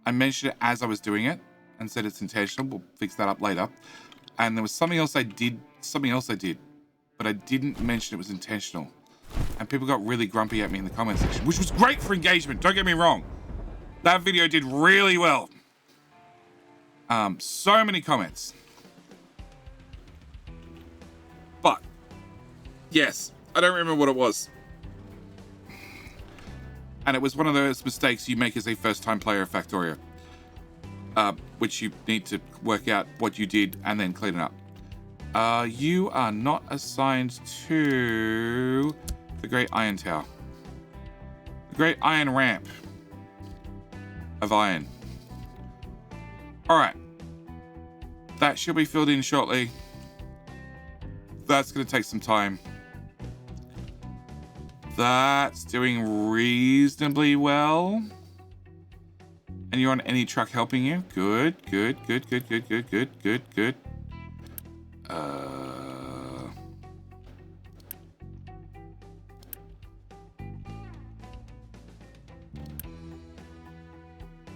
I mentioned it as I was doing it and said it's intentional. We'll fix that up later. And there was something else I did, but I didn't mention it was intentional. And people got really grumpy at me in the comment section, which was great for engagement. Don't get me wrong. That video did really well. So many comments. But, yes, I don't remember what it was. And it was one of those mistakes you make as a first-time player of Factorio. which you need to work out what you did and then clean it up. You are not assigned to the Great Iron Tower. The Great Iron Ramp of Iron. Alright. That should be filled in shortly. That's going to take some time. That's doing reasonably well. And you're on any truck helping you? Good, good, good, good, good, good, good, good, good.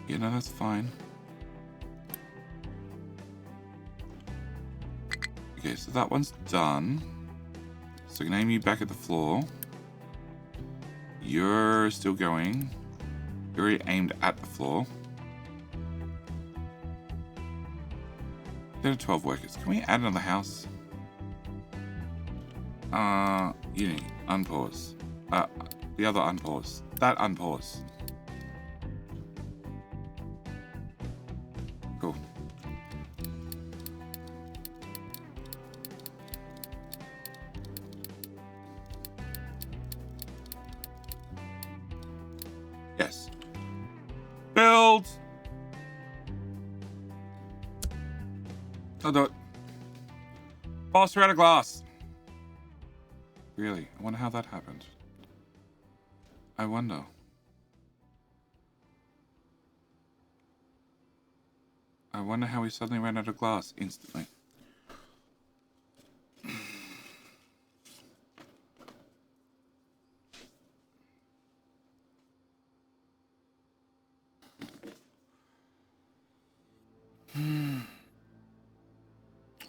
Yeah, no, that's fine. Okay, so that one's done. So I can aim you back at the floor. You're still going. You're already aimed at the floor. There are 12 workers. Can we add another house? Uni, unpause. The other unpause. That unpause. Cool. Yes. Build! I'll do it. Boss, we're out of glass. Really? I wonder how that happened. I wonder. I wonder how we suddenly ran out of glass instantly.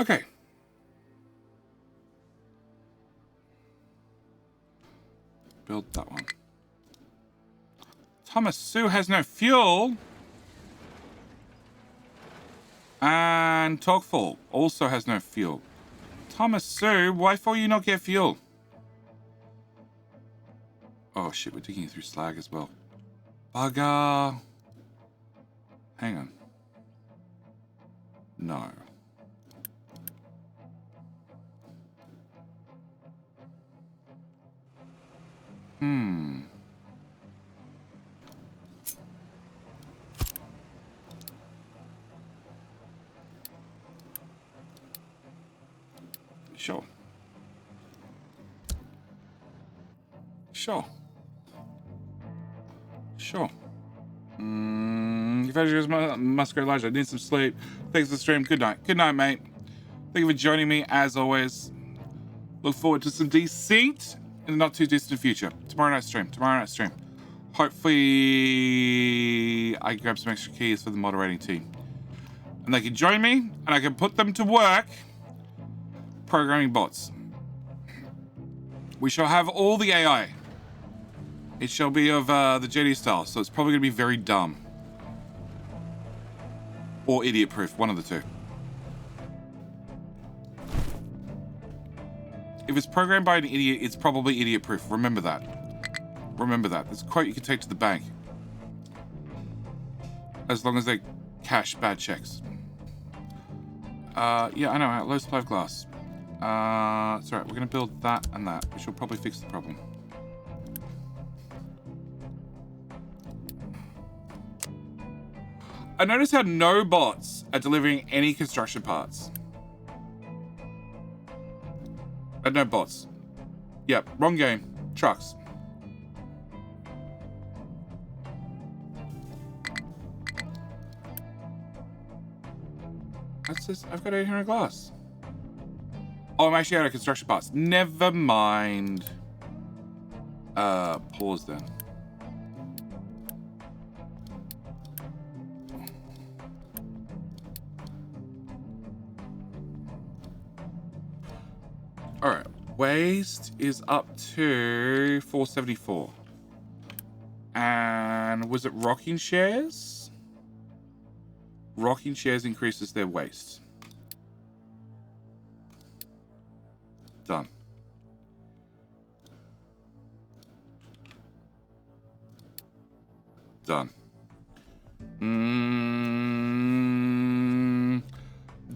Okay. Build that one. Thomas Sue has no fuel. And Talkful also has no fuel. Thomas Sue, why for you not get fuel? Oh shit, we're digging through slag as well. Bugger. Hang on. No. Sure. Sure. Sure. If I just must go large, I need some sleep. Thanks for the stream. Good night. Good night, mate. Thank you for joining me, as always. Look forward to some desync in the not too distant future. Tomorrow night stream. Hopefully, I can grab some extra keys for the moderating team. And they can join me, and I can put them to work programming bots. We shall have all the AI. It shall be of the JD style, so it's probably going to be very dumb. Or idiot-proof, one of the two. If it's programmed by an idiot, it's probably idiot-proof. Remember that. Remember that. That's a quote you can take to the bank. As long as they cash bad checks. Yeah, I know. Low supply of glass. It's alright. We're going to build that and that, which will probably fix the problem. I noticed how no bots are delivering any construction parts. No bots. Yep, wrong game. Trucks. That's just, I've got 800 glass. Oh, I'm actually out of construction parts. Never mind. Pause then. Alright, waste is up to 474. And was it rocking shares? Rocking shares increases their waste. Done. Done.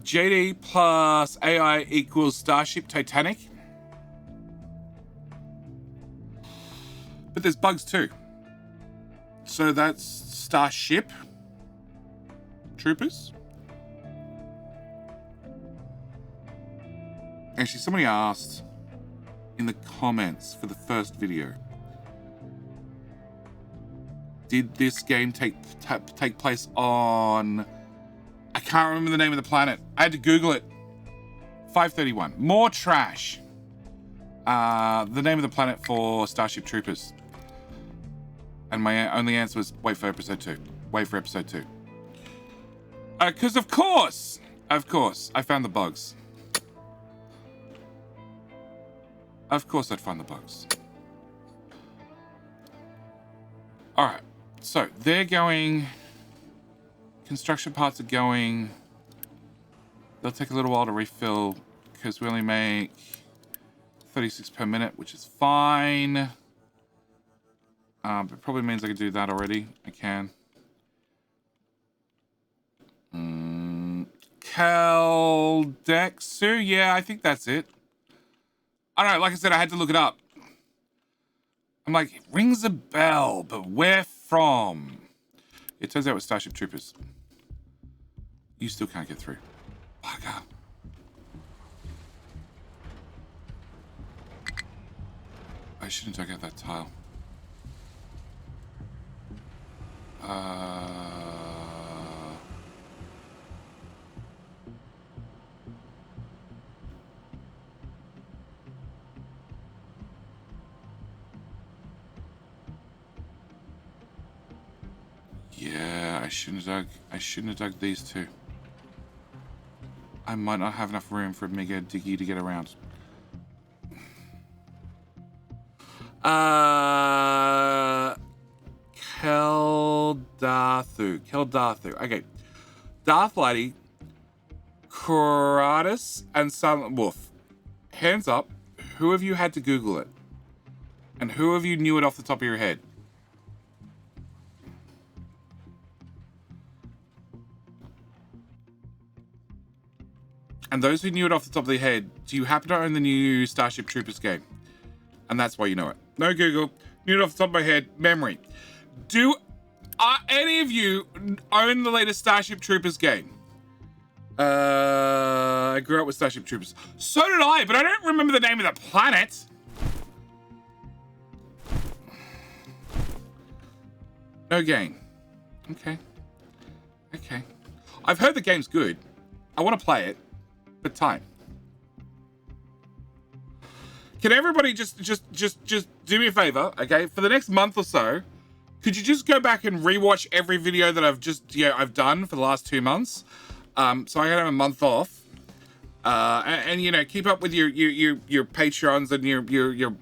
JD plus AI equals Starship Titanic. But there's bugs too. So that's Starship Troopers. Actually, somebody asked in the comments for the first video, did this game take place on... I can't remember the name of the planet. I had to Google it. 531. More trash. The name of the planet for Starship Troopers. And my only answer was wait for episode 2. Wait for episode 2. Because of course, I found the bugs. Of course I'd find the bugs. All right, so they're going, construction parts are going, they'll take a little while to refill because we only make 36 per minute, which is fine. It probably means I can do that already. I can. Caldexu, yeah, I think that's it. I don't know, like I said, I had to look it up. I'm like, it rings a bell, but where from? It turns out it was Starship Troopers. You still can't get through. Bugger. I shouldn't dug out that tile. Yeah, I shouldn't have dug these two. I might not have enough room for a mega diggy to get around. Keldathu. Okay. Darth Lady, Kratos, and Silent Wolf. Hands up. Who of you had to Google it? And who of you knew it off the top of your head? And those who knew it off the top of their head, do you happen to own the new Starship Troopers game? And that's why you know it. No Google. Knew it off the top of my head. Memory. Do any of you own the latest Starship Troopers game? I grew up with Starship Troopers. So did I, but I don't remember the name of the planet. No game. Okay. Okay. I've heard the game's good. I want to play it, but time. Can everybody just do me a favor, okay? For the next month or so, could you just go back and rewatch every video that I've done for the last 2 months, so I can have a month off, and you know, keep up with your Patreons and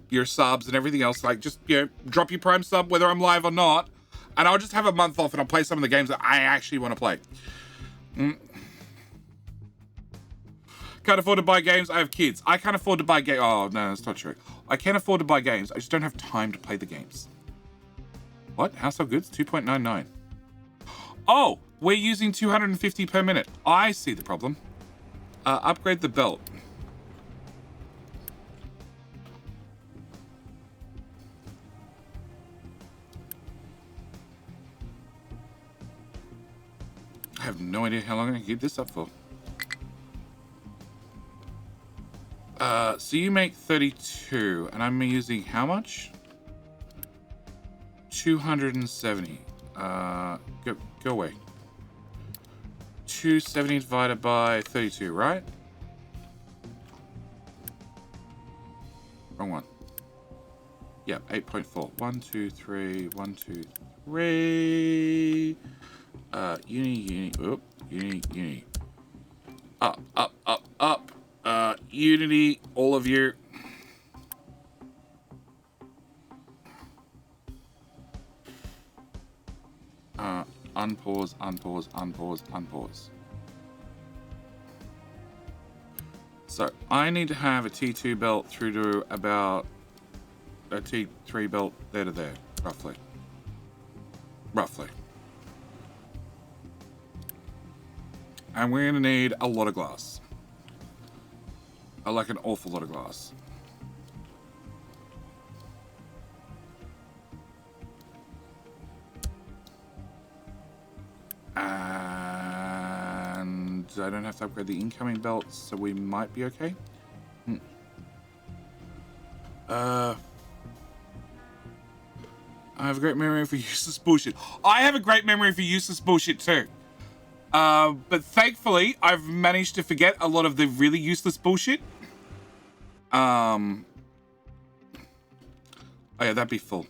your subs and everything else. Like, just, you know, drop your Prime sub whether I'm live or not, and I'll just have a month off and I'll play some of the games that I actually want to play. Can't afford to buy games. I have kids. I can't afford to buy games. Oh, no, that's not true. I can afford to buy games. I just don't have time to play the games. What? Household goods? 2.99. Oh, we're using 250 per minute. I see the problem. Upgrade the belt. I have no idea how long I can keep this up for. So you make 32, and I'm using how much? 270. Go away. 270 divided by 32, right? Wrong one. Yeah, 8.4. 1, 2, 3. 1, 2, 3. Uni. Up. Unity, all of you. Unpause. So I need to have a T2 belt through to about a T3 belt there to there, roughly. And we're going to need a lot of glass. Like an awful lot of glass. And I don't have to upgrade the incoming belts, so we might be okay. I have a great memory for useless bullshit. I have a great memory for useless bullshit too. But thankfully, I've managed to forget a lot of the really useless bullshit. Oh yeah, that'd be full.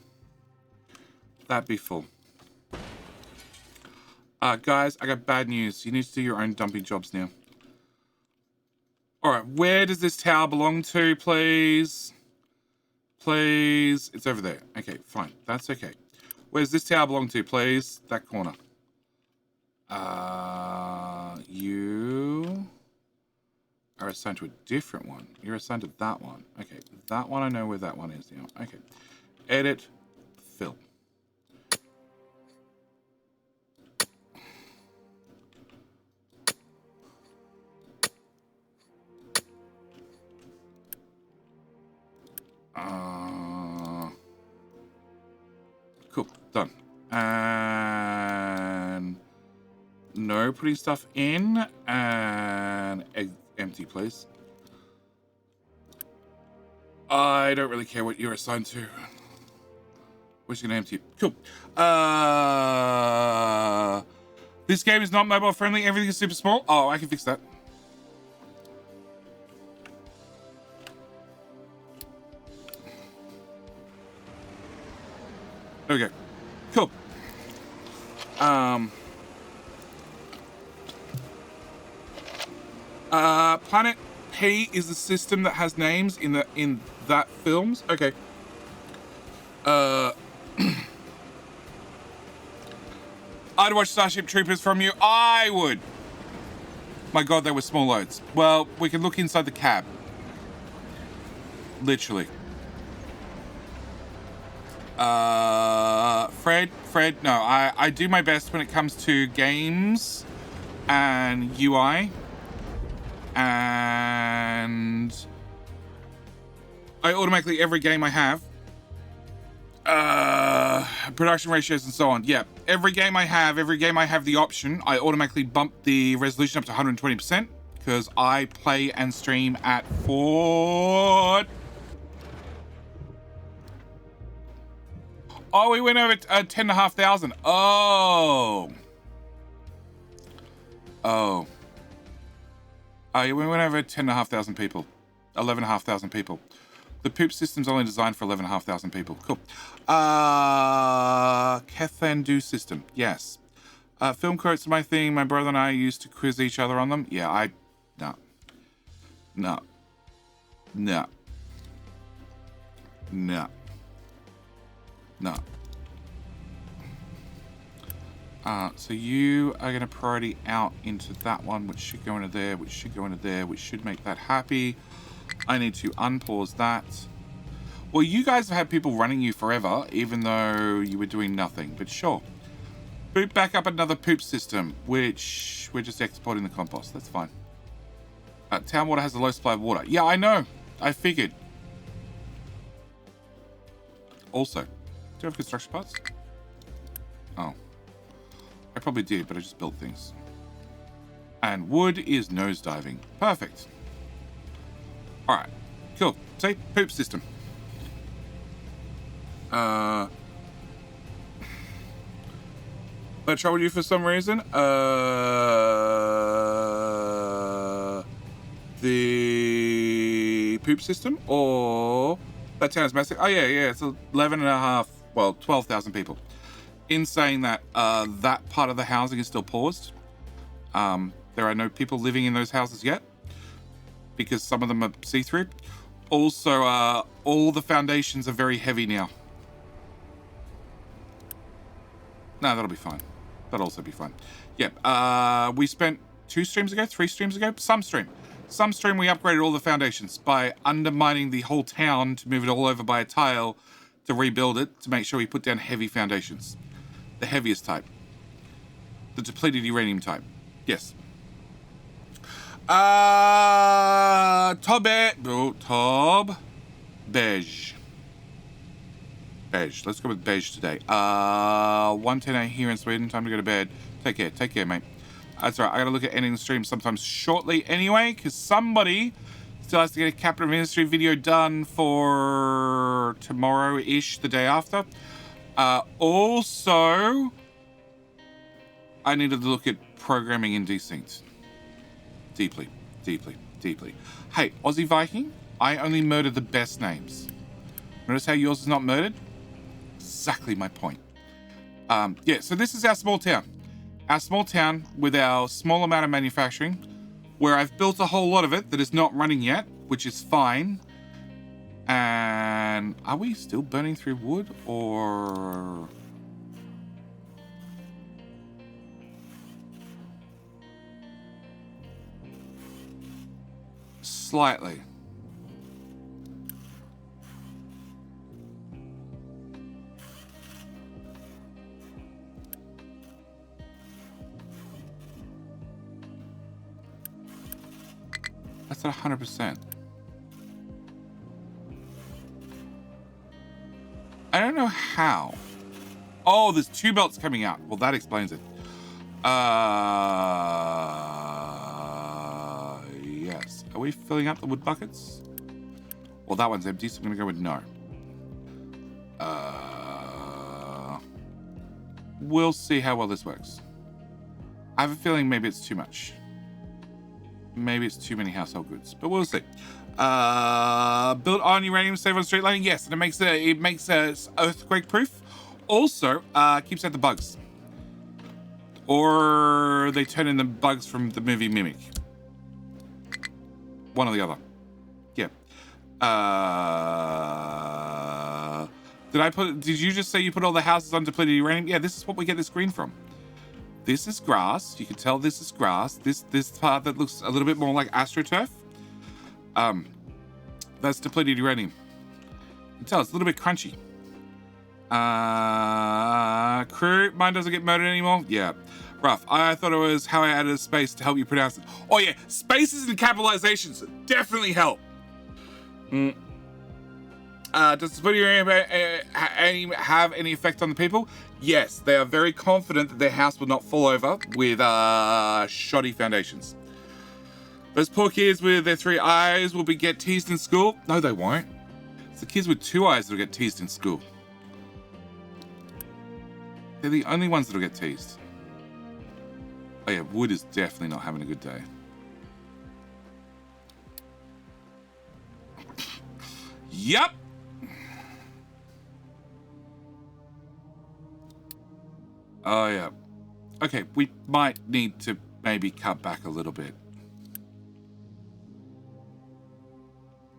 That'd be full. Guys, I got bad news. You need to do your own dumping jobs now. Alright, where does this tower belong to, please? Please. It's over there. Okay, fine. That's okay. Where's this tower belong to, please? That corner. You are assigned to a different one. You're assigned to that one. Okay, that one, I know where that one is now. Okay. Edit. Fill. Cool, done. And no putting stuff in, and empty, please. I don't really care what you're assigned to. We're just gonna empty it. Cool. This game is not mobile friendly. Everything is super small. Oh, I can fix that. There we go. Cool. Planet P is the system that has names in that films. Okay. I'd watch Starship Troopers from you. I would. My God, they were small loads. Well, we can look inside the cab. Literally. Fred, no, I do my best when it comes to games and UI, and I automatically, every game I have, production ratios and so on. Yeah, every game I have the option, I automatically bump the resolution up to 120% because I play and stream at 4. Oh, we went over 10,500. Oh, yeah, we went over 10,500 people. 11,500 people. The poop system's only designed for 11,500 people. Cool. Cathandu system. Yes. Film quotes are my thing. My brother and I used to quiz each other on them. Yeah, no. No. No. No. No. So you are going to priority out into that one, which should go into there, which should go into there, which should make that happy. I need to unpause that. Well, you guys have had people running you forever, even though you were doing nothing, but sure. Boot back up another poop system, which we're just exporting the compost. That's fine. Town water has a low supply of water. Yeah, I know. I figured. Also, do you have construction parts? Oh. I probably did, but I just built things. And wood is nosediving. Perfect. Alright. Cool. See? Poop system. I troubled you for some reason. The poop system or that town is massive. Oh yeah, it's 11.5, well, 12,000 people. In saying that, that part of the housing is still paused. There are no people living in those houses yet because some of them are see-through. Also, all the foundations are very heavy now. No, that'll be fine. That'll also be fine. Yep. We spent 3 streams ago, some stream we upgraded all the foundations by undermining the whole town to move it all over by a tile to rebuild it, to make sure we put down heavy foundations. The heaviest type. The depleted uranium type. Yes. Tob. Beige. Beige. Let's go with beige today. 1:10 here in Sweden. Time to go to bed. Take care. Take care, mate. That's all right. I gotta look at ending the stream sometime shortly anyway, because somebody still has to get a cabinet ministry video done for tomorrow-ish, the day after. Also, I needed to look at programming in Desynced. Deeply, deeply, deeply. Hey, Aussie Viking, I only murder the best names. Notice how yours is not murdered? Exactly my point. Yeah, so this is our small town. Our small town with our small amount of manufacturing, where I've built a whole lot of it that is not running yet, which is fine. And are we still burning through wood, or... Slightly. That's at 100%. I don't know how. Oh, there's 2 belts coming out. Well, that explains it. Yes. Are we filling up the wood buckets? Well, that one's empty, so I'm going to go with no. We'll see how well this works. I have a feeling maybe it's too much. Maybe it's too many household goods, but we'll see. Build on uranium, save on street lighting. Yes, and it makes earthquake proof. Also, keeps out the bugs. Or they turn in the bugs from the movie Mimic. One or the other. Yeah. Did you just say you put all the houses on depleted uranium? Yeah, this is what we get this green from. This is grass. You can tell this is grass. This part that looks a little bit more like AstroTurf. That's depleted uranium. You can tell it's a little bit crunchy. Crew, mine doesn't get murdered anymore. Yeah, rough. I thought it was how I added a space to help you pronounce it. Oh yeah, spaces and capitalizations definitely help. Does depleted uranium have any effect on the people? Yes, they are very confident that their house will not fall over with shoddy foundations. Those poor kids with their 3 eyes will get teased in school. No, they won't. It's the kids with 2 eyes that'll get teased in school. They're the only ones that'll get teased. Oh yeah, wood is definitely not having a good day. Yup. Oh yeah. Okay, we might need to maybe cut back a little bit.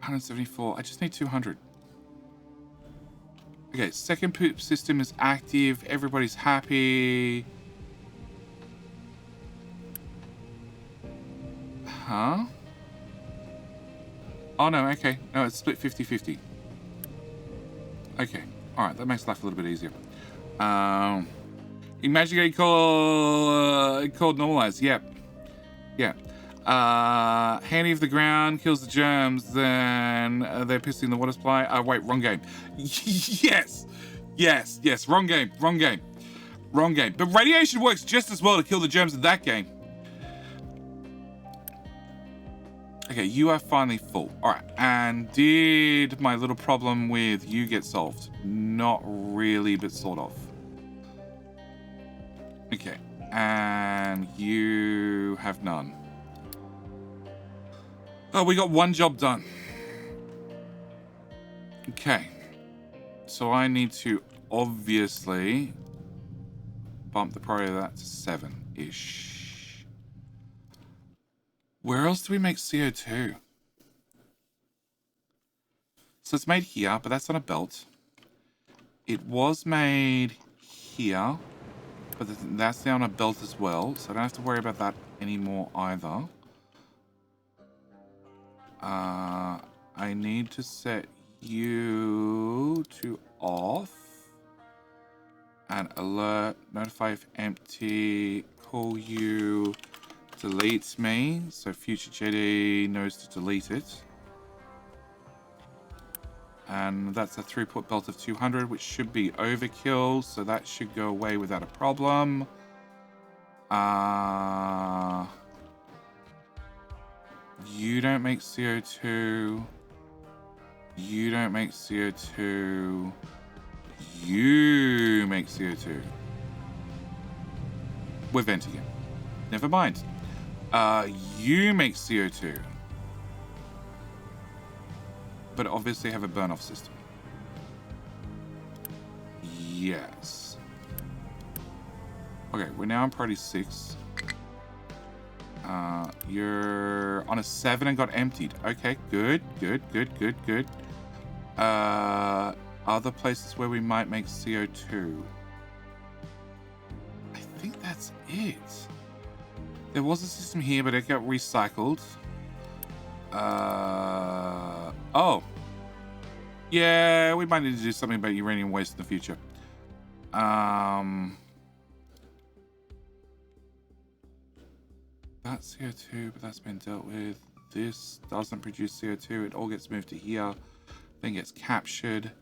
174. I just need 200. Okay, second poop system is active. Everybody's happy. Huh? Oh no, okay. No, it's split 50-50. Okay. Alright, that makes life a little bit easier. Imagine getting called normalized. Yep. Yeah. Handy if the ground kills the germs, then they're pissing the water supply. Wait, wrong game. Yes. Wrong game. But radiation works just as well to kill the germs in that game. Okay, you are finally full. All right, and did my little problem with you get solved? Not really, but sort of. Okay, and you have none. Oh, we got 1 job done. Okay. So I need to obviously bump the priority of that to 7-ish. Where else do we make CO2? So it's made here, but that's on a belt. It was made here, but that's now on a belt as well, so I don't have to worry about that anymore either. I need to set you to off and alert, notify if empty, call you delete me, so future JD knows to delete it. And that's a throughput belt of 200, which should be overkill, so that should go away without a problem. You don't make CO2. You don't make CO2. You make CO2. We're venting it. Never mind. You make CO2. But obviously have a burn-off system. Yes. Okay, we're now on priority 6. You're on a 7 and got emptied. Okay, good. Other places where we might make CO2. I think that's it. There was a system here, but it got recycled. Oh. Yeah, we might need to do something about uranium waste in the future. That's CO2, but that's been dealt with. This doesn't produce CO2. It all gets moved to here, then gets captured.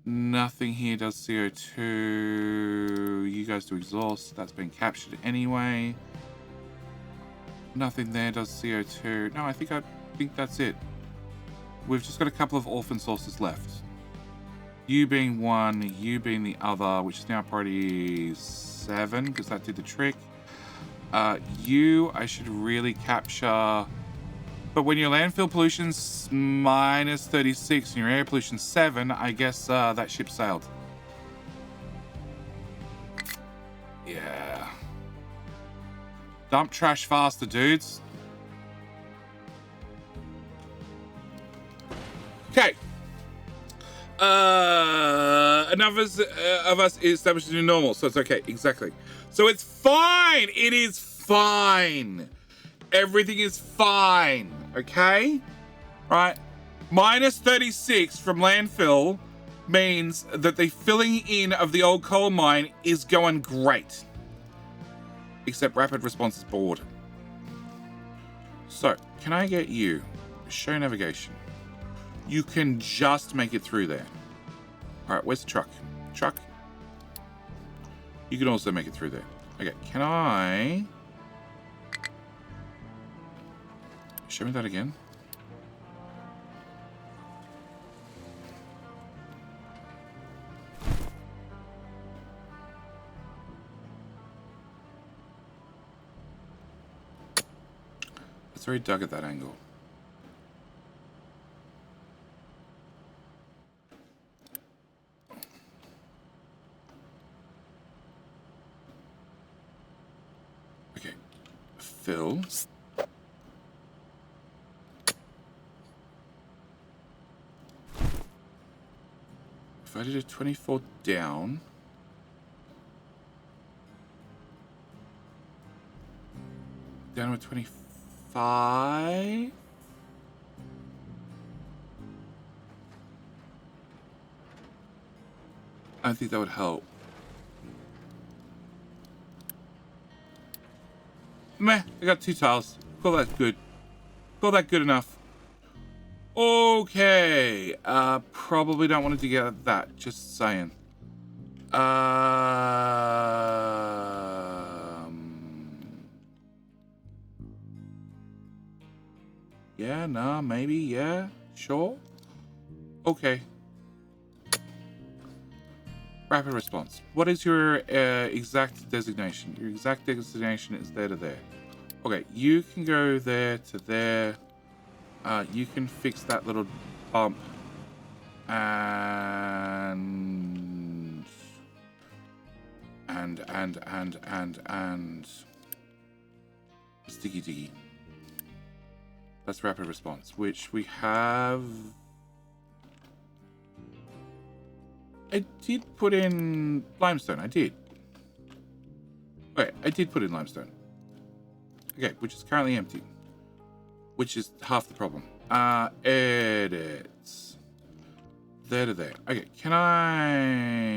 Nothing here does CO2. You guys do exhaust. That's been captured anyway. Nothing there does CO2. No, I think that's it. We've just got a couple of orphan sources left. You being one, you being the other, which is now priority 7, because that did the trick. You, I should really capture. But when your landfill pollution's minus 36 and your air pollution's 7, I guess that ship sailed. Yeah. Dump trash faster, dudes. Okay. Enough of us established a new normal, so it's okay. Exactly. So it's fine. It is fine. Everything is fine. Okay? Right? Minus 36 from landfill means that the filling in of the old coal mine is going great. Except rapid response is bored. So, can I get you? Show navigation. You can just make it through there. Alright, where's the truck? Truck. You can also make it through there. Okay, can I... Show me that again. It's very dug at that angle. Okay. Fill. If I did a 24 down, down to 25. I don't think that would help. Meh, I got 2 tiles. Call that good. Call that good enough. Okay. Probably don't want to get that. Just saying. Yeah, nah, maybe, yeah, sure. Okay. Rapid response. What is your exact designation? Your exact designation is there to there. Okay, you can go there to there. You can fix that little bump. And sticky diggy. That's rapid response, which we have. I did put in limestone. I did. Wait, I did put in limestone. Okay, which is currently empty. Which is half the problem. Edits. There to there. Okay, can I...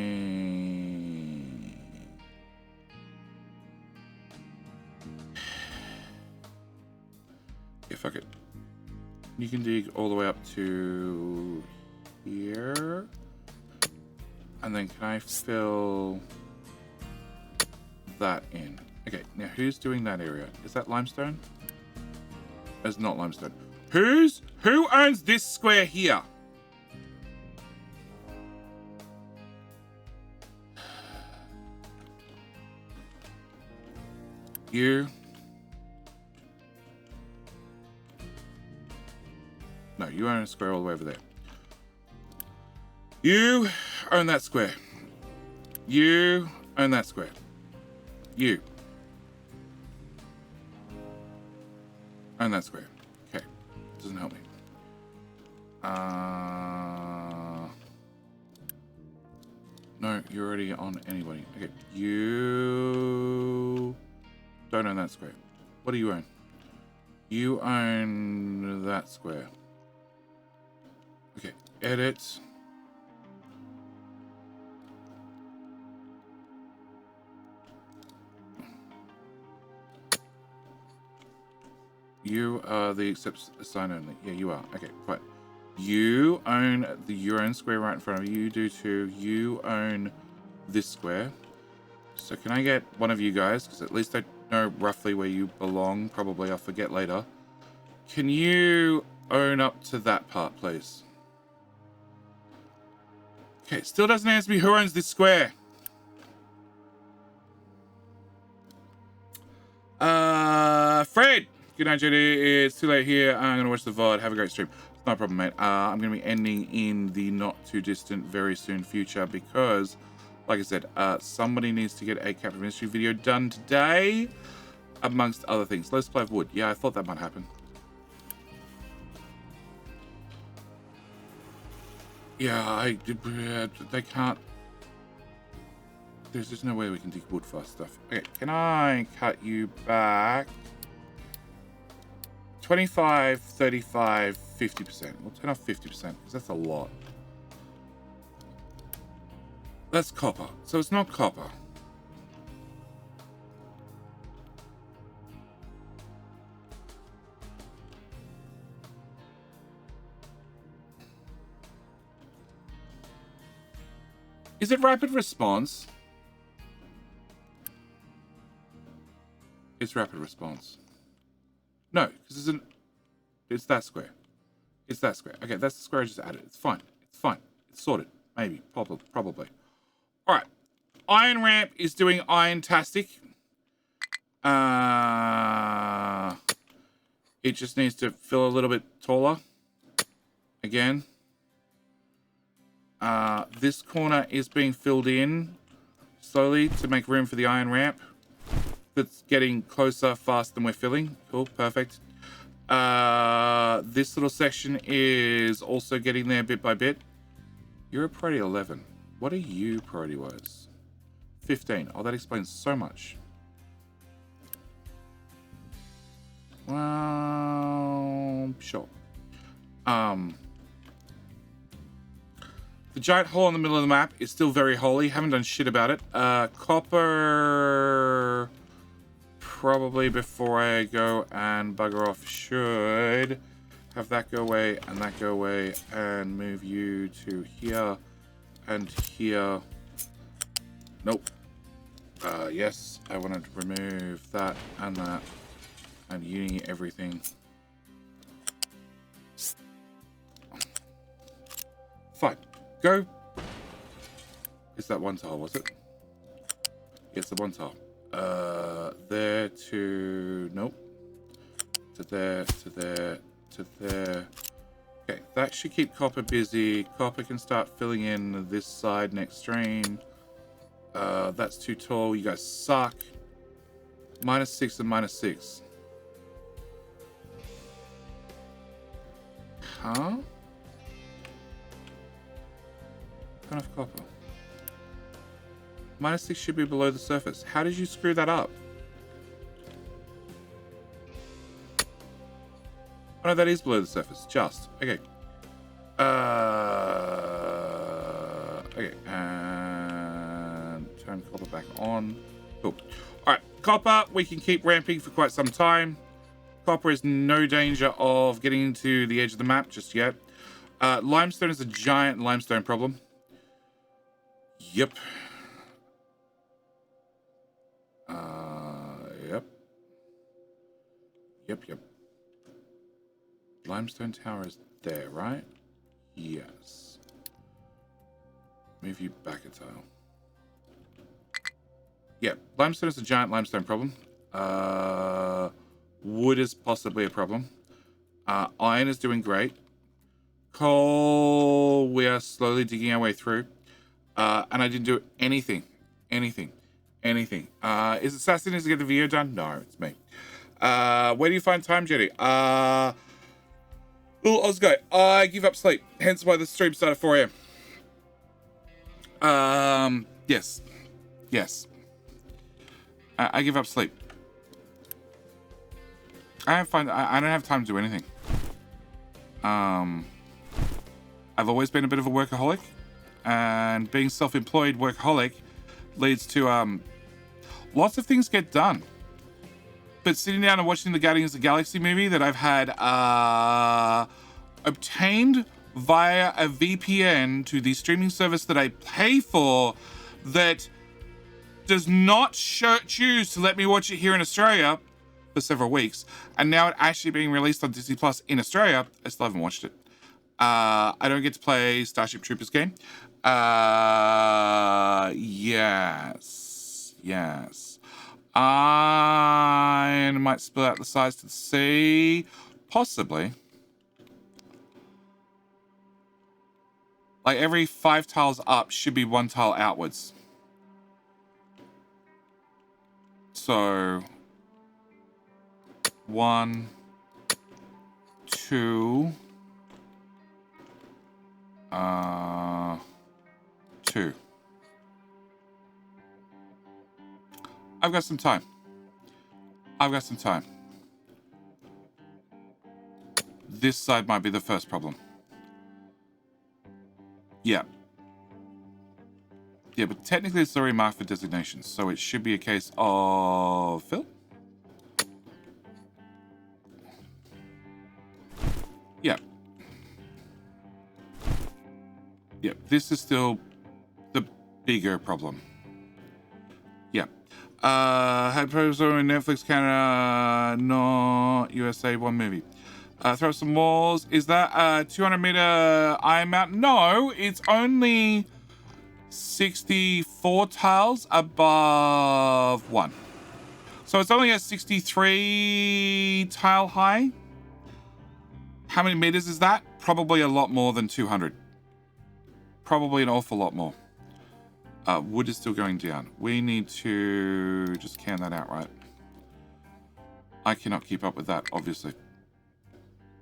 Yeah, fuck it. You can dig all the way up to here. And then can I fill that in? Okay, now who's doing that area? Is that limestone? It's not limestone. Who owns this square here? You. No, you own a square all the way over there. You own that square. You own that square. You own that square. Okay, doesn't help me. No, you're already on anybody. Okay, you don't own that square. What do you own? You own that square. Okay, edit. You are the accept assign only. Yeah, you are. Okay, fine. You own your own square right in front of you. You do too. You own this square. So can I get one of you guys, because at least I know roughly where you belong. Probably I'll forget later. Can you own up to that part, please? Okay, still doesn't answer me who owns this square. Fred! Good night, JD. It's too late here. I'm going to watch the VOD. Have a great stream. It's no problem, mate. I'm going to be ending in the not too distant, very soon future because, like I said, somebody needs to get a Captain Ministry video done today, amongst other things. Let's play wood. Yeah, I thought that might happen. Yeah, they can't. There's just no way we can dig wood fast stuff. Okay, can I cut you back? 25, 35, 50%. We'll turn off 50% because that's a lot. That's copper. So it's not copper. Is it rapid response? It's rapid response. No, because it's that square. It's that square. Okay, that's the square I just added. It's fine. It's fine. It's sorted. Maybe. Probably. All right. Iron ramp is doing iron-tastic. It just needs to fill a little bit taller. Again. This corner is being filled in slowly to make room for the iron ramp. That's getting closer faster than we're filling. Cool, perfect. This little section is also getting there bit by bit. You're a priority 11. What are you priority-wise? 15. Oh, that explains so much. Well, sure. The giant hole in the middle of the map is still very holy. Haven't done shit about it. Copper... Probably before I go and bugger off, should have that go away and that go away and move you to here and here. Nope. Yes, I wanted to remove that and you need everything. Fine. Go. It's that one tile, was it? It's the one tile. There to... Nope. To there, to there, to there. Okay, that should keep copper busy. Copper can start filling in this side next stream. That's too tall. You guys suck. -6 and -6. Huh? Kind of copper. -6 should be below the surface. How did you screw that up? Oh, no, that is below the surface. Just. Okay. Okay. And turn copper back on. Cool. Alright. Copper, we can keep ramping for quite some time. Copper is no danger of getting into the edge of the map just yet. Limestone is a giant limestone problem. Yep. Yep. Limestone tower is there, right? Yes. Move you back a tile. Yeah, limestone is a giant limestone problem. Wood is possibly a problem. Iron is doing great. Coal, we are slowly digging our way through. And I didn't do anything. Is it Sassy needs to get the video done? No, it's me. Where do you find time, Jetty? Little Ozguy, I give up sleep. Hence why the stream started at 4 a.m. Yes. I give up sleep. I don't have time to do anything. I've always been a bit of a workaholic, and being self-employed workaholic leads to lots of things get done. But sitting down and watching the Guardians of the Galaxy movie that I've had obtained via a VPN to the streaming service that I pay for, that does not choose to let me watch it here in Australia for several weeks, and now it actually being released on Disney Plus in Australia, I still haven't watched it. I don't get to play Starship Troopers game. Yes. I might split out the sides to the sea. Possibly. Like every 5 tiles up should be 1 tile outwards. So 1, 2, 2. I've got some time. This side might be the first problem. Yeah, but technically it's already marked for designations, so it should be a case of fill. Yeah, this is still the bigger problem. Yeah. Had photos on Netflix Canada, not USA, one movie. Throw some walls. Is that a 200-meter Iron Mountain? No, it's only 64 tiles above 1. So it's only a 63 tile high. How many meters is that? Probably a lot more than 200. Probably an awful lot more. Wood is still going down. We need to just can that out, right? I cannot keep up with that, obviously.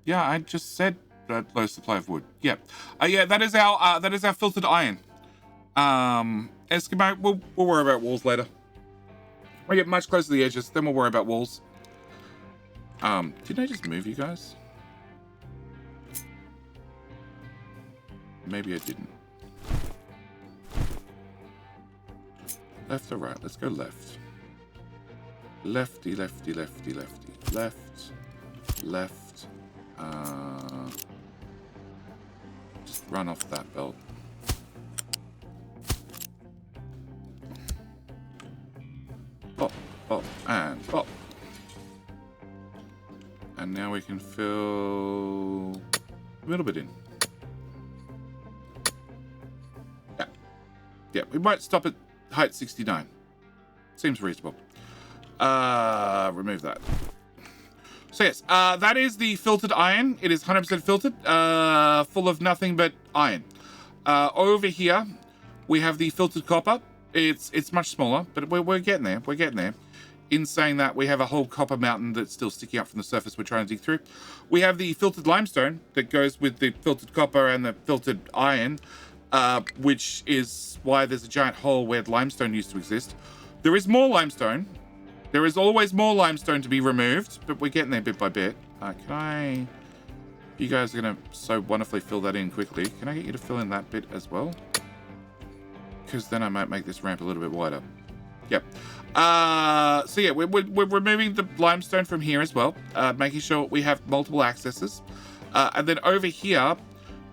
Yeah, I just said low supply of wood. Yeah, yeah. That is our filtered iron. Eskimo. We'll worry about walls later. We get much closer to the edges, then we'll worry about walls. Didn't I just move you guys? Maybe I didn't. Left or right? Let's go left. Lefty. Left. Just run off that belt. Pop, and pop. And now we can fill a little bit in. Yeah, we might stop at height 69. Seems reasonable. Remove that. So yes, that is the filtered iron. It is 100% filtered, full of nothing but iron. Over here, we have the filtered copper. It's much smaller, but we're getting there. We're getting there. In saying that, we have a whole copper mountain that's still sticking up from the surface we're trying to dig through. We have the filtered limestone that goes with the filtered copper and the filtered iron, which is why there's a giant hole where limestone used to exist. There is more limestone. There is always more limestone to be removed, but we're getting there bit by bit. You guys are going to so wonderfully fill that in quickly. Can I get you to fill in that bit as well? Because then I might make this ramp a little bit wider. Yep. So yeah, we're removing the limestone from here as well, making sure we have multiple accesses. And then over here,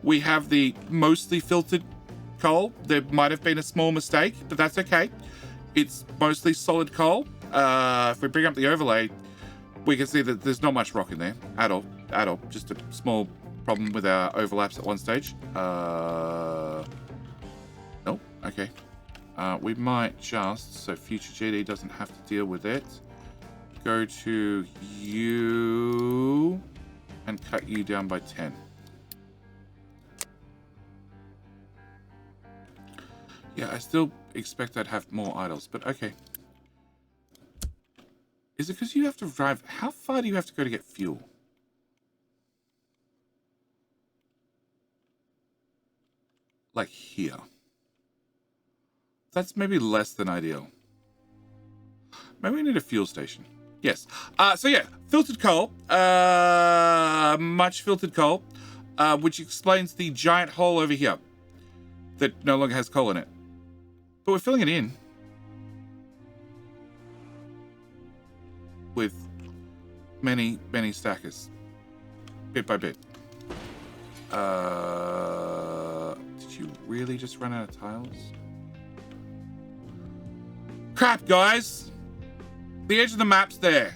we have the mostly filtered coal. There might have been a small mistake, but that's okay. It's mostly solid coal. If we bring up the overlay, we can see that there's not much rock in there at all. Just a small problem with our overlaps at one stage. Nope. Okay. We might just, so future GD doesn't have to deal with it, go to you and cut you down by 10. Yeah, I still expect I'd have more idols, but okay. Is it because you have to drive? How far do you have to go to get fuel? Like here. That's maybe less than ideal. Maybe we need a fuel station. Yes. So yeah, filtered coal. Much filtered coal, which explains the giant hole over here that no longer has coal in it. But we're filling it in with many, many stackers, bit by bit. Did you really just run out of tiles? Crap, guys! The edge of the map's there.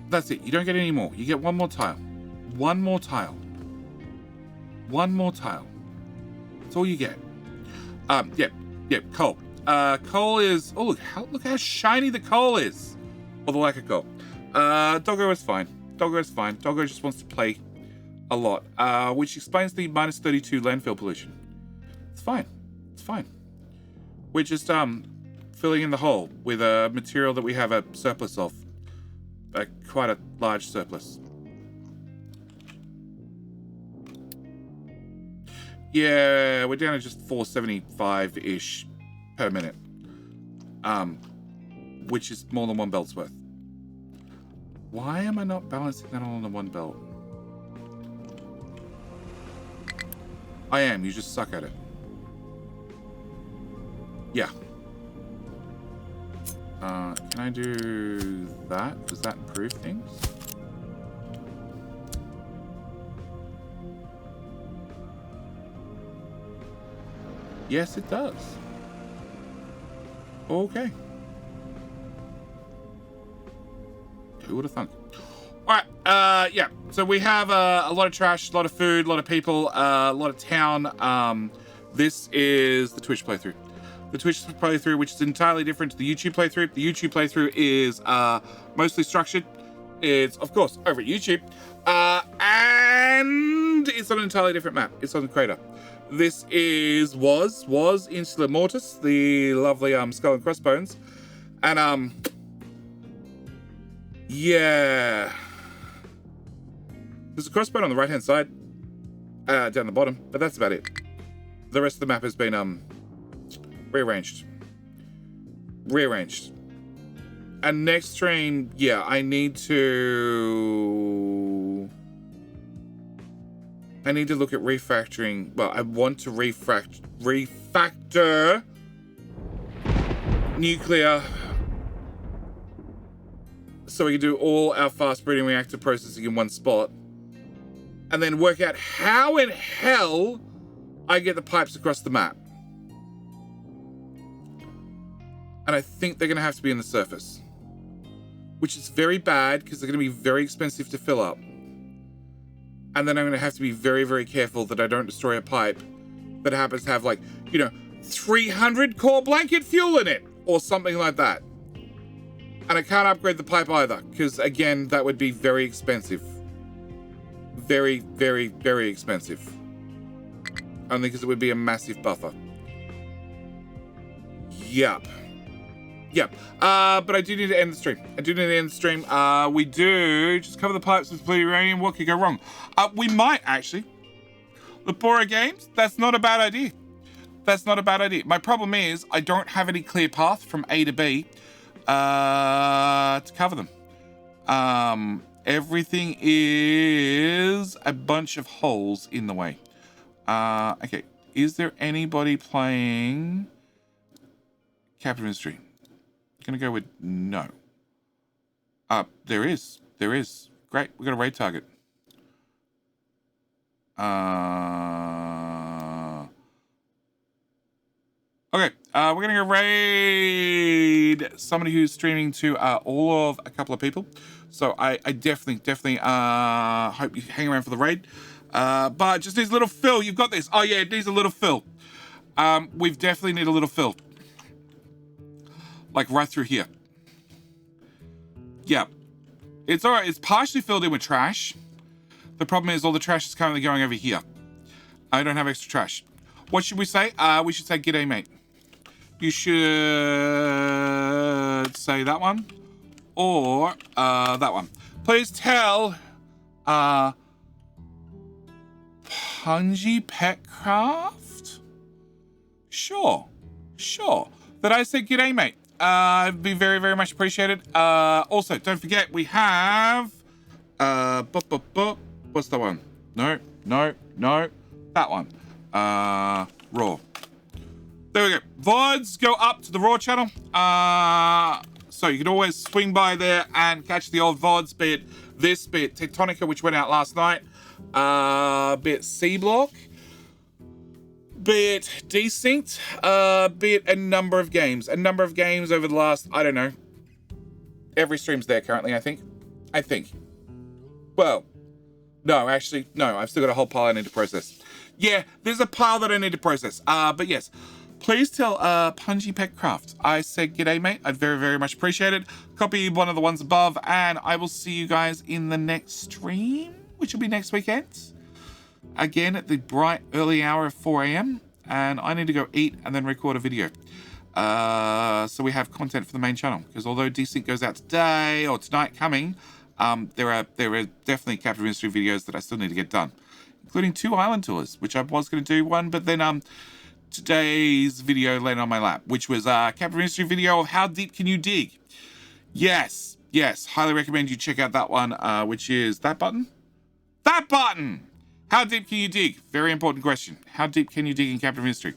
That's it. You don't get any more. You get one more tile. One more tile. One more tile. That's all you get. Yep, coal. Coal is... Oh, look how shiny the coal is. Or the lack of coal. Doggo is fine. Doggo just wants to play a lot. Which explains the minus 32 landfill pollution. It's fine. We're just filling in the hole with a material that we have a surplus of. Quite a large surplus. Yeah, we're down to just 475-ish per minute. Which is more than one belt's worth. Why am I not balancing that all on the one belt? I am, you just suck at it. Yeah. Can I do that? Does that improve things? Yes, it does. Okay. Who would have thunk? All right. Yeah. So we have a lot of trash, a lot of food, a lot of people, a lot of town. This is the Twitch playthrough. The Twitch playthrough, which is entirely different to the YouTube playthrough. The YouTube playthrough is mostly structured. It's, of course, over at YouTube. And it's on an entirely different map. It's on the crater. This was InsulaMortis, the lovely skull and crossbones. And yeah. There's a crossbone on the right-hand side, down the bottom, but that's about it. The rest of the map has been rearranged. And next stream, yeah, I need to look at refactoring. Well, I want to refactor nuclear so we can do all our fast breeding reactor processing in one spot, and then work out how in hell I get the pipes across the map. And I think they're going to have to be in the surface, which is very bad because they're going to be very expensive to fill up. And then I'm going to have to be very, very careful that I don't destroy a pipe that happens to have, like, 300 core blanket fuel in it or something like that. And I can't upgrade the pipe either because, again, that would be very expensive. Very, very, very expensive. Only because it would be a massive buffer. Yep. But I do need to end the stream. We do just cover the pipes with blue uranium. What could go wrong? We might, actually. The Bora Games, that's not a bad idea. My problem is I don't have any clear path from A to B to cover them. Everything is a bunch of holes in the way. Okay. Is there anybody playing Captain Mystery? Gonna go with no. There is. There is. Great. We got a raid target. Okay. We're gonna go raid somebody who's streaming to all of a couple of people. So I definitely hope you hang around for the raid. But just needs a little fill. You've got this. Oh yeah, it needs a little fill. We've definitely need a little fill. Like right through here. Yeah. It's alright. It's partially filled in with trash. The problem is all the trash is currently going over here. I don't have extra trash. What should we say? We should say g'day, mate. You should say that one. Or that one. Please tell Punji Petcraft? Sure. That I said g'day, mate. It'd be very, very much appreciated. Also, don't forget, we have... what's that one? No. That one. Raw. There we go. VODs go up to the Raw channel. So you can always swing by there and catch the old VODs, be it this, be it Tectonica, which went out last night, be it C-Block, be it Desynced, be it a number of games. A number of games over the last, I don't know. Every stream's there currently, I think. Well, no, actually, no. I've still got a whole pile I need to process. Yeah, there's a pile that I need to process. But yes, please tell Punji Petcraft I said g'day, mate. I'd very, very much appreciate it. Copy one of the ones above, and I will see you guys in the next stream, which will be next weekend. Again, at the bright early hour of 4 a.m. And I need to go eat and then record a video. So we have content for the main channel. Because although Desync goes out today or tonight coming, there are definitely Captain Mystery videos that I still need to get done. Including 2 island tours, which I was going to do one, but then today's video landed on my lap, which was Captain Mystery video of how deep can you dig? Yes, highly recommend you check out that one, which is that button. That button! How deep can you dig? Very important question. How deep can you dig in Captain Mystery?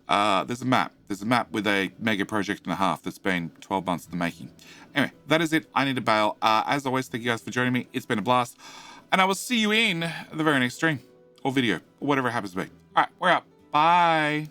There's a map. There's a map with a mega project and a half that's been 12 months in the making. Anyway, that is it. I need to bail. As always, thank you guys for joining me. It's been a blast. And I will see you in the very next stream or video or whatever it happens to be. All right, we're out. Bye.